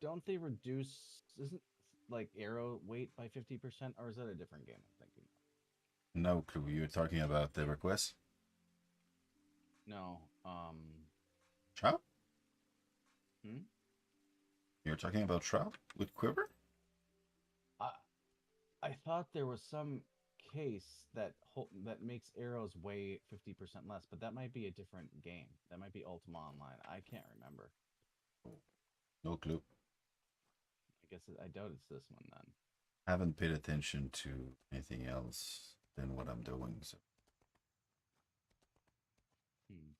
Speaker 4: Don't they reduce? Isn't like arrow weight by 50%, or is that a different game? I'm thinking.
Speaker 2: No clue. You're talking about the request?
Speaker 4: No.
Speaker 2: Shroud?
Speaker 4: Hmm?
Speaker 2: You're talking about Shroud with Quiver?
Speaker 4: I I thought there was some case that makes arrows weigh 50% less, but that might be a different game. That might be Ultima Online. I can't remember.
Speaker 2: No clue.
Speaker 4: I doubt it's this one then.
Speaker 2: Haven't paid attention to anything else than what I'm doing. So
Speaker 4: Hmm.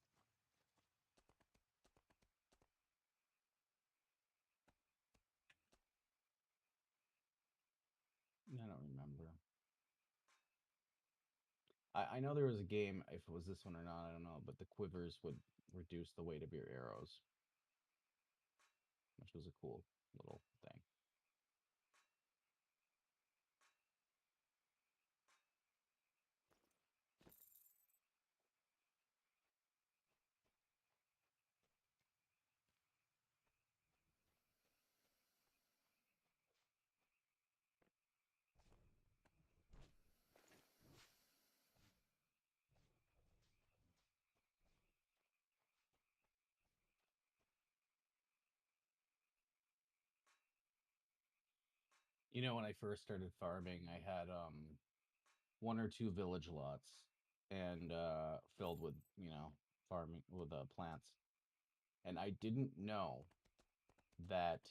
Speaker 4: I don't remember. I know there was a game. If it was this one or not, I don't know. But the quivers would reduce the weight of your arrows, which was a cool little thing. You know, when I first started farming, I had one or two village lots and filled with farming with plants, and I didn't know that.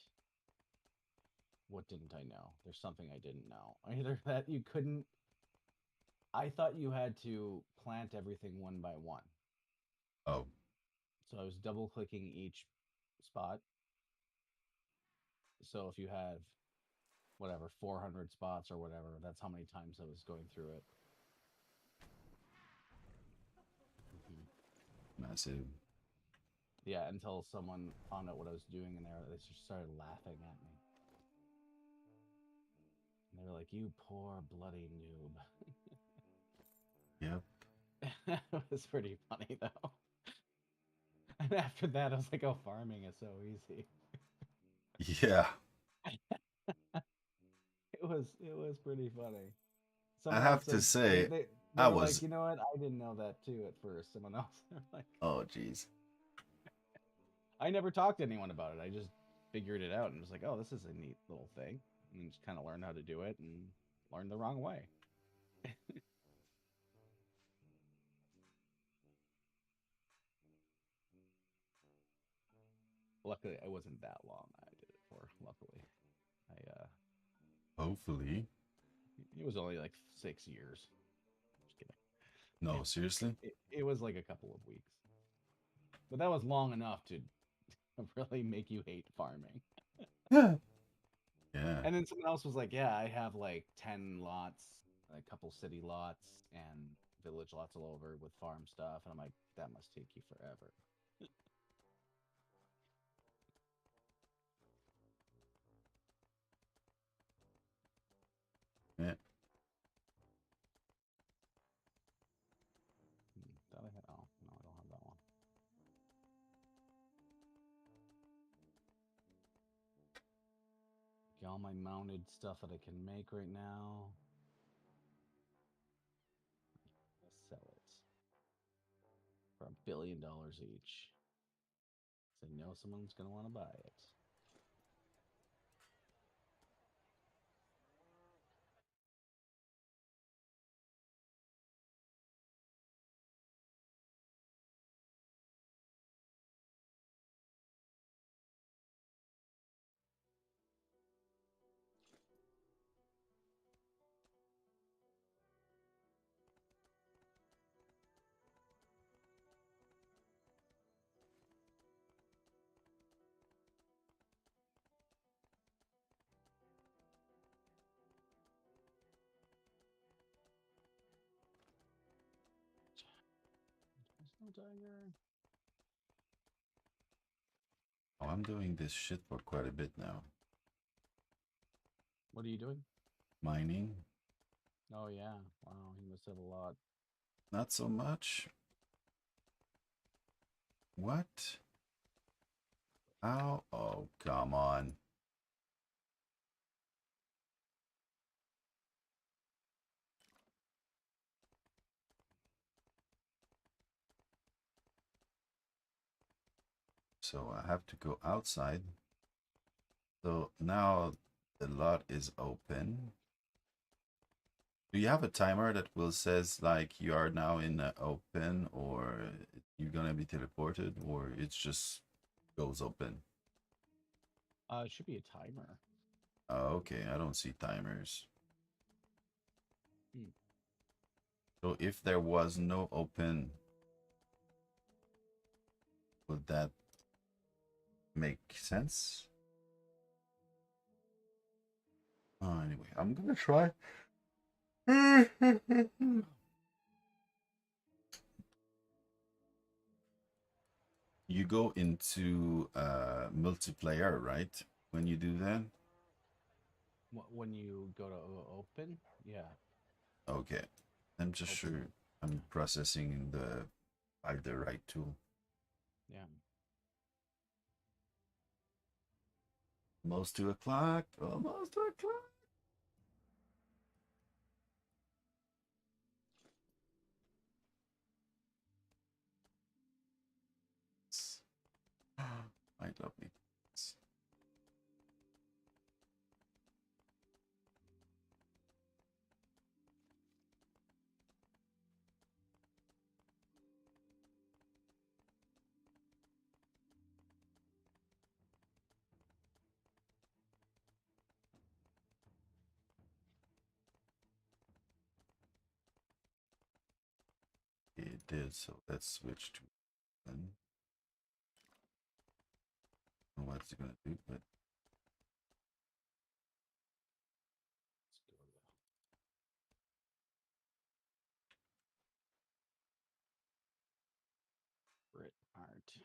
Speaker 4: What didn't I know? There's something I didn't know. Either that you couldn't. I thought you had to plant everything one by one.
Speaker 2: oh,
Speaker 4: So I was double clicking each spot. So if you have whatever 400 spots or whatever, that's how many times I was going through it. Mhm.
Speaker 2: massive.
Speaker 4: Yeah, until someone found out what I was doing and they just started laughing at me. And they were like, "You poor bloody noob."
Speaker 2: Yep.
Speaker 4: It was pretty funny though. And after that, I was like, "Oh, farming is so easy."
Speaker 2: Yeah.
Speaker 4: It was pretty funny.
Speaker 2: I
Speaker 4: Someone else
Speaker 2: have to
Speaker 4: said they
Speaker 2: say,
Speaker 4: they they
Speaker 2: I
Speaker 4: were like,
Speaker 2: was.
Speaker 4: you know what? I didn't know that too at first. Someone else, they're like,
Speaker 2: Oh, jeez.
Speaker 4: I never talked to anyone about it. I just figured it out and was like, oh, this is a neat little thing, and just kind of learned how to do it and learned the wrong way. Luckily, it wasn't that long. I did it for. Luckily, I
Speaker 2: Hopefully.
Speaker 4: it was only like 6 years. Just kidding.
Speaker 2: No, seriously?
Speaker 4: It was like a couple of weeks, but that was long enough to really make you hate farming.
Speaker 2: Yeah. Yeah.
Speaker 4: And then someone else was like, "Yeah, I have like 10 lots, a couple city lots, and village lots all over with farm stuff." And I'm like, "That must take you forever."
Speaker 2: Yeah.
Speaker 4: Thought I had. Oh no, I don't have that one. Get all my mounted stuff that I can make right now. Let's sell it for $1 billion each. So I know someone's gonna want to buy it. There's no tiger.
Speaker 2: Oh, I'm doing this shit for quite a bit now.
Speaker 4: What are you doing?
Speaker 2: Mining.
Speaker 3: Oh yeah. Wow, he must have a lot.
Speaker 2: Not so much. What? Ow. Oh, come on. So I have to go outside. So now the lot is open. Do you have a timer that will says like you are now in the open, or you're gonna be teleported, or it just goes open?
Speaker 3: It should be a timer.
Speaker 2: Oh, okay, I don't see timers.
Speaker 3: Hmm.
Speaker 2: So if there was no open, would that make sense? Anyway, I'm gonna try. You go into multiplayer, right? When you do that?
Speaker 3: When you go to open, yeah,
Speaker 2: Okay. I'm just
Speaker 3: open.
Speaker 2: sure I'm processing the right tool.
Speaker 3: Yeah.
Speaker 2: Almost 2 o'clock. Almost 2 o'clock. I love me. It did, so let's switch to one. I don't know what's it gonna do, but
Speaker 3: Let's go to Brit art.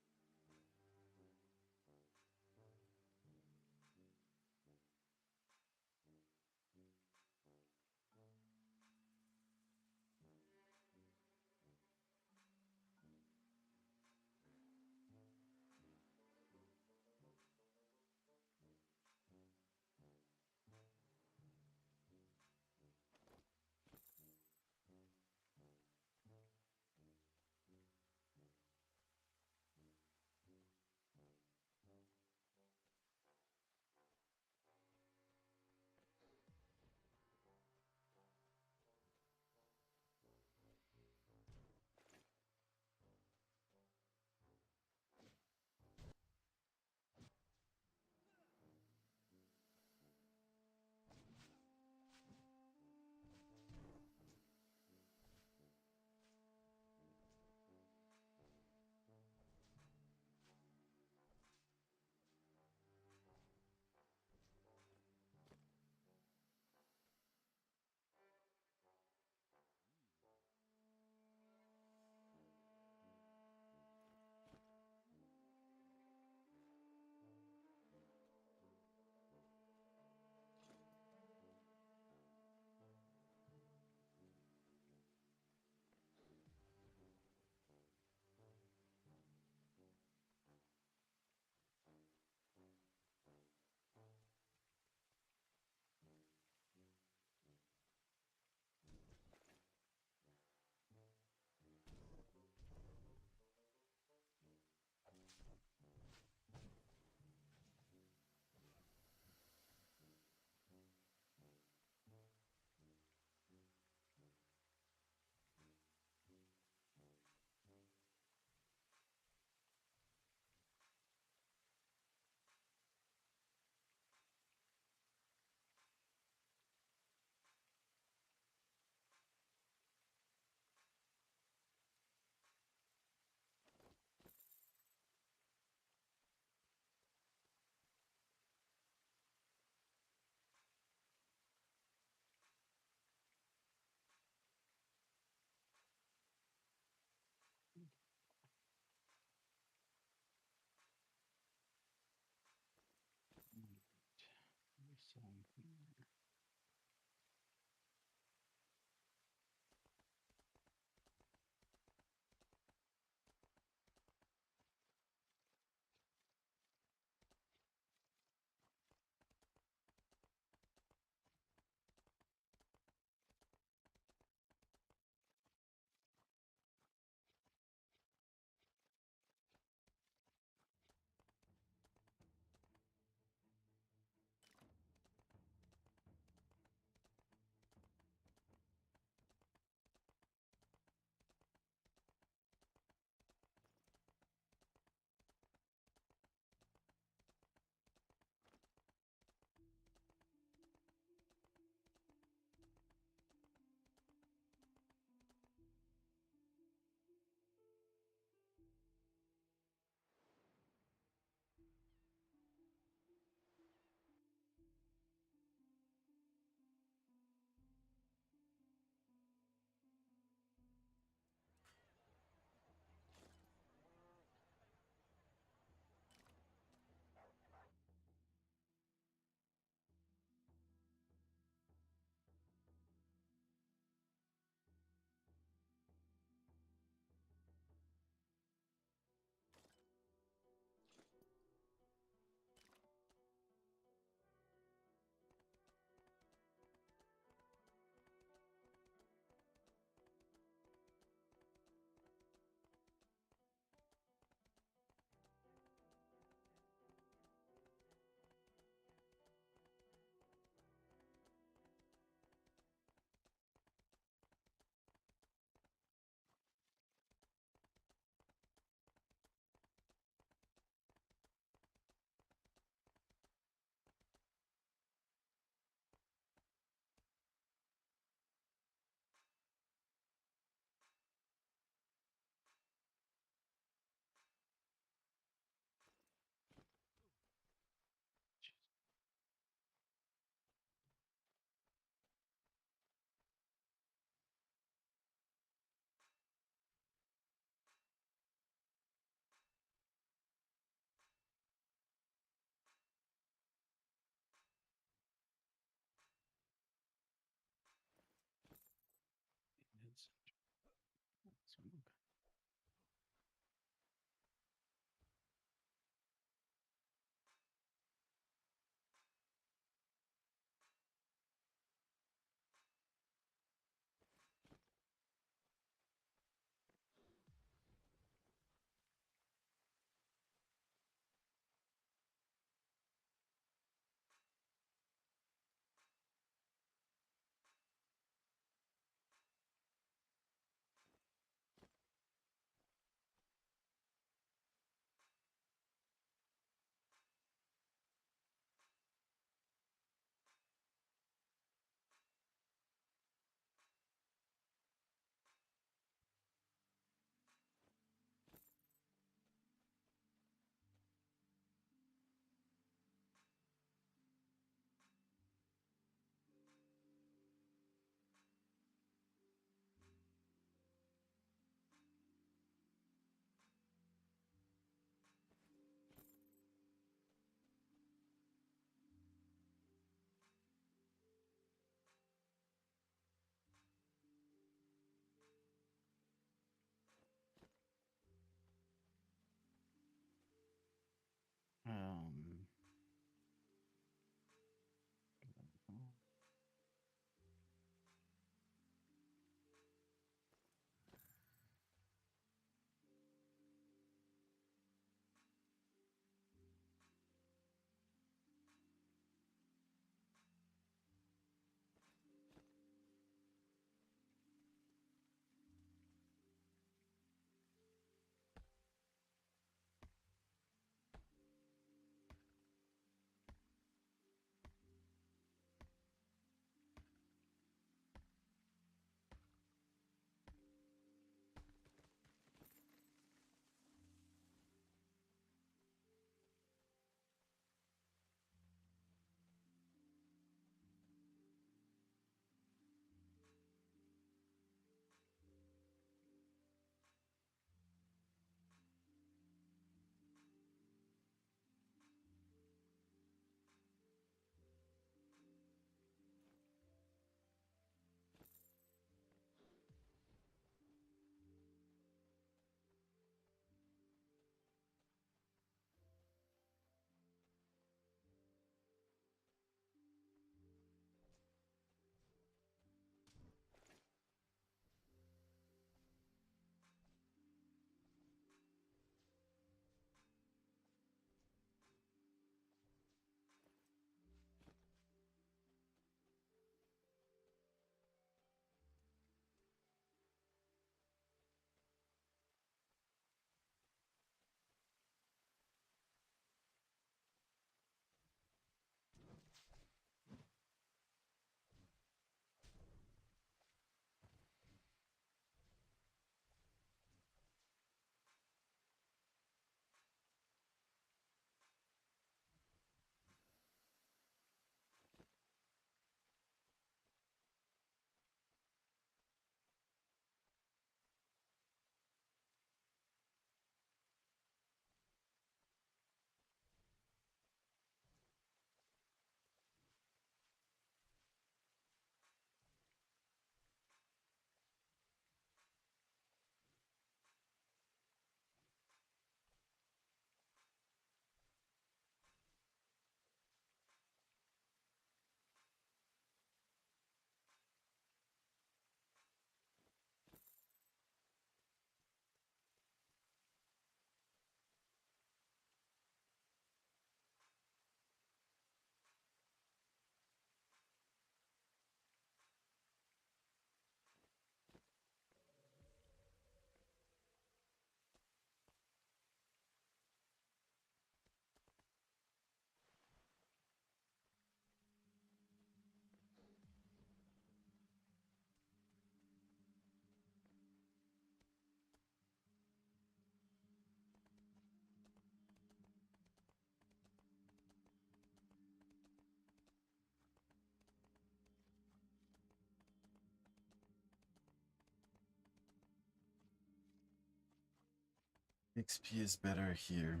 Speaker 2: XP is better here.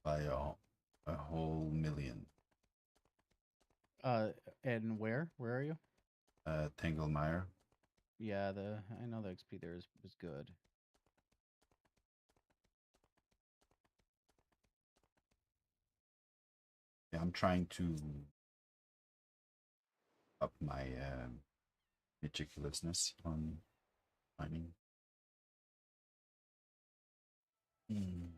Speaker 2: By a whole million.
Speaker 3: And where? Where are you?
Speaker 2: Tanglemire.
Speaker 3: Yeah, I know the XP there is good.
Speaker 2: Yeah, I'm trying to up my meticulousness on mining. Hmm.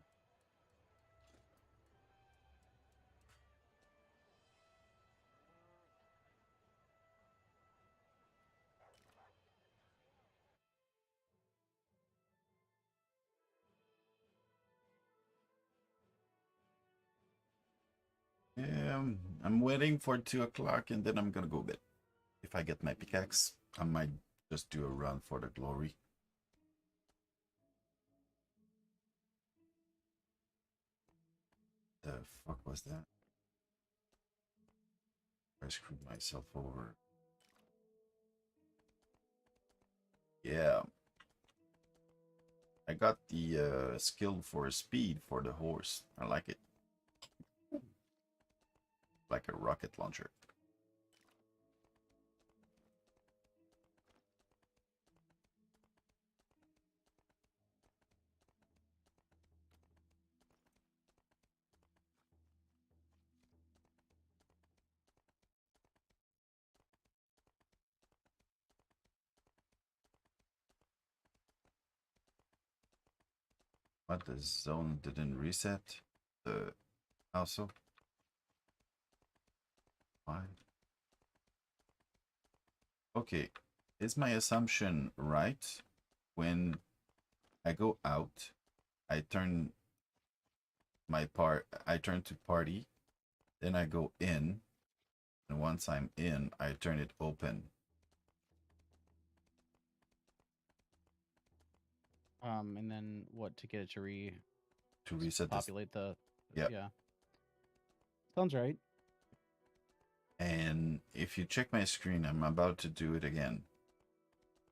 Speaker 2: Yeah, I'm waiting for 2 o'clock and then I'm gonna go bed. If I get my pickaxe, I might just do a run for the glory. The fuck was that? I screwed myself over. Yeah. I got the skill for speed for the horse. I like it. Like a rocket launcher. But the zone didn't reset. Also. Why? Okay. Is my assumption right? When I go out, I turn I turn to party, then I go in, and once I'm in, I turn it open.
Speaker 3: And then what to get it to
Speaker 2: To reset this.
Speaker 3: populate the
Speaker 2: Yeah.
Speaker 3: yeah. Sounds right.
Speaker 2: And if you check my screen, I'm about to do it again.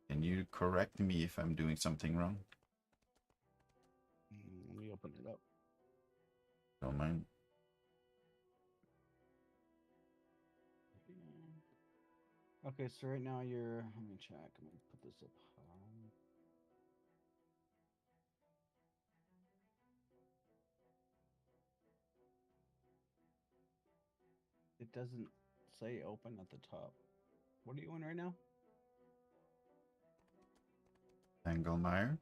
Speaker 2: Can you correct me if I'm doing something wrong?
Speaker 3: Let me open it up.
Speaker 2: Don't mind.
Speaker 3: Okay, so right now you're. Let me check. I'm gonna put this up high. It doesn't say open at the top. What are you in right now?
Speaker 2: Tanglemire.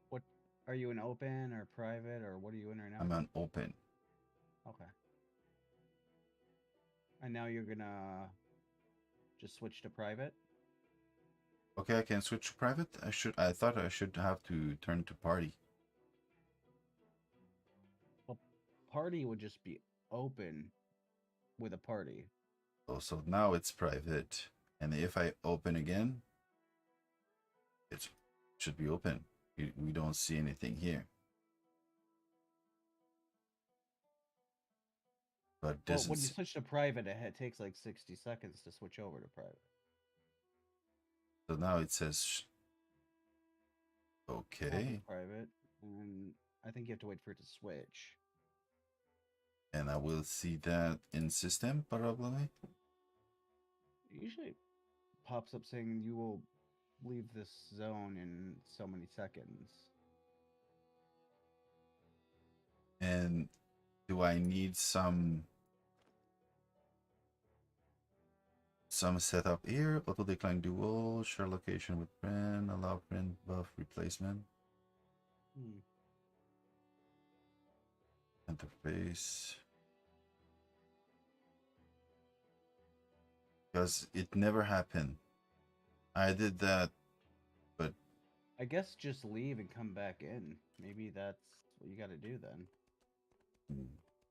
Speaker 3: What are you in open or private or what are you in right now?
Speaker 2: I'm on open.
Speaker 3: Okay. And now you're gonna just switch to private?
Speaker 2: Okay, I can switch to private. I thought I should have to turn to party.
Speaker 3: Well, party would just be open with a party.
Speaker 2: Oh, so now it's private. And if I open again, it should be open. We don't see anything here. But
Speaker 3: Well,
Speaker 2: this
Speaker 3: when you
Speaker 2: is
Speaker 3: switch to private, it takes like 60 seconds to switch over to private.
Speaker 2: so now it says
Speaker 3: Tap
Speaker 2: okay,
Speaker 3: private, and I think you have to wait for it to switch.
Speaker 2: and I will see that in system probably.
Speaker 3: It usually pops up saying you will leave this zone in so many seconds.
Speaker 2: And do I need some setup here? Auto decline dual, share location with print, allow print buff replacement. Interface. Because it never happened. I did that, but
Speaker 3: I guess just leave and come back in. Maybe that's what you got to do then.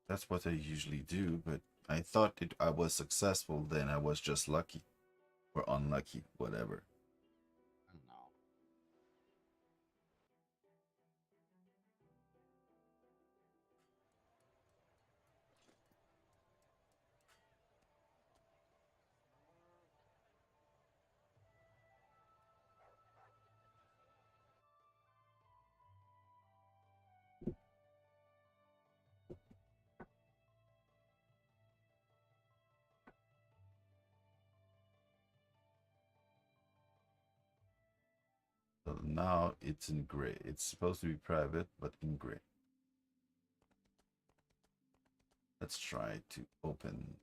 Speaker 2: that's what I usually do. But I thought I was successful, then I was just lucky. Or unlucky, whatever.
Speaker 3: I don't know.
Speaker 2: now it's in gray. It's supposed to be private, but in gray. Let's try to open.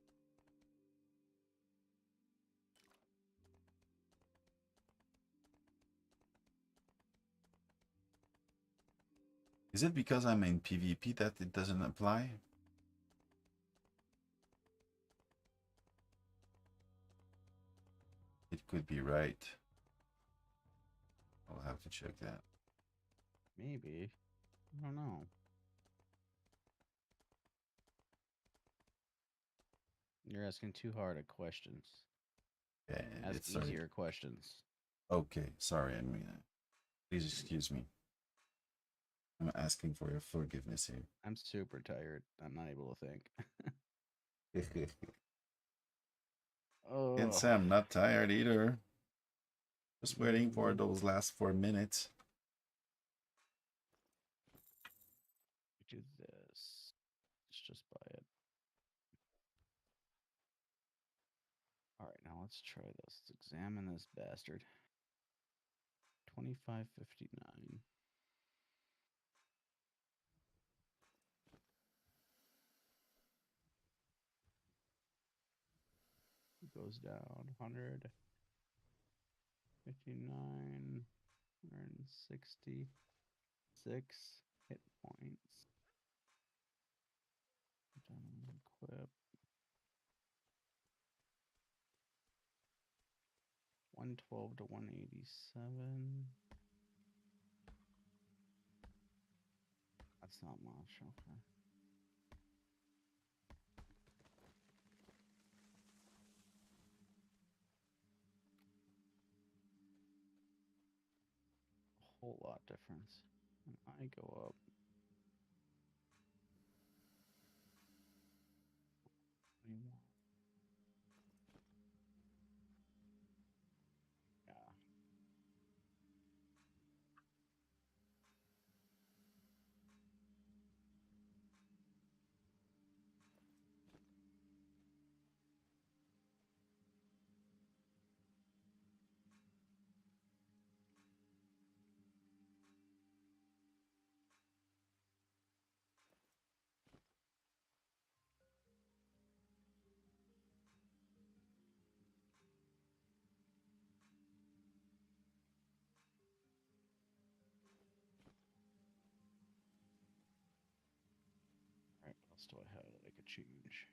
Speaker 2: Is it because I'm in PvP that it doesn't apply? It could be right. I'll have to check that.
Speaker 3: Maybe. I don't know. You're asking too hard of questions.
Speaker 2: Yeah,
Speaker 3: Ask
Speaker 2: it's sorry.
Speaker 3: easier questions.
Speaker 2: Okay, sorry. I mean, please excuse me. I'm asking for your forgiveness here.
Speaker 3: I'm super tired. I'm not able to think.
Speaker 2: Can't
Speaker 3: Oh,
Speaker 2: say I'm not tired either. Just waiting for those last 4 minutes.
Speaker 3: do this. Let's just buy it. All right, now let's try this. Let's examine this bastard. 25.59. Goes down 159, 166 hit points. Equip 112 to 187. That's not much. Okay. A whole lot difference. And I go up. Yeah. All right, what else do I have that I could change?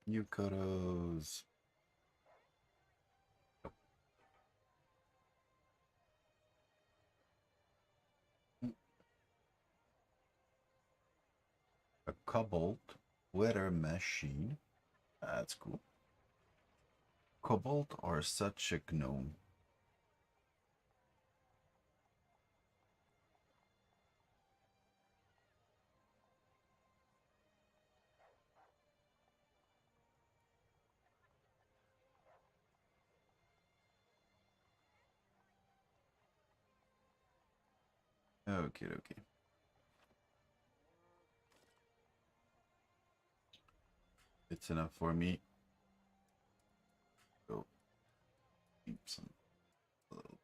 Speaker 2: Yukotos. A cobalt weather machine. That's cool. Cobalt are such a gnome. Okay, okay. It's enough for me. Go keep some little.